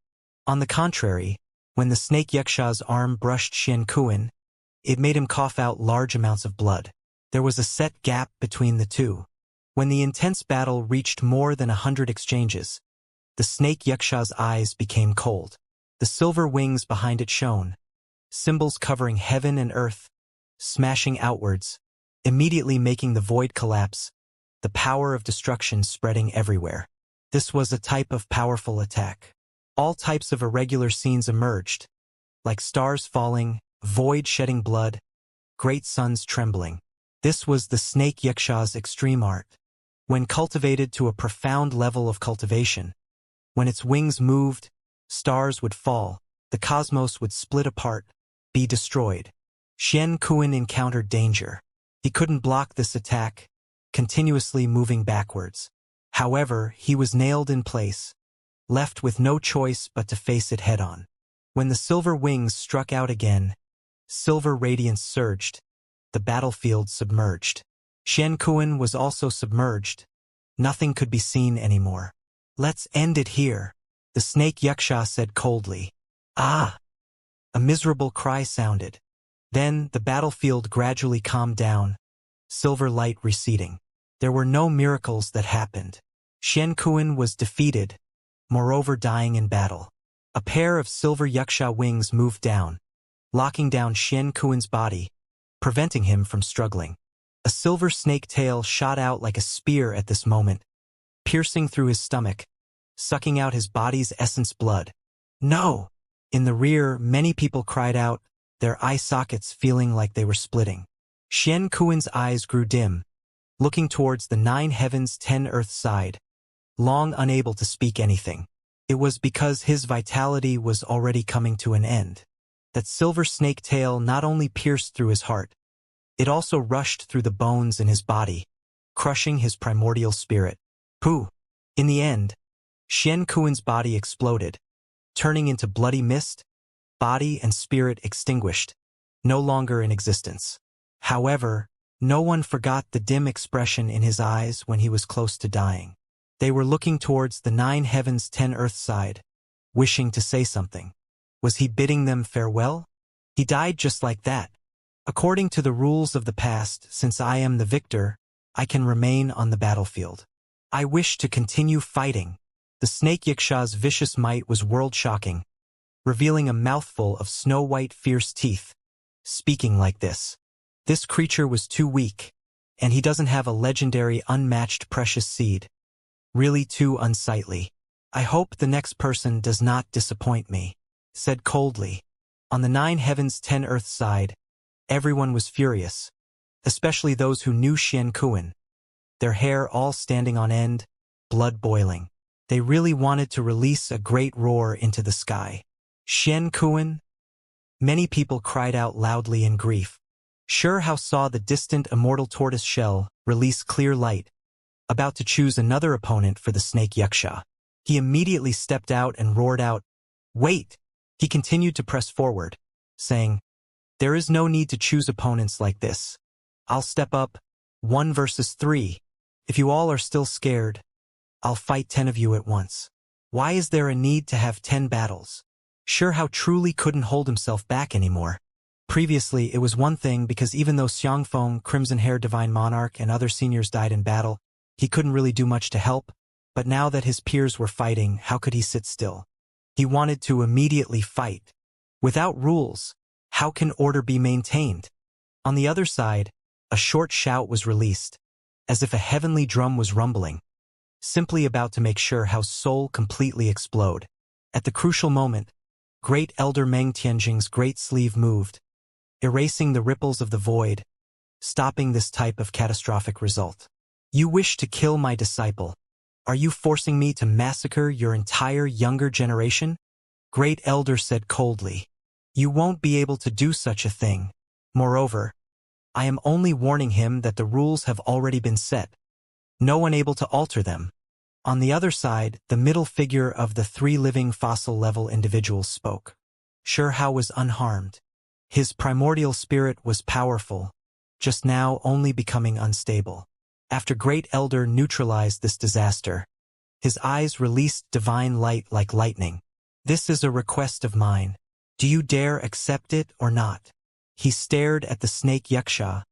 On the contrary, when the snake Yuxia's arm brushed Shen Kuan, it made him cough out large amounts of blood. There was a set gap between the two. When the intense battle reached more than 100 exchanges, the snake Yuxia's eyes became cold. The silver wings behind it shone, symbols covering heaven and earth, smashing outwards, immediately making the void collapse, the power of destruction spreading everywhere. This was a type of powerful attack. All types of irregular scenes emerged, like stars falling, void shedding blood, great suns trembling. This was the snake Yuxia's extreme art. When cultivated to a profound level of cultivation, when its wings moved, stars would fall, the cosmos would split apart, be destroyed. Shen Kuan encountered danger. He couldn't block this attack, continuously moving backwards. However, he was nailed in place, left with no choice but to face it head-on. When the silver wings struck out again, silver radiance surged, the battlefield submerged. Shen Kuan was also submerged. Nothing could be seen anymore. Let's end it here, the snake Yuxia said coldly. Ah! A miserable cry sounded. Then the battlefield gradually calmed down, silver light receding. There were no miracles that happened. Shen Kuan was defeated, moreover dying in battle. A pair of silver Yuxia wings moved down, locking down Shen Kuan's body, preventing him from struggling. A silver snake tail shot out like a spear at this moment, piercing through his stomach, sucking out his body's essence blood. No! In the rear, many people cried out, their eye sockets feeling like they were splitting. Shen Kuan's eyes grew dim, looking towards the 9 heavens 10 earth side, long unable to speak anything. It was because his vitality was already coming to an end. That silver snake tail not only pierced through his heart, it also rushed through the bones in his body, crushing his primordial spirit. Pooh! In the end, Shen Kuan's body exploded, turning into bloody mist, body and spirit extinguished, no longer in existence. However, No one forgot the dim expression in his eyes when he was close to dying. They were looking towards the 9 heavens 10 earth side, wishing to say something. Was he bidding them farewell? He died just like that. According to the rules of the past, since I am the victor, I can remain on the battlefield. I wish to continue fighting. The snake Xianxia's vicious might was world-shocking, revealing a mouthful of snow-white fierce teeth. Speaking like this. This creature was too weak, and he doesn't have a legendary unmatched precious seed. Really too unsightly. I hope the next person does not disappoint me, said coldly. On the 9 heavens 10 earth side, everyone was furious, especially those who knew Xianxia. Their hair all standing on end, blood boiling. They really wanted to release a great roar into the sky. Xianxia? Many people cried out loudly in grief. Hao saw the distant immortal tortoise shell release clear light, about to choose another opponent for the snake Xianxia. He immediately stepped out and roared out, "Wait!" He continued to press forward, saying, "There is no need to choose opponents like this. I'll step up, 1 versus 3. If you all are still scared, I'll fight 10 of you at once. Why is there a need to have 10 battles?" Hao truly couldn't hold himself back anymore. Previously, it was one thing because even though Xiangfeng, Crimson Hair Divine Monarch, and other seniors died in battle, he couldn't really do much to help, but now that his peers were fighting, how could he sit still? He wanted to immediately fight. Without rules, how can order be maintained? On the other side, a short shout was released, as if a heavenly drum was rumbling, simply about to make Hao's soul completely explode. At the crucial moment, Great Elder Meng Tianjing's great sleeve moved, erasing the ripples of the void, stopping this type of catastrophic result. You wish to kill my disciple. Are you forcing me to massacre your entire younger generation? Great Elder said coldly. You won't be able to do such a thing. Moreover, I am only warning him that the rules have already been set. No one able to alter them. On the other side, the middle figure of the 3 living fossil-level individuals spoke. Hao was unharmed. His primordial spirit was powerful, just now only becoming unstable. After Great Elder neutralized this disaster, his eyes released divine light like lightning. This is a request of mine. Do you dare accept it or not? He stared at the snake Xianxia,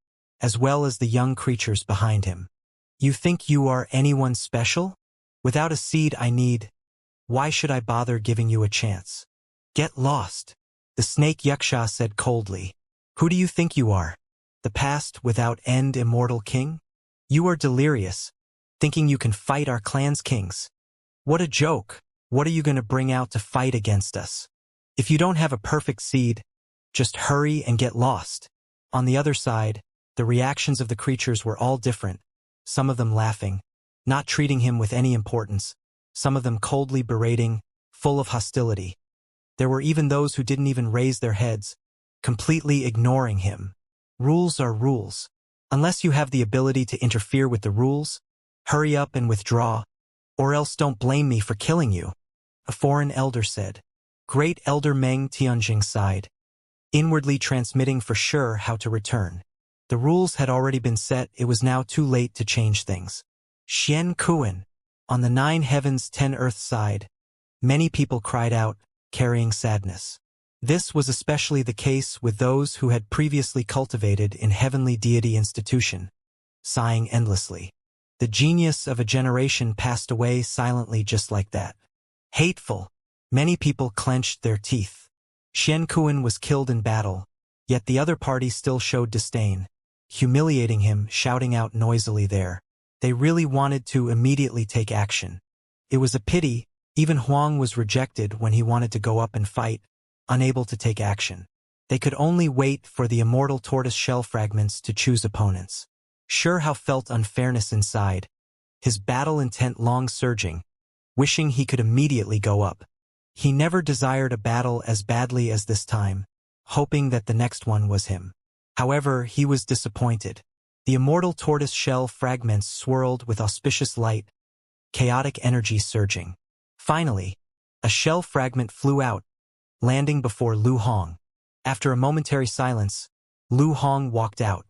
as well as the young creatures behind him. You think you are anyone special? Without a seed I need, why should I bother giving you a chance? Get lost, the snake Xianxia said coldly. Who do you think you are? The past without end immortal king? You are delirious, thinking you can fight our clan's kings. What a joke. What are you going to bring out to fight against us? If you don't have a perfect seed, just hurry and get lost. On the other side, the reactions of the creatures were all different, some of them laughing, not treating him with any importance, some of them coldly berating, full of hostility. There were even those who didn't even raise their heads, completely ignoring him. Rules are rules. Unless you have the ability to interfere with the rules, hurry up and withdraw, or else don't blame me for killing you, a foreign elder said. Great Elder Meng Tianjing sighed, inwardly transmitting for sure how to return. The rules had already been set, it was now too late to change things. Xianxia. On the 9 heavens 10 earth side, many people cried out, carrying sadness. This was especially the case with those who had previously cultivated in heavenly deity institution, sighing endlessly. The genius of a generation passed away silently just like that. Hateful. Many people clenched their teeth. Xianxia was killed in battle, yet the other party still showed disdain, humiliating him, shouting out noisily there. They really wanted to immediately take action. It was a pity, even Huang was rejected when he wanted to go up and fight, unable to take action. They could only wait for the immortal tortoise shell fragments to choose opponents. Hao felt unfairness inside, his battle intent long surging, wishing he could immediately go up. He never desired a battle as badly as this time, hoping that the next one was him. However, he was disappointed. The immortal tortoise shell fragments swirled with auspicious light, chaotic energy surging. Finally, a shell fragment flew out, landing before Lu Hong. After a momentary silence, Lu Hong walked out.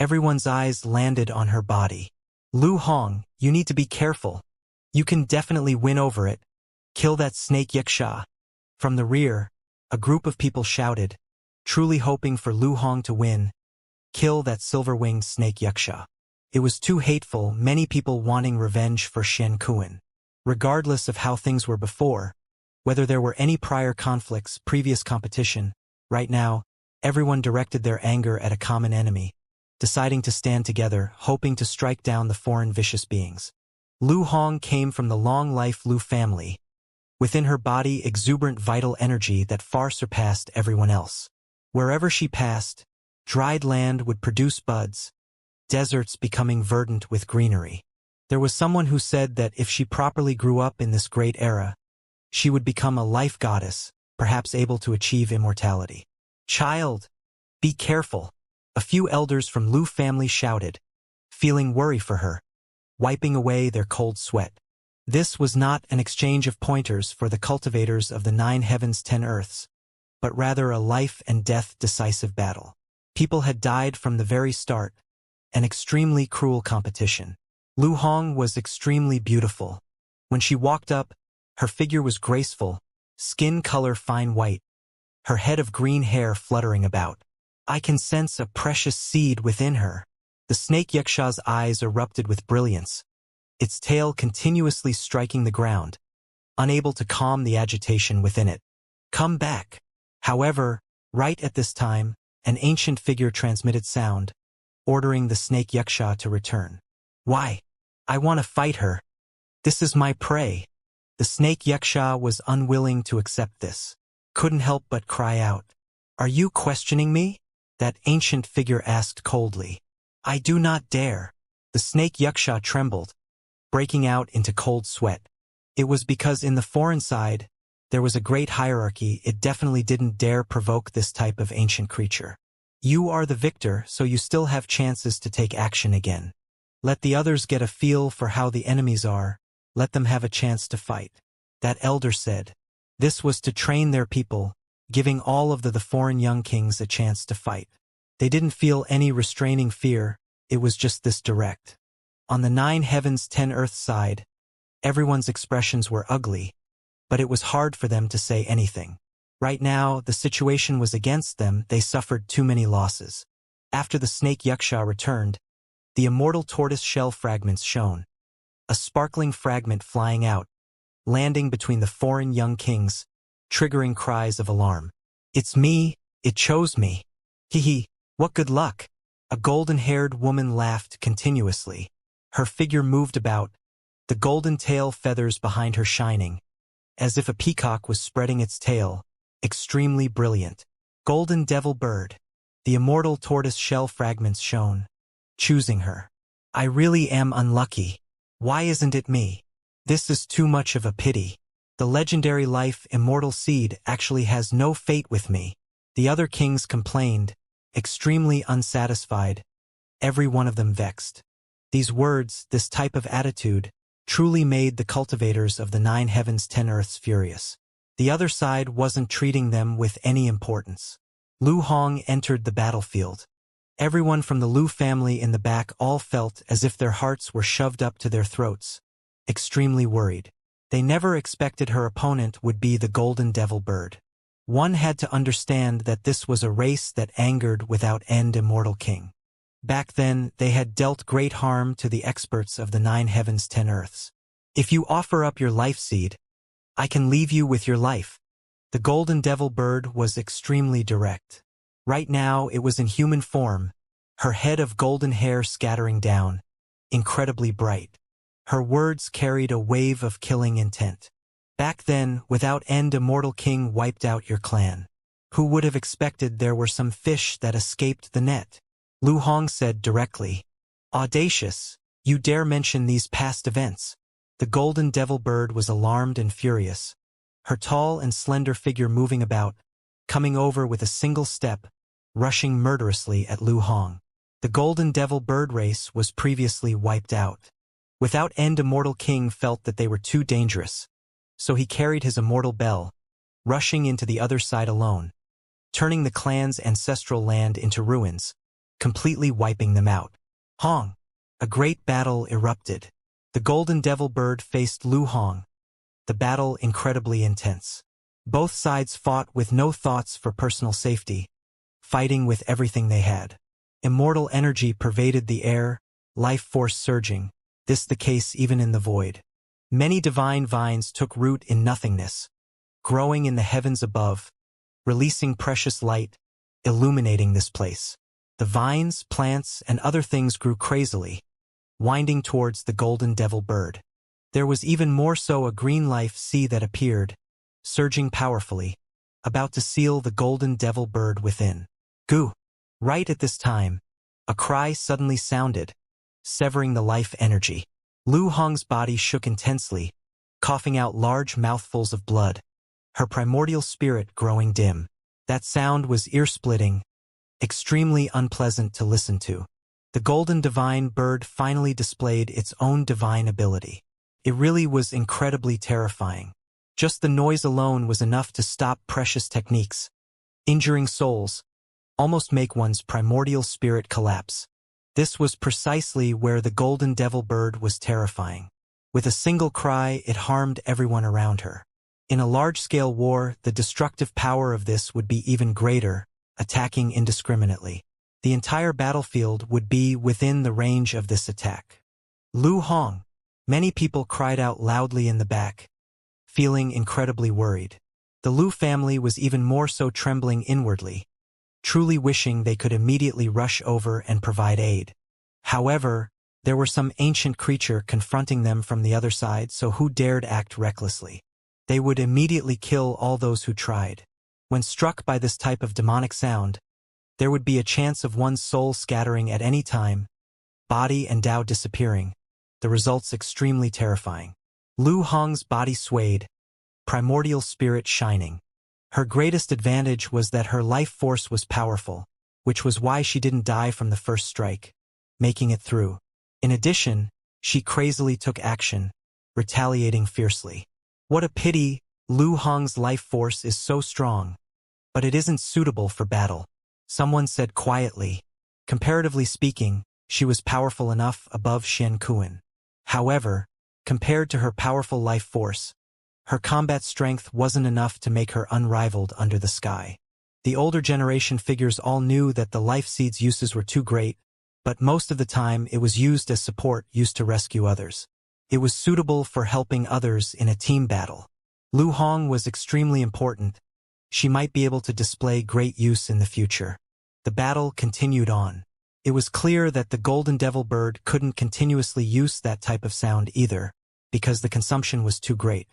Everyone's eyes landed on her body. Lu Hong, you need to be careful. You can definitely win over it. Kill that snake Xianxia. From the rear, a group of people shouted, truly hoping for Lu Hong to win. Kill that silver-winged snake Xianxia. It was too hateful, many people wanting revenge for Xianxia. Regardless of how things were before, whether there were any prior conflicts, previous competition, right now, everyone directed their anger at a common enemy, deciding to stand together, hoping to strike down the foreign vicious beings. Lu Hong came from the long-life Lu family, within her body exuberant vital energy that far surpassed everyone else. Wherever she passed, dried land would produce buds, deserts becoming verdant with greenery. There was someone who said that if she properly grew up in this great era, she would become a life goddess, perhaps able to achieve immortality. Child, be careful, a few elders from Lu family shouted, feeling worry for her, wiping away their cold sweat. This was not an exchange of pointers for the cultivators of the 9 heavens 10 earths, but rather a life and death decisive battle. People had died from the very start, an extremely cruel competition. Lu Hong was extremely beautiful. When she walked up, her figure was graceful, skin color fine white, her head of green hair fluttering about. I can sense a precious seed within her. The snake Xianxia's eyes erupted with brilliance, its tail continuously striking the ground, unable to calm the agitation within it. Come back. However, right at this time, an ancient figure transmitted sound, ordering the snake Xianxia to return. Why? I want to fight her. This is my prey. The snake Xianxia was unwilling to accept this. Couldn't help but cry out. Are you questioning me? That ancient figure asked coldly. I do not dare. The snake Xianxia trembled, breaking out into cold sweat. It was because in the foreign side, there was a great hierarchy. It definitely didn't dare provoke this type of ancient creature. You are the victor, so you still have chances to take action again. Let the others get a feel for how the enemies are. Let them have a chance to fight. That elder said. This was to train their people, giving all of the foreign young kings a chance to fight. They didn't feel any restraining fear, it was just this direct. On the 9 heavens 10 earth side, everyone's expressions were ugly, but it was hard for them to say anything. Right now, the situation was against them, they suffered too many losses. After the snake Xianxia returned, the immortal tortoise shell fragments shone. A sparkling fragment flying out, landing between the foreign young kings, triggering cries of alarm. It's me, it chose me. Hee, what good luck. A golden-haired woman laughed continuously. Her figure moved about, the golden tail feathers behind her shining, as if a peacock was spreading its tail, extremely brilliant. Golden devil bird. The immortal tortoise shell fragments shone, choosing her. I really am unlucky. Why isn't it me? This is too much of a pity. The legendary life immortal seed actually has no fate with me. The other kings complained, extremely unsatisfied, every one of them vexed. These words, this type of attitude, truly made the cultivators of the 9 heavens 10 earths furious. The other side wasn't treating them with any importance. Lu Hong entered the battlefield. Everyone from the Lu family in the back all felt as if their hearts were shoved up to their throats, extremely worried. They never expected her opponent would be the golden devil bird. One had to understand that this was a race that angered without end immortal king. Back then, they had dealt great harm to the experts of the 9 heavens 10 earths. If you offer up your life seed, I can leave you with your life. The golden devil bird was extremely direct. Right now, it was in human form, her head of golden hair scattering down, incredibly bright. Her words carried a wave of killing intent. Back then, without end immortal king wiped out your clan. Who would have expected there were some fish that escaped the net? Lu Hong said directly. Audacious, you dare mention these past events. The golden devil bird was alarmed and furious, her tall and slender figure moving about, coming over with a single step, rushing murderously at Lu Hong. The golden devil bird race was previously wiped out. Without end immortal king felt that they were too dangerous, so he carried his immortal bell, rushing into the other side alone, turning the clan's ancestral land into ruins, completely wiping them out. Hong! A great battle erupted. The golden devil bird faced Lu Hong. The battle incredibly intense. Both sides fought with no thoughts for personal safety, fighting with everything they had. Immortal energy pervaded the air, life force surging, this the case even in the void. Many divine vines took root in nothingness, growing in the heavens above, releasing precious light, illuminating this place. The vines, plants, and other things grew crazily, winding towards the golden devil bird. There was even more so a green life sea that appeared, surging powerfully, about to seal the golden devil bird within. Goo! Right at this time, a cry suddenly sounded, severing the life energy. Lu Hong's body shook intensely, coughing out large mouthfuls of blood, her primordial spirit growing dim. That sound was ear-splitting, extremely unpleasant to listen to. The golden divine bird finally displayed its own divine ability. It really was incredibly terrifying. Just the noise alone was enough to stop precious techniques, injuring souls, almost make one's primordial spirit collapse. This was precisely where the golden devil bird was terrifying. With a single cry, it harmed everyone around her. In a large-scale war, the destructive power of this would be even greater, attacking indiscriminately. The entire battlefield would be within the range of this attack. Lu Hong! Many people cried out loudly in the back, feeling incredibly worried. The Lu family was even more so, trembling inwardly, truly wishing they could immediately rush over and provide aid. However, there were some ancient creature confronting them from the other side, so who dared act recklessly? They would immediately kill all those who tried. When struck by this type of demonic sound, there would be a chance of one's soul scattering at any time, body and Tao disappearing, the results extremely terrifying. Lu Hong's body swayed, primordial spirit shining. Her greatest advantage was that her life force was powerful, which was why she didn't die from the first strike, making it through. In addition, she crazily took action, retaliating fiercely. What a pity, Lu Hong's life force is so strong, but it isn't suitable for battle. Someone said quietly. Comparatively speaking, she was powerful enough above Xianxia. However, compared to her powerful life force, her combat strength wasn't enough to make her unrivaled under the sky. The older generation figures all knew that the life seed's uses were too great, but most of the time it was used as support, used to rescue others. It was suitable for helping others in a team battle. Lu Hong was extremely important. She might be able to display great use in the future. The battle continued on. It was clear that the golden devil bird couldn't continuously use that type of sound either, because the consumption was too great.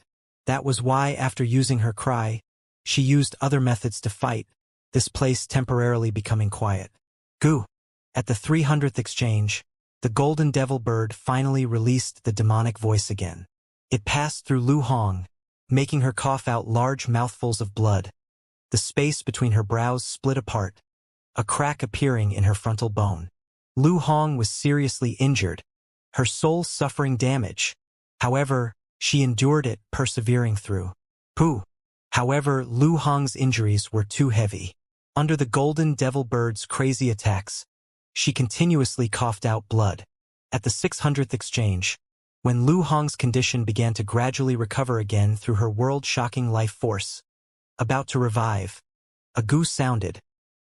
That was why, after using her cry, she used other methods to fight, this place temporarily becoming quiet. Goo! At the 300th exchange, the golden devil bird finally released the demonic voice again. It passed through Lu Hong, making her cough out large mouthfuls of blood. The space between her brows split apart, a crack appearing in her frontal bone. Lu Hong was seriously injured, her soul suffering damage. However, she endured it, persevering through. Pooh! However, Lu Hong's injuries were too heavy. Under the golden devil bird's crazy attacks, she continuously coughed out blood. At the 600th exchange, when Lu Hong's condition began to gradually recover again through her world-shocking life force, about to revive, a goo sounded,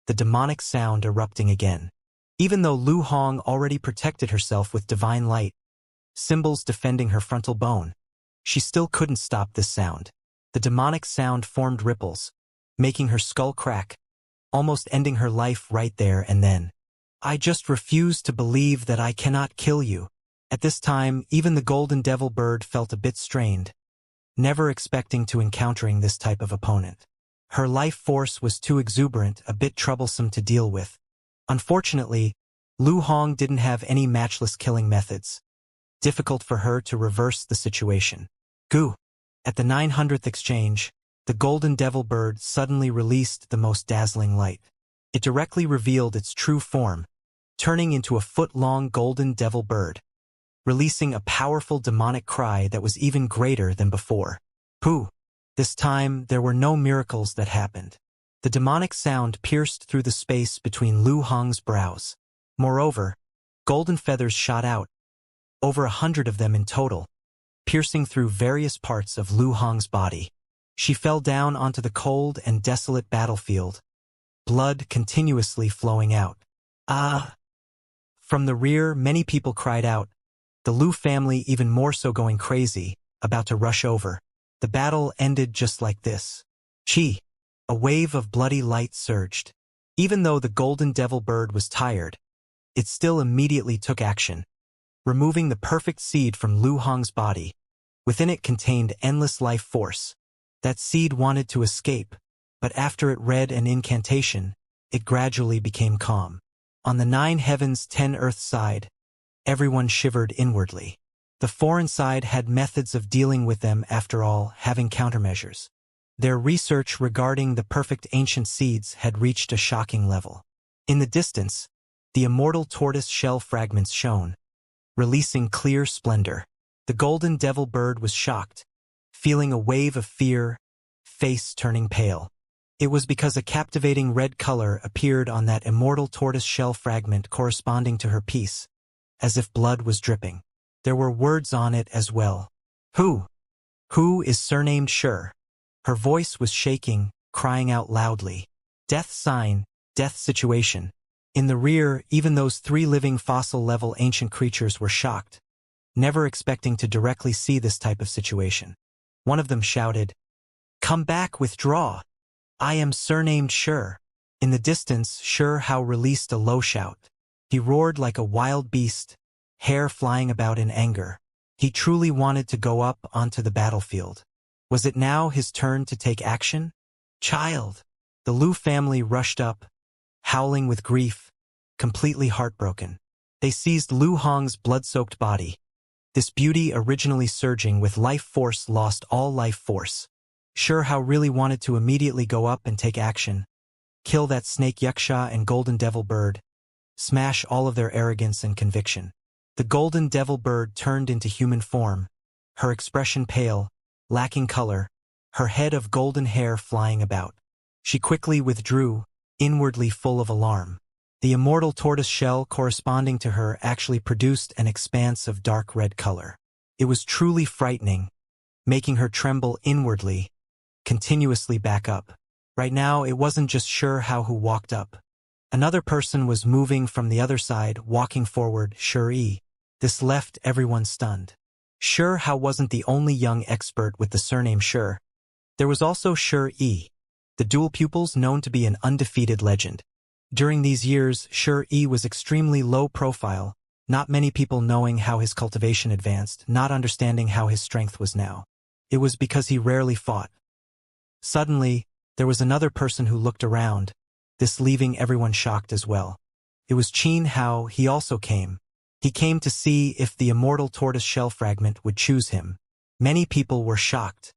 the demonic sound erupting again. Even though Lu Hong already protected herself with divine light, symbols defending her frontal bone, she still couldn't stop this sound. The demonic sound formed ripples, making her skull crack, almost ending her life right there and then. I just refuse to believe that I cannot kill you. At this time, even the golden devil bird felt a bit strained, never expecting to encountering this type of opponent. Her life force was too exuberant, a bit troublesome to deal with. Unfortunately, Lu Hong didn't have any matchless killing methods. Difficult for her to reverse the situation. Goo! At the 900th exchange, the golden devil bird suddenly released the most dazzling light. It directly revealed its true form, turning into a foot-long golden devil bird, releasing a powerful demonic cry that was even greater than before. Pooh! This time, there were no miracles that happened. The demonic sound pierced through the space between Lu Hong's brows. Moreover, golden feathers shot out, over 100 of them in total, piercing through various parts of Lu Hong's body. She fell down onto the cold and desolate battlefield, blood continuously flowing out. Ah! From the rear, many people cried out, the Lu family even more so going crazy, about to rush over. The battle ended just like this. Chi! A wave of bloody light surged. Even though the golden devil bird was tired, it still immediately took action, removing the perfect seed from Lu Hong's body. Within it contained endless life force. That seed wanted to escape, but after it read an incantation, it gradually became calm. On the 9 heavens 10 earth side, everyone shivered inwardly. The foreign side had methods of dealing with them, after all, having countermeasures. Their research regarding the perfect ancient seeds had reached a shocking level. In the distance, the immortal tortoise shell fragments shone, releasing clear splendor. The golden devil bird was shocked, feeling a wave of fear, face turning pale. It was because a captivating red color appeared on that immortal tortoise shell fragment corresponding to her piece, as if blood was dripping. There were words on it as well. Who is surnamed Sure? Her voice was shaking, crying out loudly. Death sign, death situation. In the rear, even those 3 living fossil-level ancient creatures were shocked, never expecting to directly see this type of situation. One of them shouted, "Come back, withdraw! I am surnamed Sure." In the distance, Sure Hao released a low shout. He roared like a wild beast, hair flying about in anger. He truly wanted to go up onto the battlefield. Was it now his turn to take action? Child! The Lu family rushed up, howling with grief, completely heartbroken. They seized Lu Hong's blood-soaked body. This beauty, originally surging with life force, lost all life force. Sure Hao really wanted to immediately go up and take action, kill that snake Xianxia and golden devil bird, smash all of their arrogance and conviction. The golden devil bird turned into human form, her expression pale, lacking color, her head of golden hair flying about. She quickly withdrew, inwardly full of alarm. The immortal tortoise shell corresponding to her actually produced an expanse of dark red color. It was truly frightening, making her tremble inwardly, continuously back up. Right now, it wasn't just Sure Hao who walked up. Another person was moving from the other side, walking forward, Sure Yi. This left everyone stunned. Sure Hao wasn't the only young expert with the surname Sure. There was also Sure Yi, the dual pupils known to be an undefeated legend. During these years, Sure Yi was extremely low profile, not many people knowing how his cultivation advanced, not understanding how his strength was now. It was because he rarely fought. Suddenly, there was another person who looked around, this leaving everyone shocked as well. It was Qin Hao. He also came. He came to see if the immortal tortoise shell fragment would choose him. Many people were shocked.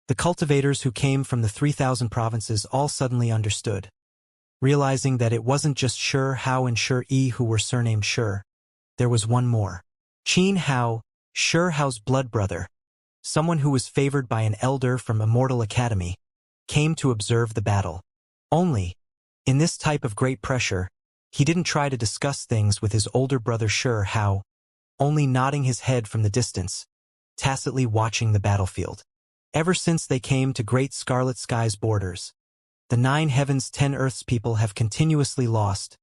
The cultivators who came from the 3,000 provinces all suddenly understood, realizing that it wasn't just Sure Hao and Sure Yi who were surnamed Sure. There was one more. Qin Hao, Sure Hao's blood brother, someone who was favored by an elder from Immortal Academy, came to observe the battle. Only, in this type of great pressure, he didn't try to discuss things with his older brother Sure Hao, only nodding his head from the distance, tacitly watching the battlefield. Ever since they came to Great Scarlet Sky's borders, the 9 heavens 10 earths people have continuously lost,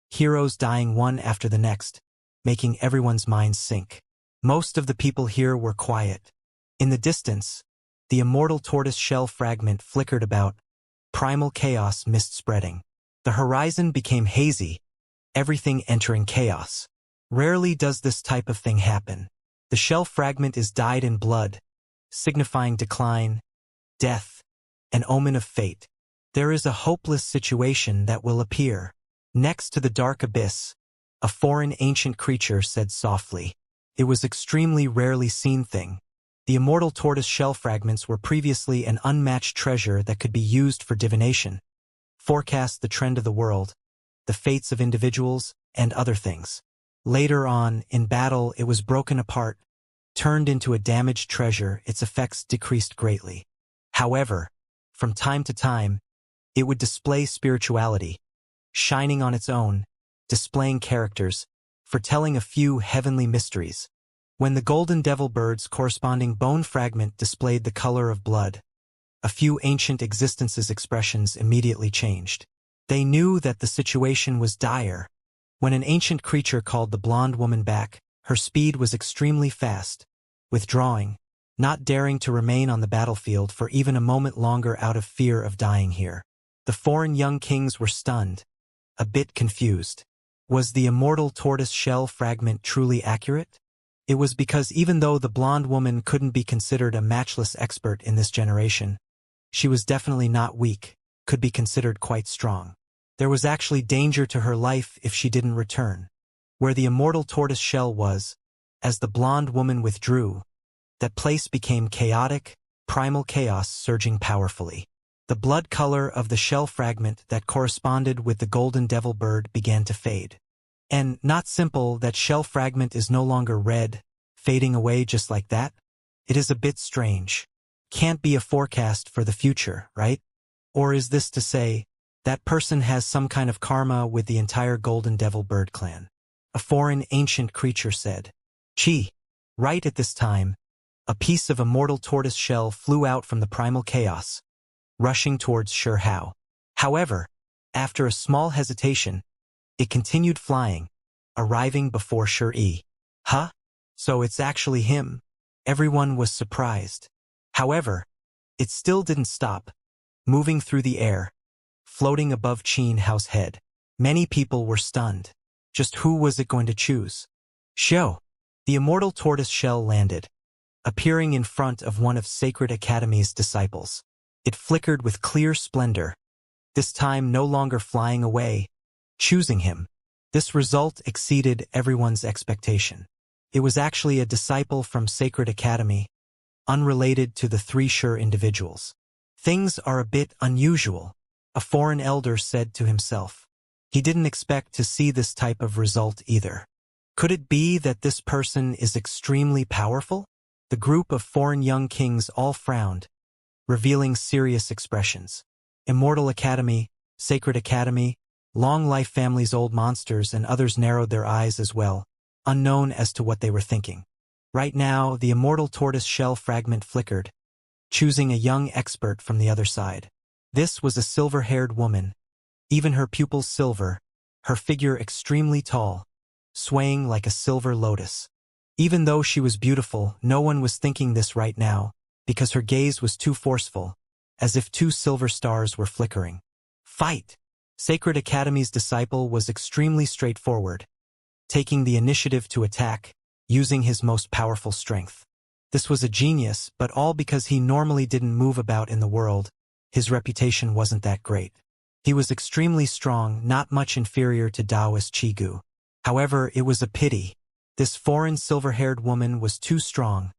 heroes dying one after the next, making everyone's minds sink. Most of the people here were quiet. In the distance, the immortal tortoise shell fragment flickered about, primal chaos mist spreading. The horizon became hazy, everything entering chaos. Rarely does this type of thing happen. The shell fragment is dyed in blood, signifying decline, death, an omen of fate. There is a hopeless situation that will appear. Next to the dark abyss, a foreign ancient creature said softly. It was extremely rarely seen thing. The immortal tortoise shell fragments were previously an unmatched treasure that could be used for divination, forecast the trend of the world, the fates of individuals, and other things. Later on, in battle, it was broken apart, turned into a damaged treasure. Its effects decreased greatly. However, from time to time, it would display spirituality, shining on its own, displaying characters, foretelling a few heavenly mysteries. When the golden devil bird's corresponding bone fragment displayed the color of blood, a few ancient existences' expressions immediately changed. They knew that the situation was dire. When an ancient creature called the blonde woman back, her speed was extremely fast, withdrawing, not daring to remain on the battlefield for even a moment longer out of fear of dying here. The foreign young kings were stunned, a bit confused. Was the immortal tortoise shell fragment truly accurate? It was because even though the blonde woman couldn't be considered a matchless expert in this generation, she was definitely not weak, could be considered quite strong. There was actually danger to her life if she didn't return. Where the immortal tortoise shell was, as the blonde woman withdrew, that place became chaotic, primal chaos surging powerfully. The blood color of the shell fragment that corresponded with the golden devil bird began to fade. And not simple that shell fragment is no longer red, fading away just like that. It is a bit strange. Can't be a forecast for the future, right? Or is this to say, that person has some kind of karma with the entire golden devil bird clan? A foreign ancient creature said. Chi. Right at this time, a piece of immortal tortoise shell flew out from the primal chaos, rushing towards Sure Hao. However, after a small hesitation, it continued flying, arriving before Sure E. Huh? So it's actually him? Everyone was surprised. However, it still didn't stop, moving through the air, floating above Qin Hao's head. Many people were stunned. Just who was it going to choose? Xiao. The immortal tortoise shell landed, appearing in front of one of Sacred Academy's disciples. It flickered with clear splendor, this time no longer flying away, choosing him. This result exceeded everyone's expectation. It was actually a disciple from Sacred Academy, unrelated to the three Sure individuals. Things are a bit unusual, a foreign elder said to himself. He didn't expect to see this type of result either. Could it be that this person is extremely powerful? The group of foreign young kings all frowned, revealing serious expressions. Immortal Academy, Sacred Academy, Long Life Family's old monsters and others narrowed their eyes as well, unknown as to what they were thinking. Right now, the immortal tortoise shell fragment flickered, choosing a young expert from the other side. This was a silver-haired woman, even her pupils silver, her figure extremely tall, swaying like a silver lotus. Even though she was beautiful, no one was thinking this right now, because her gaze was too forceful, as if two silver stars were flickering. Fight! Sacred Academy's disciple was extremely straightforward, taking the initiative to attack, using his most powerful strength. This was a genius, but all because he normally didn't move about in the world. His reputation wasn't that great. He was extremely strong, not much inferior to Taoist Chigu. However, it was a pity. This foreign silver-haired woman was too strong,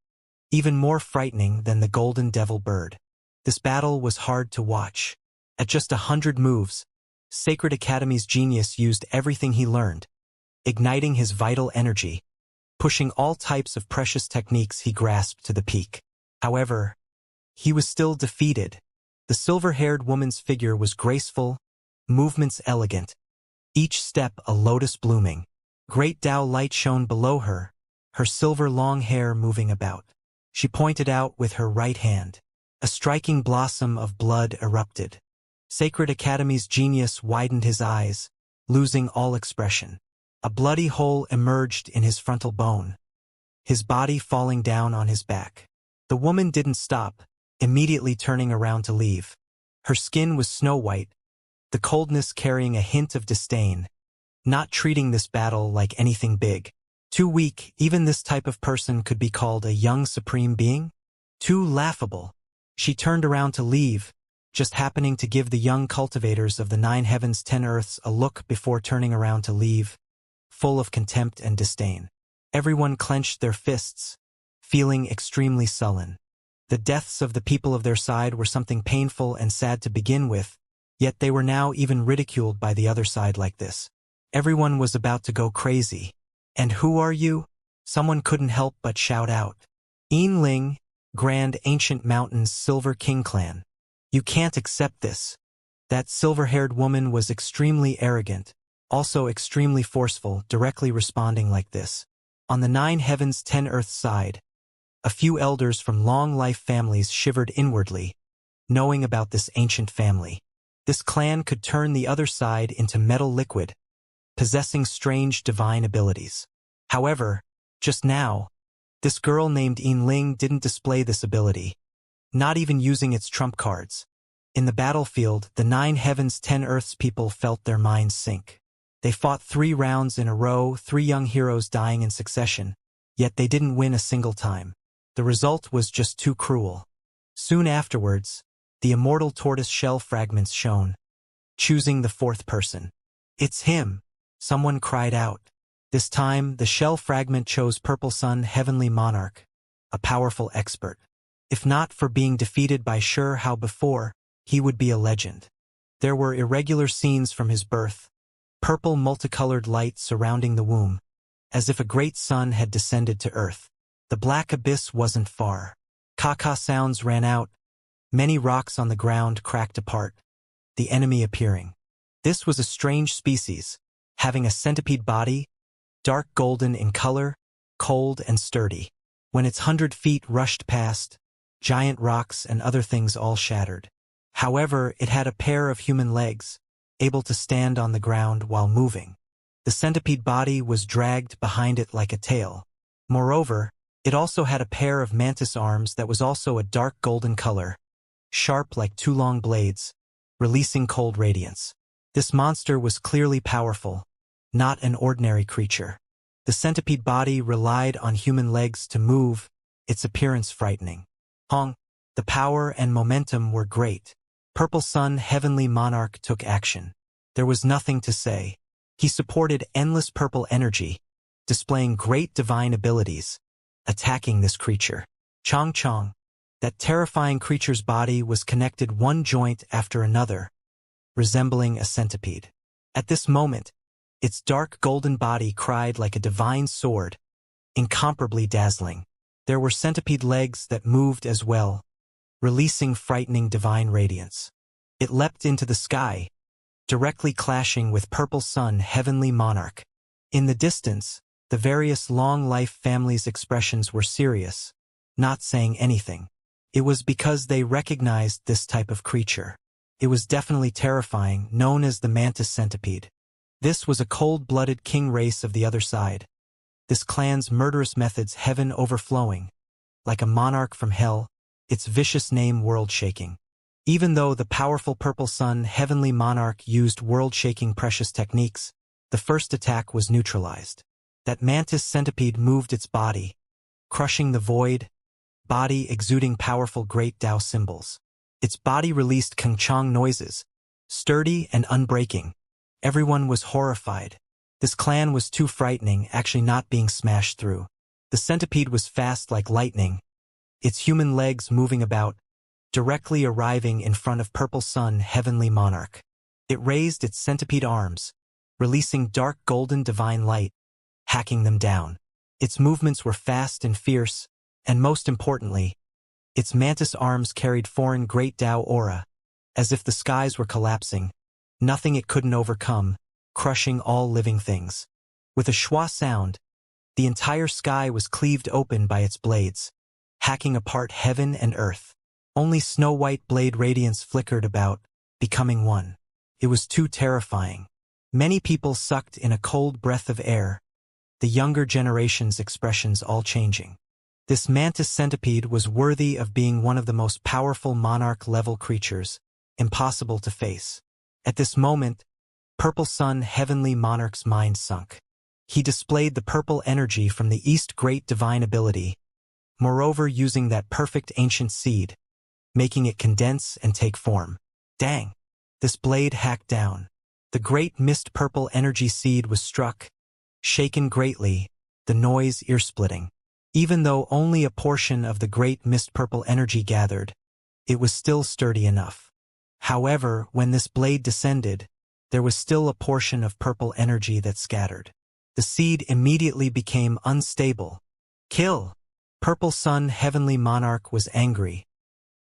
even more frightening than the golden devil bird. This battle was hard to watch. At just 100 moves, Sacred Academy's genius used everything he learned, igniting his vital energy, pushing all types of precious techniques he grasped to the peak. However, he was still defeated. The silver-haired woman's figure was graceful, movements elegant, each step a lotus blooming. Great Tao light shone below her, her silver long hair moving about. She pointed out with her right hand. A striking blossom of blood erupted. Sacred Academy's genius widened his eyes, losing all expression. A bloody hole emerged in his frontal bone, his body falling down on his back. The woman didn't stop, immediately turning around to leave. Her skin was snow-white, the coldness carrying a hint of disdain, not treating this battle like anything big. Too weak, even this type of person could be called a young supreme being? Too laughable. She turned around to leave, just happening to give the young cultivators of the 9 heavens 10 earths a look before turning around to leave, full of contempt and disdain. Everyone clenched their fists, feeling extremely sullen. The deaths of the people of their side were something painful and sad to begin with, yet they were now even ridiculed by the other side like this. Everyone was about to go crazy. And who are you? Someone couldn't help but shout out. Yinling, Grand Ancient Mountain's Silver King Clan. You can't accept this. That silver-haired woman was extremely arrogant, also extremely forceful, directly responding like this. On the 9 heavens 10 earth side, a few elders from long-life families shivered inwardly, knowing about this ancient family. This clan could turn the other side into metal liquid, possessing strange divine abilities. However, just now, this girl named Ling didn't display this ability, not even using its trump cards. In the battlefield, the 9 heavens 10 earths people felt their minds sink. They fought 3 rounds in a row, 3 young heroes dying in succession, yet they didn't win a single time. The result was just too cruel. Soon afterwards, the immortal tortoise shell fragments shone, choosing the 4th person. "It's him!" someone cried out. This time, the shell fragment chose Purple Sun Heavenly Monarch, a powerful expert. If not for being defeated by sure how before, he would be a legend. There were irregular scenes from his birth, purple multicolored light surrounding the womb, as if a great sun had descended to earth. The black abyss wasn't far. Caca sounds ran out, many rocks on the ground cracked apart, the enemy appearing. This was a strange species, having a centipede body, dark golden in color, cold and sturdy. When its 100 feet rushed past, giant rocks and other things all shattered. However, it had a pair of human legs, able to stand on the ground while moving. The centipede body was dragged behind it like a tail. Moreover, it also had a pair of mantis arms that was also a dark golden color, sharp like 2 long blades, releasing cold radiance. This monster was clearly powerful, not an ordinary creature. The centipede body relied on human legs to move, its appearance frightening. Hong, the power and momentum were great. Purple Sun Heavenly Monarch took action. There was nothing to say. He supported endless purple energy, displaying great divine abilities, attacking this creature. Chong Chong, that terrifying creature's body was connected one joint after another, resembling a centipede. At this moment, its dark golden body cried like a divine sword, incomparably dazzling. There were centipede legs that moved as well, releasing frightening divine radiance. It leapt into the sky, directly clashing with Purple Sun Heavenly Monarch. In the distance, the various long-life families' expressions were serious, not saying anything. It was because they recognized this type of creature. It was definitely terrifying, known as the mantis centipede. This was a cold-blooded king race of the other side. This clan's murderous methods heaven overflowing, like a monarch from hell, its vicious name world-shaking. Even though the powerful Purple Sun Heavenly Monarch used world-shaking precious techniques, the first attack was neutralized. That mantis centipede moved its body, crushing the void, body exuding powerful great Tao symbols. Its body released kengchang noises, sturdy and unbreaking. Everyone was horrified. This clan was too frightening, actually not being smashed through. The centipede was fast like lightning, its human legs moving about, directly arriving in front of Purple Sun Heavenly Monarch. It raised its centipede arms, releasing dark golden divine light, hacking them down. Its movements were fast and fierce, and most importantly, its mantis arms carried foreign great Tao aura, as if the skies were collapsing, nothing it couldn't overcome, crushing all living things. With a schwa sound, the entire sky was cleaved open by its blades, hacking apart heaven and earth. Only snow-white blade radiance flickered about, becoming one. It was too terrifying. Many people sucked in a cold breath of air, the younger generation's expressions all changing. This mantis centipede was worthy of being one of the most powerful monarch-level creatures, impossible to face. At this moment, Purple Sun Heavenly Monarch's mind sunk. He displayed the purple energy from the East Great Divine Ability, moreover using that perfect ancient seed, making it condense and take form. Dang! This blade hacked down. The great mist purple energy seed was struck, shaken greatly, the noise ear-splitting. Even though only a portion of the great mist purple energy gathered, it was still sturdy enough. However, when this blade descended, there was still a portion of purple energy that scattered. The seed immediately became unstable. Kill! Purple Sun Heavenly Monarch was angry,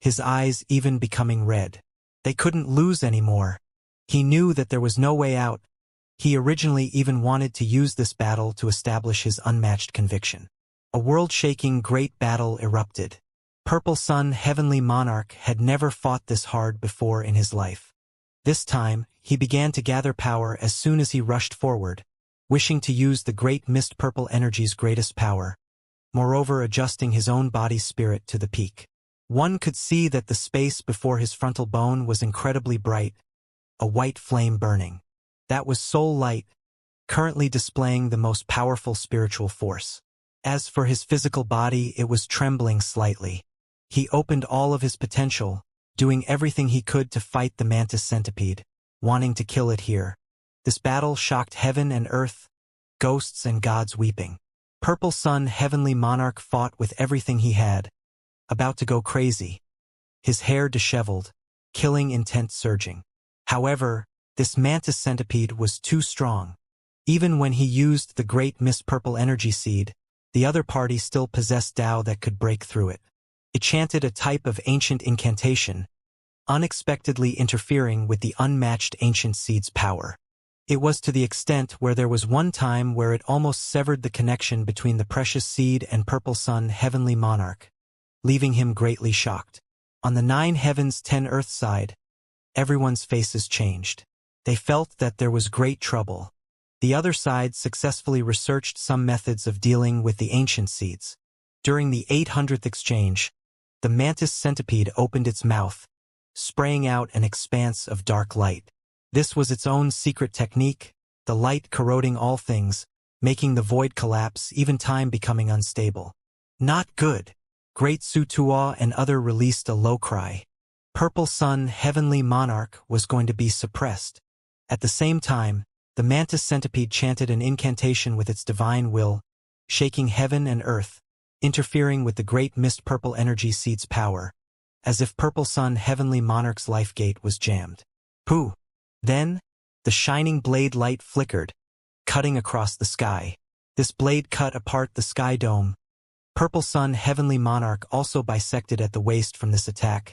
his eyes even becoming red. They couldn't lose anymore. He knew that there was no way out. He originally even wanted to use this battle to establish his unmatched conviction. A world-shaking great battle erupted. Purple Sun, Heavenly Monarch, had never fought this hard before in his life. This time, he began to gather power as soon as he rushed forward, wishing to use the great mist purple energy's greatest power, moreover adjusting his own body's spirit to the peak. One could see that the space before his frontal bone was incredibly bright, a white flame burning. That was soul light, currently displaying the most powerful spiritual force. As for his physical body, it was trembling slightly. He opened all of his potential, doing everything he could to fight the mantis centipede, wanting to kill it here. This battle shocked heaven and earth, ghosts and gods weeping. Purple Sun, Heavenly Monarch, fought with everything he had, about to go crazy. His hair disheveled, killing intent surging. However, this mantis centipede was too strong. Even when he used the great mist purple energy seed, the other party still possessed Tao that could break through it. It chanted a type of ancient incantation, unexpectedly interfering with the unmatched ancient seed's power. It was to the extent where there was one time where it almost severed the connection between the precious seed and Purple Sun, Heavenly Monarch, leaving him greatly shocked. On the 9 heavens 10 earth side, everyone's faces changed. They felt that there was great trouble. The other side successfully researched some methods of dealing with the ancient seeds. During the 800th exchange, the mantis centipede opened its mouth, spraying out an expanse of dark light. This was its own secret technique, the light corroding all things, making the void collapse, even time becoming unstable. Not good. Great Sutua and other released a low cry. Purple Sun, Heavenly Monarch, was going to be suppressed. At the same time, the mantis centipede chanted an incantation with its divine will, shaking heaven and earth, interfering with the great mist purple energy seed's power, as if Purple Sun, Heavenly Monarch's life gate was jammed. Pooh! Then, the shining blade light flickered, cutting across the sky. This blade cut apart the sky dome. Purple Sun, Heavenly Monarch also bisected at the waist from this attack,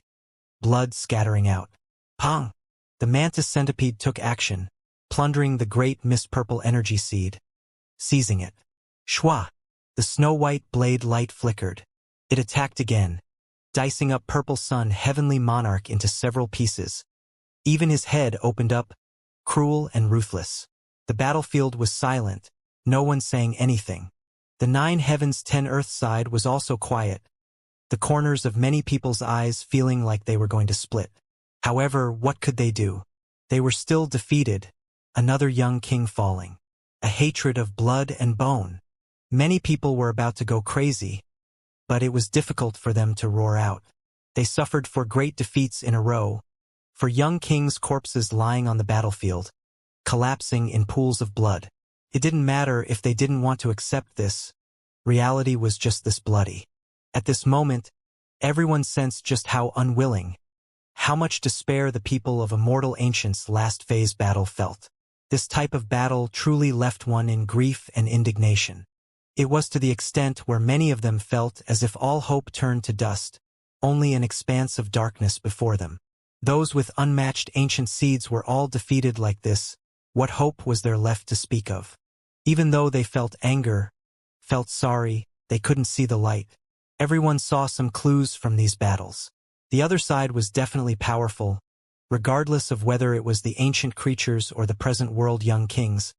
blood scattering out. Pong! The mantis centipede took action, plundering the great mist purple energy seed, seizing it. Shwa! The snow-white blade light flickered. It attacked again, dicing up Purple Sun, Heavenly Monarch into several pieces. Even his head opened up, cruel and ruthless. The battlefield was silent, no one saying anything. The 9 heavens 10 earth side was also quiet, the corners of many people's eyes feeling like they were going to split. However, what could they do? They were still defeated, another young king falling. A hatred of blood and bone. Many people were about to go crazy, but it was difficult for them to roar out. They suffered for great defeats in a row, for young kings' corpses lying on the battlefield, collapsing in pools of blood. It didn't matter if they didn't want to accept this. Reality was just this bloody. At this moment, everyone sensed just how unwilling, how much despair the people of Immortal Ancients' last phase battle felt. This type of battle truly left one in grief and indignation. It was to the extent where many of them felt as if all hope turned to dust, only an expanse of darkness before them. Those with unmatched ancient seeds were all defeated like this. What hope was there left to speak of? Even though they felt anger, felt sorry, they couldn't see the light. Everyone saw some clues from these battles. The other side was definitely powerful, regardless of whether it was the ancient creatures or the present world young kings.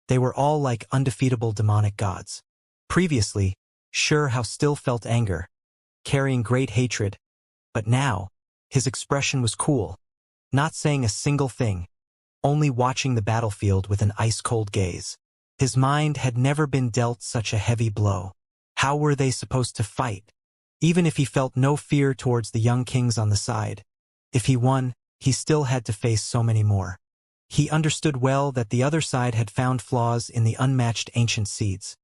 They were all like undefeatable demonic gods. Previously, House still felt anger, carrying great hatred, but now, his expression was cool, not saying a single thing, only watching the battlefield with an ice-cold gaze. His mind had never been dealt such a heavy blow. How were they supposed to fight? Even if he felt no fear towards the young kings on the side, if he won, he still had to face so many more. He understood well that the other side had found flaws in the unmatched ancient seeds,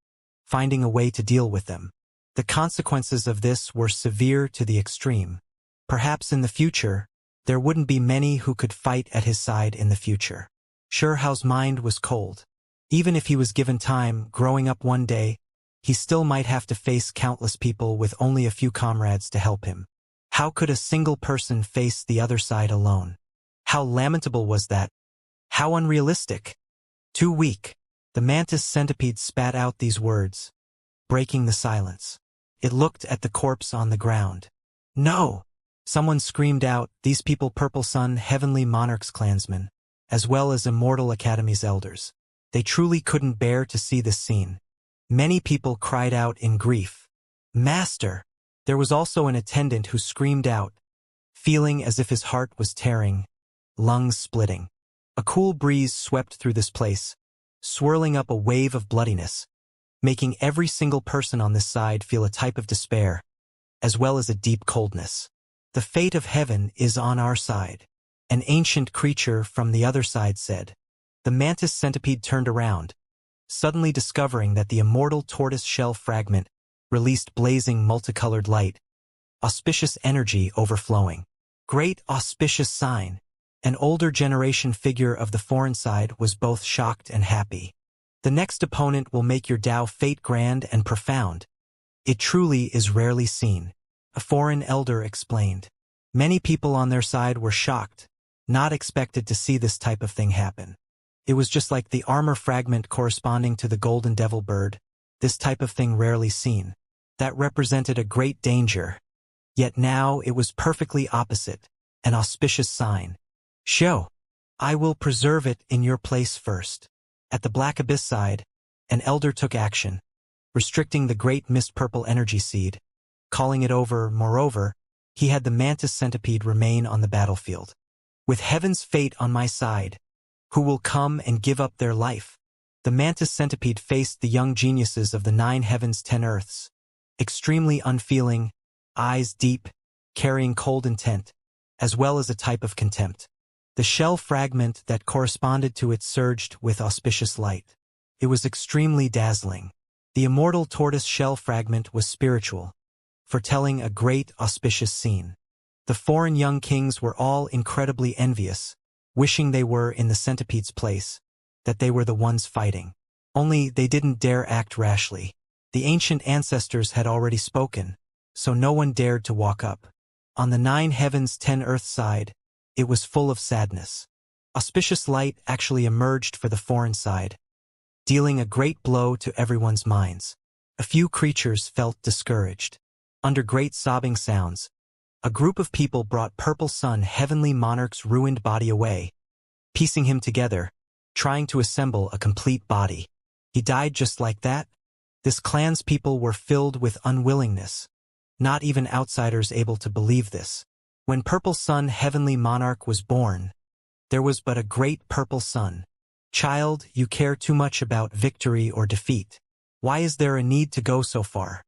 finding a way to deal with them. The consequences of this were severe to the extreme. Perhaps in the future, there wouldn't be many who could fight at his side in the future. How's mind was cold. Even if he was given time, growing up one day, he still might have to face countless people with only a few comrades to help him. How could a single person face the other side alone? How lamentable was that? How unrealistic? Too weak. The mantis centipede spat out these words, breaking the silence. It looked at the corpse on the ground. No! Someone screamed out, these people Purple Sun Heavenly Monarch's clansmen, as well as Immortal Academy's elders. They truly couldn't bear to see this scene. Many people cried out in grief. Master! There was also an attendant who screamed out, feeling as if his heart was tearing, lungs splitting. A cool breeze swept through this place, swirling up a wave of bloodiness, making every single person on this side feel a type of despair, as well as a deep coldness. The fate of heaven is on our side, an ancient creature from the other side said. The mantis centipede turned around, suddenly discovering that the immortal tortoise shell fragment released blazing multicolored light, auspicious energy overflowing. Great auspicious sign. An older generation figure of the foreign side was both shocked and happy. The next opponent will make your Tao fate grand and profound. It truly is rarely seen, a foreign elder explained. Many people on their side were shocked, not expected to see this type of thing happen. It was just like the armor fragment corresponding to the golden devil bird, this type of thing rarely seen. That represented a great danger. Yet now it was perfectly opposite, an auspicious sign. Show! I will preserve it in your place first. At the Black Abyss side, an elder took action, restricting the great mist purple energy seed, calling it over. Moreover, he had the mantis centipede remain on the battlefield. With heaven's fate on my side, who will come and give up their life? The mantis centipede faced the young geniuses of the 9 heavens 10 earths, extremely unfeeling, eyes deep, carrying cold intent, as well as a type of contempt. The shell fragment that corresponded to it surged with auspicious light. It was extremely dazzling. The immortal tortoise shell fragment was spiritual, foretelling a great auspicious scene. The foreign young kings were all incredibly envious, wishing they were in the centipede's place, that they were the ones fighting. Only they didn't dare act rashly. The ancient ancestors had already spoken, so no one dared to walk up. On the 9 heavens 10 earth side, it was full of sadness. Auspicious light actually emerged for the foreign side, dealing a great blow to everyone's minds. A few creatures felt discouraged. Under great sobbing sounds, a group of people brought Purple Sun Heavenly Monarch's ruined body away, piecing him together, trying to assemble a complete body. He died just like that? This clan's people were filled with unwillingness, not even outsiders able to believe this. When Purple Sun Heavenly Monarch was born, there was but a great Purple Sun. Child, you care too much about victory or defeat. Why is there a need to go so far?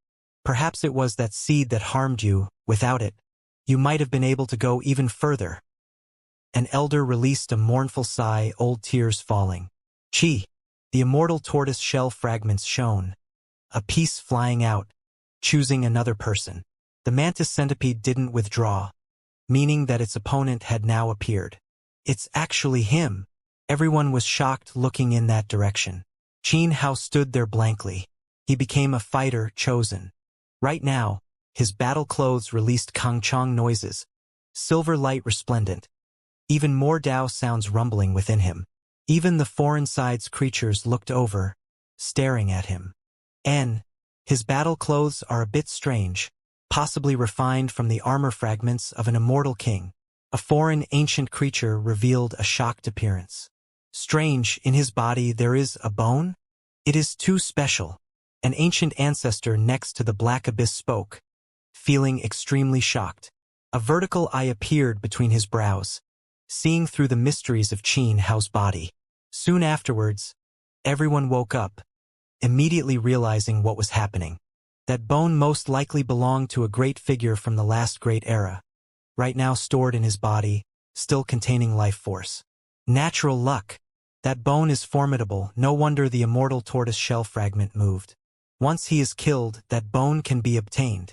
Perhaps it was that seed that harmed you. Without it, you might have been able to go even further. An elder released a mournful sigh, old tears falling. Chi! The immortal tortoise shell fragments shone, a piece flying out, choosing another person. The mantis centipede didn't withdraw, meaning that its opponent had now appeared. It's actually him. Everyone was shocked looking in that direction. Qin Hao stood there blankly. He became a fighter chosen. Right now, his battle clothes released Kangchong noises, silver light resplendent. Even more Dao sounds rumbling within him. Even the foreign side's creatures looked over, staring at him. His battle clothes are a bit strange, possibly refined from the armor fragments of an immortal king. A foreign ancient creature revealed a shocked appearance. Strange, in his body there is a bone? It is too special. An ancient ancestor next to the Black Abyss spoke, feeling extremely shocked. A vertical eye appeared between his brows, seeing through the mysteries of Qin Hao's body. Soon afterwards, everyone woke up, immediately realizing what was happening. That bone most likely belonged to a great figure from the last great era, right now stored in his body, still containing life force. Natural luck. That bone is formidable, no wonder the immortal tortoise shell fragment moved. Once he is killed, that bone can be obtained.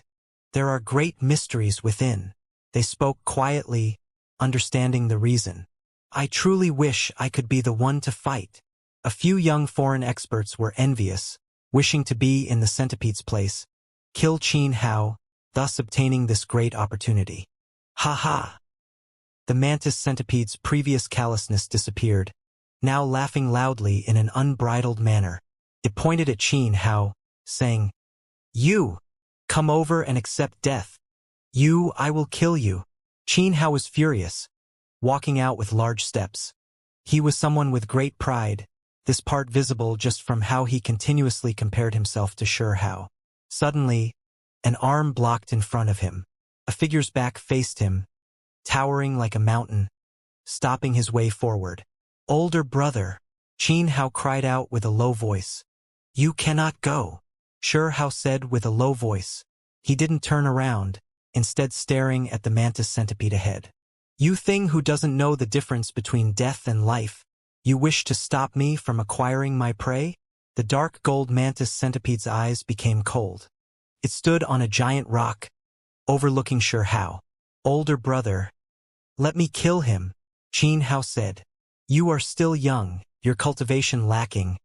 There are great mysteries within. They spoke quietly, understanding the reason. I truly wish I could be the one to fight. A few young foreign experts were envious, wishing to be in the centipede's place, kill Qin Hao, thus obtaining this great opportunity. Ha ha! The mantis centipede's previous callousness disappeared, now laughing loudly in an unbridled manner. It pointed at Xianxia, saying, "You! Come over and accept death. You, I will kill you." Xianxia was furious, walking out with large steps. He was someone with great pride, this part visible just from how he continuously compared himself to Xianxia. Suddenly, an arm blocked in front of him. A figure's back faced him, towering like a mountain, stopping his way forward. "Older brother," Xianxia cried out with a low voice. "You cannot go," Xianxia said with a low voice. He didn't turn around, instead staring at the mantis centipede ahead. "You thing who doesn't know the difference between death and life, you wish to stop me from acquiring my prey?" The dark gold mantis centipede's eyes became cold. It stood on a giant rock, overlooking Xianxia. "Older brother, let me kill him," Xianxia said. "You are still young, your cultivation lacking,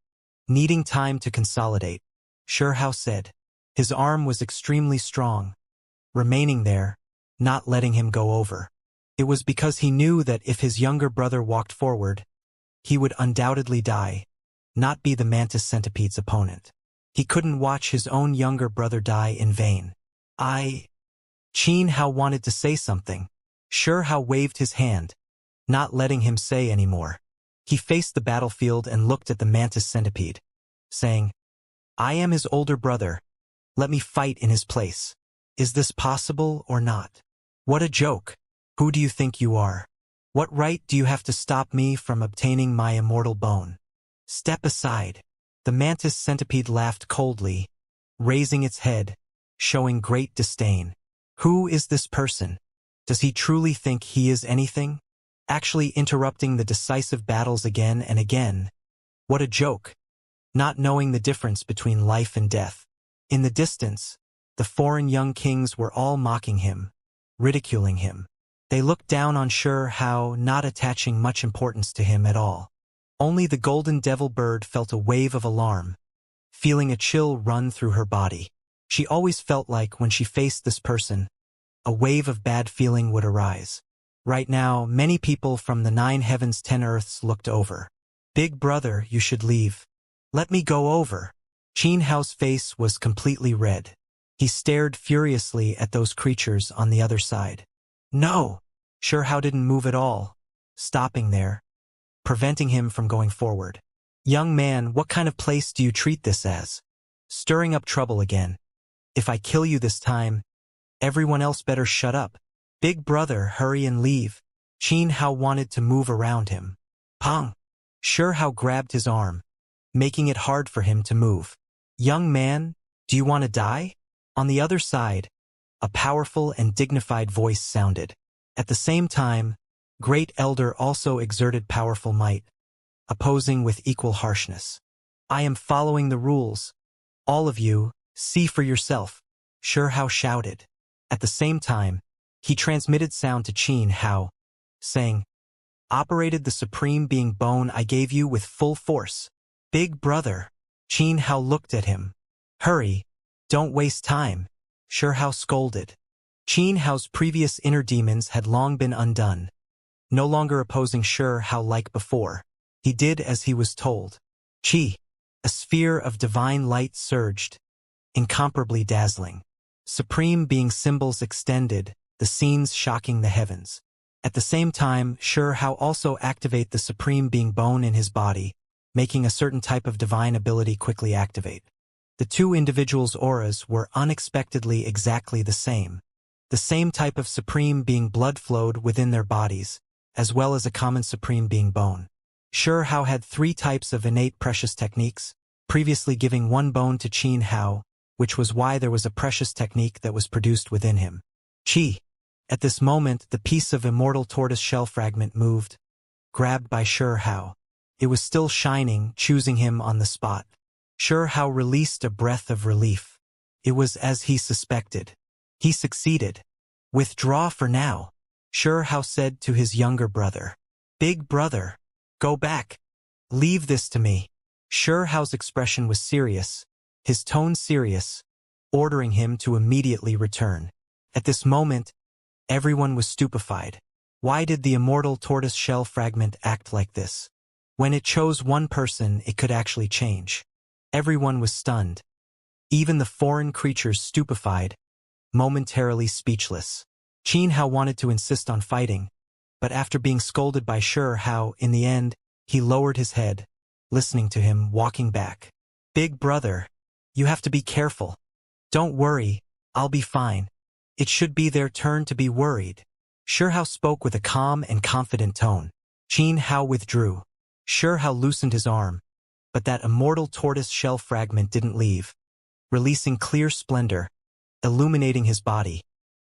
needing time to consolidate," Xianxia said. His arm was extremely strong, remaining there, not letting him go over. It was because he knew that if his younger brother walked forward, he would undoubtedly die, not be the mantis centipede's opponent. He couldn't watch his own younger brother die in vain. Xianxia wanted to say something. Xianxia waved his hand, not letting him say any more. He faced the battlefield and looked at the mantis centipede, saying, "I am his older brother. Let me fight in his place. Is this possible or not? What a joke. Who do you think you are? What right do you have to stop me from obtaining my immortal bone? Step aside." The mantis centipede laughed coldly, raising its head, showing great disdain. Who is this person? Does he truly think he is anything? Actually interrupting the decisive battles again and again. What a joke. Not knowing the difference between life and death. In the distance, the foreign young kings were all mocking him, ridiculing him. They looked down on Xianxia, not attaching much importance to him at all. Only the golden devil bird felt a wave of alarm, feeling a chill run through her body. She always felt like when she faced this person, a wave of bad feeling would arise. Right now, many people from the 9 heavens 10 earths looked over. "Big brother, you should leave. Let me go over." Xianxia's face was completely red. He stared furiously at those creatures on the other side. "No!" Xianxia didn't move at all, stopping there, preventing him from going forward. "Young man, what kind of place do you treat this as? Stirring up trouble again. If I kill you this time, everyone else better shut up. Big brother, hurry and leave." Xianxia wanted to move around him. Pong! Xianxia grabbed his arm, making it hard for him to move. "Young man, do you want to die?" On the other side, a powerful and dignified voice sounded. At the same time, Great Elder also exerted powerful might, opposing with equal harshness. "I am following the rules. All of you, see for yourself," Xianxia shouted. At the same time, he transmitted sound to Xianxia, saying, "Operated the supreme being bone I gave you with full force." "Big brother." Xianxia looked at him. "Hurry, don't waste time," Xianxia scolded. Xianxia's previous inner demons had long been undone, no longer opposing Xianxia like before. He did as he was told. Qi, a sphere of divine light surged, incomparably dazzling. Supreme being symbols extended, the scenes shocking the heavens. At the same time, Xianxia also activate the supreme being bone in his body, making a certain type of divine ability quickly activate. The two individuals' auras were unexpectedly exactly the same. The same type of supreme being blood flowed within their bodies, as well as a common supreme being bone. Xianxia had 3 types of innate precious techniques, previously giving 1 bone to Xianxia, which was why there was a precious technique that was produced within him. Qi. At this moment, the piece of immortal tortoise shell fragment moved, grabbed by Xianxia. It was still shining, choosing him on the spot. Xianxia released a breath of relief. It was as he suspected. He succeeded. "Withdraw for now," Xianxia said to his younger brother. "Big brother, go back. Leave this to me." Xianxia's expression was serious, his tone serious, ordering him to immediately return. At this moment, everyone was stupefied. Why did the immortal tortoise shell fragment act like this? When it chose one person, it could actually change. Everyone was stunned. Even the foreign creatures stupefied, momentarily speechless. Xianxia wanted to insist on fighting, but after being scolded by How, in the end, he lowered his head, listening to him walking back. Big brother, you have to be careful. Don't worry, I'll be fine. It should be their turn to be worried. How spoke with a calm and confident tone. Xianxia withdrew. How loosened his arm, but that immortal tortoise shell fragment didn't leave, releasing clear splendor, illuminating his body,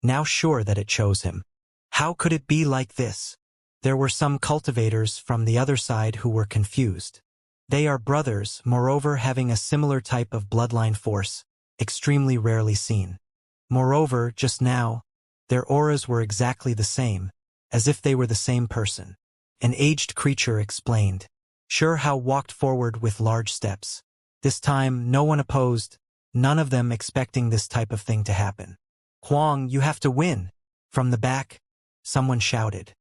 now sure that it chose him. How could it be like this? There were some cultivators from the other side who were confused. They are brothers, moreover having a similar type of bloodline force, extremely rarely seen. Moreover, just now, their auras were exactly the same, as if they were the same person. An aged creature explained. How walked forward with large steps. This time, no one opposed, none of them expecting this type of thing to happen. Huang, you have to win. From the back, someone shouted.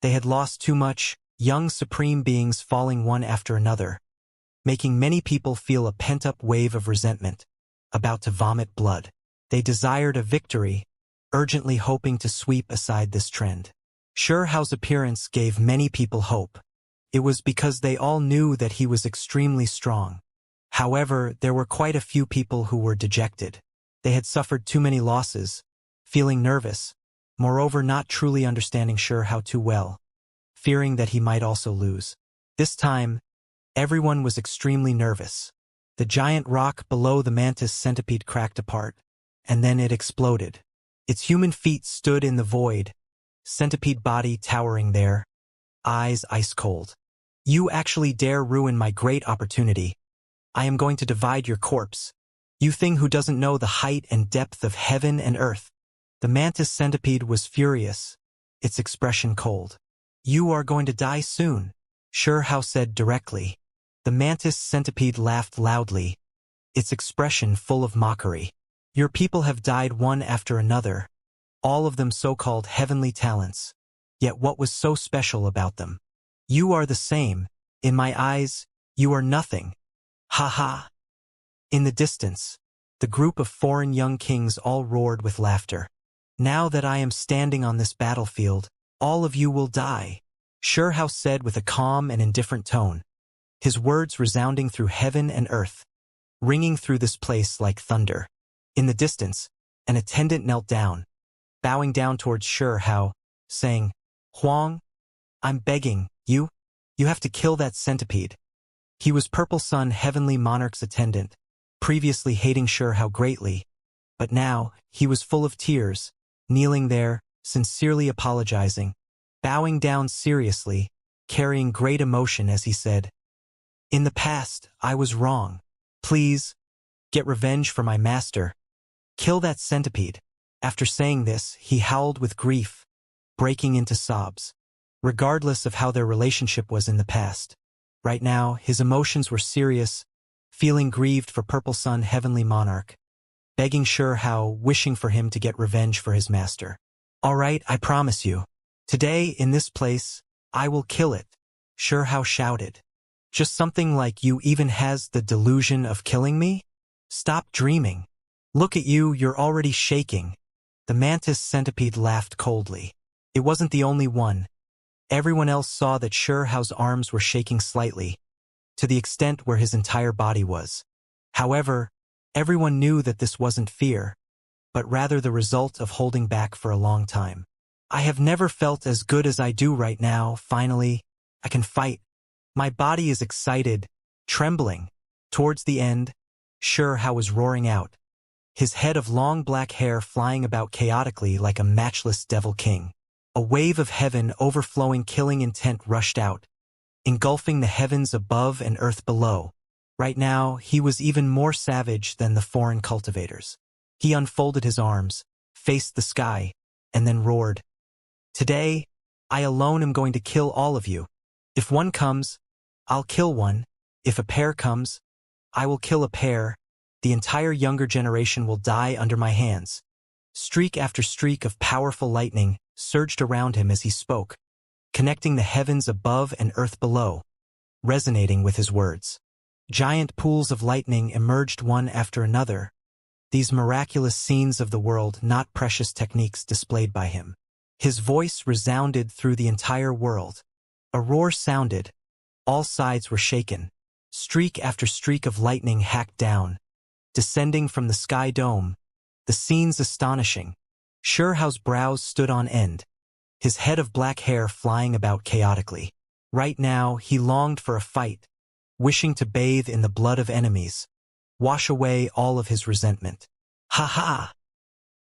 They had lost too much, young supreme beings falling one after another, making many people feel a pent-up wave of resentment, about to vomit blood. They desired a victory, urgently hoping to sweep aside this trend. Hao's appearance gave many people hope. It was because they all knew that he was extremely strong. However, there were quite a few people who were dejected. They had suffered too many losses, feeling nervous, moreover not truly understanding Hao too well, fearing that he might also lose. This time, everyone was extremely nervous. The giant rock below the mantis centipede cracked apart, and then it exploded. Its human feet stood in the void, centipede body towering there, eyes ice cold. You actually dare ruin my great opportunity. I am going to divide your corpse. You thing who doesn't know the height and depth of heaven and earth. The mantis centipede was furious, its expression cold. You are going to die soon, Hao said directly. The mantis centipede laughed loudly, its expression full of mockery. Your people have died one after another, all of them so-called heavenly talents. Yet what was so special about them? You are the same. In my eyes, you are nothing. Ha ha. In the distance, the group of foreign young kings all roared with laughter. Now that I am standing on this battlefield, all of you will die, Hao said with a calm and indifferent tone, his words resounding through heaven and earth, ringing through this place like thunder. In the distance, an attendant knelt down, bowing down towards Hao, saying, Huang, I'm begging, you have to kill that centipede. He was Purple Sun Heavenly Monarch's attendant, previously hating Hao greatly, but now he was full of tears, kneeling there, sincerely apologizing, bowing down seriously, carrying great emotion as he said, In the past, I was wrong. Please, get revenge for my master. Kill that centipede. After saying this, he howled with grief, breaking into sobs. Regardless of how their relationship was in the past, right now, his emotions were serious, feeling grieved for Purple Sun Heavenly Monarch, begging Hao, wishing for him to get revenge for his master. All right, I promise you. Today, in this place, I will kill it, Hao shouted. Just something like you even has the delusion of killing me? Stop dreaming. Look at you, you're already shaking. The mantis centipede laughed coldly. It wasn't the only one. Everyone else saw that Hao's arms were shaking slightly, to the extent where his entire body was. However, everyone knew that this wasn't fear, but rather the result of holding back for a long time. I have never felt as good as I do right now. Finally, I can fight. My body is excited, trembling. Towards the end, Hao was roaring out, his head of long black hair flying about chaotically like a matchless devil king. A wave of heaven overflowing killing intent rushed out, engulfing the heavens above and earth below. Right now, he was even more savage than the foreign cultivators. He unfolded his arms, faced the sky, and then roared. Today, I alone am going to kill all of you. If one comes, I'll kill one. If a pair comes, I will kill a pair. The entire younger generation will die under my hands. Streak after streak of powerful lightning surged around him as he spoke, connecting the heavens above and earth below, resonating with his words. Giant pools of lightning emerged one after another, these miraculous scenes of the world, not precious techniques displayed by him. His voice resounded through the entire world. A roar sounded. All sides were shaken. Streak after streak of lightning hacked down, descending from the sky dome. The scenes astonishing. Sherhao's brows stood on end, his head of black hair flying about chaotically. Right now, he longed for a fight, wishing to bathe in the blood of enemies, wash away all of his resentment. Ha ha!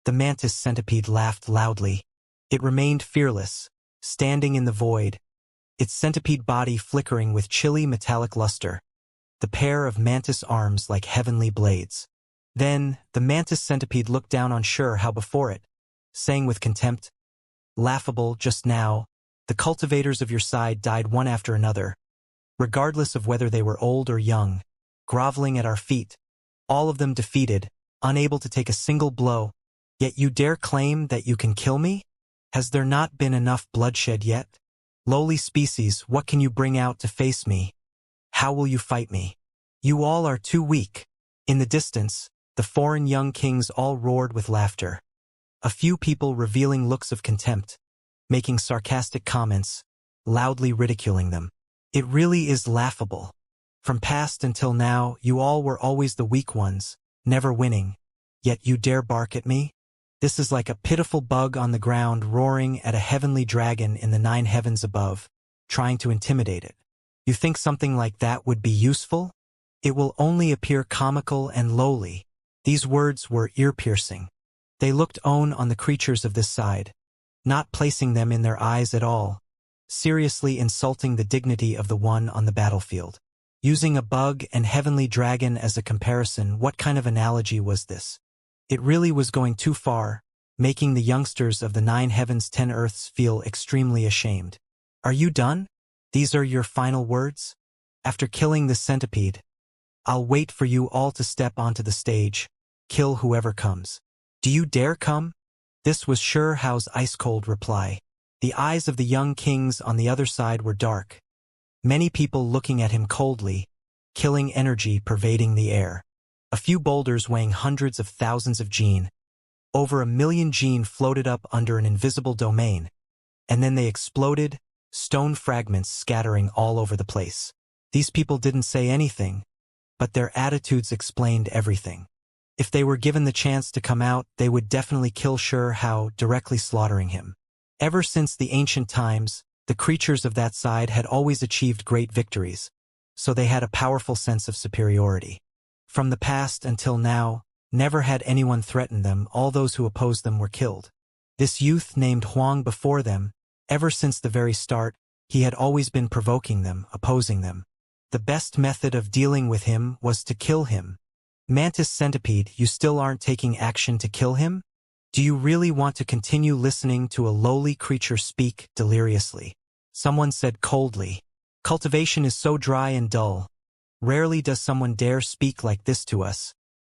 The mantis centipede laughed loudly. It remained fearless, standing in the void, its centipede body flickering with chilly metallic luster, the pair of mantis arms like heavenly blades. Then, the mantis centipede looked down on Xianxia before it, saying with contempt, "Laughable, just now, the cultivators of your side died one after another, regardless of whether they were old or young, groveling at our feet, all of them defeated, unable to take a single blow. Yet you dare claim that you can kill me? Has there not been enough bloodshed yet? Lowly species, what can you bring out to face me? How will you fight me? You all are too weak." In the distance, the foreign young kings all roared with laughter. A few people revealing looks of contempt, making sarcastic comments, loudly ridiculing them. It really is laughable. From past until now, you all were always the weak ones, never winning. Yet you dare bark at me? This is like a pitiful bug on the ground roaring at a heavenly dragon in the 9 heavens above, trying to intimidate it. You think something like that would be useful? It will only appear comical and lowly. These words were ear-piercing. They looked on the creatures of this side, not placing them in their eyes at all, seriously insulting the dignity of the one on the battlefield. Using a bug and heavenly dragon as a comparison, what kind of analogy was this? It really was going too far, making the youngsters of the 9 heavens 10 earths feel extremely ashamed. Are you done? These are your final words? After killing the centipede, I'll wait for you all to step onto the stage, kill whoever comes. Do you dare come? This was Xianxia's ice-cold reply. The eyes of the young kings on the other side were dark, many people looking at him coldly, killing energy pervading the air. A few boulders weighing hundreds of thousands of gene, over 1 million gene floated up under an invisible domain, and then they exploded, stone fragments scattering all over the place. These people didn't say anything, but their attitudes explained everything. If they were given the chance to come out, they would definitely kill Xianxia, directly slaughtering him. Ever since the ancient times, the creatures of that side had always achieved great victories, so they had a powerful sense of superiority. From the past until now, never had anyone threatened them, all those who opposed them were killed. This youth named Huang before them, ever since the very start, he had always been provoking them, opposing them. The best method of dealing with him was to kill him. Mantis centipede, you still aren't taking action to kill him? Do you really want to continue listening to a lowly creature speak deliriously? Someone said coldly. Cultivation is so dry and dull. Rarely does someone dare speak like this to us,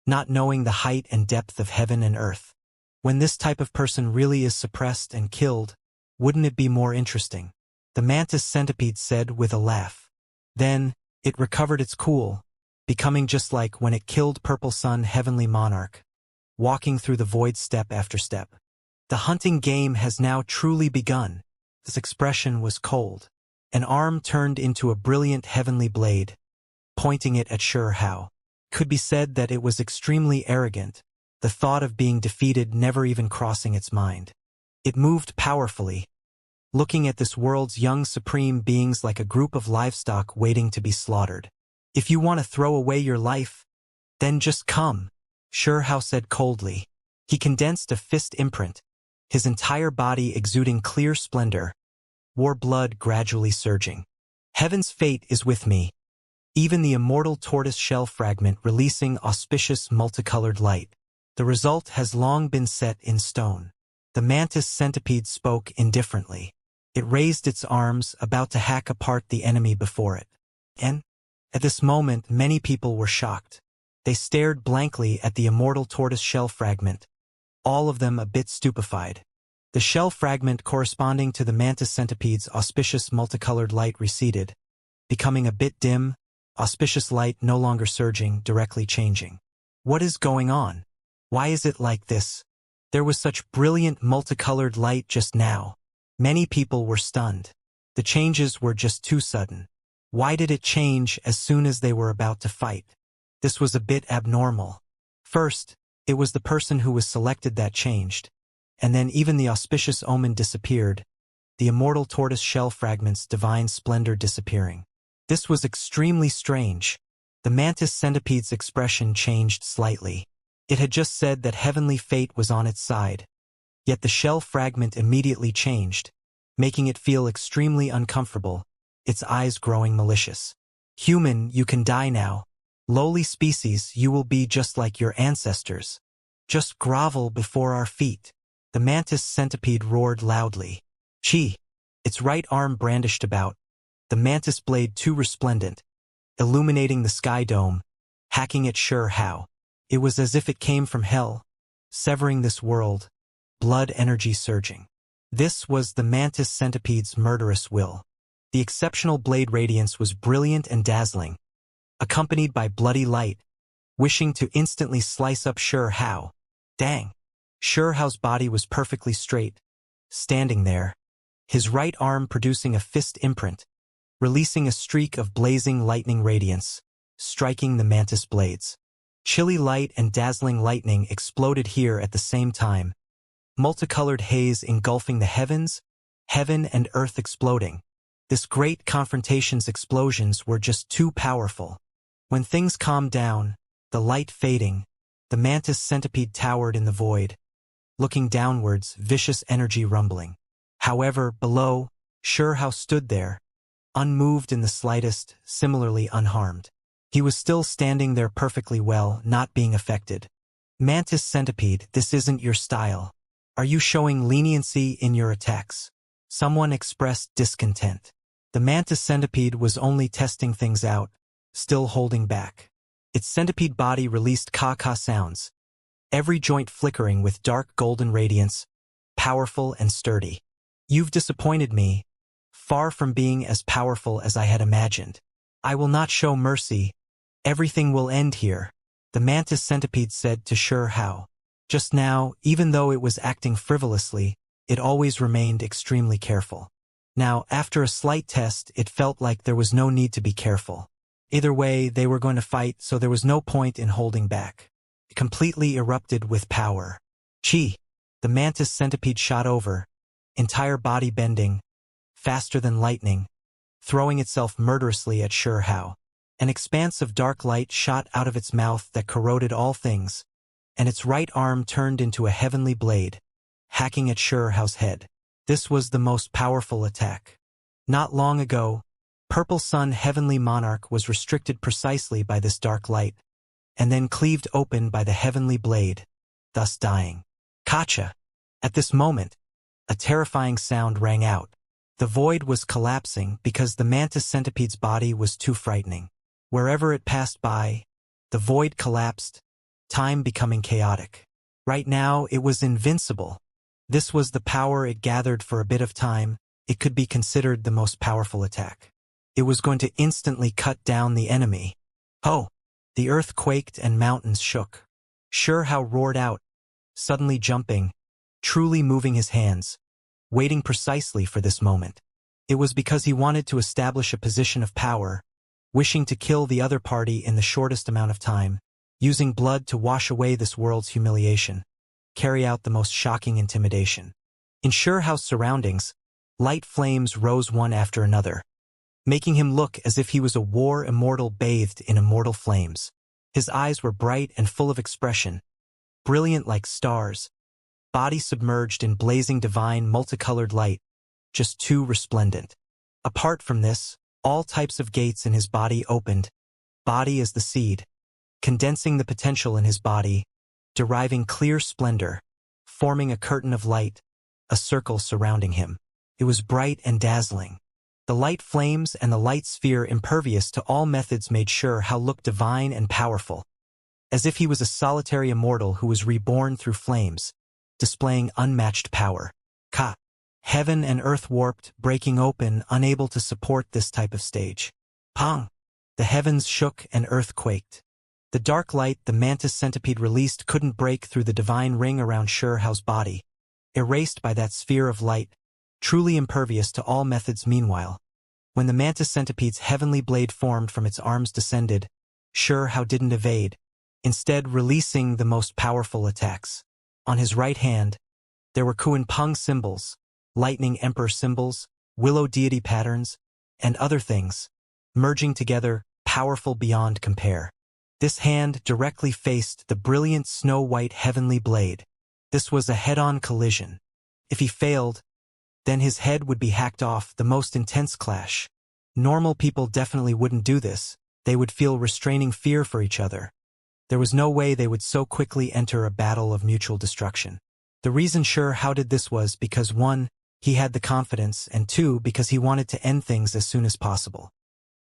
not knowing the height and depth of heaven and earth. When this type of person really is suppressed and killed, wouldn't it be more interesting? The mantis centipede said with a laugh. Then, it recovered its cool, becoming just like when it killed Purple Sun Heavenly Monarch, walking through the void step after step. The hunting game has now truly begun. This expression was cold. An arm turned into a brilliant heavenly blade, pointing it at Xianxia. Could be said that it was extremely arrogant, the thought of being defeated never even crossing its mind. It moved powerfully, looking at this world's young supreme beings like a group of livestock waiting to be slaughtered. If you want to throw away your life, then just come, Xianxia said coldly. He condensed a fist imprint, his entire body exuding clear splendor, war blood gradually surging. Heaven's fate is with me. Even the immortal tortoise shell fragment releasing auspicious multicolored light. The result has long been set in stone. The mantis centipede spoke indifferently. It raised its arms, about to hack apart the enemy before it. And, at this moment, many people were shocked. They stared blankly at the immortal tortoise shell fragment, all of them a bit stupefied. The shell fragment corresponding to the mantis centipede's auspicious multicolored light receded, becoming a bit dim, auspicious light no longer surging, directly changing. What is going on? Why is it like this? There was such brilliant multicolored light just now. Many people were stunned. The changes were just too sudden. Why did it change as soon as they were about to fight? This was a bit abnormal. First, it was the person who was selected that changed. And then even the auspicious omen disappeared, the immortal tortoise shell fragment's divine splendor disappearing. This was extremely strange. The mantis centipede's expression changed slightly. It had just said that heavenly fate was on its side. Yet the shell fragment immediately changed, making it feel extremely uncomfortable, its eyes growing malicious. Human, you can die now. Lowly species, you will be just like your ancestors. Just grovel before our feet. The mantis centipede roared loudly. Chi! Its right arm brandished about, the mantis blade too resplendent, illuminating the sky dome, hacking at sure how. It was as if it came from hell, severing this world, blood energy surging. This was the mantis centipede's murderous will. The exceptional blade radiance was brilliant and dazzling, accompanied by bloody light, wishing to instantly slice up Sure How. Dang! Sure How's body was perfectly straight, standing there, his right arm producing a fist imprint, releasing a streak of blazing lightning radiance, striking the mantis blades. Chilly light and dazzling lightning exploded here at the same time, multicolored haze engulfing the heavens, heaven and earth exploding. This great confrontation's explosions were just too powerful. When things calmed down, the light fading, the mantis centipede towered in the void, looking downwards, vicious energy rumbling. However, below, Sure How stood there, unmoved in the slightest, similarly unharmed. He was still standing there perfectly well, not being affected. Mantis centipede, this isn't your style. Are you showing leniency in your attacks? Someone expressed discontent. The mantis centipede was only testing things out, still holding back. Its centipede body released caw-caw sounds, every joint flickering with dark golden radiance, powerful and sturdy. You've disappointed me, far from being as powerful as I had imagined. I will not show mercy. Everything will end here, the mantis centipede said to Sure How. Just now, even though it was acting frivolously, it always remained extremely careful. Now, after a slight test, it felt like there was no need to be careful. Either way, they were going to fight, so there was no point in holding back. It completely erupted with power. Chi! The mantis centipede shot over, entire body bending, faster than lightning, throwing itself murderously at Sure How. An expanse of dark light shot out of its mouth that corroded all things, and its right arm turned into a heavenly blade, hacking at Sure How's head. This was the most powerful attack. Not long ago, Purple Sun Heavenly Monarch was restricted precisely by this dark light, and then cleaved open by the heavenly blade, thus dying. Kacha! At this moment, a terrifying sound rang out. The void was collapsing because the mantis centipede's body was too frightening. Wherever it passed by, the void collapsed, time becoming chaotic. Right now, it was invincible. This was the power it gathered for a bit of time. It could be considered the most powerful attack. It was going to instantly cut down the enemy. Oh! The earth quaked and mountains shook. Sure How roared out, suddenly jumping, truly moving his hands, waiting precisely for this moment. It was because he wanted to establish a position of power, wishing to kill the other party in the shortest amount of time, using blood to wash away this world's humiliation, carry out the most shocking intimidation. In Sure How's surroundings, light flames rose one after another, making him look as if he was a war immortal bathed in immortal flames. His eyes were bright and full of expression, brilliant like stars, body submerged in blazing divine multicolored light, just too resplendent. Apart from this, all types of gates in his body opened, body as the seed, condensing the potential in his body, deriving clear splendor, forming a curtain of light, a circle surrounding him. It was bright and dazzling. The light flames and the light sphere impervious to all methods made Sure How look divine and powerful, as if he was a solitary immortal who was reborn through flames, displaying unmatched power. Ka! Heaven and earth warped, breaking open, unable to support this type of stage. Pong! The heavens shook and earth quaked. The dark light the mantis centipede released couldn't break through the divine ring around Shao's body, erased by that sphere of light, truly impervious to all methods. Meanwhile, when the mantis centipede's heavenly blade formed from its arms descended, Shao didn't evade, instead releasing the most powerful attacks. On his right hand, there were Kuan Peng symbols, lightning emperor symbols, willow deity patterns, and other things, merging together, powerful beyond compare. This hand directly faced the brilliant snow-white heavenly blade. This was a head-on collision. If he failed, then his head would be hacked off. The most intense clash. Normal people definitely wouldn't do this. They would feel restraining fear for each other. There was no way they would so quickly enter a battle of mutual destruction. The reason Shao did this was because 1, he had the confidence, and 2, because he wanted to end things as soon as possible.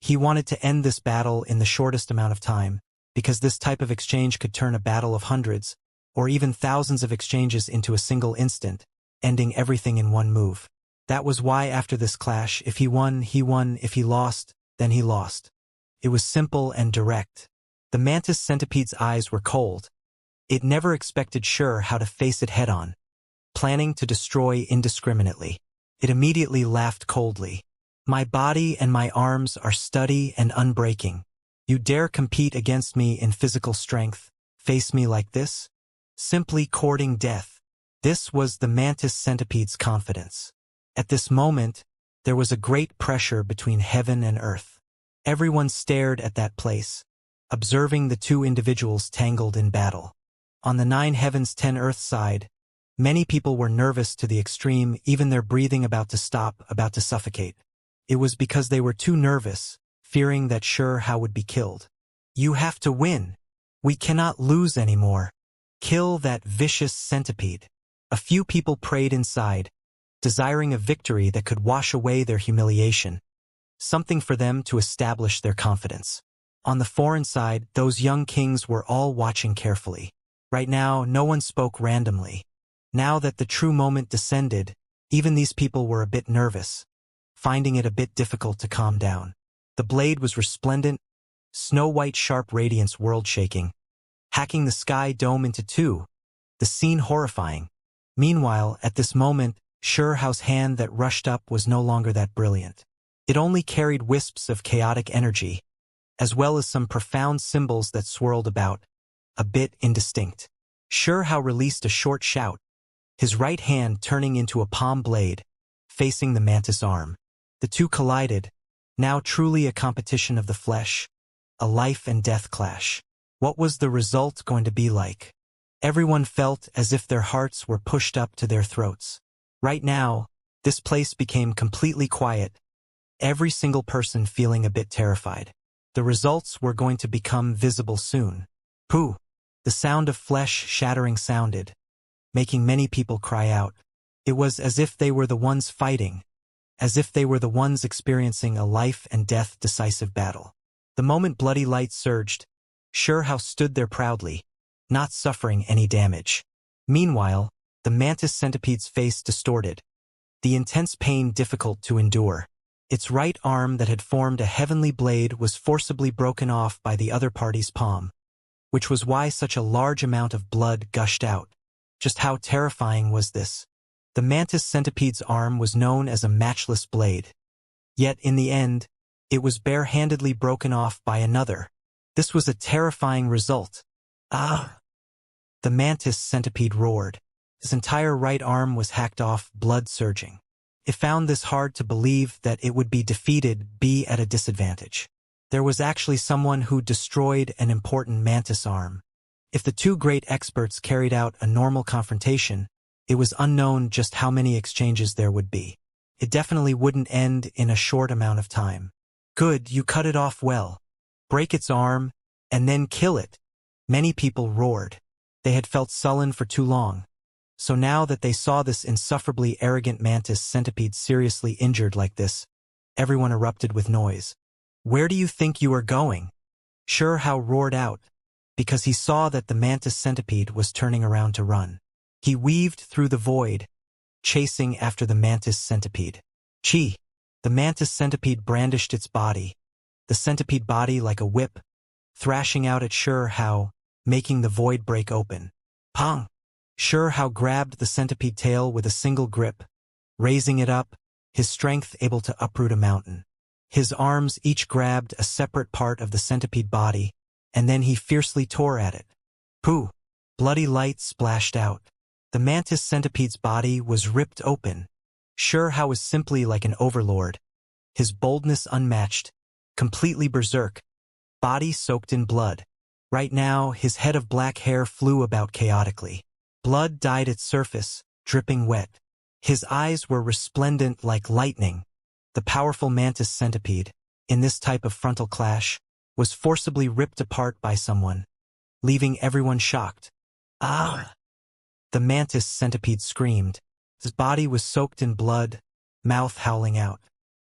He wanted to end this battle in the shortest amount of time, because this type of exchange could turn a battle of hundreds, or even thousands of exchanges into a single instant, ending everything in one move. That was why after this clash, if he won, he won. If he lost, then he lost. It was simple and direct. The mantis centipede's eyes were cold. It never expected how to face it head-on, planning to destroy indiscriminately. It immediately laughed coldly. My body and my arms are steady and unbreaking. You dare compete against me in physical strength, face me like this? Simply courting death. This was the mantis centipede's confidence. At this moment, there was a great pressure between heaven and earth. Everyone stared at that place, observing the two individuals tangled in battle. On the 9 heavens 10 earth side, many people were nervous to the extreme, even their breathing about to stop, about to suffocate. It was because they were too nervous, fearing that Shao would be killed. You have to win. We cannot lose anymore. Kill that vicious centipede. A few people prayed inside, desiring a victory that could wash away their humiliation, something for them to establish their confidence. On the foreign side, those young kings were all watching carefully. Right now, no one spoke randomly. Now that the true moment descended, even these people were a bit nervous, finding it a bit difficult to calm down. The blade was resplendent, snow-white sharp radiance world-shaking, hacking the sky dome into two, the scene horrifying. Meanwhile, at this moment, Shao's hand that rushed up was no longer that brilliant. It only carried wisps of chaotic energy, as well as some profound symbols that swirled about, a bit indistinct. Shao released a short shout, his right hand turning into a palm blade, facing the mantis arm. The two collided, now truly a competition of the flesh, a life and death clash. What was the result going to be like? Everyone felt as if their hearts were pushed up to their throats. Right now, this place became completely quiet, every single person feeling a bit terrified. The results were going to become visible soon. Pooh! The sound of flesh shattering sounded, making many people cry out. It was as if they were the ones fighting, as if they were the ones experiencing a life and death decisive battle. The moment bloody light surged, Shao stood there proudly, not suffering any damage. Meanwhile, the mantis centipede's face distorted, the intense pain difficult to endure. Its right arm that had formed a heavenly blade was forcibly broken off by the other party's palm, which was why such a large amount of blood gushed out. Just how terrifying was this? The mantis centipede's arm was known as a matchless blade. Yet in the end, it was bare-handedly broken off by another. This was a terrifying result. Ah! The mantis centipede roared. His entire right arm was hacked off, blood surging. It found this hard to believe that it would be defeated, be at a disadvantage. There was actually someone who destroyed an important mantis arm. If the two great experts carried out a normal confrontation, it was unknown just how many exchanges there would be. It definitely wouldn't end in a short amount of time. Good, you cut it off well. Break its arm, and then kill it. Many people roared. They had felt sullen for too long. So now that they saw this insufferably arrogant mantis centipede seriously injured like this, everyone erupted with noise. Where do you think you are going? Shao roared out, because he saw that the mantis centipede was turning around to run. He weaved through the void, chasing after the mantis centipede. Chi! The mantis centipede brandished its body, the centipede body like a whip, thrashing out at Xianxia, making the void break open. Pong! Xianxia grabbed the centipede tail with a single grip, raising it up, his strength able to uproot a mountain. His arms each grabbed a separate part of the centipede body, and then he fiercely tore at it. Pooh! Bloody light splashed out. The mantis centipede's body was ripped open. Xianxia was simply like an overlord, his boldness unmatched, completely berserk, body soaked in blood. Right now, his head of black hair flew about chaotically. Blood dyed its surface, dripping wet. His eyes were resplendent like lightning. The powerful mantis centipede, in this type of frontal clash, was forcibly ripped apart by someone, leaving everyone shocked. Ah! The mantis centipede screamed. His body was soaked in blood, mouth howling out.